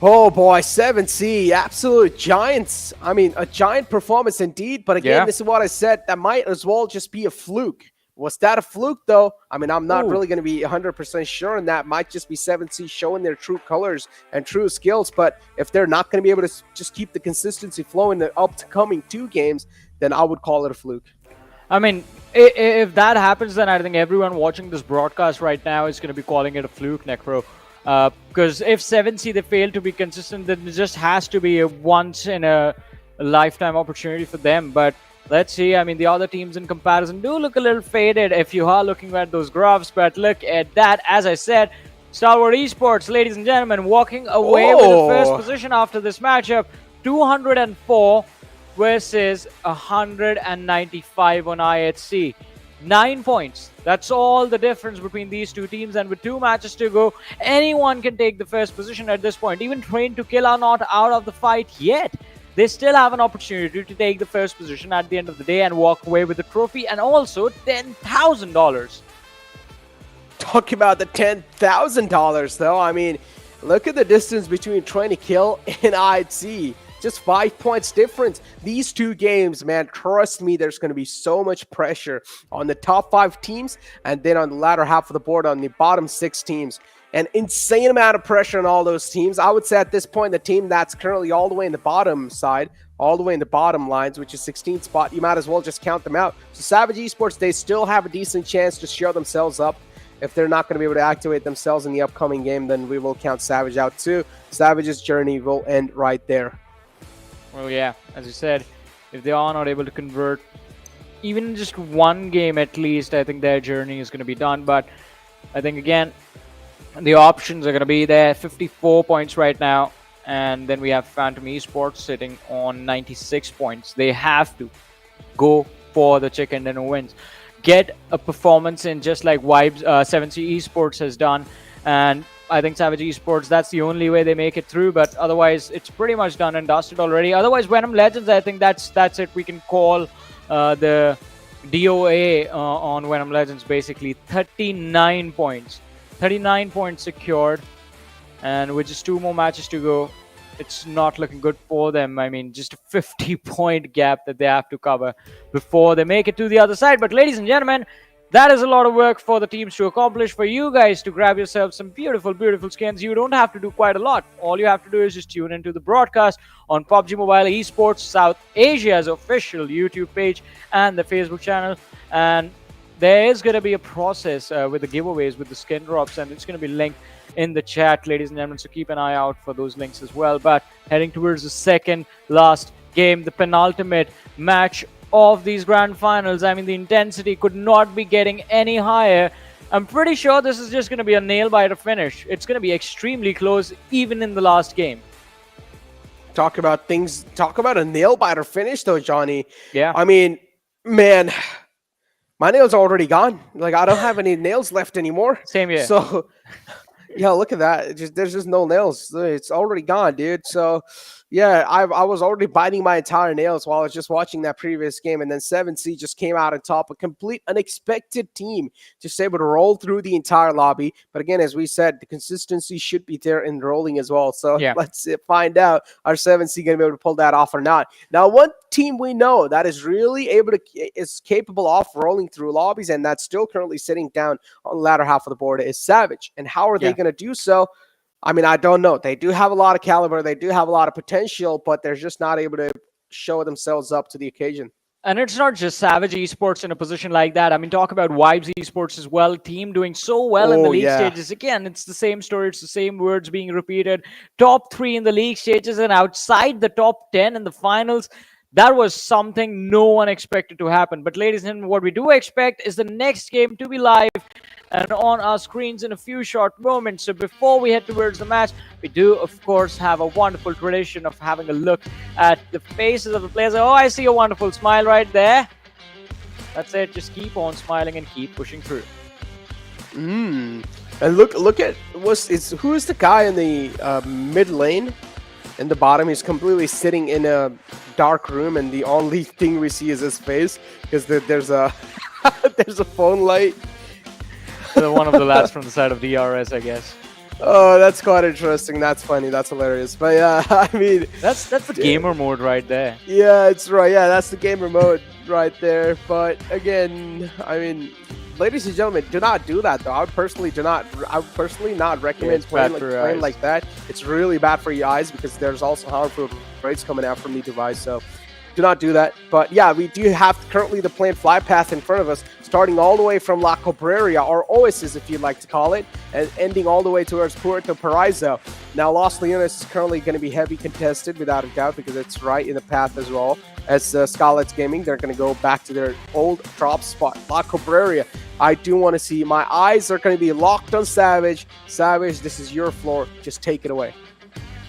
Oh boy, 7C, absolute giants. I mean, a giant performance indeed. But again, this is what I said, that might as well just be a fluke. Was that a fluke, though? I mean, I'm not really going to be 100% sure, and that might just be 7C showing their true colors and true skills. But if they're not going to be able to just keep the consistency flowing the upcoming 2 games, then I would call it a fluke. I mean, if that happens, then I think everyone watching this broadcast right now is going to be calling it a fluke, Necro. Because if 7C, they fail to be consistent, then it just has to be a once-in-a-lifetime opportunity for them. But let's see. I mean, the other teams in comparison do look a little faded if you are looking at those graphs. But look at that. As I said, Stalwart Esports, ladies and gentlemen, walking away with the first position after this matchup. 204 versus 195 on IHC. 9 points. That's all the difference between these 2 teams. And with 2 matches to go, anyone can take the first position at this point. Even Train to Kill are not out of the fight yet. They still have an opportunity to take the first position at the end of the day and walk away with the trophy, and also $10,000. Talk about the $10,000, though. I mean, look at the distance between Train to Kill and IHC. Just 5 points difference. These 2 games, man, trust me, there's going to be so much pressure on the top 5 teams, and then on the latter half of the board on the bottom 6 teams. An insane amount of pressure on all those teams. I would say at this point, the team that's currently all the way in the bottom side, all the way in the bottom lines, which is 16th spot, you might as well just count them out. So Savage Esports, they still have a decent chance to show themselves up if they're not going to be able to activate themselves in the upcoming game, then we will count Savage out too. Savage's journey will end right there. Well, yeah, as you said, if they are not able to convert even just one game at least, I think their journey is going to be done. But I think, again, the options are going to be there. 54 points right now. And then we have Phantom Esports sitting on 96 points. They have to go for the chicken dinner wins. Get a performance in just like Vibes 7C Esports has done. And I think Savage Esports, that's the only way they make it through. But otherwise, it's pretty much done and dusted already. Otherwise, Venom Legends, I think that's it. We can call the DOA on Venom Legends basically 39 points. 39 points secured. And with just 2 more matches to go, it's not looking good for them. I mean, just a 50-point gap that they have to cover before they make it to the other side. But ladies and gentlemen, that is a lot of work for the teams to accomplish. For you guys to grab yourself some beautiful, beautiful skins, you don't have to do quite a lot. All you have to do is just tune into the broadcast on PUBG Mobile Esports South Asia's official YouTube page and the Facebook channel. And there is going to be a process with the giveaways, with the skin drops, and it's going to be linked in the chat, ladies and gentlemen, so keep an eye out for those links as well. But heading towards the second last game, the penultimate match of these grand finals. I mean, the intensity could not be getting any higher. I'm pretty sure this is just going to be a nail-biter finish. It's going to be extremely close, even in the last game. Talk about a nail-biter finish, though, Johnny. Yeah. I mean, man, my nails are already gone. Like, I don't have any nails left anymore. Same here. So, yeah, look at that. There's just no nails. It's already gone, dude. So, yeah, I was already biting my entire nails while I was just watching that previous game. And then 7C just came out on top. A complete unexpected team just able to roll through the entire lobby. But again, as we said, the consistency should be there in rolling as well. So yeah, let's find out, are 7C going to be able to pull that off or not? Now, one team we know that is really is capable of rolling through lobbies, and that's still currently sitting down on the latter half of the board, is Savage. And how are they going to do so? I mean, I don't know. They do have a lot of caliber. They do have a lot of potential, but they're just not able to show themselves up to the occasion. And it's not just Savage Esports in a position like that. I mean, talk about Vibes Esports as well. Team doing so well in the league stages. Again, it's the same story. It's the same words being repeated. Top 3 in the league stages and outside the top 10 in the finals. That was something no one expected to happen. But ladies and gentlemen, what we do expect is the next game to be live and on our screens in a few short moments. So before we head towards the match, we do, of course, have a wonderful tradition of having a look at the faces of the players. Oh, I see a wonderful smile right there. That's it. Just keep on smiling and keep pushing through. And look at who is the guy in the mid lane? In the bottom, he's completely sitting in a dark room, and the only thing we see is his face because there's a there's a phone light. One of the lads from the side of DRS, I guess. Oh, that's quite interesting. That's funny. That's hilarious. But yeah, I mean, that's the gamer mode right there. Yeah, it's right. Yeah, that's the gamer mode right there. But again, I mean, ladies and gentlemen, do not do that though. I would personally not recommend playing like that. It's really bad for your eyes because there's also harmful rays coming out from the device. So do not do that. But yeah, we do have currently the planned fly path in front of us, starting all the way from La Cabrera, or Oasis if you'd like to call it, and ending all the way towards Puerto Paraiso. Now, Los Leones is currently going to be heavy contested without a doubt because it's right in the path as well as Skylightz Gaming. They're going to go back to their old drop spot, La Cabrera. I do want to see. My eyes are going to be locked on Savage. Savage, this is your floor. Just take it away.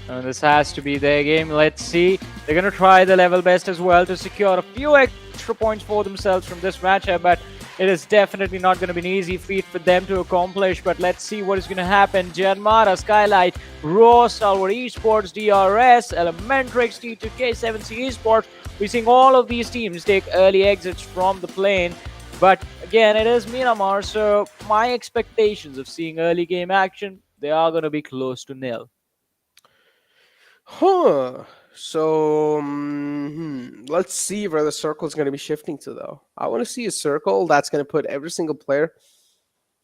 And this has to be their game. Let's see. They're going to try the level best as well to secure a few extra points for themselves from this matchup, but it is definitely not going to be an easy feat for them to accomplish. But let's see what is going to happen. JyanMaara, Skylightz, Raw, Stalwart Esports, DRS, ElementriX, T2K, 7C Esports. We're seeing all of these teams take early exits from the plane. But again, it is Miramar, so my expectations of seeing early game action, they are going to be close to nil. So let's see where the circle is going to be shifting to, though. I want to see a circle that's going to put every single player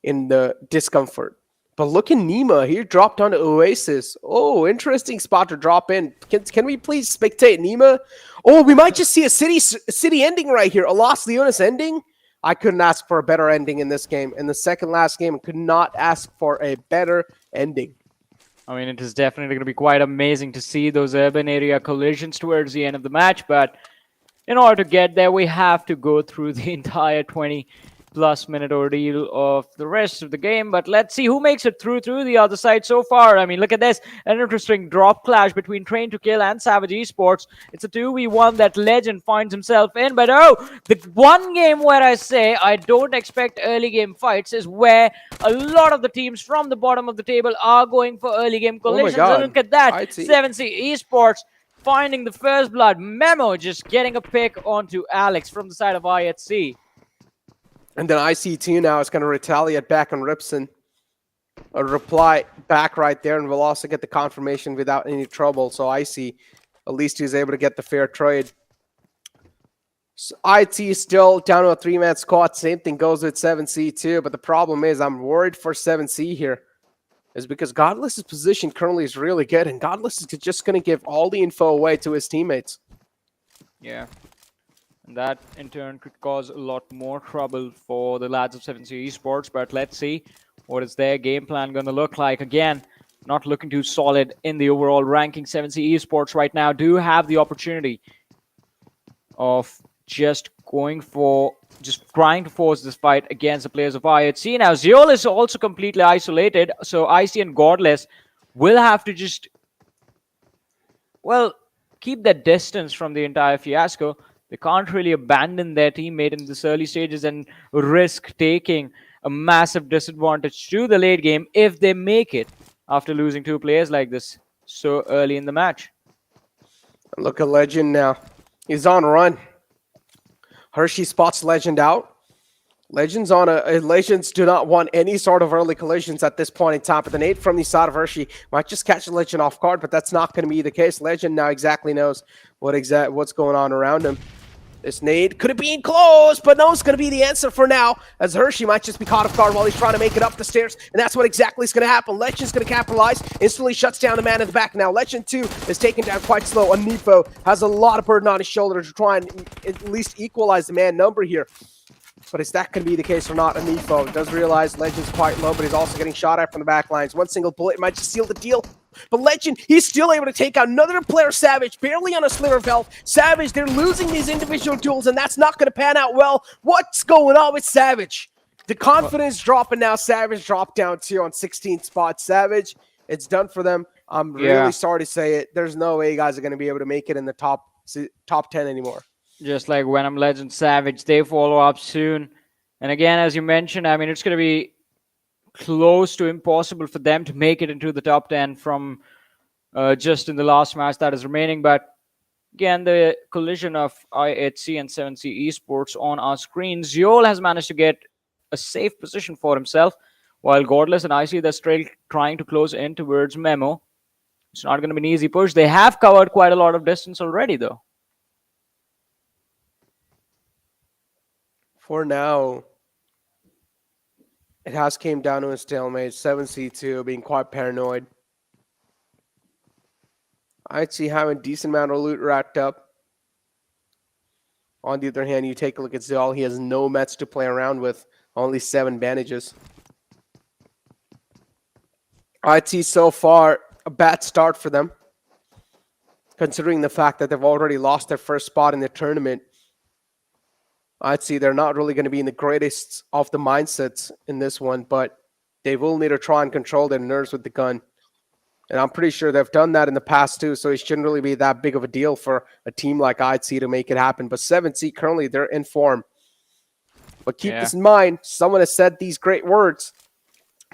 in the discomfort. But look at Nima. He dropped onto Oasis. Oh, interesting spot to drop in. Can we please spectate Nima? Oh, we might just see a city ending right here. A Los Leones ending. I couldn't ask for a better ending in this game. In the second last game, I could not ask for a better ending. I mean, it is definitely going to be quite amazing to see those urban area collisions towards the end of the match, but in order to get there, we have to go through the entire 20-plus minute ordeal of the rest of the game. But let's see who makes it through the other side so far. I mean, look at this. An interesting drop clash between Train to Kill and Savage Esports. It's a 2v1 that Legend finds himself in. But oh, the one game where I say I don't expect early game fights is where a lot of the teams from the bottom of the table are going for early game collisions. And look at that. 7C Esports finding the first blood. Memo just getting a pick onto Alex from the side of IHC. And then IC2 now is going to retaliate back on Ripson. A reply back right there, and we'll also get the confirmation without any trouble. So IC, at least he's able to get the fair trade. So IT is still down to a 3-man squad. Same thing goes with 7C too. But the problem is I'm worried for 7C here. Is because Godless's position currently is really good, and Godless is just going to give all the info away to his teammates. Yeah. And that, in turn, could cause a lot more trouble for the lads of 7C Esports. But let's see what is their game plan going to look like. Again, not looking too solid in the overall ranking. 7C Esports right now do have the opportunity of just trying to force this fight against the players of IHC. Now, Zeol is also completely isolated, so IC and Godless will have to just, well, keep that distance from the entire fiasco. They can't really abandon their teammate in this early stages and risk taking a massive disadvantage to the late game if they make it after losing 2 players like this so early in the match. Look at Legend now. He's on run. Hershey spots Legend out. Legends do not want any sort of early collisions at this point in time. But the nade from the side of Hershey might just catch Legend off guard, but that's not going to be the case. Legend now exactly knows what's going on around him. This nade could have been close, but no, it's going to be the answer for now, as Hershey might just be caught off guard while he's trying to make it up the stairs, and that's what exactly is going to happen. Legend's going to capitalize, instantly shuts down the man in the back. Now, Legend 2 is taken down quite slow. Anifo has a lot of burden on his shoulder to try and at least equalize the man number here. But is that going to be the case or not? Anifo does realize Legend's quite low, but he's also getting shot at from the back lines. One single bullet might just seal the deal. But Legend, he's still able to take out another player, Savage, barely on a sliver of health. Savage, they're losing these individual duels, and that's not going to pan out well. What's going on with Savage? The confidence dropping now. Savage dropped down too on 16th spot. Savage, it's done for them. I'm really sorry to say it. There's no way you guys are going to be able to make it in the top 10 anymore. Just like Venom Legends, Savage, they follow up soon. And again, as you mentioned, I mean, it's going to be close to impossible for them to make it into the top 10 from just in the last match that is remaining. But again, the collision of IHC and 7C Esports on our screen. Zeol has managed to get a safe position for himself, while Godless and IC, they're still trying to close in towards Memo. It's not going to be an easy push. They have covered quite a lot of distance already, though. For now, it has came down to a stalemate. 7C2 being quite paranoid. I'd see having a decent amount of loot racked up. On the other hand, you take a look at Zeol. He has no mets to play around with. Only 7 bandages. I'd see so far a bad start for them, considering the fact that they've already lost their first spot in the tournament. I'd see they're not really going to be in the greatest of the mindsets in this one, but they will need to try and control their nerves with the gun. And I'm pretty sure they've done that in the past too, so it shouldn't really be that big of a deal for a team like IHC to make it happen. But 7C, currently, they're in form. But keep this in mind, someone has said these great words.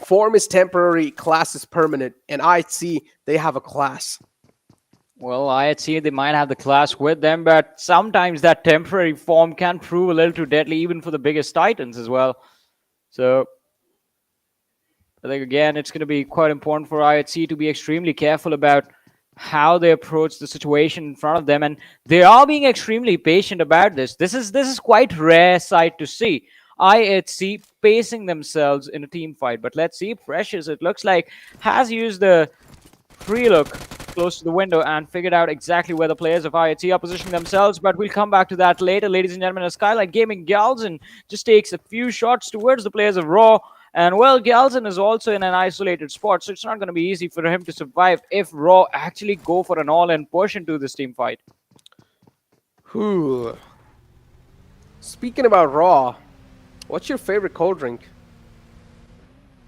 Form is temporary, class is permanent. And IHC, they have a class. Well, IHC, they might have the class with them, but sometimes that temporary form can prove a little too deadly, even for the biggest titans as well. So, I think, again, it's going to be quite important for IHC to be extremely careful about how they approach the situation in front of them. And they are being extremely patient about this. This is quite rare sight to see. IHC pacing themselves in a team fight. But let's see, Precious, it looks like, has used the free look close to the window and figured out exactly where the players of IHC are positioning themselves, but we'll come back to that later, ladies and gentlemen. As Skylightz Gaming, Galzin just takes a few shots towards the players of Raw, and well, Galzin is also in an isolated spot, so it's not going to be easy for him to survive if Raw actually go for an all-in push into this team fight. Whew. Speaking about Raw, what's your favorite cold drink?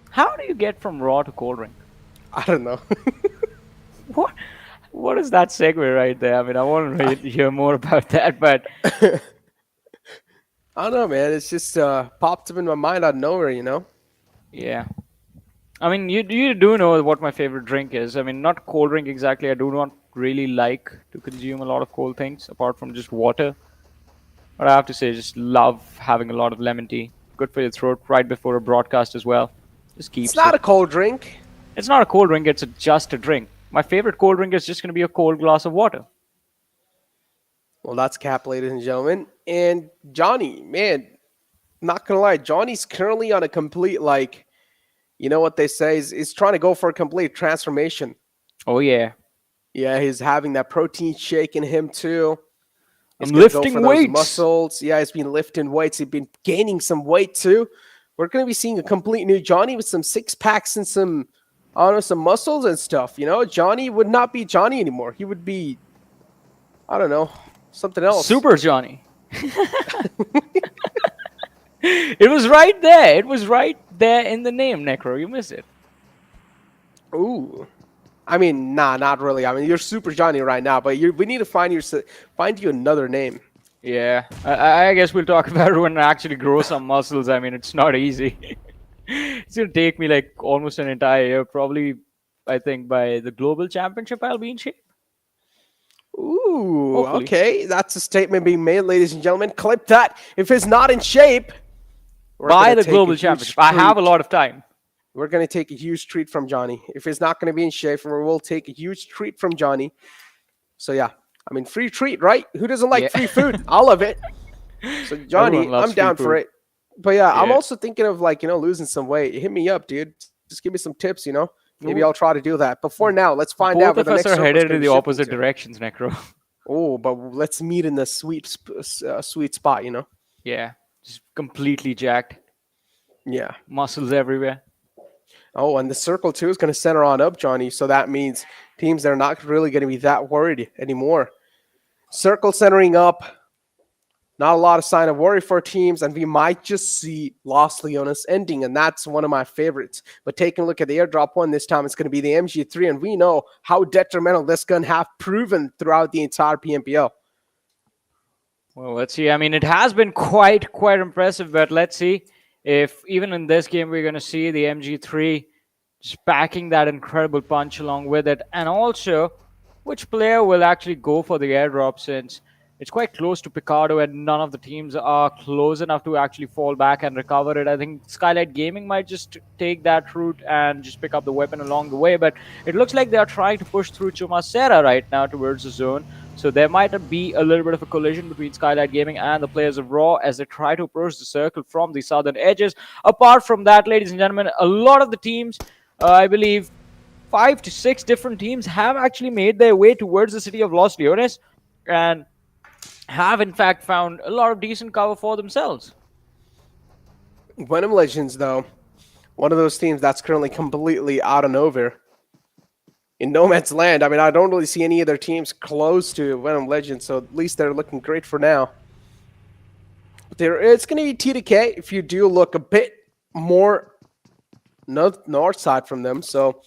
How do you get from Raw to cold drink? I don't know. What is that segue right there? I mean, I want to hear more about that, but I don't know, man. It's just popped up in my mind out of nowhere, you know? Yeah. I mean, you do know what my favorite drink is. I mean, not cold drink exactly. I do not really like to consume a lot of cold things apart from just water. But I have to say, just love having a lot of lemon tea. Good for your throat right before a broadcast as well. Just keeps It's not a cold drink. It's not a cold drink. It's just a drink. My favorite cold drink is just going to be a cold glass of water. Well, that's cap, ladies and gentlemen. And Johnny, man, not gonna lie, Johnny's currently on a complete, like, you know what they say, is trying to go for a complete transformation. Oh, yeah. Yeah, he's having that protein shake in him, too. I'm lifting weights. Muscles. Yeah, he's been lifting weights. He's been gaining some weight, too. We're going to be seeing a complete new Johnny with some six-packs and some, I don't know, some muscles and stuff, you know? Johnny would not be Johnny anymore. He would be, I don't know, something else. Super Johnny. It was right there. It was right there in the name, Necro. You missed it. Ooh. I mean, nah, not really. I mean, you're Super Johnny right now, but we need to find you another name. Yeah. I guess we'll talk about it when I actually grow some muscles. I mean, it's not easy. It's going to take me like almost an entire year. Probably, I think, by the Global Championship, I'll be in shape. Ooh, Hopefully. Okay. That's a statement being made, ladies and gentlemen. Clip that. If it's not in shape, by the Global Championship. I have a lot of time. We're going to take a huge treat from Johnny. If it's not going to be in shape, we'll take a huge treat from Johnny. So, yeah. I mean, free treat, right? Who doesn't like free food? I love it. So, Johnny, I'm down for it. But, yeah, I'm also thinking of, like, you know, losing some weight. Hit me up, dude. Just give me some tips, you know? Maybe I'll try to do that. But for now, let's find out. Both of us are headed in the opposite directions, Necro. Oh, but let's meet in the sweet spot, you know? Yeah. Just completely jacked. Yeah. Muscles everywhere. Oh, and the circle, too, is going to center on up, Johnny. So that means teams that are not really going to be that worried anymore. Circle centering up. Not a lot of sign of worry for teams, and we might just see Los Leones ending, and that's one of my favorites. But taking a look at the airdrop one this time, it's going to be the MG3, and we know how detrimental this gun have proven throughout the entire PMPL. Well, let's see. I mean, it has been quite impressive, but let's see if even in this game we're going to see the MG3 just packing that incredible punch along with it. And also, which player will actually go for the airdrop, since it's quite close to Picardo and none of the teams are close enough to actually fall back and recover it. I think Skylightz Gaming might just take that route and just pick up the weapon along the way, but it looks like they are trying to push through Chumacera right now towards the zone. So there might be a little bit of a collision between Skylightz Gaming and the players of Raw as they try to approach the circle from the southern edges. Apart from that, ladies and gentlemen, a lot of the teams, I believe 5 to 6 different teams have actually made their way towards the city of Los Leones and have in fact found a lot of decent cover for themselves. Venom Legends, though, one of those teams that's currently completely out of nowhere. In no man's land. I mean, I don't really see any other teams close to Venom Legends, so at least they're looking great for now. It's going to be T2K if you do look a bit more north side from them. So,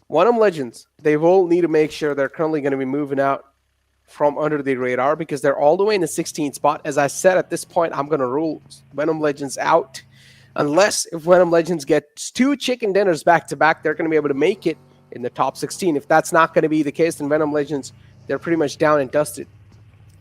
Venom Legends, they will need to make sure they're currently going to be moving out from under the radar because they're all the way in the 16th spot. As I said, at this point, I'm going to rule Venom Legends out. Unless if Venom Legends gets 2 chicken dinners back-to-back, they're going to be able to make it in the top 16. If that's not going to be the case, then Venom Legends, they're pretty much down and dusted.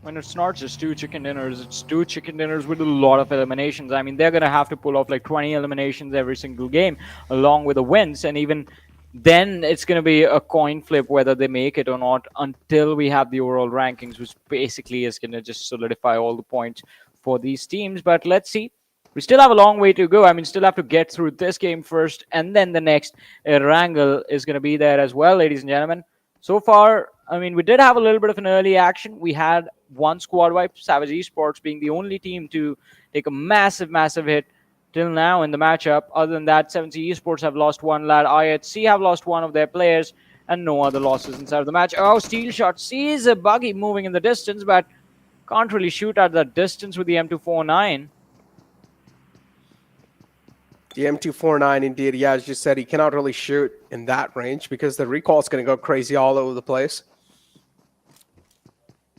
When it's not just 2 chicken dinners, it's 2 chicken dinners with a lot of eliminations. I mean, they're going to have to pull off like 20 eliminations every single game along with the wins, and even then it's going to be a coin flip whether they make it or not until we have the overall rankings, which basically is going to just solidify all the points for these teams. But let's see. We still have a long way to go. I mean, still have to get through this game first, and then the next Erangel is going to be there as well, ladies and gentlemen. So far, I mean, we did have a little bit of an early action. We had one squad wipe, Savage Esports being the only team to take a massive hit till now in the matchup. Other than that, 7C Esports have lost one lad. IHC have lost one of their players, and no other losses inside of the match. Oh, Steel Shot sees a buggy moving in the distance, but can't really shoot at that distance with the M249. The M249, indeed, yeah, as you said, he cannot really shoot in that range because the recoil is going to go crazy all over the place.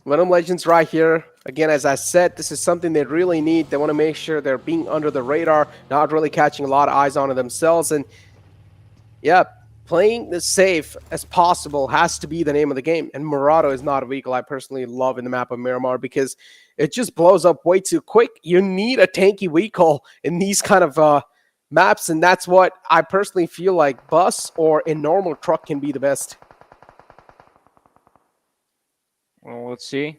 Venom Legends right here. Again, as I said, this is something they really need. They want to make sure they're being under the radar, not really catching a lot of eyes on themselves. And yeah, playing as safe as possible has to be the name of the game. And Murado is not a vehicle I personally love in the map of Miramar because it just blows up way too quick. You need a tanky vehicle in these kind of maps, and that's what I personally feel like bus or a normal truck can be the best. Well, let's see.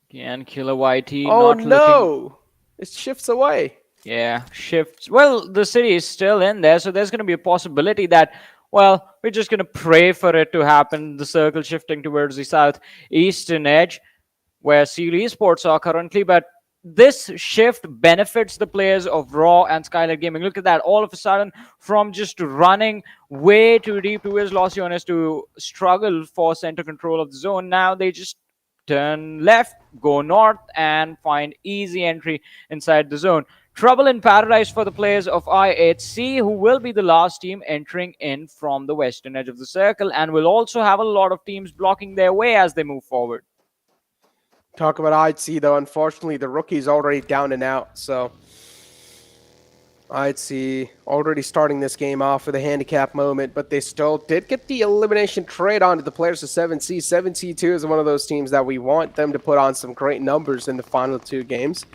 Again, Killer YT. Oh not no! looking... It shifts away. Yeah, shifts. Well, the city is still in there, so there's going to be a possibility that, well, we're just going to pray for it to happen. The circle shifting towards the southeastern edge, where Seal Esports are currently, but this shift benefits the players of Raw and Skylightz Gaming. Look at that. All of a sudden, from just running way too deep towards Los Leones to struggle for center control of the zone, now they just turn left, go north, and find easy entry inside the zone. Trouble in paradise for the players of IHC, who will be the last team entering in from the western edge of the circle, and will also have a lot of teams blocking their way as they move forward. Talk about IHC, though. Unfortunately, the rookie's already down and out, so IHC already starting this game off with a handicap moment, but they still did get the elimination trade onto the players of 7C. 7C2 is one of those teams that we want them to put on some great numbers in the final two games,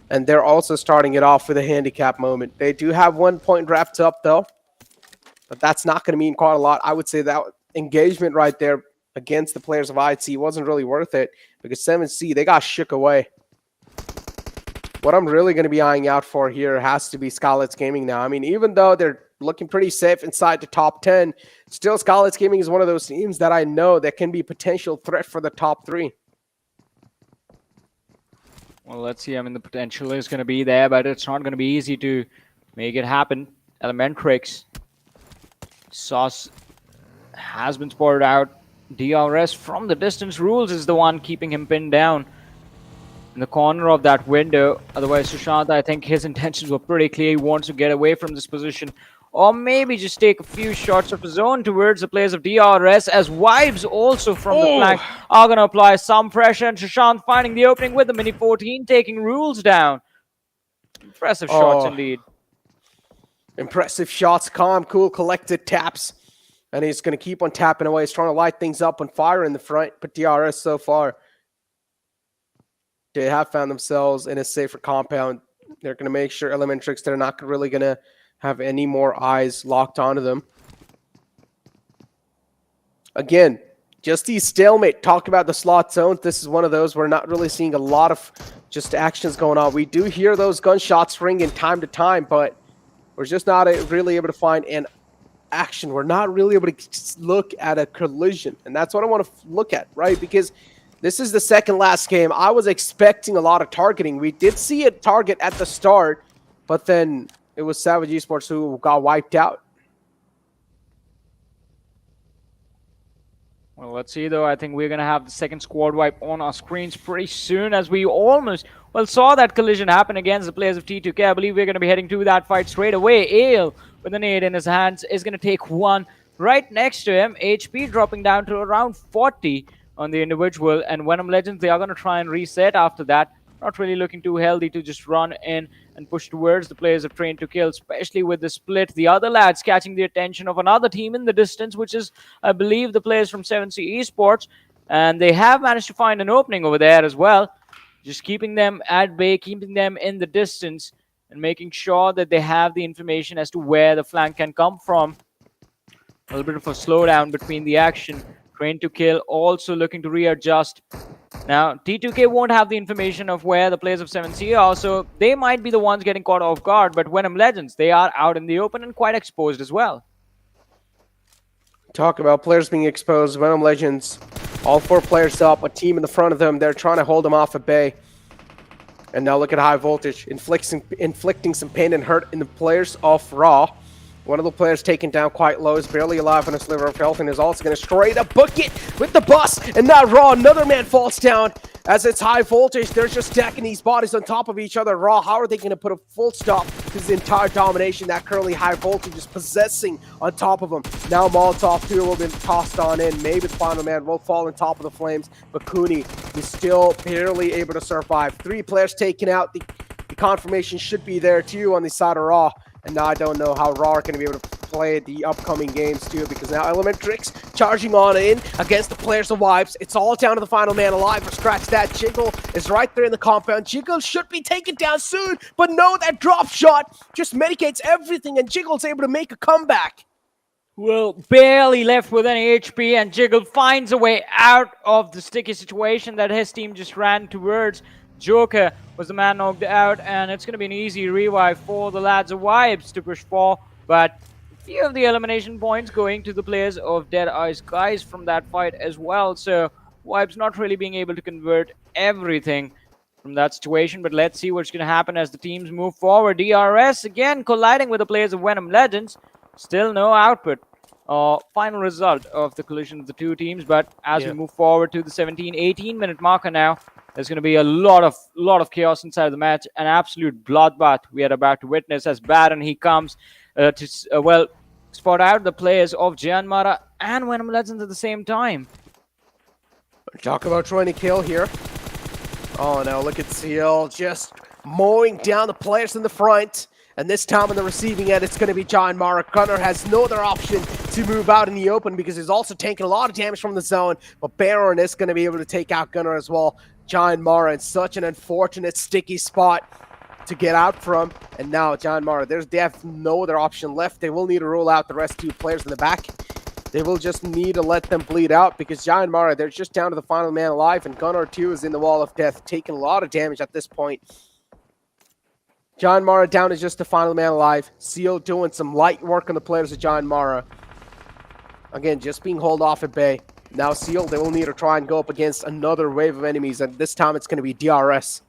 and they're also starting it off with a handicap moment. They do have 1 point wrapped up, though, but that's not going to mean quite a lot. I would say that engagement right there against the players of IHC wasn't really worth it because 7C, they got shook away. What I'm really going to be eyeing out for here has to be Skylightz Gaming now. I mean, even though they're looking pretty safe inside the top 10, still Skylightz Gaming is one of those teams that I know that can be a potential threat for the top 3. Well, let's see. I mean, the potential is going to be there, but it's not going to be easy to make it happen. ElementriX. Sauce has been spotted out. DRS from the distance rules is the one keeping him pinned down in the corner of that window. Otherwise, Sushant, I think his intentions were pretty clear. He wants to get away from this position, or maybe just take a few shots of his own towards the players of DRS, as Wives also from the flank are going to apply some pressure, and Sushant finding the opening with the Mini 14, taking rules down. Impressive shots indeed. Impressive shots. Calm, cool, collected taps. And he's going to keep on tapping away. He's trying to light things up on fire in the front. But DRS so far, they have found themselves in a safer compound. They're going to make sure ElementriX, they're not really going to have any more eyes locked onto them. Again, just the stalemate. Talk about the slot zones. This is one of those we're not really seeing a lot of just actions going on. We do hear those gunshots ring in time to time, but we're just not really able to find an action. We're not really able to look at a collision, and that's what I want to look at, right? Because this is the second last game. I was expecting a lot of targeting. We did see a target at the start, but then it was Savage Esports who got wiped out. Well, let's see, though. I think we're going to have the second squad wipe on our screens pretty soon, as we almost, well, saw that collision happen against the players of T2K. I believe we're going to be heading to that fight straight away. Ale, with a nade in his hands, is going to take one right next to him. HP dropping down to around 40 on the individual, and Venom Legends, they are going to try and reset after that. Not really looking too healthy to just run in and push towards the players of Train to Kill, especially with the split. The other lads catching the attention of another team in the distance, which is, I believe, the players from 7C Esports. And they have managed to find an opening over there as well. Just keeping them at bay, keeping them in the distance, and making sure that they have the information as to where the flank can come from. A little bit of a slowdown between the action. Train to Kill also looking to readjust. Now, T2K won't have the information of where the players of 7C are, so they might be the ones getting caught off guard. But Venom Legends, they are out in the open and quite exposed as well. Talk about players being exposed. Venom Legends, all 4 players up, a team in the front of them. They're trying to hold them off at bay. And now look at High Voltage, inflicting some pain and hurt in the players of Raw. One of the players taken down quite low, is barely alive on a sliver of health, and is also going to straight up book it with the bus. And now Raw, another man falls down. As it's High Voltage, they're just stacking these bodies on top of each other. Raw, how are they going to put a full stop to this entire domination that currently High Voltage is possessing on top of them? Now Molotov 2 will be tossed on in. Maybe the final man will fall on top of the flames, but Cooney is still barely able to survive. 3 players taken out. The confirmation should be there too on the side of Raw. And now I don't know how Raw are going to be able to play the upcoming games too, because now ElementriX charging on in against the players of Vibes. It's all down to the final man alive. Or scratch that. Jiggle is right there in the compound. Jiggle should be taken down soon, but no, that drop shot just medicates everything, and Jiggle's able to make a comeback. Well, barely left with any HP, and Jiggle finds a way out of the sticky situation that his team just ran towards. Joker was the man knocked out, and it's going to be an easy revive for the lads of Vibes to push for, but a few of the elimination points going to the players of Deadeyes Guys from that fight as well, so Vibes not really being able to convert everything from that situation, but let's see what's going to happen as the teams move forward. DRS again colliding with the players of Venom Legends, still no output. Final result of the collision of the 2 teams, but as we move forward to the 17-18 minute marker now, there's going to be a lot of chaos inside the match, an absolute bloodbath we are about to witness as Baron he comes to spot out the players of JyanMaara and Venom Legends at the same time. Talk about trying to kill here. Oh no, look at Seal just mowing down the players in the front. And this time on the receiving end, it's going to be JyanMaara. Gunner has no other option to move out in the open because he's also taking a lot of damage from the zone. But Baron is going to be able to take out Gunner as well. JyanMaara in such an unfortunate sticky spot to get out from. And now JyanMaara, they have no other option left. They will need to roll out the rest 2 players in the back. They will just need to let them bleed out because JyanMaara, they're just down to the final man alive. And Gunner 2 is in the wall of death, taking a lot of damage at this point. JyanMaara down to just the final man alive. Seal doing some light work on the players of JyanMaara. Again, just being held off at bay. Now Seal, they will need to try and go up against another wave of enemies, and this time it's going to be DRS.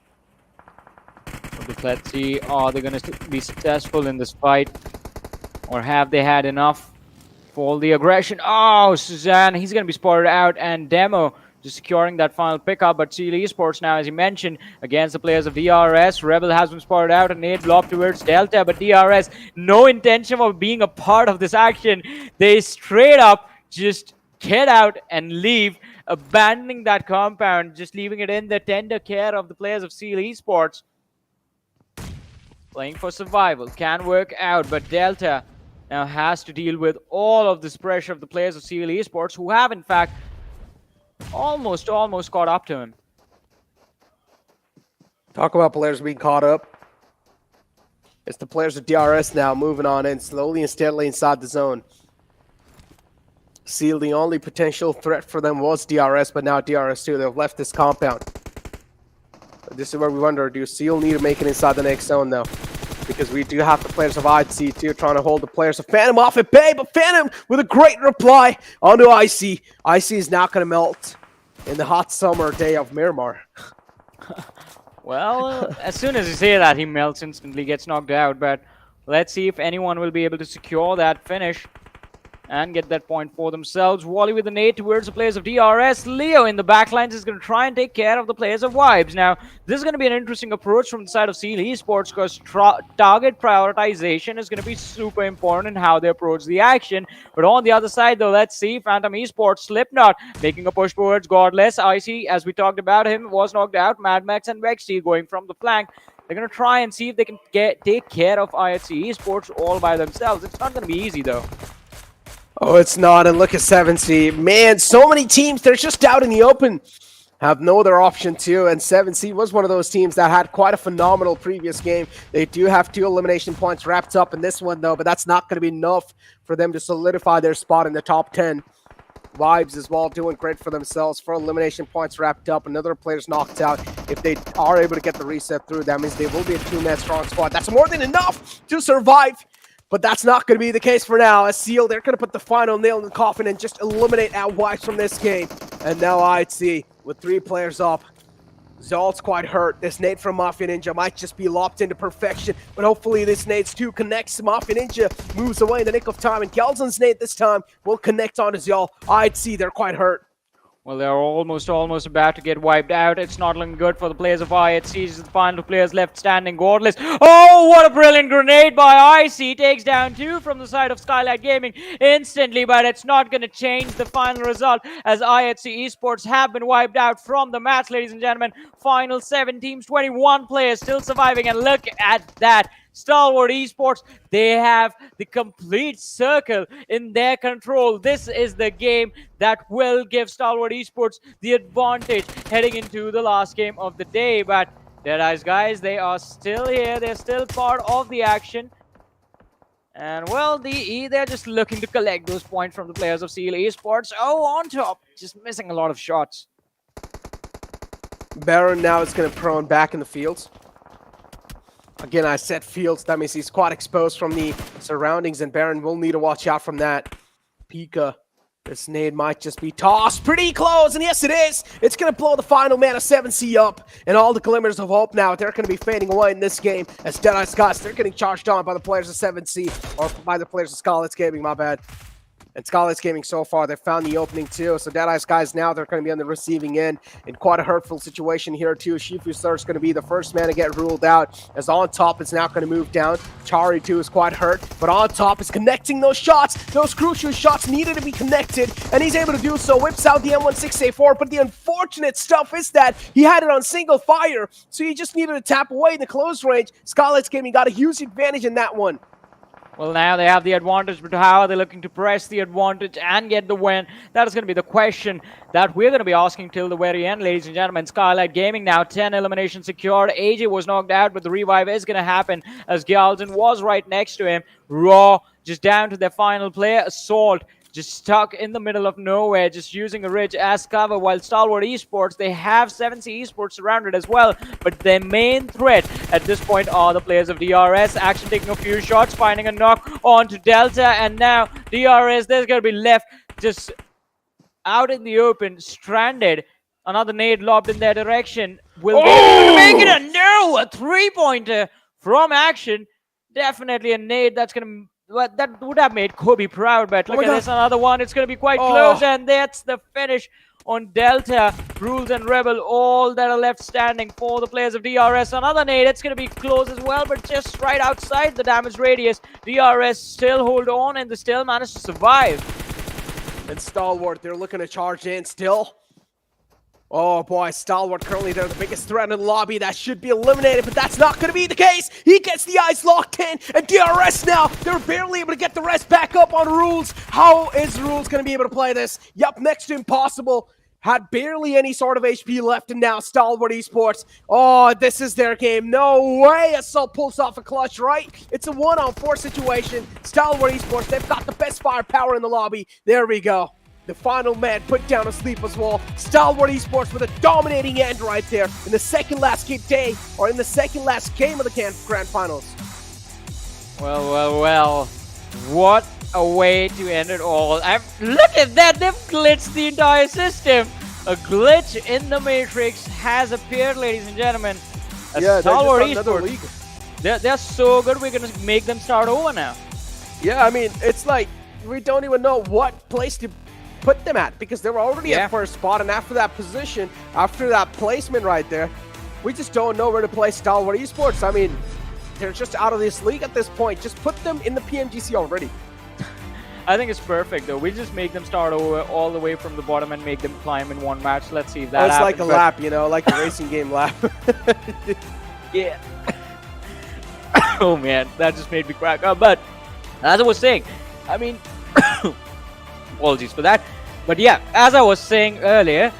Let's see, are they going to be successful in this fight? Or have they had enough for the aggression? Oh, Suzanne, he's going to be spotted out, and Demo just securing that final pickup. But Stalwart Esports now, as you mentioned, against the players of DRS. Rebel has been spotted out, and nade blocked towards Delta, but DRS, no intention of being a part of this action. They straight up just get out and leave, abandoning that compound, just leaving it in the tender care of the players of Stalwart Esports. Playing for survival, can work out, but Delta now has to deal with all of this pressure of the players of Stalwart Esports, who have in fact almost caught up to him. Talk about players being caught up. It's the players of DRS now moving on in slowly and steadily inside the zone. Seal, the only potential threat for them was DRS, but now DRS too. They've left this compound. This is where we wonder, do Seal need to make it inside the next zone though? Because we do have the players of IC too trying to hold the players of Phantom off at bay, but Phantom with a great reply onto IC. IC is now going to melt in the hot summer day of Miramar. Well, as soon as you say that, he melts instantly, gets knocked out, but let's see if anyone will be able to secure that finish and get that point for themselves. Wally with the nade towards the players of DRS. Leo in the backlines is going to try and take care of the players of Vibes. Now, this is going to be an interesting approach from the side of Stalwart Esports because target prioritization is going to be super important in how they approach the action. But on the other side, though, let's see. Phantom Esports, Slipknot making a push towards Godless. IC, as we talked about him, was knocked out. Mad Max and Vexy going from the flank. They're going to try and see if they can take care of IHC Esports all by themselves. It's not going to be easy, though. Oh, it's not. And look at 7C. Man, so many teams, they're just out in the open. Have no other option too. And 7C was one of those teams that had quite a phenomenal previous game. They do have 2 elimination points wrapped up in this one, though, but that's not going to be enough for them to solidify their spot in the top 10. Vibes as well doing great for themselves. 4 elimination points wrapped up. Another player's knocked out. If they are able to get the reset through, that means they will be a 2-man strong squad. That's more than enough to survive. But that's not going to be the case for now. As Seal, they're going to put the final nail in the coffin and just eliminate Outwipes from this game. And now IHC with 3 players up. Zolt's quite hurt. This nade from Mafia Ninja might just be lopped into perfection, but hopefully this nade's too connects. Mafia Ninja moves away in the nick of time, and Gelsen's nade this time will connect on Zol. IHC, they're quite hurt. Well, they're almost about to get wiped out. It's not looking good for the players of IHC. It's the final players left standing, Godless. Oh, what a brilliant grenade by IC. Takes down 2 from the side of Skylightz Gaming instantly, but it's not going to change the final result as IHC Esports have been wiped out from the match, ladies and gentlemen. Final 7 teams, 21 players still surviving, and look at that. Stalwart Esports, they have the complete circle in their control. This is the game that will give Stalwart Esports the advantage heading into the last game of the day. But Deadeyes Guys, they are still here. They're still part of the action. And well, they're just looking to collect those points from the players of Seal Esports. Oh, on top, just missing a lot of shots. Baron now is going to prone back in the fields. Again, I said fields. That means he's quite exposed from the surroundings, and Baron will need to watch out from that. Pika, this nade might just be tossed pretty close, and yes, it is. It's going to blow the final man of 7C up, and all the glimmers of hope now, they're going to be fading away in this game as Deadeyes Guys, they're getting charged on by the players of 7C, or by the players of Skylightz Gaming, my bad. And Skylightz Gaming so far, they found the opening too. So Deadeyes Guys now, they're going to be on the receiving end in quite a hurtful situation here too. Shifu Sir is going to be the first man to get ruled out as On Top is now going to move down. Chari too is quite hurt, but On Top is connecting those shots. Those crucial shots needed to be connected, and he's able to do so. Whips out the M16A4, but the unfortunate stuff is that he had it on single fire, so he just needed to tap away in the close range. Skylightz Gaming got a huge advantage in that one. Well, now they have the advantage, but how are they looking to press the advantage and get the win? That is going to be the question that we're going to be asking till the very end, ladies and gentlemen. Skylightz Gaming now 10 eliminations secured. AJ was knocked out, but the revive is going to happen as Gyalden was right next to him. Raw just down to their final player. Assault just stuck in the middle of nowhere, just using a ridge as cover, while Stalwart Esports, they have 7C Esports surrounded as well, but their main threat at this point are the players of DRS. Action taking a few shots, finding a knock onto Delta, and now DRS, they're going to be left just out in the open, stranded. Another nade lobbed in their direction. Will they make it? A 3-pointer from Action. Definitely a nade that's going to... Well, that would have made Kobe proud, but look at this, another one. It's going to be quite close, and that's the finish on Delta. Rules and Rebel, all that are left standing for the players of DRS. Another nade, it's going to be close as well, but just right outside the damage radius. DRS still hold on, and they still manage to survive. And Stalwart, they're looking to charge in still. Oh boy, Stalwart currently they're the biggest threat in the lobby. That should be eliminated, but that's not going to be the case. He gets the eyes locked in, and DRS now, they're barely able to get the rest back up on Rules. How is Rules going to be able to play this? Yup, next to impossible. Had barely any sort of HP left, and now Stalwart Esports. Oh, this is their game. No way Assault pulls off a clutch, right? It's a 1-on-4 situation. Stalwart Esports, they've got the best firepower in the lobby. There we go. The final man put down a sleep as well. Stalwart Esports with a dominating end right there in the second last day, or in the second last game of the Grand Finals. Well. What a way to end it all. Look at that, they've glitched the entire system. A glitch in the Matrix has appeared, ladies and gentlemen. Stalwart Esports, they're so good, we're going to make them start over now. Yeah, I mean, it's like, we don't even know what place to put them at, because they were already at first spot, and after that position, after that placement right there, we just don't know where to place Stalwart Esports. I mean, they're just out of this league at this point. Just put them in the PMGC already. I think it's perfect though. We just make them start over all the way from the bottom and make them climb in one match. Let's see if that happens. It's like a lap, you know, like a racing game lap. Yeah. Oh man, that just made me crack up. But as I was saying, I mean, apologies for that. But yeah, as I was saying earlier,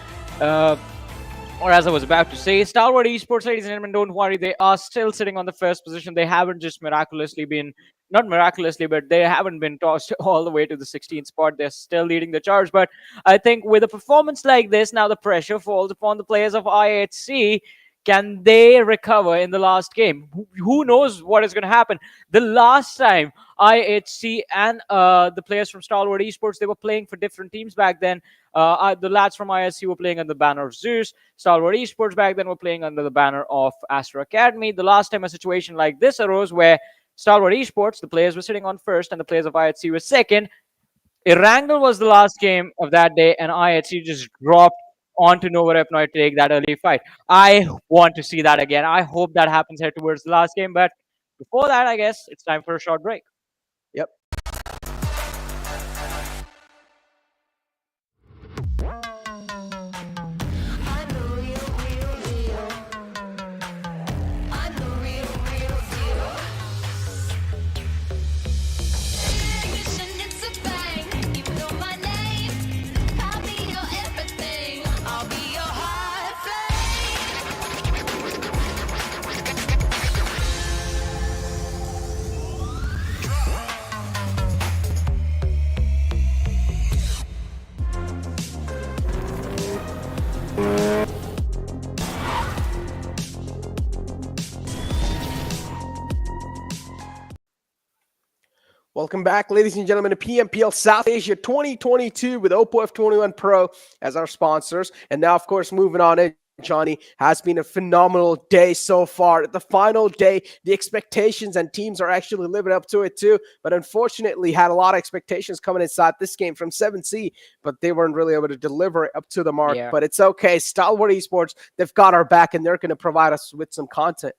or as I was about to say, Stalwart Esports, ladies and gentlemen, don't worry. They are still sitting on the first position. They haven't just miraculously been, not miraculously, but they haven't been tossed all the way to the 16th spot. They're still leading the charge. But I think with a performance like this, now the pressure falls upon the players of IHC. Can they recover in the last game? Who knows what is going to happen? The last time IHC and the players from Stalwart Esports, they were playing for different teams back then. The lads from IHC were playing under the banner of Zeus. Stalwart Esports back then were playing under the banner of Astra Academy. The last time a situation like this arose where Stalwart Esports, the players were sitting on first and the players of IHC were second. Erangel was the last game of that day, and IHC just dropped onto Nova Repnoy to take that early fight. I want to see that again. I hope that happens here towards the last game, but before that, I guess it's time for a short break. Yep. Welcome back, ladies and gentlemen, to PMPL South Asia 2022 with Oppo F21 Pro as our sponsors. And now, of course, moving on in, Johnny, has been a phenomenal day so far. The final day, the expectations and teams are actually living up to it too. But unfortunately, had a lot of expectations coming inside this game from 7C, but they weren't really able to deliver it up to the mark. Yeah. But it's okay. Stalwart Esports, they've got our back, and they're going to provide us with some content.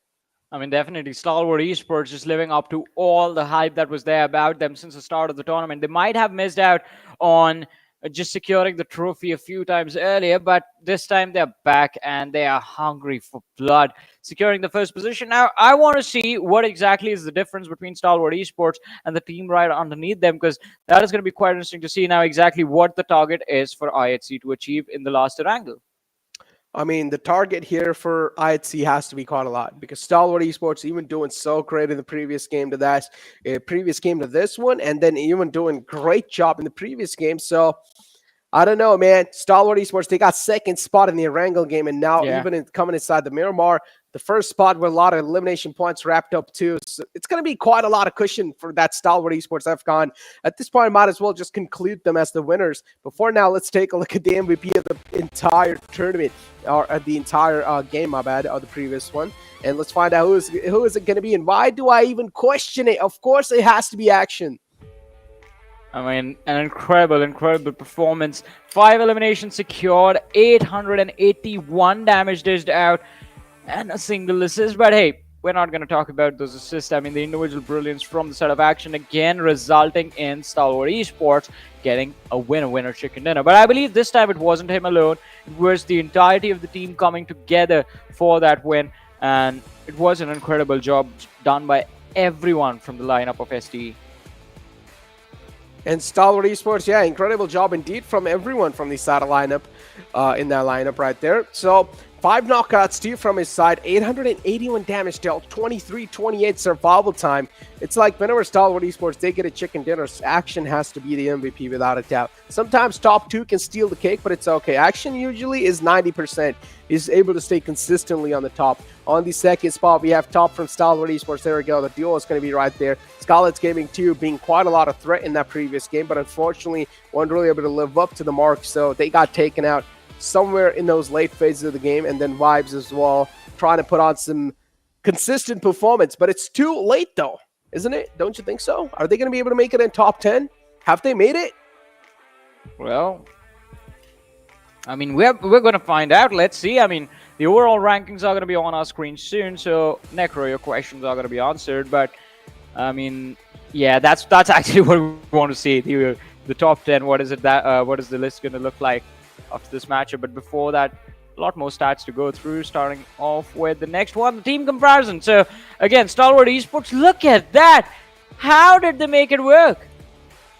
I mean, definitely, Stalwart Esports is living up to all the hype that was there about them since the start of the tournament. They might have missed out on just securing the trophy a few times earlier, but this time they're back and they are hungry for blood, securing the first position. Now, I want to see what exactly is the difference between Stalwart Esports and the team right underneath them, because that is going to be quite interesting to see now exactly what the target is for IHC to achieve in the last Erangel. I mean, the target here for IHC has to be quite a lot, because Stalwart Esports even doing so great in the previous game to this one, and then even doing great job in the previous game. So I don't know, man. Stalwart Esports, they got second spot in the Erangel game, and now even coming inside the Miramar, the first spot with a lot of elimination points wrapped up too. So it's going to be quite a lot of cushion for that Stalwart Esports FCon. At this point, I might as well just conclude them as the winners. Before now, let's take a look at the MVP of the entire tournament, or the entire game, my bad, or the previous one. And let's find out who is it going to be, and why do I even question it? Of course, it has to be Action. I mean, an incredible performance. 5 eliminations secured, 881 damage dished out, and a single assist. But hey, we're not going to talk about those assists. I mean, the individual brilliance from the set of Action, again, resulting in Stalwart Esports getting a winner chicken dinner. But I believe this time it wasn't him alone. It was the entirety of the team coming together for that win. And it was an incredible job done by everyone from the lineup of STE. And Stalwart Esports, yeah, incredible job indeed from everyone from the side of lineup, in that lineup right there. So 5 knockouts, too, from his side, 881 damage dealt, 23-28 survival time. It's like whenever Stalwart Esports, they get a chicken dinner, Action has to be the MVP without a doubt. Sometimes top 2 can steal the cake, but it's okay. Action usually is 90%, is able to stay consistently on the top. On the second spot, we have top from Stalwart Esports. There we go. The duo is going to be right there. Skylightz Gaming, too, being quite a lot of threat in that previous game, but unfortunately, weren't really able to live up to the mark, so they got taken out somewhere in those late phases of the game. And then Vibes as well, trying to put on some consistent performance. But it's too late, though, isn't it? Don't you think so? Are they going to be able to make it in top 10? Have they made it? Well, I mean, we're going to find out. Let's see. I mean, the overall rankings are going to be on our screen soon. So, Necro, your questions are going to be answered. But, I mean, yeah, that's actually what we want to see. The top 10, what is the list going to look like after this matchup? But before that, a lot more stats to go through, starting off with the next one, the team comparison. So, again, Stalwart Esports, look at that. How did they make it work?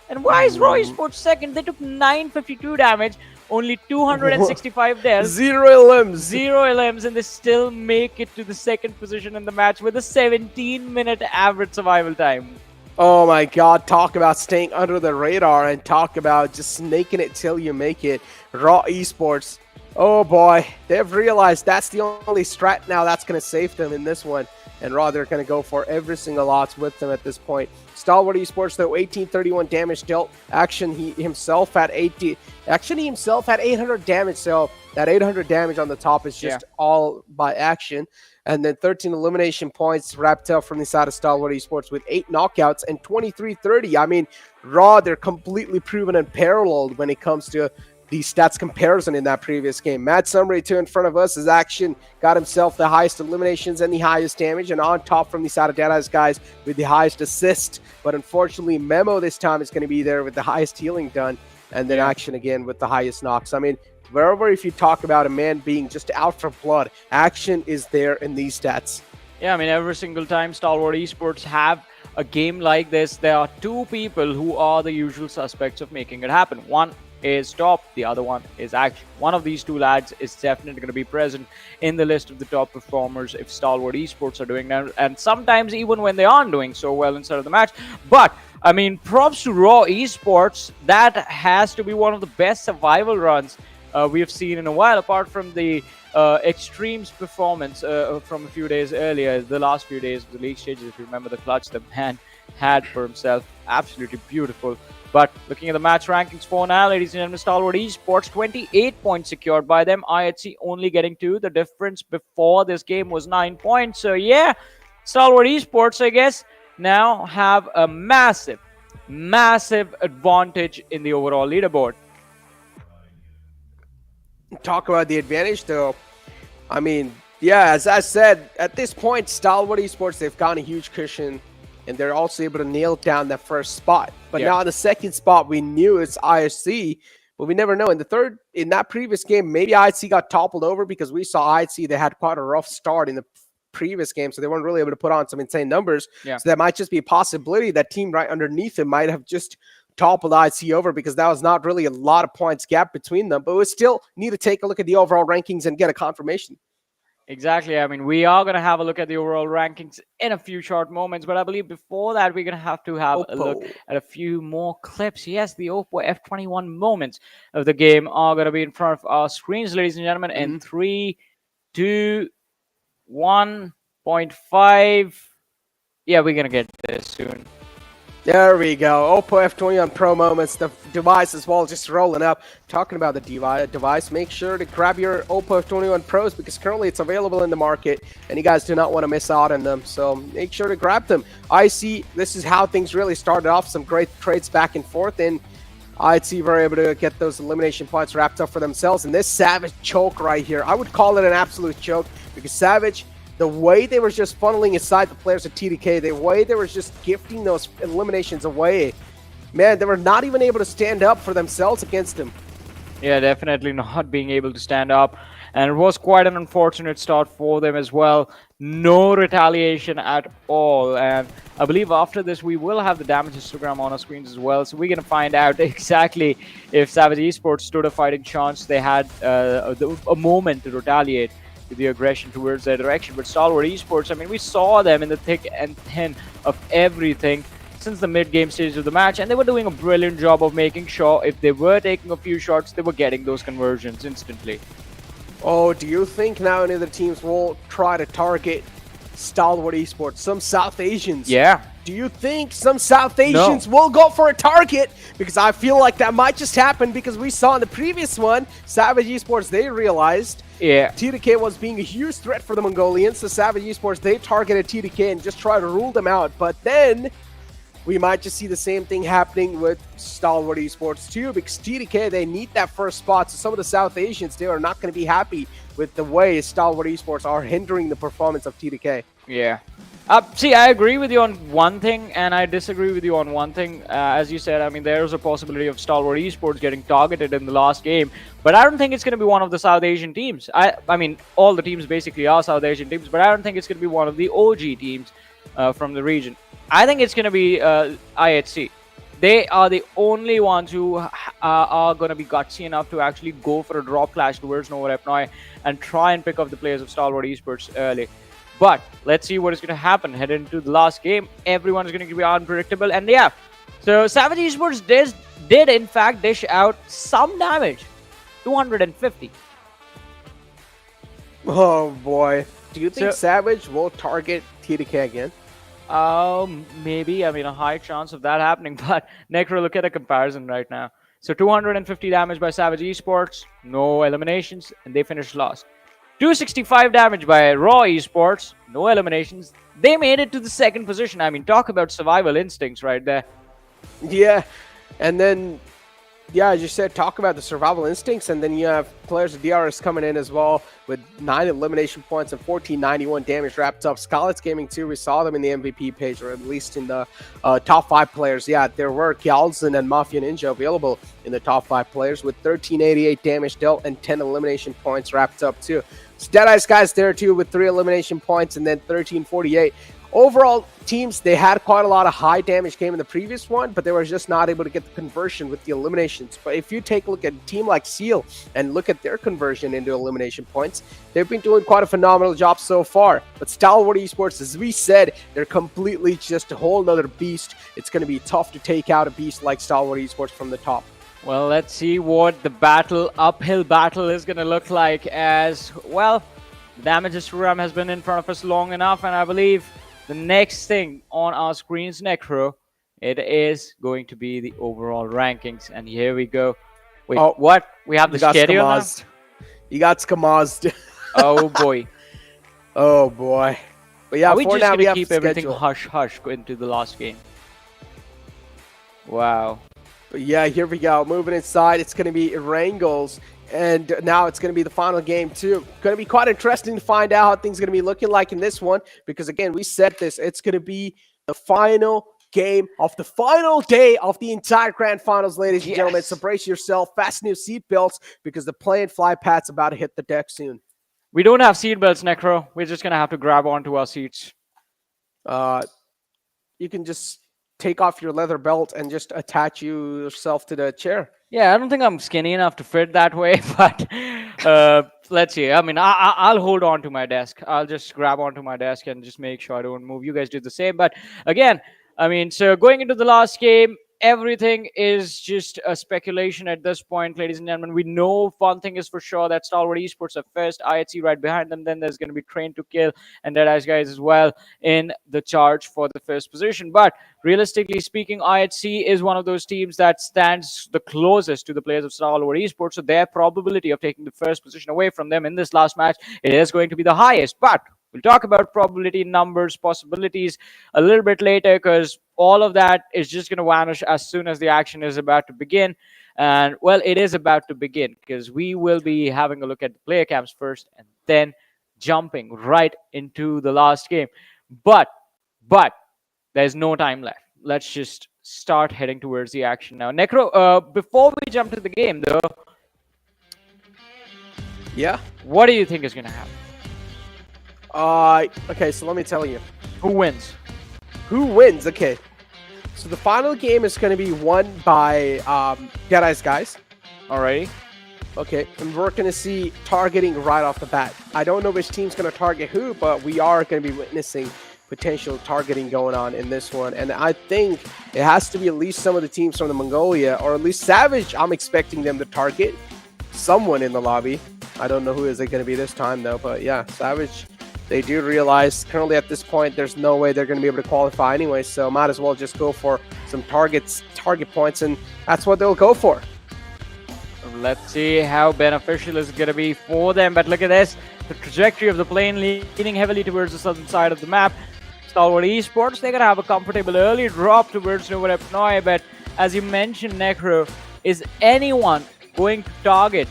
And why is Raw Esports second? They took 952 damage, only 265 deaths. 0 LMs. 0 LMs, and they still make it to the second position in the match with a 17-minute average survival time. Oh my god, talk about staying under the radar and talk about just snaking it till you make it. Raw Esports, Oh boy, they've realized that's the only strat now that's going to save them in this one. And Raw, they're going to go for every single odds with them at this point. Stalwart Esports, though, 1831 damage dealt. Action, he himself had 800 damage, so that 800 damage on the top is just all by Action. And then 13 elimination points wrapped up from the side of Stalwart Esports with 8 knockouts and 23-30. I mean, Raw, they're completely proven and paralleled when it comes to the stats comparison in that previous game. Mad Summary 2 in front of us is Action, got himself the highest eliminations and the highest damage, and on top from the side of Deadeyes Guys with the highest assist. But unfortunately, Memo this time is going to be there with the highest healing done, and then Action again with the highest knocks. I mean, wherever if you talk about a man being just out for blood, Action is there in these stats. Yeah, I mean, every single time Stalwart Esports have a game like this, there are two people who are the usual suspects of making it happen. One is Top, the other one is Action. One of these two lads is definitely going to be present in the list of the top performers if Stalwart Esports are doing that, and sometimes even when they aren't doing so well inside of the match. But I mean, props to Raw Esports. That has to be one of the best survival runs we have seen in a while, apart from the Extremes performance from a few days earlier, the last few days of the league stages. If you remember the clutch the man had for himself, absolutely beautiful. But looking at the match rankings for now, ladies and gentlemen, Stalwart Esports, 28 points secured by them. IHC only getting 2. The difference before this game was 9 points. So yeah, Stalwart Esports, I guess, now have a massive advantage in the overall leaderboard. Talk about the advantage, though. I mean, yeah, as I said, at this point, Stalwart Esports, they've gotten a huge cushion, and they're also able to nail down that first spot. But now in the second spot, we knew it's IHC, but we never know. In that previous game, maybe IHC got toppled over because we saw IHC, they had quite a rough start in the previous game, so they weren't really able to put on some insane numbers. So that might just be a possibility that team right underneath them might have just toppled IHC over because that was not really a lot of points gap between them. But we still need to take a look at the overall rankings and get a confirmation. Exactly. I mean, we are going to have a look at the overall rankings in a few short moments, but I believe before that, we're going to have a look at a few more clips. Yes, the Oppo F21 moments of the game are going to be in front of our screens, ladies and gentlemen, in 3, 2, 1.5. Yeah, we're going to get there soon. There we go. Oppo F21 Pro moments. The device as well, just rolling up. Talking about the device, make sure to grab your Oppo F21 Pros because currently it's available in the market and you guys do not want to miss out on them. So make sure to grab them. I see this is how things really started off. Some great trades back and forth, and I'd see we're able to get those elimination points wrapped up for themselves. And this Savage choke right here, I would call it an absolute choke because Savage, the way they were just funneling inside the players of TDK, the way they were just gifting those eliminations away, man, they were not even able to stand up for themselves against them. Yeah, definitely not being able to stand up. And it was quite an unfortunate start for them as well. No retaliation at all. And I believe after this, we will have the damage histogram on our screens as well. So we're going to find out exactly if Savage Esports stood a fighting chance. They had a moment to retaliate the aggression towards their direction. But Stalwart Esports, I mean, we saw them in the thick and thin of everything since the mid-game stage of the match, and they were doing a brilliant job of making sure if they were taking a few shots, they were getting those conversions instantly. Oh, do you think now any of the teams will try to target Stalwart Esports? Some South Asians? Yeah. Do you think some South Asians will go for a target? Because I feel like that might just happen because we saw in the previous one, Savage Esports, they realized TDK was being a huge threat for the Mongolians. So Savage Esports, they targeted TDK and just tried to rule them out. But then we might just see the same thing happening with Stalwart Esports too, because TDK, they need that first spot. So some of the South Asians, they are not going to be happy with the way Stalwart Esports are hindering the performance of TDK. Yeah. See, I agree with you on one thing, and I disagree with you on one thing. As you said, I mean, there's a possibility of Stalwart Esports getting targeted in the last game, but I don't think it's going to be one of the South Asian teams. I mean, all the teams basically are South Asian teams, but I don't think it's going to be one of the OG teams from the region. I think it's going to be IHC. They are the only ones who are going to be gutsy enough to actually go for a drop clash towards Nova Repnoi and try and pick up the players of Stalwart Esports early. But let's see what is going to happen. Head into the last game. Everyone is going to be unpredictable. And yeah, so Savage Esports did in fact dish out some damage. 250. Oh boy. Do you think So- Savage will target TDK again? Maybe. I mean, a high chance of that happening. But Necro, look at the comparison right now. So 250 damage by Savage Esports, no eliminations, and they finished last. 265 damage by Raw Esports, no eliminations. They made it to the second position. I mean, talk about survival instincts right there. Yeah. And then, yeah, as you said, talk about the survival instincts, and then you have players of DRS coming in as well with 9 elimination points and 1491 damage wrapped up. Skylightz Gaming too, we saw them in the MVP page, or at least in the top 5 players. Yeah, there were Galzin and Mafia Ninja available in the top 5 players with 1388 damage dealt and 10 elimination points wrapped up too. So Deadeyes Guys there too with 3 elimination points and then 1348. Overall, teams, they had quite a lot of high damage game in the previous one, but they were just not able to get the conversion with the eliminations. But if you take a look at a team like Seal and look at their conversion into elimination points, they've been doing quite a phenomenal job so far. But Stalwart Esports, as we said, they're completely just a whole nother beast. It's going to be tough to take out a beast like Stalwart Esports from the top. Well, let's see what the uphill battle is going to look like as, well, the damage histogram has been in front of us long enough, and I believe the next thing on our screens, Necro, it is going to be the overall rankings. And here we go. Wait, what? We have the schedule now? You got skamazed. Oh, boy. Oh, boy. But yeah, are we for just now, going we to have keep the everything schedule. hush-hush into the last game? Wow. But yeah, here we go. Moving inside, it's going to be Erangel's. And now it's going to be the final game, too. Going to be quite interesting to find out how things are going to be looking like in this one. Because, again, we said this. It's going to be the final game of the final day of the entire Grand Finals, ladies and gentlemen. So brace yourself. Fasten your seatbelts because the play and fly pad's about to hit the deck soon. We don't have seatbelts, Necro. We're just going to have to grab onto our seats. You can just take off your leather belt and just attach yourself to the chair. Yeah, I don't think I'm skinny enough to fit that way, but let's see. I mean, I'll hold on to my desk. I'll just grab onto my desk and just make sure I don't move. You guys do the same. But again, I mean, so going into the last game, everything is just a speculation at this point, ladies and gentlemen. We know one thing is for sure that Stalwart Esports are first, IHC right behind them. Then there's going to be Train to Kill and Deadeyes Guys as well in the charge for the first position. But realistically speaking, IHC is one of those teams that stands the closest to the players of Stalwart Esports. So their probability of taking the first position away from them in this last match, it is going to be the highest. But we'll talk about probability, numbers, possibilities a little bit later, because all of that is just going to vanish as soon as the action is about to begin. And, well, it is about to begin because we will be having a look at the player cams first and then jumping right into the last game. But there's no time left. Let's just start heading towards the action now. Necro, before we jump to the game, though, yeah, what do you think is going to happen? Okay, so let me tell you. Who wins? Who wins? Okay. So the final game is going to be won by Deadeyes Guys. Alrighty. Okay, and we're going to see targeting right off the bat. I don't know which team's going to target who, but we are going to be witnessing potential targeting going on in this one. And I think it has to be at least some of the teams from the Mongolia, or at least Savage. I'm expecting them to target someone in the lobby. I don't know who is it going to be this time, though. But yeah, Savage, they do realize currently at this point there's no way they're going to be able to qualify anyway, so might as well just go for some target points, and that's what they'll go for. Let's see how beneficial it's going to be for them. But look at this, the trajectory of the plane leaning heavily towards the southern side of the map. Stalwart Esports, they're going to have a comfortable early drop towards Nova Repnoy, but as you mentioned, Necro, is anyone going to target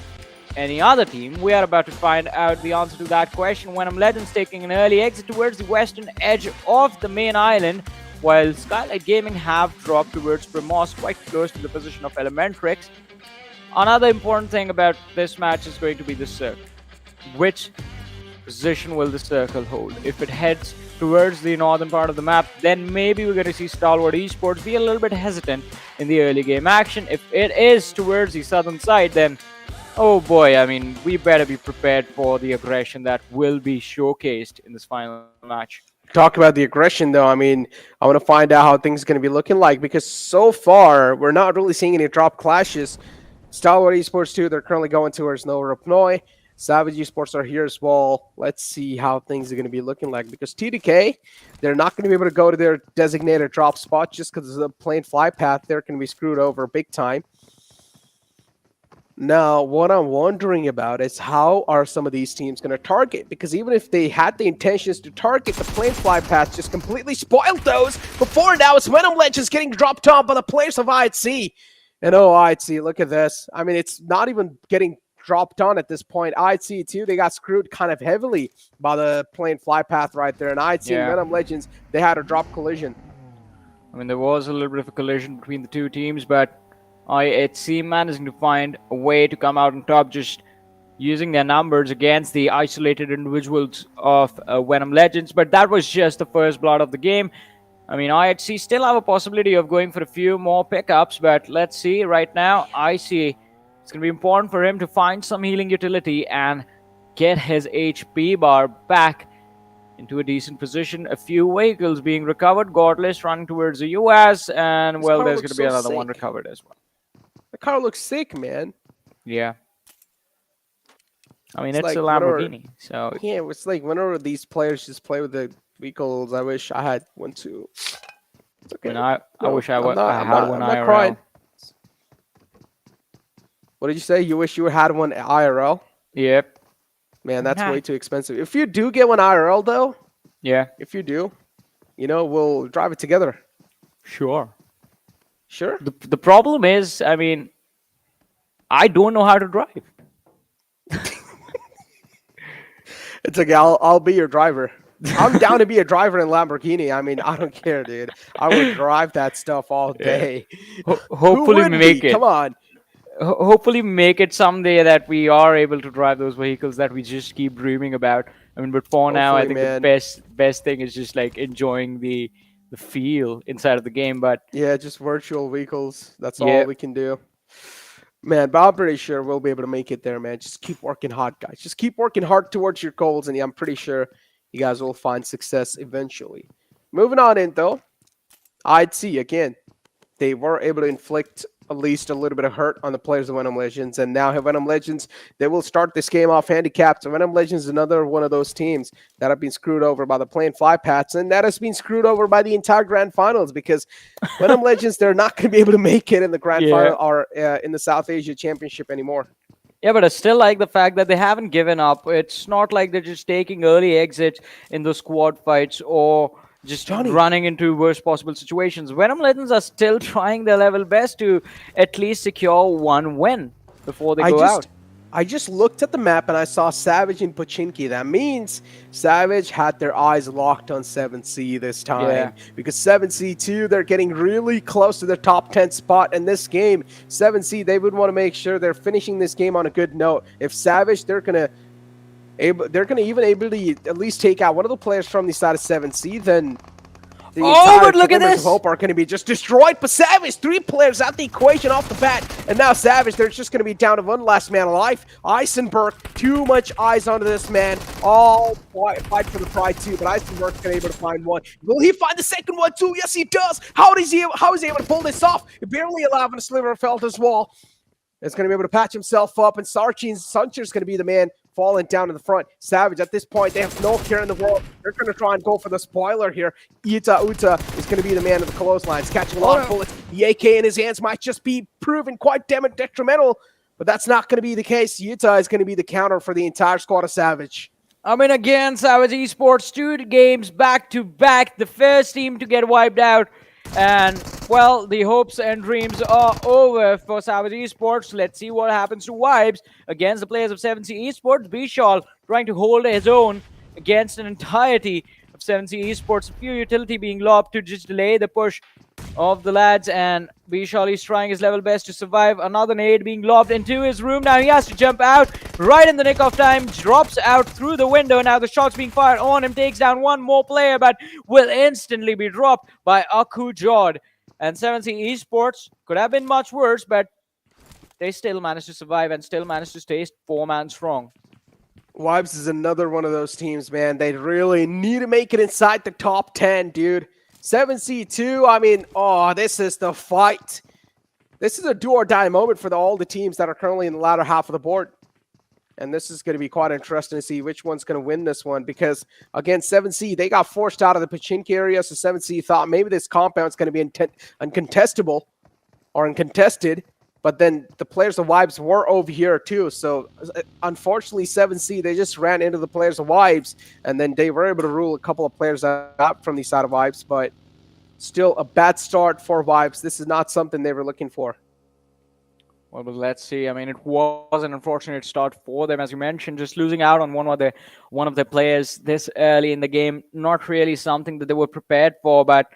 any other team? We are about to find out the answer to that question. Venom Legends taking an early exit towards the western edge of the main island, while Skylightz Gaming have dropped towards Primos, quite close to the position of ElementriX. Another important thing about this match is going to be the circle. Which position will the circle hold? If it heads towards the northern part of the map, then maybe we're going to see Stalwart Esports be a little bit hesitant in the early game action. If it is towards the southern side, then oh boy, I mean, we better be prepared for the aggression that will be showcased in this final match. Talk about the aggression, though. I mean, I want to find out how things are going to be looking like, because so far, we're not really seeing any drop clashes. Stalwart Esports 2, they're currently going towards Nova Repnoy. Savage Esports are here as well. Let's see how things are going to be looking like, because TDK, they're not going to be able to go to their designated drop spot just because of the plain fly path. They're going to be screwed over big time. Now, what I'm wondering about is how are some of these teams going to target? Because even if they had the intentions to target, the plane fly path just completely spoiled those. Before now, it's Venom Legends getting dropped on by the players of IHC. And oh, IHC, look at this. I mean, it's not even getting dropped on at this point. IHC too, they got screwed kind of heavily by the plane fly path right there. And IHC and Venom Legends, they had a drop collision. I mean, there was a little bit of a collision between the two teams, but IHC managing to find a way to come out on top, just using their numbers against the isolated individuals of Venom Legends. But that was just the first blood of the game. I mean, IHC still have a possibility of going for a few more pickups, but let's see. Right now, IHC, it's going to be important for him to find some healing utility and get his HP bar back into a decent position. A few vehicles being recovered. Godless running towards the US, and well, there's going to be another one recovered as well. The car looks sick, man. Yeah. I mean, It's it's a like Lamborghini, so... Yeah, it's like whenever these players just play with the vehicles, I wish I had one too. It's okay. I wish I had one I'm not IRL. crying. What did you say? You wish you had one IRL? Yep. Man, that's way too expensive. If you do get one IRL, though, if you do, you know, we'll drive it together. Sure. Sure? The problem is, I mean, I don't know how to drive. It's okay. I'll be your driver. I'm down to be a driver in Lamborghini. I mean, I don't care, dude. I would drive that stuff all day. Hopefully we make it. Come on. Hopefully make it someday that we are able to drive those vehicles that we just keep dreaming about. I mean, but for now, I think the best thing is just like enjoying the feel inside of the game. But yeah, just virtual vehicles. That's all we can do. Man, but I'm pretty sure we'll be able to make it there, man. Just keep working hard, guys. Just keep working hard towards your goals, and I'm pretty sure you guys will find success eventually. Moving on in, though, I'd see, again, they were able to inflict at least a little bit of hurt on the players of Venom Legends, and now Venom Legends, they will start this game off handicapped. So Venom Legends is another one of those teams that have been screwed over by the plane fly paths, and that has been screwed over by the entire grand finals, because Venom Legends, they're not going to be able to make it in the grand final or in the South Asia Championship anymore. Yeah, but I still like the fact that they haven't given up. It's not like they're just taking early exits in the squad fights or just running into worst possible situations. Venom Legends are still trying their level best to at least secure one win before they go out. I just looked at the map and I saw Savage and Pochinki. That means Savage had their eyes locked on 7C this time. Because 7C too, they're getting really close to the top 10 spot in this game. 7C, they would want to make sure they're finishing this game on a good note. If Savage, they're gonna even able to at least take out one of the players from the side of 7C, then the entire look at this! of hope are going to be just destroyed. But Savage, 3 players out the equation off the bat, and now Savage, they're just going to be down to one last man alive. Eisenberg, too much eyes onto this man. All fight for the pride too, but Eisenberg's going to be able to find one. Will he find the second one too? Yes, he does. How is he able to pull this off? Barely allowing a sliver felt as well. It's going to be able to patch himself up, and Suncher's going to be the man falling down in the front. Savage, at this point, they have no care in the world. They're going to try and go for the spoiler here. Uta is going to be the man of the clotheslines, catching a lot of bullets. The AK in his hands might just be proven quite detrimental, but that's not going to be the case. Uta is going to be the counter for the entire squad of Savage. I mean, again, Savage Esports, 2 games back-to-back. The first team to get wiped out. And, well, the hopes and dreams are over for Savage Esports. Let's see what happens to Vibes against the players of 7C Esports. Bishal trying to hold his own against an entirety of 7C Esports. A few utility being lobbed to just delay the push of the lads. And Bishal is trying his level best to survive. Another nade being lobbed into his room. Now he has to jump out right in the nick of time. Drops out through the window. Now the shots being fired on him. Takes down one more player, but will instantly be dropped by Aku Jod. And 7C Esports could have been much worse, but they still managed to survive and still managed to stay 4-man strong. Vibes is another one of those teams, man. They really need to make it inside the top 10, dude. 7C2, I mean, this is the fight. This is a do or die moment for all the teams that are currently in the latter half of the board. And this is going to be quite interesting to see which one's going to win this one because, again, 7C, they got forced out of the Pachinki area, so 7C thought maybe this compound's going to be uncontestable or uncontested, but then the players of Vibes were over here too, so unfortunately 7C, they just ran into the players of Vibes, and then they were able to rule a couple of players out from the side of Vibes, but still a bad start for Vibes. This is not something they were looking for. Well, but let's see. I mean, it was an unfortunate start for them, as you mentioned, just losing out on one of the players this early in the game. Not really something that they were prepared for, but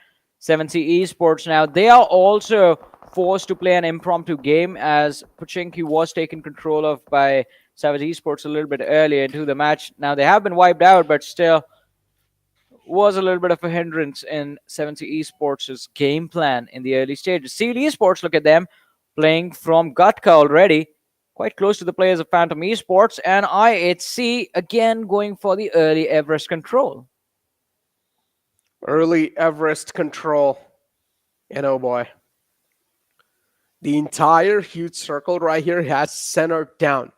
7C Esports now, they are also forced to play an impromptu game as Pachinki was taken control of by 7C Esports a little bit earlier into the match. Now, they have been wiped out, but still was a little bit of a hindrance in 7C Esports' game plan in the early stages. Seal Esports, look at them, playing from Gutka already, quite close to the players of Phantom Esports, and IHC again going for the early Everest control. Early Everest control, and oh boy. The entire huge circle right here has centered down.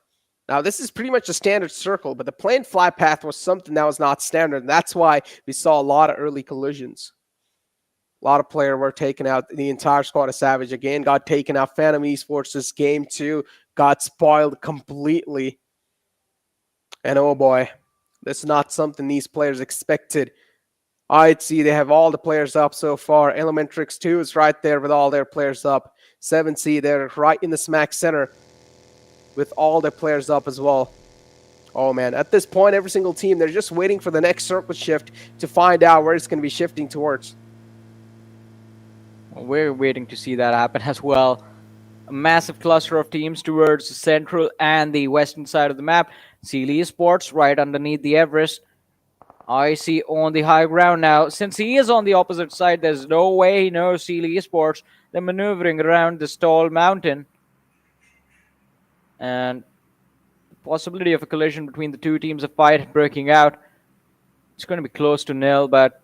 Now, this is pretty much a standard circle, but the planned flight path was something that was not standard, and that's why we saw a lot of early collisions. A lot of players were taken out. The entire squad of Savage again got taken out. Phantom Esports this game too got spoiled completely. And oh boy, this is not something these players expected. I'd see they have all the players up so far. ElementriX 2 is right there with all their players up. 7C, they're right in the smack center with all their players up as well. Oh man, at this point, every single team, they're just waiting for the next circle shift to find out where it's going to be shifting towards. We're waiting to see that happen as well. A massive cluster of teams towards the central and the western side of the map. Seal Esports right underneath the Everest. I see on the high ground now. Since he is on the opposite side, there's no way he knows Seal Esports. They're maneuvering around this tall mountain. And the possibility of a collision between the two teams, a fight breaking out. It's going to be close to nil, but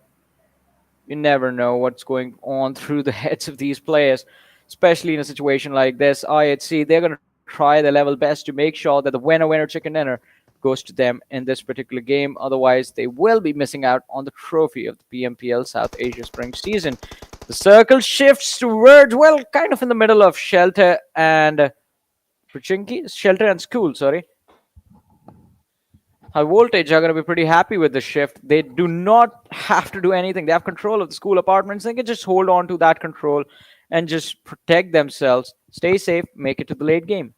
you never know what's going on through the heads of these players, especially in a situation like this. IHC, they're going to try their level best to make sure that the winner chicken dinner goes to them in this particular game. Otherwise, they will be missing out on the trophy of the PMPL South Asia Spring Season. The circle shifts towards, well, kind of in the middle of Shelter and Pachinki. Shelter and School, sorry. High Voltage are going to be pretty happy with the shift. They do not have to do anything. They have control of the school apartments. They can just hold on to that control and just protect themselves. Stay safe. Make it to the late game.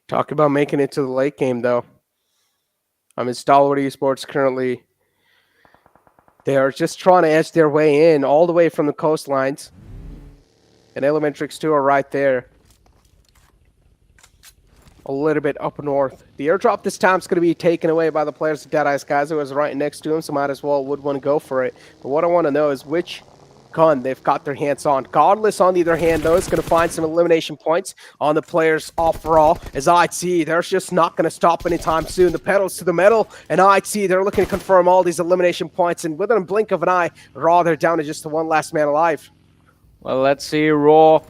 Talk about making it to the late game, though. I mean, Stalwart Esports currently, they are just trying to edge their way in all the way from the coastlines. And ElementriX 2 are right there. A little bit up north. The airdrop this time is going to be taken away by the players of Deadeyes Guys, who was right next to him, so might as well would want to go for it. But what I want to know is which gun they've got their hands on. Godless, on the other hand, though, is going to find some elimination points on the players overall. As IHC, they're just not going to stop anytime soon. The pedals to the metal, and IHC, they're looking to confirm all these elimination points, and within a blink of an eye, Raw, they're down to just the one last man alive. Well, let's see. Raw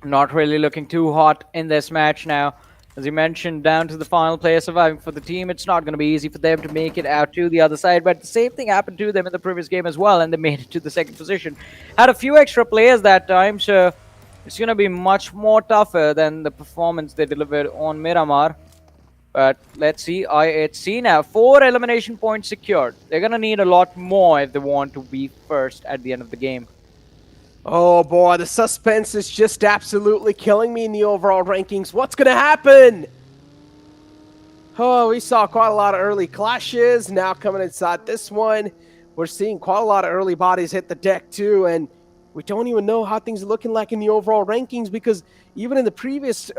not really looking too hot in this match now. As you mentioned, down to the final player surviving for the team. It's not going to be easy for them to make it out to the other side, but the same thing happened to them in the previous game as well, and they made it to the second position. Had a few extra players that time, so it's going to be much more tougher than the performance they delivered on Miramar. But let's see, IHC now, 4 elimination points secured. They're going to need a lot more if they want to be first at the end of the game. Oh boy, the suspense is just absolutely killing me in the overall rankings. What's going to happen? Oh, we saw quite a lot of early clashes. Now coming inside this one, we're seeing quite a lot of early bodies hit the deck too, and we don't even know how things are looking like in the overall rankings, because even in the previous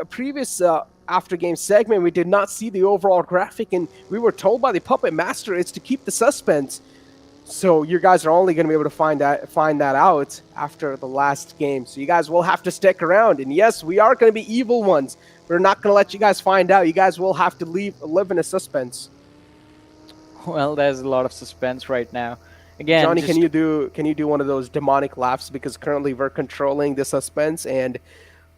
after game segment, we did not see the overall graphic, and we were told by the Puppet Master it's to keep the suspense. So you guys are only going to be able to find that out after the last game. So you guys will have to stick around. And yes, we are going to be evil ones. We're not going to let you guys find out. You guys will have to live in a suspense. Well, there's a lot of suspense right now. Again, Johnny, can you do one of those demonic laughs, because currently we're controlling the suspense, and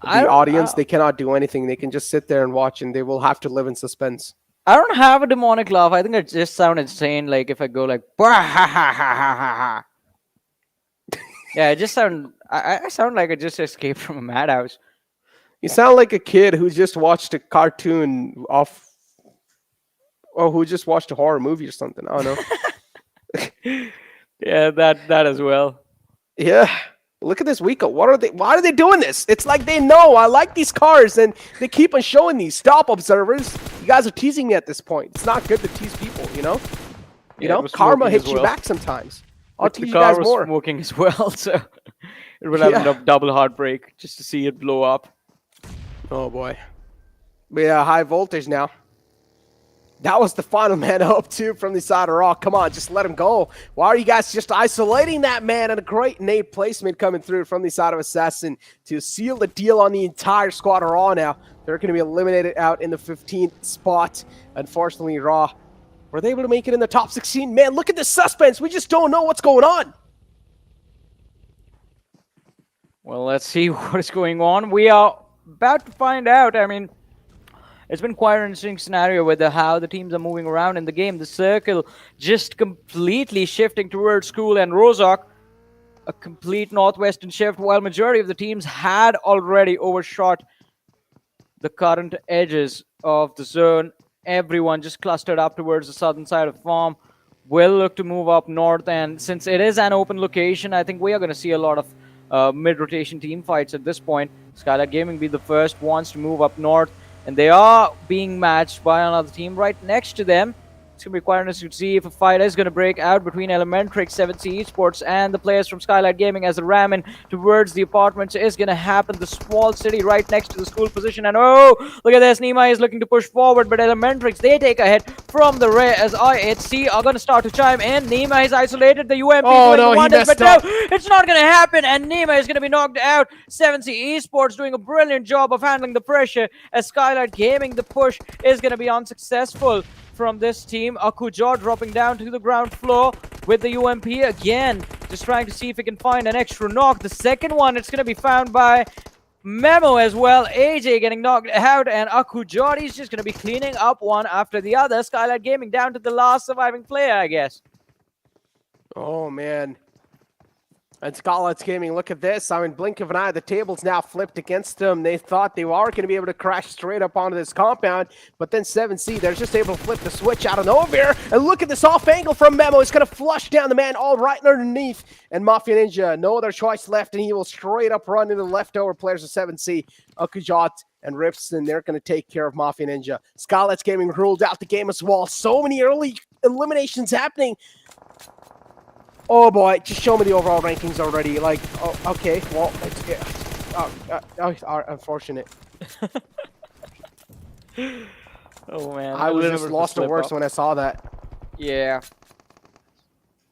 The audience, they cannot do anything. They can just sit there and watch, and they will have to live in suspense. I don't have a demonic laugh. I think it just sounds insane. Like if I go like, "Bah, ha, ha, ha, ha, ha, ha." Yeah, it just sound. I sound like I just escaped from a madhouse. You sound like a kid who just watched a cartoon off, or who just watched a horror movie or something. I don't know. Yeah, that as well. Yeah. Look at this Wiko. Why are they doing this? It's like they know I like these cars and they keep on showing these. Stop, observers. You guys are teasing me at this point. It's not good to tease people, you know? You know, karma hits you back sometimes. I'll tease you guys more. Smoking as well, so it would have a double heartbreak just to see it blow up. Oh boy. But yeah, high voltage now. That was the final man up too from the side of Raw. Come on, just let him go. Why are you guys just isolating that man? And a great nade placement coming through from the side of Assassin to seal the deal on the entire squad of Raw now. They're going to be eliminated out in the 15th spot. Unfortunately, Raw, were they able to make it in the top 16? Man, look at the suspense. We just don't know what's going on. Well, let's see what is going on. We are about to find out. I mean, it's been quite an interesting scenario with how the teams are moving around in the game. The circle just completely shifting towards School and Rozhok. A complete northwestern shift, while majority of the teams had already overshot the current edges of the zone. Everyone just clustered up towards the southern side of farm. Will look to move up north, and since it is an open location, I think we are going to see a lot of mid-rotation team fights at this point. Skylightz Gaming be the first ones to move up north. And they are being matched by another team right next to them. It's going to be quite interesting to see if a fight is going to break out between ElementriX, 7C Esports, and the players from Skylightz Gaming as the ramming towards the apartments is going to happen. The small city right next to the school position. And oh, look at this. Nima is looking to push forward, but ElementriX, they take a hit from the rear as IHC are going to start to chime in. Nima is isolated. The UMP doing the wonders, but no, it's not going to happen. And Nima is going to be knocked out. 7C Esports doing a brilliant job of handling the pressure as Skylightz Gaming. The push is going to be unsuccessful from this team. Akujaw dropping down to the ground floor with the UMP again, just trying to see if he can find an extra knock. The second one, it's going to be found by Memo as well. AJ getting knocked out, and Akujaw is just going to be cleaning up one after the other. Skylightz Gaming down to the last surviving player, I guess. Oh man. And Skylightz Gaming, look at this. I mean, blink of an eye, the table's now flipped against them. They thought they were going to be able to crash straight up onto this compound, but then 7C, they're just able to flip the switch out of nowhere. And look at this off angle from Memo. It's going to flush down the man all right underneath. And Mafia Ninja, no other choice left, and he will straight up run into the leftover players of 7C. Akujat and Ripson, they're going to take care of Mafia Ninja. Skylightz Gaming ruled out the game as well. So many early eliminations happening. Oh boy, just show me the overall rankings already. Like, oh, okay, well, it's unfortunate. Oh man, I was just lost for words when I saw that. Yeah,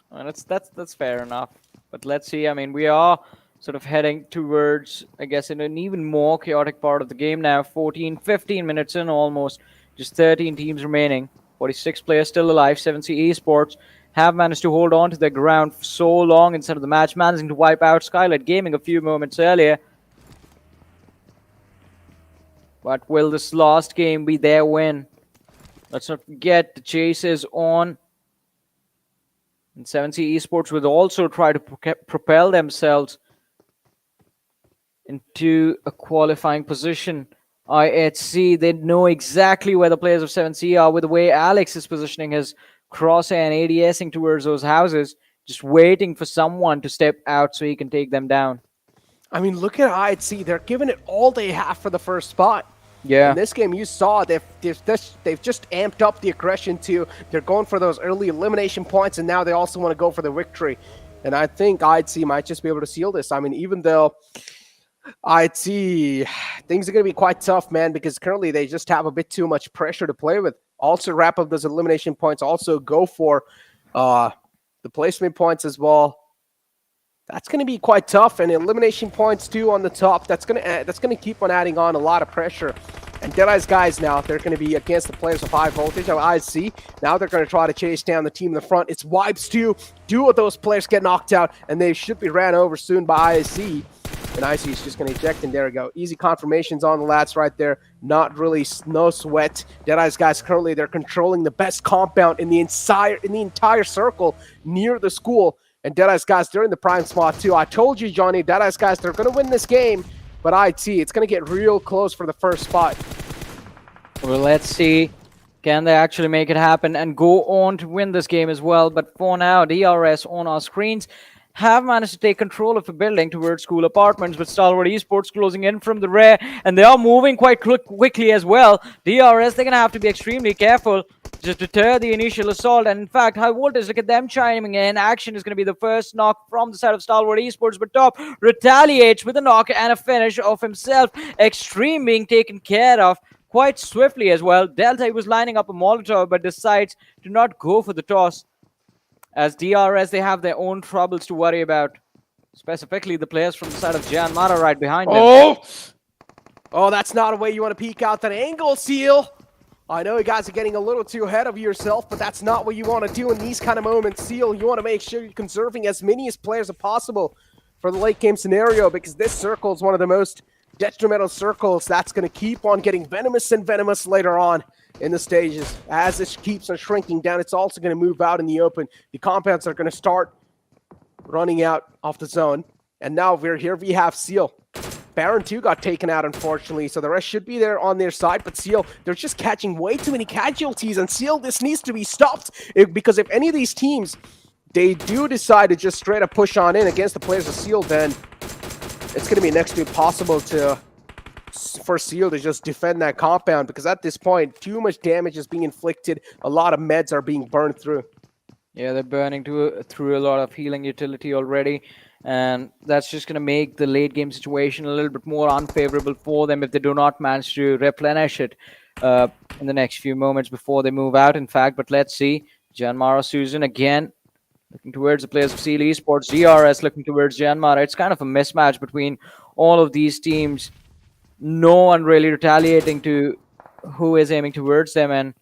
well, that's fair enough. But let's see. I mean, we are sort of heading towards, I guess, in an even more chaotic part of the game now. 15 minutes in almost. Just 13 teams remaining. 46 players still alive. 7C Esports have managed to hold on to their ground for so long instead of the match, managing to wipe out Skylightz Gaming a few moments earlier. But will this last game be their win? Let's not forget the chase is on. And 7C Esports will also try to propel themselves into a qualifying position. IHC, they know exactly where the players of 7C are with the way Alex is positioning his crosshair and ADSing towards those houses, just waiting for someone to step out so he can take them down. I mean, look at IHC. They're giving it all they have for the first spot. Yeah. In this game, you saw they've just amped up the aggression too. They're going for those early elimination points, and now they also want to go for the victory. And I think IHC might just be able to seal this. I mean, even though IHC, things are going to be quite tough, man, because currently they just have a bit too much pressure to play with. Also wrap up those elimination points. Also go for the placement points as well. That's going to be quite tough, and elimination points too on the top. That's going to keep on adding on a lot of pressure. And Deadeyes Guys now, they're going to be against the players of high voltage. I see. Now they're going to try to chase down the team in the front. It's Wipes too. Two of those players get knocked out, and they should be ran over soon by ISC. And Icy is just going to eject, and there we go. Easy confirmations on the lats right there. Not really, no sweat. Deadeyes Guys currently, they're controlling the best compound in the entire circle near the school. And Deadeyes Guys, they're in the prime spot too. I told you, Johnny, Deadeyes Guys, they're going to win this game. But it's going to get real close for the first spot. Well, let's see. Can they actually make it happen and go on to win this game as well? But for now, DRS on our screens have managed to take control of a building towards school apartments, with Stalwart Esports closing in from the rear, and they are moving quite quickly as well. DRS, they're going to have to be extremely careful to deter the initial assault, and in fact, High Voltage, look at them chiming in. Action is going to be the first knock from the side of Stalwart Esports, but Top retaliates with a knock and a finish of himself. Extreme being taken care of quite swiftly as well. Delta was lining up a Molotov, but decides to not go for the toss. As DRS, they have their own troubles to worry about. Specifically, the players from the side of JyanMaara right behind them. Oh, that's not a way you want to peek out that angle, Seal. I know you guys are getting a little too ahead of yourself, but that's not what you want to do in these kind of moments, Seal. You want to make sure you're conserving as many as players as possible for the late game scenario, because this circle is one of the most detrimental circles that's going to keep on getting venomous and venomous later on in the stages. As it keeps on shrinking down, it's also going to move out in the open. The compounds are going to start running out off the zone. And now we have Seal. Baron 2 got taken out, unfortunately, so the rest should be there on their side. But Seal, they're just catching way too many casualties. And Seal, this needs to be stopped, because if any of these teams, they do decide to just straight up push on in against the players of Seal, then it's going to be next to impossible for Seal to just defend that compound, because at this point, too much damage is being inflicted. A lot of meds are being burned through. Yeah, they're burning through a lot of healing utility already, and that's just going to make the late game situation a little bit more unfavorable for them if they do not manage to replenish it in the next few moments before they move out, in fact. But let's see. JyanMaara Susan again looking towards the players of Seal Esports. DRS looking towards JyanMaara. It's kind of a mismatch between all of these teams. No one really retaliating to who is aiming towards them, and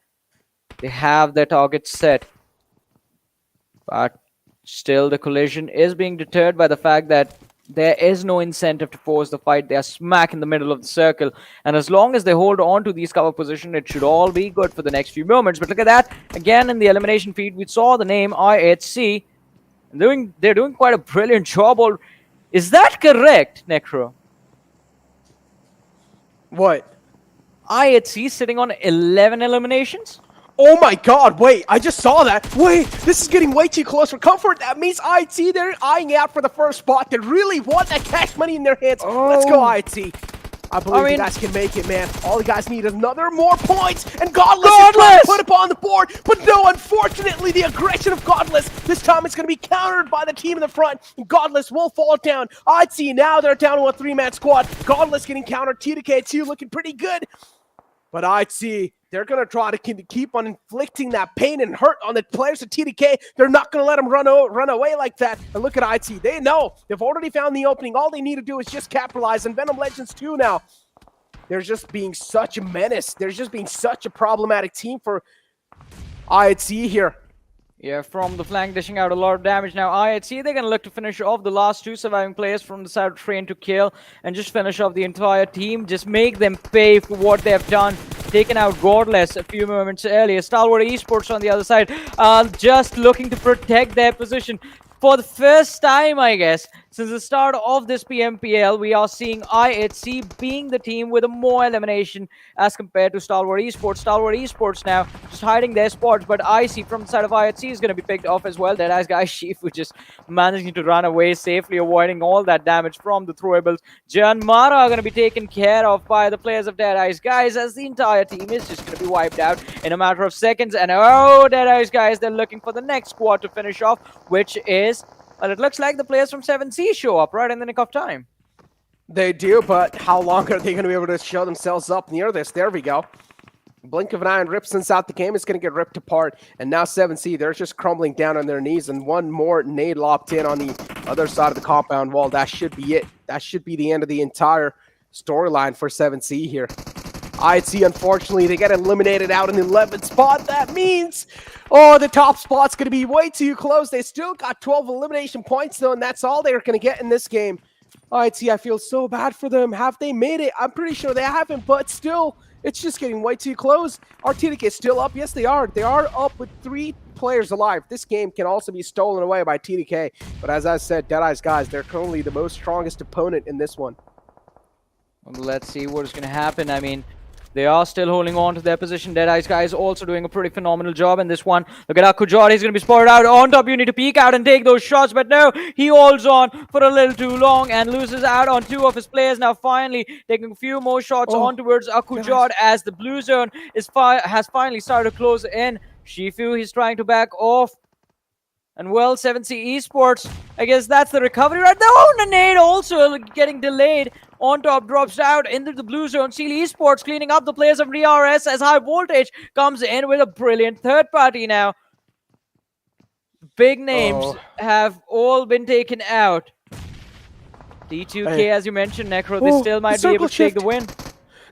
they have their targets set. But still, the collision is being deterred by the fact that there is no incentive to force the fight. They are smack in the middle of the circle, and as long as they hold on to these cover position, it should all be good for the next few moments. But look at that. Again, in the elimination feed, we saw the name IHC. They're doing quite a brilliant job. Is that correct, Necro? What? IHC sitting on 11 eliminations? Oh my god, wait, I just saw that. Wait, this is getting way too close for comfort. That means IHC, they're eyeing out for the first spot. They really want that cash money in their hands. Let's go, IHC. I believe you guys can make it, man. All you guys need is more points, and Godless is trying to put up on the board. But no, unfortunately, the aggression of Godless, this time it's going to be countered by the team in the front, and Godless will fall down. IHC, now they're down to a 3-man squad. Godless getting countered, TDK2 looking pretty good. But IHC, they're going to try to keep on inflicting that pain and hurt on the players of TDK. They're not going to let them run away like that. And look at IHC. They know. They've already found the opening. All they need to do is just capitalize. And Venom Legends too now. They're just being such a menace. They're just being such a problematic team for IHC here. Yeah, from the flank, dishing out a lot of damage. Now, IHC, they're going to look to finish off the last 2 surviving players from the side of Train to Kill and just finish off the entire team. Just make them pay for what they've done. Taken out Godless a few moments earlier. Stalwart Esports on the other side, just looking to protect their position. For the first time, I guess, since the start of this PMPL, we are seeing IHC being the team with a more elimination as compared to Stalwart Esports. Stalwart Esports now just hiding their spots, but IC from the side of IHC is going to be picked off as well. Deadeyes Guys, Shifu just managing to run away safely, avoiding all that damage from the throwables. JyanMaara are going to be taken care of by the players of Deadeyes Guys, as the entire team is just going to be wiped out in a matter of seconds. And oh, Deadeyes Guys, they're looking for the next squad to finish off, which is... Well, it looks like the players from 7C show up right in the nick of time. They do, but how long are they going to be able to show themselves up near this? There we go. Blink of an eye and Ripson's out the game. It's going to get ripped apart. And now 7C, they're just crumbling down on their knees. And one more nade lopped in on the other side of the compound wall. That should be it. That should be the end of the entire storyline for 7C here. IHC, unfortunately, they get eliminated out in the 11th spot. That means, the top spot's going to be way too close. They still got 12 elimination points, though, and that's all they're going to get in this game. IHC, I feel so bad for them. Have they made it? I'm pretty sure they haven't, but still, it's just getting way too close. Our TDK is still up. Yes, they are. They are up with 3 players alive. This game can also be stolen away by TDK. But as I said, Deadeyes Guys, they're currently the most strongest opponent in this one. Well, let's see what is going to happen. I mean, they are still holding on to their position. Deadeyes Guys also doing a pretty phenomenal job in this one. Look at Akujor. He's going to be spotted out. On top, you need to peek out and take those shots. But no, he holds on for a little too long and loses out on 2 of his players. Now finally taking a few more shots on towards Akujor as the blue zone has finally started to close in. Shifu, he's trying to back off. And well, 7C Esports, I guess that's the recovery right there. Oh, Nade also getting delayed. On top, drops out into the blue zone. Stalwart Esports cleaning up the players of DRS as High Voltage comes in with a brilliant third party now. Big names have all been taken out. D2K, as you mentioned, Necro, they still might be able to take the win.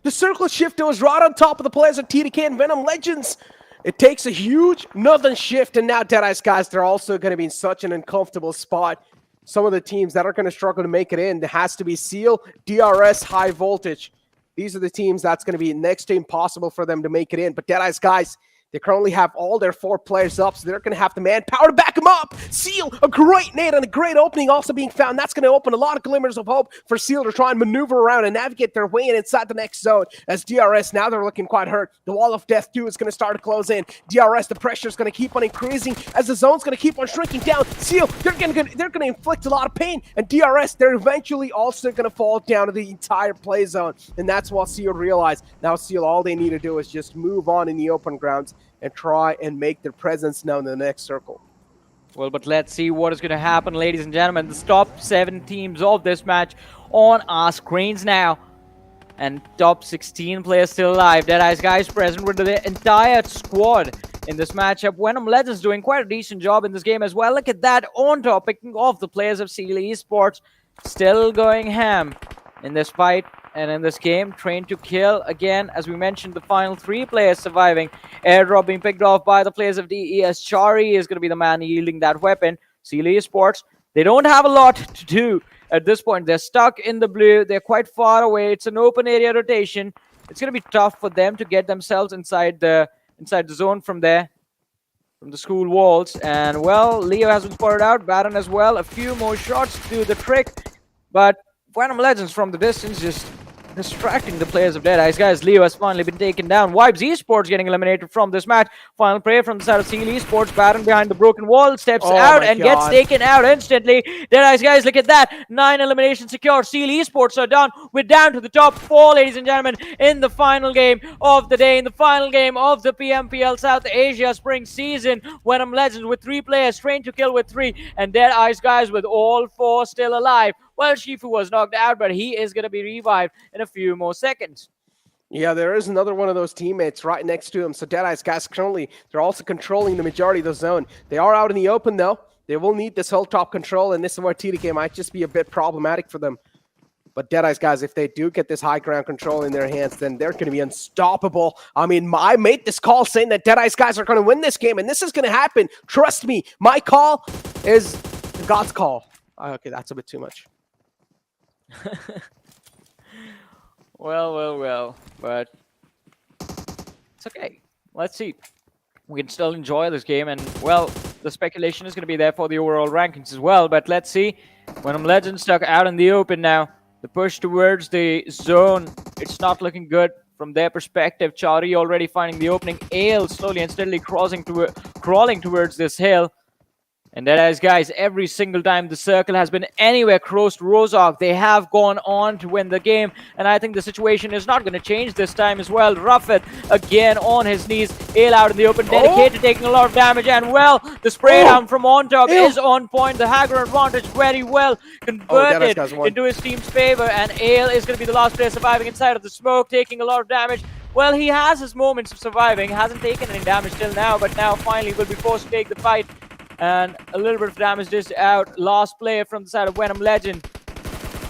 The circle shift was right on top of the players of TDK and Venom Legends. It takes a huge northern shift, and now Deadeyes Guys, they're also going to be in such an uncomfortable spot. Some of the teams that are going to struggle to make it in, there has to be Seal, DRS, High Voltage. These are the teams that's going to be next to impossible for them to make it in. But Deadeyes Guys, they currently have all their 4 players up, so they're going to have the manpower to back them up. Seal, a great nade and a great opening also being found. That's going to open a lot of glimmers of hope for Seal to try and maneuver around and navigate their way in inside the next zone. As DRS, now they're looking quite hurt. The wall of death, too, is going to start to close in. DRS, the pressure is going to keep on increasing as the zone's going to keep on shrinking down. Seal, they're going to inflict a lot of pain. And DRS, they're eventually also going to fall down to the entire play zone. And that's what Seal realized. Now Seal, all they need to do is just move on in the open grounds and try and make their presence known in the next circle. Well, but let's see what is going to happen, ladies and gentlemen. The top 7 teams of this match on our screens now. And top 16 players still alive. Deadeyes Guys present with the entire squad in this matchup. Venom Legends doing quite a decent job in this game as well. Look at that, on top, picking off the players of Stalwart Esports. Still going ham in this fight. And in this game, trained to kill again, as we mentioned, the final 3 players surviving. Airdrop being picked off by the players of DES. Chari is going to be the man yielding that weapon. Stalwart Esports, they don't have a lot to do at this point. They're stuck in the blue. They're quite far away. It's an open area rotation. It's going to be tough for them to get themselves inside the zone from there, from the school walls. And well, Leo has been spotted out. Baron as well. A few more shots to do the trick, but Venom Legends from the distance just distracting the players of Deadeyes Guys. Leo has finally been taken down. Vibes Esports getting eliminated from this match. Final player from the side of Stalwart Esports. Baron behind the broken wall steps out and gets taken out instantly. Deadeyes Guys, look at that. 9 eliminations secured. Stalwart Esports are done. We're down to the top 4, ladies and gentlemen, in the final game of the day, in the final game of the PMPL South Asia Spring Season. Venom Legends with 3 players, trained to kill with 3, and Deadeyes Guys with all 4 still alive. Well, Shifu was knocked out, but he is going to be revived in a few more seconds. Yeah, there is another one of those teammates right next to him. So Deadeyes Guys currently, they're also controlling the majority of the zone. They are out in the open, though. They will need this hilltop control, and this is where TDK might just be a bit problematic for them. But Deadeyes Guys, if they do get this high ground control in their hands, then they're going to be unstoppable. I mean, I made this call saying that Deadeyes Guys are going to win this game, and this is going to happen. Trust me, my call is God's call. Okay, that's a bit too much. Well, but it's okay. Let's see. We can still enjoy this game, and well, the speculation is going to be there for the overall rankings as well, but let's see. Venom Legends stuck out in the open now. The push towards the zone, it's not looking good from their perspective. Chari already finding the opening. Ale slowly and steadily crawling towards this hill. And Deadeyes Guys, every single time the circle has been anywhere close to Rozhok, they have gone on to win the game. And I think the situation is not going to change this time as well. Ruffet again on his knees. Ale out in the open, Dedicated taking a lot of damage. And well, the spray down from on top is on point. The Hager advantage very well converted into his team's favor. And Ale is going to be the last player surviving inside of the smoke, taking a lot of damage. Well, he has his moments of surviving. Hasn't taken any damage till now, but now finally will be forced to take the fight. And a little bit of damage dished out. Last player from the side of Venom Legend.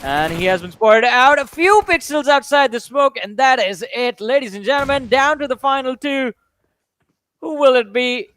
And he has been spotted out a few pixels outside the smoke. And that is it, ladies and gentlemen. Down to the final 2. Who will it be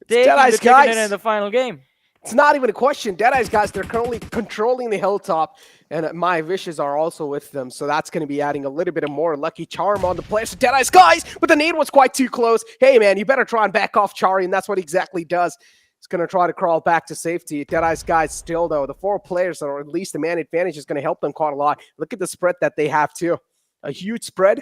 taking the ticket in the final game? It's not even a question. Deadeyes Guys, they're currently controlling the hilltop, and my wishes are also with them. So that's going to be adding a little bit of more lucky charm on the players. So Deadeyes Guys, but the nade was quite too close. Hey, man, you better try and back off Chari, and that's what he exactly does. He's going to try to crawl back to safety. Deadeyes Guys still, though, the 4 players, or at least the man advantage, is going to help them quite a lot. Look at the spread that they have, too. A huge spread.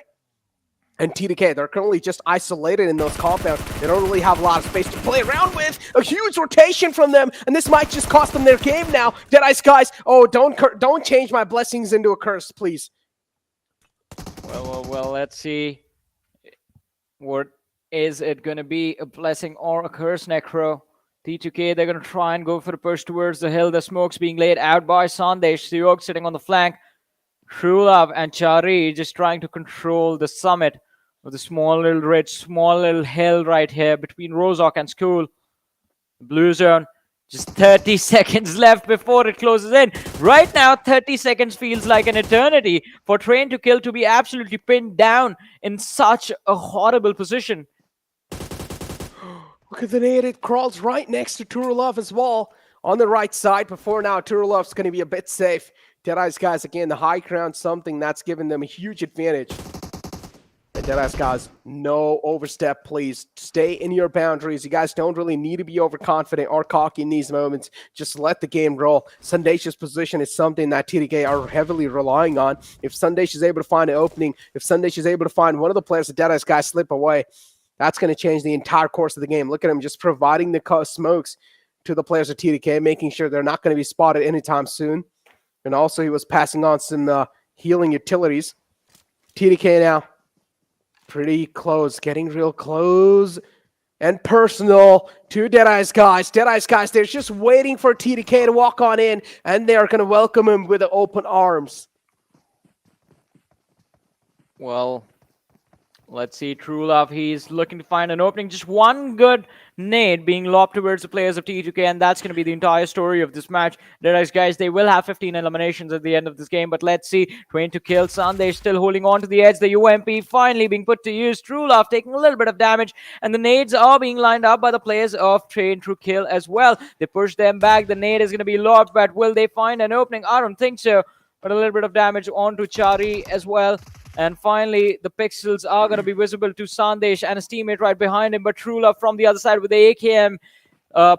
And TDK, they're currently just isolated in those compounds. They don't really have a lot of space to play around with. A huge rotation from them, and this might just cost them their game now. Deadeyes Guys, oh, don't change my blessings into a curse, please. Well, let's see. What is it going to be? A blessing or a curse, Necro? T2K, they're going to try and go for the push towards the hill. The smoke's being laid out by Sandesh. Syok sitting on the flank. TrueLove and Chari just trying to control the summit of the small little ridge, small little hill right here between Rozhok and School. Blue zone, just 30 seconds left before it closes in. Right now, 30 seconds feels like an eternity for Train to Kill to be absolutely pinned down in such a horrible position. Look at the nade. It crawls right next to TrueLove as well on the right side. Before now, TrueLove's going to be a bit safe. Deadeyes Guys, again, the high ground, something that's given them a huge advantage. And Deadeyes Guys, no overstep, please. Stay in your boundaries. You guys don't really need to be overconfident or cocky in these moments. Just let the game roll. Sundesh's position is something that TDK are heavily relying on. If Sundesh is able to find an opening, if Sundesh is able to find one of the players that Deadeyes Guys slip away, that's going to change the entire course of the game. Look at him just providing the smokes to the players of TDK, making sure they're not going to be spotted anytime soon. And also, he was passing on some healing utilities. TDK now, pretty close, getting real close and personal to Deadeyes Guys. Deadeyes Guys, they're just waiting for TDK to walk on in, and they are going to welcome him with open arms. Well, let's see, TrueLove, he's looking to find an opening. Just one good nade being lobbed towards the players of T2K, and that's going to be the entire story of this match. Deadeyes Guys, they will have 15 eliminations at the end of this game, but let's see. Train to Kill, Sandesh still holding on to the edge. The UMP finally being put to use. TrueLove taking a little bit of damage, and the nades are being lined up by the players of Train to Kill as well. They push them back. The nade is going to be lobbed, but will they find an opening? I don't think so, but a little bit of damage onto Chari as well. And finally, the pixels are going to be visible to Sandesh and his teammate right behind him. But TrueLove from the other side with the AKM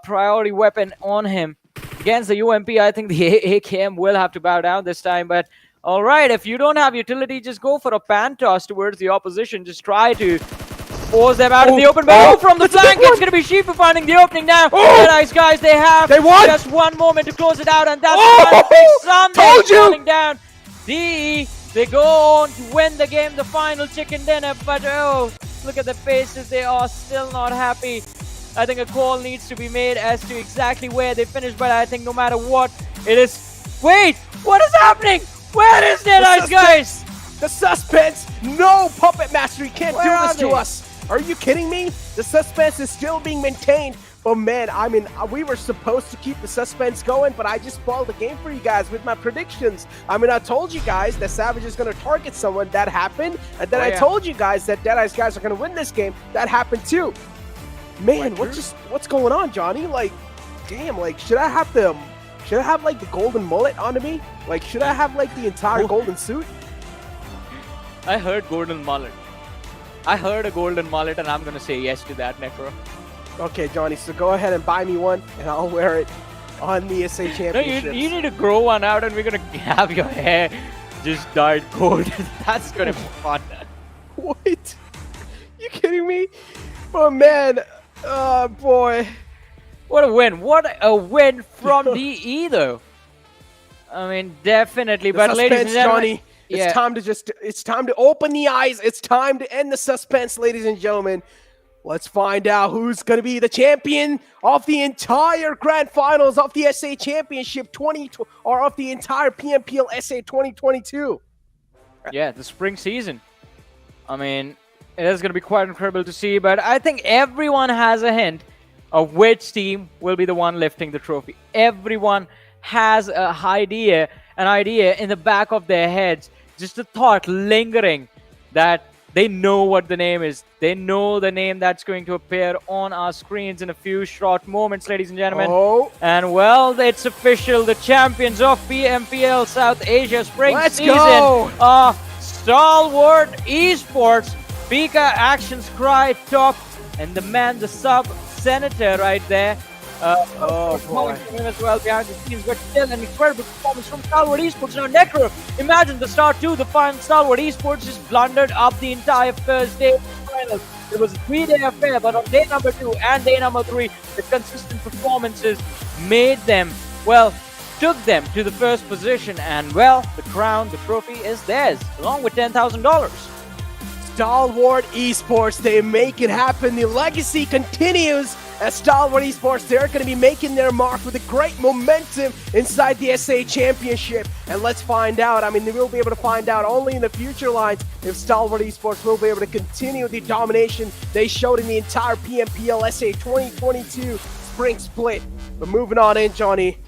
priority weapon on him. Against the UMP, I think the AKM will have to bow down this time. But all right, if you don't have utility, just go for a pan toss towards the opposition. Just try to force them out in the open. But from the flank, it's going to be Shifu finding the opening now. Deadeyes Guys, they have just one moment to close it out. And that's Sandesh falling down. DE. They go on to win the game, the final chicken dinner, but oh, look at the faces, they are still not happy. I think a call needs to be made as to exactly where they finish, but I think no matter what, it is... Wait, what is happening? Where is Deadeyes Guys? The suspense, no puppet master, you can't do this to us. Are you kidding me? The suspense is still being maintained. But man, I mean, we were supposed to keep the suspense going, but I just spoiled the game for you guys with my predictions. I mean, I told you guys that Savage is going to target someone. That happened. And then I told you guys that Deadeyes Guys are going to win this game. That happened too. Man, what's going on, Johnny? Like, damn, like, should I have like the golden mullet onto me? Like, should I have like the entire golden suit? I heard golden mullet. I heard a golden mullet, and I'm going to say yes to that, Necro. Okay, Johnny, so go ahead and buy me one, and I'll wear it on the SA Championships. No, you need to grow one out, and we're going to have your hair just dyed gold. That's going to be fun. What? You kidding me? Oh, man. Oh, boy. What a win. What a win from DE, though. I mean, definitely. The but suspense, ladies and gentlemen, Johnny. It's time to open the eyes. It's time to end the suspense, ladies and gentlemen. Let's find out who's going to be the champion of the entire grand finals of the SA Championship or of the entire PMPL SA 2022. Yeah, the spring season. I mean, it is going to be quite incredible to see, but I think everyone has a hint of which team will be the one lifting the trophy. Everyone has an idea in the back of their heads, just a thought lingering that They know what the name is. They know the name that's going to appear on our screens in a few short moments, ladies and gentlemen. Oh. And well, it's official. The champions of PMPL South Asia Spring Season go. are Stalwart Esports. Pika Actions Cry top, and the man, the sub-senator right there. Oh boy. As well behind the scenes, but still an incredible performance from Stalwart Esports. Now, Necro, imagine the start to the final. Stalwart Esports just blundered up the entire first day of the finals. It was a 3-day affair, but on day number 2 and day number 3, the consistent performances made them, well, took them to the first position, and well, the crown, the trophy is theirs, along with $10,000. Stalwart Esports, they make it happen. The legacy continues as Stalwart Esports. They're going to be making their mark with a great momentum inside the SA Championship. And let's find out. I mean, we'll be able to find out only in the future lines if Stalwart Esports will be able to continue the domination they showed in the entire PMPL SA 2022 Spring Split. But moving on in, Johnny.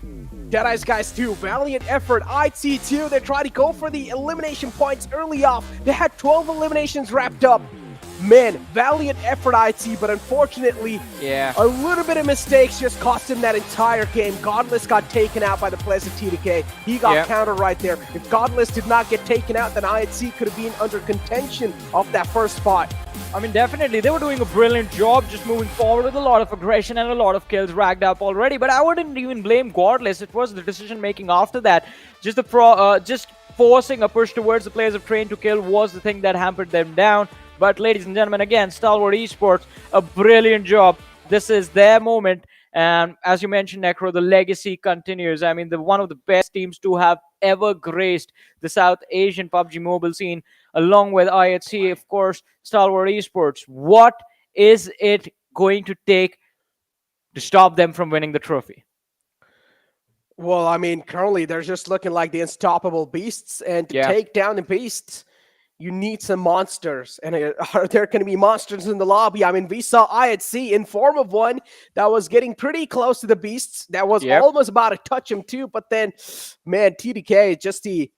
Deadeyes Guys 2, valiant effort. IT2, they tried to go for the elimination points early off. They had 12 eliminations wrapped up. Man, valiant effort IT, but unfortunately, a little bit of mistakes just cost him that entire game. Godless got taken out by the players of TDK. He got countered right there. If Godless did not get taken out, then IHC could have been under contention of that first spot. I mean, definitely, they were doing a brilliant job just moving forward with a lot of aggression and a lot of kills racked up already. But I wouldn't even blame Godless. It was the decision-making after that. Just the just forcing a push towards the players of Train to Kill was the thing that hampered them down. But ladies and gentlemen, again, Stalwart Esports, a brilliant job. This is their moment. And as you mentioned, Necro, the legacy continues. I mean, one of the best teams to have ever graced the South Asian PUBG mobile scene, along with IHC, of course, Stalwart Esports. What is it going to take to stop them from winning the trophy? Well, I mean, currently they're just looking like the unstoppable beasts. And to take down the beasts, you need some monsters. And are there going to be monsters in the lobby? I mean, we saw IHC in form of one that was getting pretty close to the beasts. That was almost about to touch him too. But then, man, TDK, just the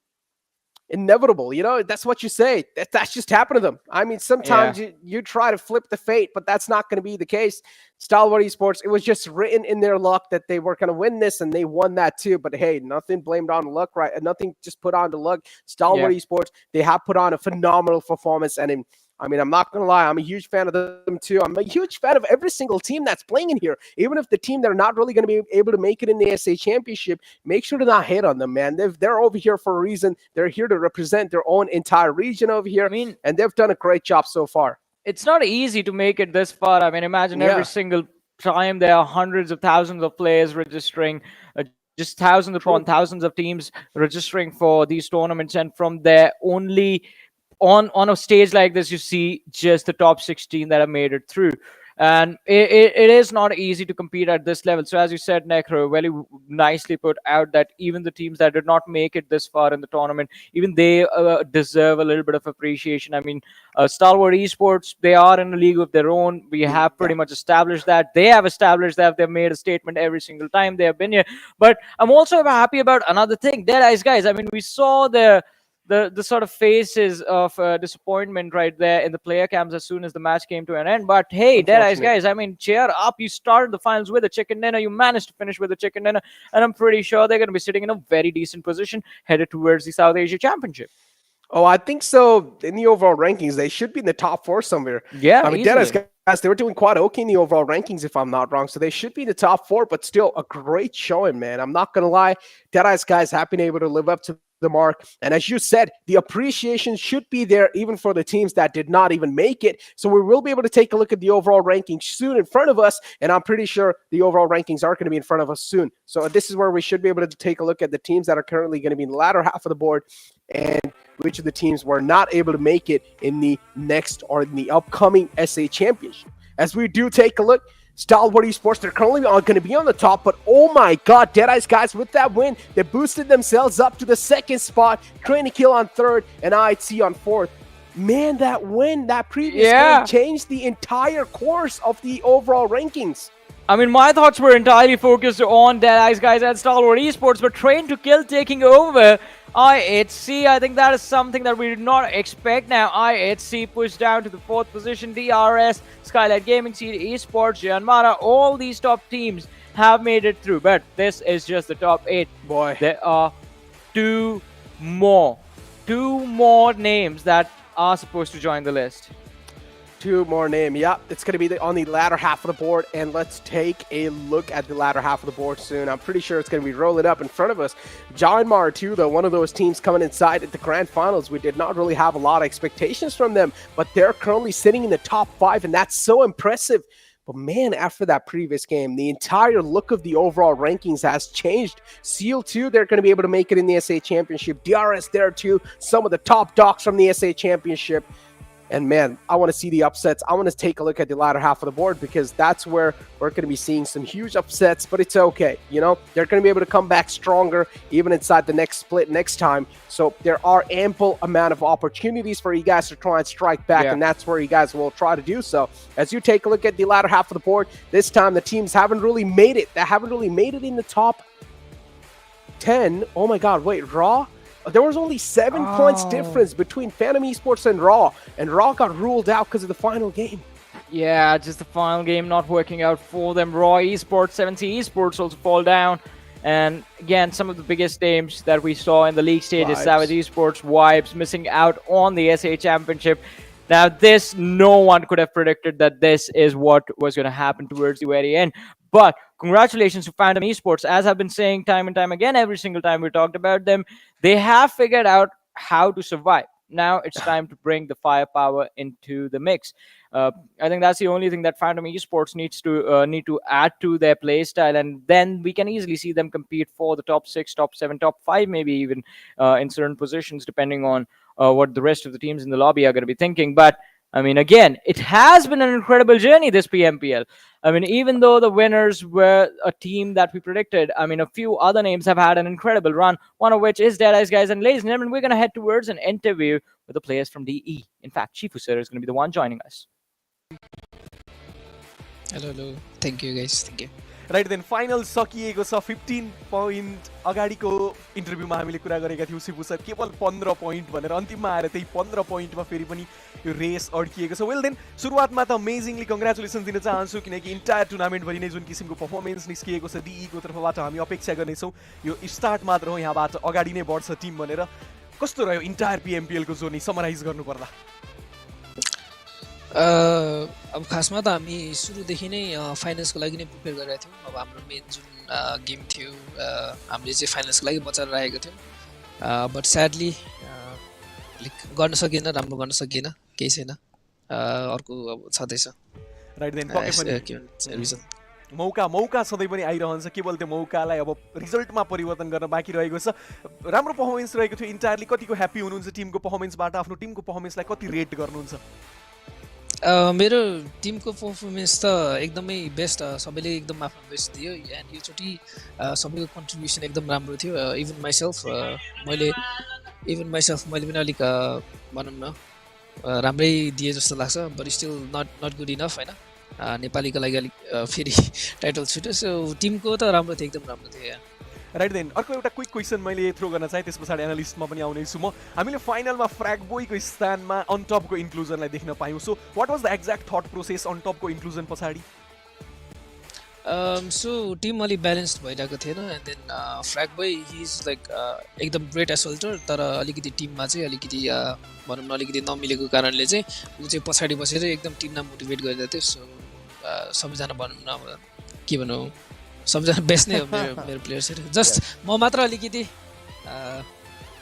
inevitable. You know, that's what you say. That's just happened to them. I mean, sometimes you try to flip the fate, but that's not going to be the case. Stalwart Esports, it was just written in their luck that they were going to win this, and they won that too. But hey, nothing blamed on luck, right? Nothing just put on to luck. Stalwart Esports, they have put on a phenomenal performance, and I mean, I'm not going to lie, I'm a huge fan of them too. I'm a huge fan of every single team that's playing in here. Even if the team that are not really going to be able to make it in the SA Championship, make sure to not hate on them, man. They're over here for a reason. They're here to represent their own entire region over here. I mean, and they've done a great job so far. It's not easy to make it this far. I mean, imagine every single time there are hundreds of thousands of players registering, just thousands upon thousands of teams registering for these tournaments, and from there only on a stage like this, you see just the top 16 that have made it through. And it is not easy to compete at this level. So as you said, Necro, very nicely put out that even the teams that did not make it this far in the tournament, even they deserve a little bit of appreciation. I mean, Stalwart Esports, they are in a league of their own. We have pretty much established that. They have established that. They've made a statement every single time they have been here. But I'm also happy about another thing. Deadeyes Guys, I mean, we saw the sort of faces of disappointment right there in the player cams as soon as the match came to an end. But hey, Deadeyes Guys, I mean, cheer up. You started the finals with a chicken dinner. You managed to finish with a chicken dinner. And I'm pretty sure they're going to be sitting in a very decent position headed towards the South Asia Championship. Oh, I think so. In the overall rankings, they should be in the top 4 somewhere. Yeah, I mean, Deadeyes Guys, they were doing quite okay in the overall rankings, if I'm not wrong. So they should be in the top 4, but still a great showing, man. I'm not going to lie. Deadeyes Guys have been able to live up to the mark. And as you said, the appreciation should be there even for the teams that did not even make it. So we will be able to take a look at the overall rankings soon in front of us. And I'm pretty sure the overall rankings are going to be in front of us soon. So this is where we should be able to take a look at the teams that are currently going to be in the latter half of the board and which of the teams were not able to make it in the next or in the upcoming SA Championship. As we do take a look, Stalwart Esports, they're currently going to be on the top, but oh my god, Deadeyes Guys, with that win, they boosted themselves up to the 2nd spot, Train to Kill on 3rd, and IHC on 4th. Man, that win, that previous game changed the entire course of the overall rankings. I mean, my thoughts were entirely focused on Deadeyes Guys and Stalwart Esports, but Train to Kill taking over IHC. I think that is something that we did not expect. Now, IHC pushed down to the 4th position. DRS, Skylightz Gaming, Esports, JyanMaara, all these top teams have made it through. But this is just the top 8. Boy. There are two more names that are supposed to join the list. 2 more names. Yeah, it's going to be on the latter half of the board, and let's take a look at the latter half of the board soon. I'm pretty sure it's going to be rolling up in front of us. JyanMaara too, though, one of those teams coming inside at the grand finals. We did not really have a lot of expectations from them, but they're currently sitting in the top 5, and that's so impressive. But man, after that previous game, the entire look of the overall rankings has changed. Seal too, they're going to be able to make it in the SA Championship. DRS there too, some of the top dogs from the SA Championship. And man, I want to see the upsets. I want to take a look at the latter half of the board because that's where we're going to be seeing some huge upsets, but it's okay. You know, they're going to be able to come back stronger even inside the next split next time. So there are ample amount of opportunities for you guys to try and strike back, and that's where you guys will try to do so. As you take a look at the latter half of the board, this time the teams haven't really made it. They haven't really made it in the top 10. Oh my God, wait, Raw? There was only 7 points difference between Venom Esports and Raw got ruled out because of the final game. Yeah, just the final game not working out for them. Raw Esports, 70 Esports also fall down. And again, some of the biggest names that we saw in the league stage is Savage Esports, Vibes, missing out on the SA Championship. Now, this, no one could have predicted that this is what was going to happen towards the very end. But congratulations to Phantom Esports. As I've been saying time and time again, every single time we talked about them, they have figured out how to survive. Now it's time to bring the firepower into the mix. I think that's the only thing that Phantom Esports need to add to their playstyle, and then we can easily see them compete for the top 6, top 7, top 5, maybe even in certain positions, depending on what the rest of the teams in the lobby are going to be thinking. But I mean, again, it has been an incredible journey, this PMPL. I mean, even though the winners were a team that we predicted, I mean, a few other names have had an incredible run, one of which is Deadeyes Guys. And ladies and gentlemen, we're going to head towards an interview with the players from DE. In fact, Chifu sir is going to be the one joining us. Hello. Thank you, guys. Thank you. Right then final सकिएको छ 15 point अगाडिको इन्टरभ्यूमा हामीले कुरा गरेका थियौँ सिपु sir केवल 15 point भनेर अन्तिममा आएर त्यही 15 पोइन्टमा फेरि पनि यो रेस अड्किएको छ वेल देन सुरुवातमा त अमेजिङली कङ्ग्रेचुलेसन दिन चाहन्छु किनकि इन्टायर टुर्नामेन्टभरि नै जुन किसिमको पर्फर्मेन्स निस्किएको छ डिईको तर्फबाट हामी अपेक्षा गर्नेछौँ यो स्टार्ट मात्र हो यहाँबाट अगाडि नै बढ्छ टिम भनेर कस्तो रह्यो इन्टायर पिएमपिएलको जोर्नी समराइज गर्नुपर्दा अब खासमा त हामी सुरुदेखि नै फाइनल्सको लागि नै प्रिपेयर गरेका थियौँ अब हाम्रो मेन जुन गेम थियो हामीले चाहिँ फाइनल्सको लागि बचाएर राखेको थियौँ बट स्याडली अलिक गर्न सकिएन राम्रो गर्न सकिएन केही छैन अर्को अब छँदैछ राइट देन पक्कै पनि मौका सधैँ पनि आइरहन्छ केवल त्यो मौकालाई अब रिजल्टमा परिवर्तन गर्न बाँकी रहेको छ राम्रो पर्फर्मेन्स रहेको थियो इन्टायरली कतिको ह्याप्पी हुनुहुन्छ टिमको पर्फर्मेन्सबाट आफ्नो टिमको पर्फर्मेन्सलाई कति रेट गर्नुहुन्छ मेरो टिमको पर्फर्मेन्स त एकदमै बेस्ट सबैले एकदम आफ्नो बेस्ट दियो एन्ड योचोटि सबैको कन्ट्रिब्युसन एकदम राम्रो थियो इभन माइसेल्फ मैले पनि अलिक भनौँ न राम्रै दिए जस्तो लाग्छ but still not good enough होइन नेपालीको लागि अलिक फेरि टाइटल छुट्यो सो टिमको त राम्रो थियो एकदम राम्रो थियो राइट देन अर्को एउटा क्विक क्वेसन मैले थ्रो गर्न चाहेँ त्यस पछाडि एनालिस्टमा पनि आउनेछु म हामीले फाइनलमा फ्र्यागबोयको स्थानमा अन टपको इन्क्लुजनलाई देख्न पायौँ so what was the exact thought process on टपको इन्क्लुजन पछाडि सो टिम अलिक ब्यालेन्स्ड भइरहेको थिएन end then Fragboy he is like एकदम ग्रेट एसल्टर तर अलिकति टिममा चाहिँ अलिकति भनौँ न अलिकति नमिलेको कारणले चाहिँ ऊ चाहिँ पछाडि बसेर एकदम टिमलाई मोटिभेट गरिरहेको थियो सो सबैजना भनौँ न अब के भनौँ सबैजना बेस्ट नै हो मेरो प्लेयर्सहरू जस्ट म मात्र अलिकति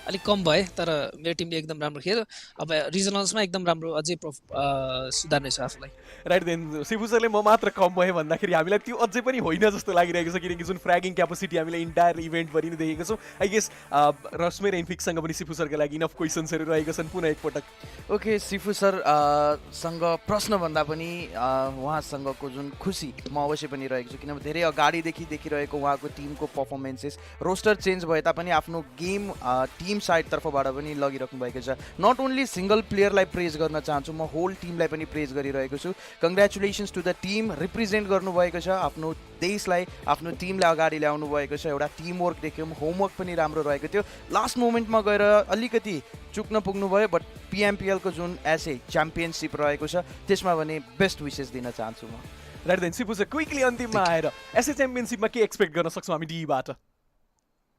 अलिक कम भए तर मेरो टिमले एकदम राम्रो खेल्यो अब रिजनल्समा एकदम राम्रो अझै सुधार्ने छ आफूलाई राइट देन सिपु सरले म मात्र कम भएँ भन्दाखेरि हामीलाई त्यो अझै पनि होइन जस्तो लागिरहेको छ किनकि जुन फ्र्यागिङ क्यापेसिटी हामीले इन्टायर इभेन्टभरि नै देखेको छौँ आई गेस रश्मि र इन्फिक्ससँग पनि सिपु सरको लागि इनफ क्वेसन्सहरू रहेको छन् पुनः एकपटक ओके सिपु सर सँग प्रश्न भन्दा पनि उहाँसँगको जुन खुसी म अवश्य पनि रहेको छु किनभने धेरै अगाडिदेखि देखिरहेको उहाँको टिमको पर्फर्मेन्सेस रोस्टर चेन्ज भए तापनि आफ्नो गेम टिम टिम साइड तर्फबाट पनि लगिराख्नु भएको छ नट ओन्ली सिंगल प्लेयरलाई प्रेज गर्न चाहन्छु म होल टिमलाई पनि प्रेज गरिरहेको छु congratulations to the team represent गर्नुभएको छ आफ्नो देशलाई आफ्नो टिमलाई अगाडि ल्याउनु भएको छ एउटा टिम वर्क देख्यौँ होमवर्क पनि राम्रो रहेको थियो लास्ट मोमेन्टमा गएर अलिकति चुक्न पुग्नु भयो बट PMPL को जुन एसए च्याम्पियनशिप रहेको छ त्यसमा भने बेस्ट विशेस दिन चाहन्छु म राइट देन सिपु चाहिँ क्विकली अन्तिममा आएर एसए च्याम्पियनशिपमा के एक्सपेक्ट गर्न सक्छौँ हामी डीबाट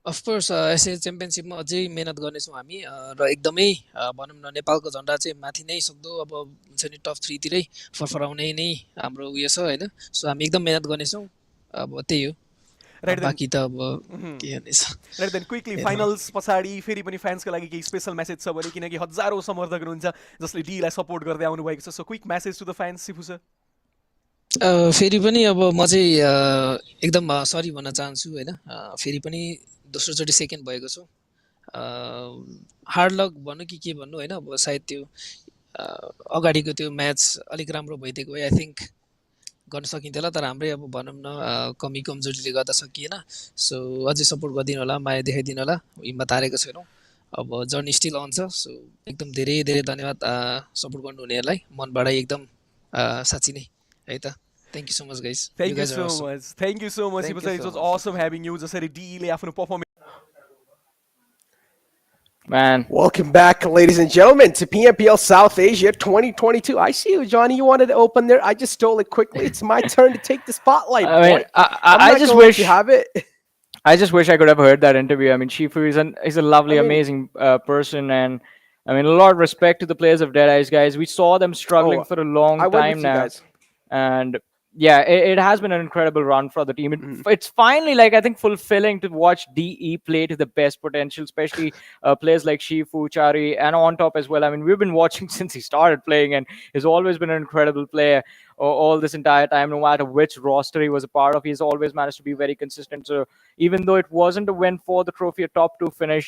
अफकोर्स एसए च्याम्पियनशिपमा अझै मेहनत गर्नेछौँ हामी र एकदमै भनौँ न नेपालको झन्डा चाहिँ माथि नै सक्दो अब हुन्छ नि टप 3 तिरै फरफराउने नै हाम्रो उयो छ हैन सो हामी एकदम मेहनत गर्नेछौँ अब त्यही हो राइट बाकी त अब के हुनेछ राइट देन क्विकली फाइनल्स पछाडि फेरि पनि फ्यान्सको लागि केही स्पेशल मेसेज छ भने किनकि हजारौं समर्थक हुनुहुन्छ जसले डीलाई सपोर्ट गर्दै आउनु भएको छ so quick message to the fans Sipu sir फेरि पनि अब म चाहिँ एकदम सरी भन्न चाहन्छु हैन फेरि पनि दोस्रोचोटि सेकेन्ड भएको छु हार्ड लक भन्नु कि के भन्नु हैन अब सायद त्यो अगाडिको त्यो म्याच अलिक राम्रो भइदिएको भए आई थिंक गर्न सकिन्थ्यो होला तर हाम्रै अब भनौँ न कमी कमजोरीले गर्दा सकिएन सो अझै सपोर्ट गरिदिनु होला माया देखाइदिनु होला हिम्मत हारेको छैनौँ अब जर्नी स्टिल अन छ सो एकदम धेरै धेरै धन्यवाद सपोर्ट गर्नुहुनेहरूलाई मनबाटै एकदम साँच्ची नै है त Thank you so much, guys. Thank you so much. Thank you so much. It was awesome having you. Just really after performance. Man. Welcome back, ladies and gentlemen, to PMPL South Asia 2022. I see you, Johnny. You wanted to open there. I just stole it quickly. It's my turn to take the spotlight. I mean, I just wish you have it. I just wish I could have heard that interview. I mean, Shifu is a lovely, amazing person, and I mean, a lot of respect to the players of Deadeyes Guys. We saw them struggling for a long time now, and yeah, it has been an incredible run for the team. It's finally, like, I think, fulfilling to watch DE play to the best potential, especially players like Shifu, Chari, and on top as well. I mean, we've been watching since he started playing, and he's always been an incredible player all this entire time. No matter which roster he was a part of, he's always managed to be very consistent. So even though it wasn't a win for the trophy, a top 2 finish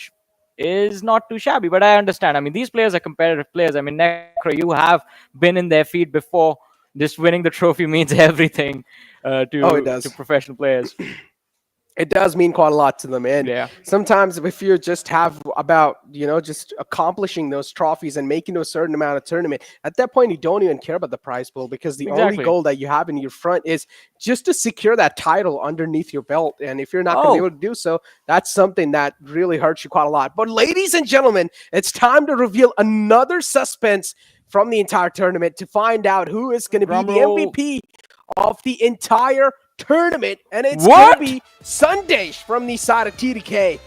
is not too shabby. But I understand. I mean, these players are competitive players. I mean, Necro, you have been in their feet before. Just winning the trophy means everything to professional players. It does mean quite a lot to them. And sometimes if you just have about, just accomplishing those trophies and making a certain amount of tournament, at that point, you don't even care about the prize pool because the only goal that you have in your front is just to secure that title underneath your belt. And if you're not going to be able to do so, that's something that really hurts you quite a lot. But ladies and gentlemen, it's time to reveal another suspense from the entire tournament to find out who is going to be the MVP of the entire tournament. And it's going to be Sandesh from the side of TDK.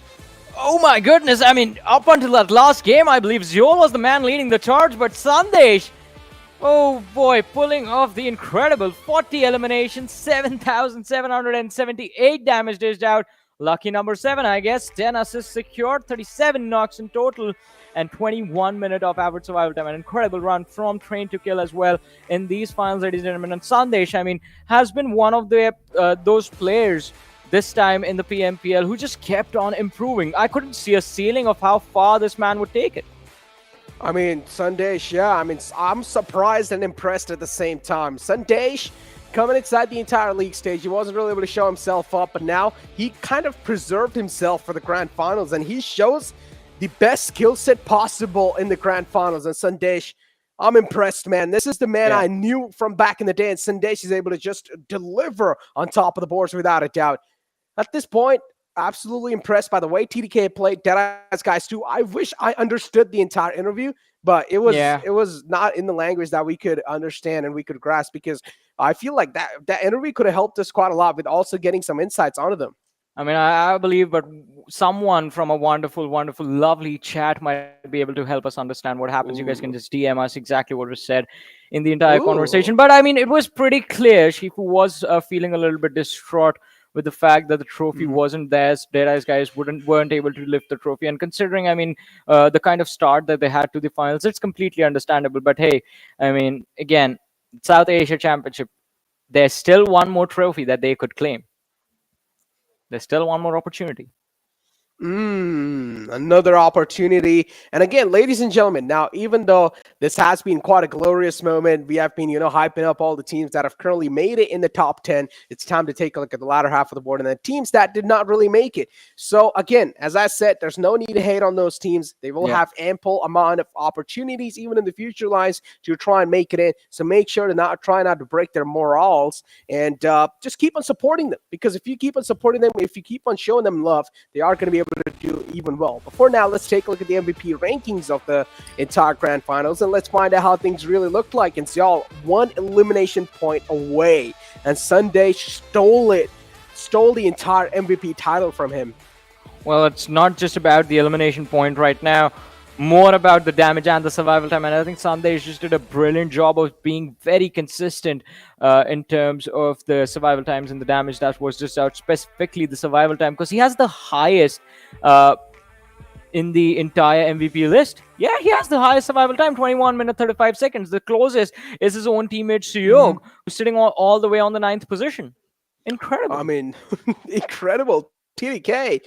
Oh my goodness. I mean, up until that last game, I believe Ziol was the man leading the charge, but Sandesh, oh boy, pulling off the incredible 40 eliminations, 7,778 damage dished out. Lucky number 7, I guess. 10 assists secured, 37 knocks in total, and 21 minutes of average survival time. An incredible run from Train to Kill as well in these finals, ladies and gentlemen. And Sandesh, I mean, has been one of the those players this time in the PMPL who just kept on improving. I couldn't see a ceiling of how far this man would take it. I mean, Sandesh, yeah. I mean, I'm surprised and impressed at the same time. Sandesh, coming inside the entire league stage, he wasn't really able to show himself up, but now he kind of preserved himself for the grand finals, and he shows the best skill set possible in the grand finals. And Sandesh, I'm impressed, man. This is the man I knew from back in the day, and Sandesh is able to just deliver on top of the boards without a doubt. At this point, absolutely impressed by the way TDK played Deadeyes Guys too. I wish I understood the entire interview, but it was not in the language that we could understand and we could grasp, because I feel like that interview could have helped us quite a lot with also getting some insights onto them. I mean, I believe, but someone from a wonderful, wonderful, lovely chat might be able to help us understand what happens. You guys can just DM us exactly what was said in the entire conversation. But I mean, it was pretty clear. Shifu was feeling a little bit distraught with the fact that the trophy wasn't theirs. Deadeyes Guys weren't able to lift the trophy. And considering, I mean, the kind of start that they had to the finals, it's completely understandable. But hey, I mean, again, South Asia Championship, there's still one more trophy that they could claim. There's still one more opportunity. Another opportunity. And again, ladies and gentlemen, now, even though this has been quite a glorious moment, we have been, hyping up all the teams that have currently made it in the top 10. It's time to take a look at the latter half of the board and the teams that did not really make it. So again, as I said, there's no need to hate on those teams. They will have ample amount of opportunities, even in the future lines, to try and make it in. So make sure to try not to break their morals and just keep on supporting them. Because if you keep on supporting them, if you keep on showing them love, they are going to be able to do even well. But for now, let's take a look at the MVP rankings of the entire grand finals, and let's find out how things really looked like. And y'all, one elimination point away, and Sunday stole the entire MVP title from him. Well, it's not just about the elimination point right now, more about the damage and the survival time. And I think Sunday just did a brilliant job of being very consistent in terms of the survival times and the damage that was just out, specifically the survival time, because he has the highest in the entire MVP list. Yeah, he has the highest survival time, 21 minutes 35 seconds. The closest is his own teammate Suyog, who's sitting all the way on the 9th position. Incredible. I mean, incredible. TDK.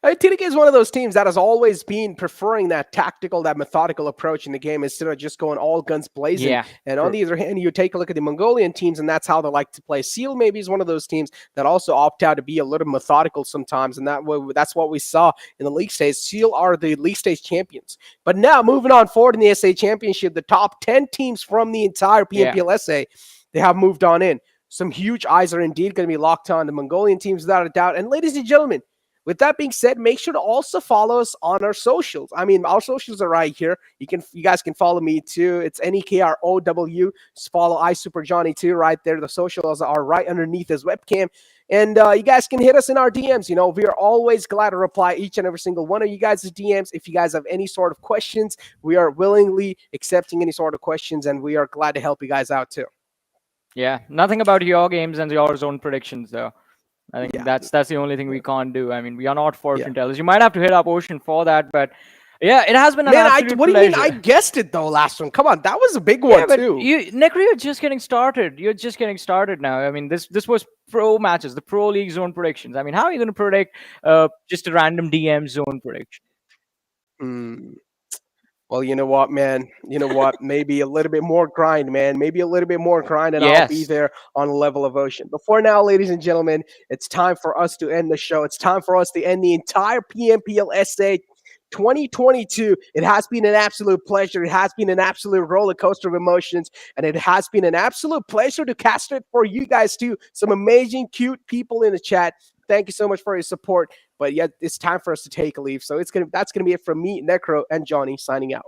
TDK is one of those teams that has always been preferring that tactical, that methodical approach in the game instead of just going all guns blazing. Yeah, and on the other hand, you take a look at the Mongolian teams, and that's how they like to play. Seal maybe is one of those teams that also opt out to be a little methodical sometimes, and that's what we saw in the league stage. Seal are the league stage champions. But now, moving on forward in the SA Championship, the top 10 teams from the entire PMPL SA, they have moved on in. Some huge eyes are indeed going to be locked on the Mongolian teams without a doubt. And ladies and gentlemen, with that being said, make sure to also follow us on our socials. I mean, our socials are right here. You guys can follow me too. It's NEKROW. Just follow iSuperJohnny too right there. The socials are right underneath his webcam. And you guys can hit us in our DMs. We are always glad to reply each and every single one of you guys' DMs. If you guys have any sort of questions, we are willingly accepting any sort of questions, and we are glad to help you guys out too. Yeah, nothing about your games and your own predictions, though. I think that's the only thing we can't do. I mean, we are not fortune tellers. You might have to hit up Ocean for that, but yeah, it has been an absolute what do you mean? I guessed it though last one. Come on, that was a big one too. Necro, you're just getting started. You're just getting started now. I mean, this was pro matches, the pro league zone predictions. I mean, how are you going to predict just a random DM zone prediction? Well, you know what, man? You know what? Maybe a little bit more grind, man. Maybe a little bit more grind, and I'll be there on the level of Ocean. But for now, ladies and gentlemen, it's time for us to end the show. It's time for us to end the entire PMPL SA 2022. It has been an absolute pleasure. It has been an absolute roller coaster of emotions, and it has been an absolute pleasure to cast it for you guys too. Some amazing, cute people in the chat. Thank you so much for your support. But yet, it's time for us to take a leave. So that's gonna be it from me, Necro, and Johnny signing out.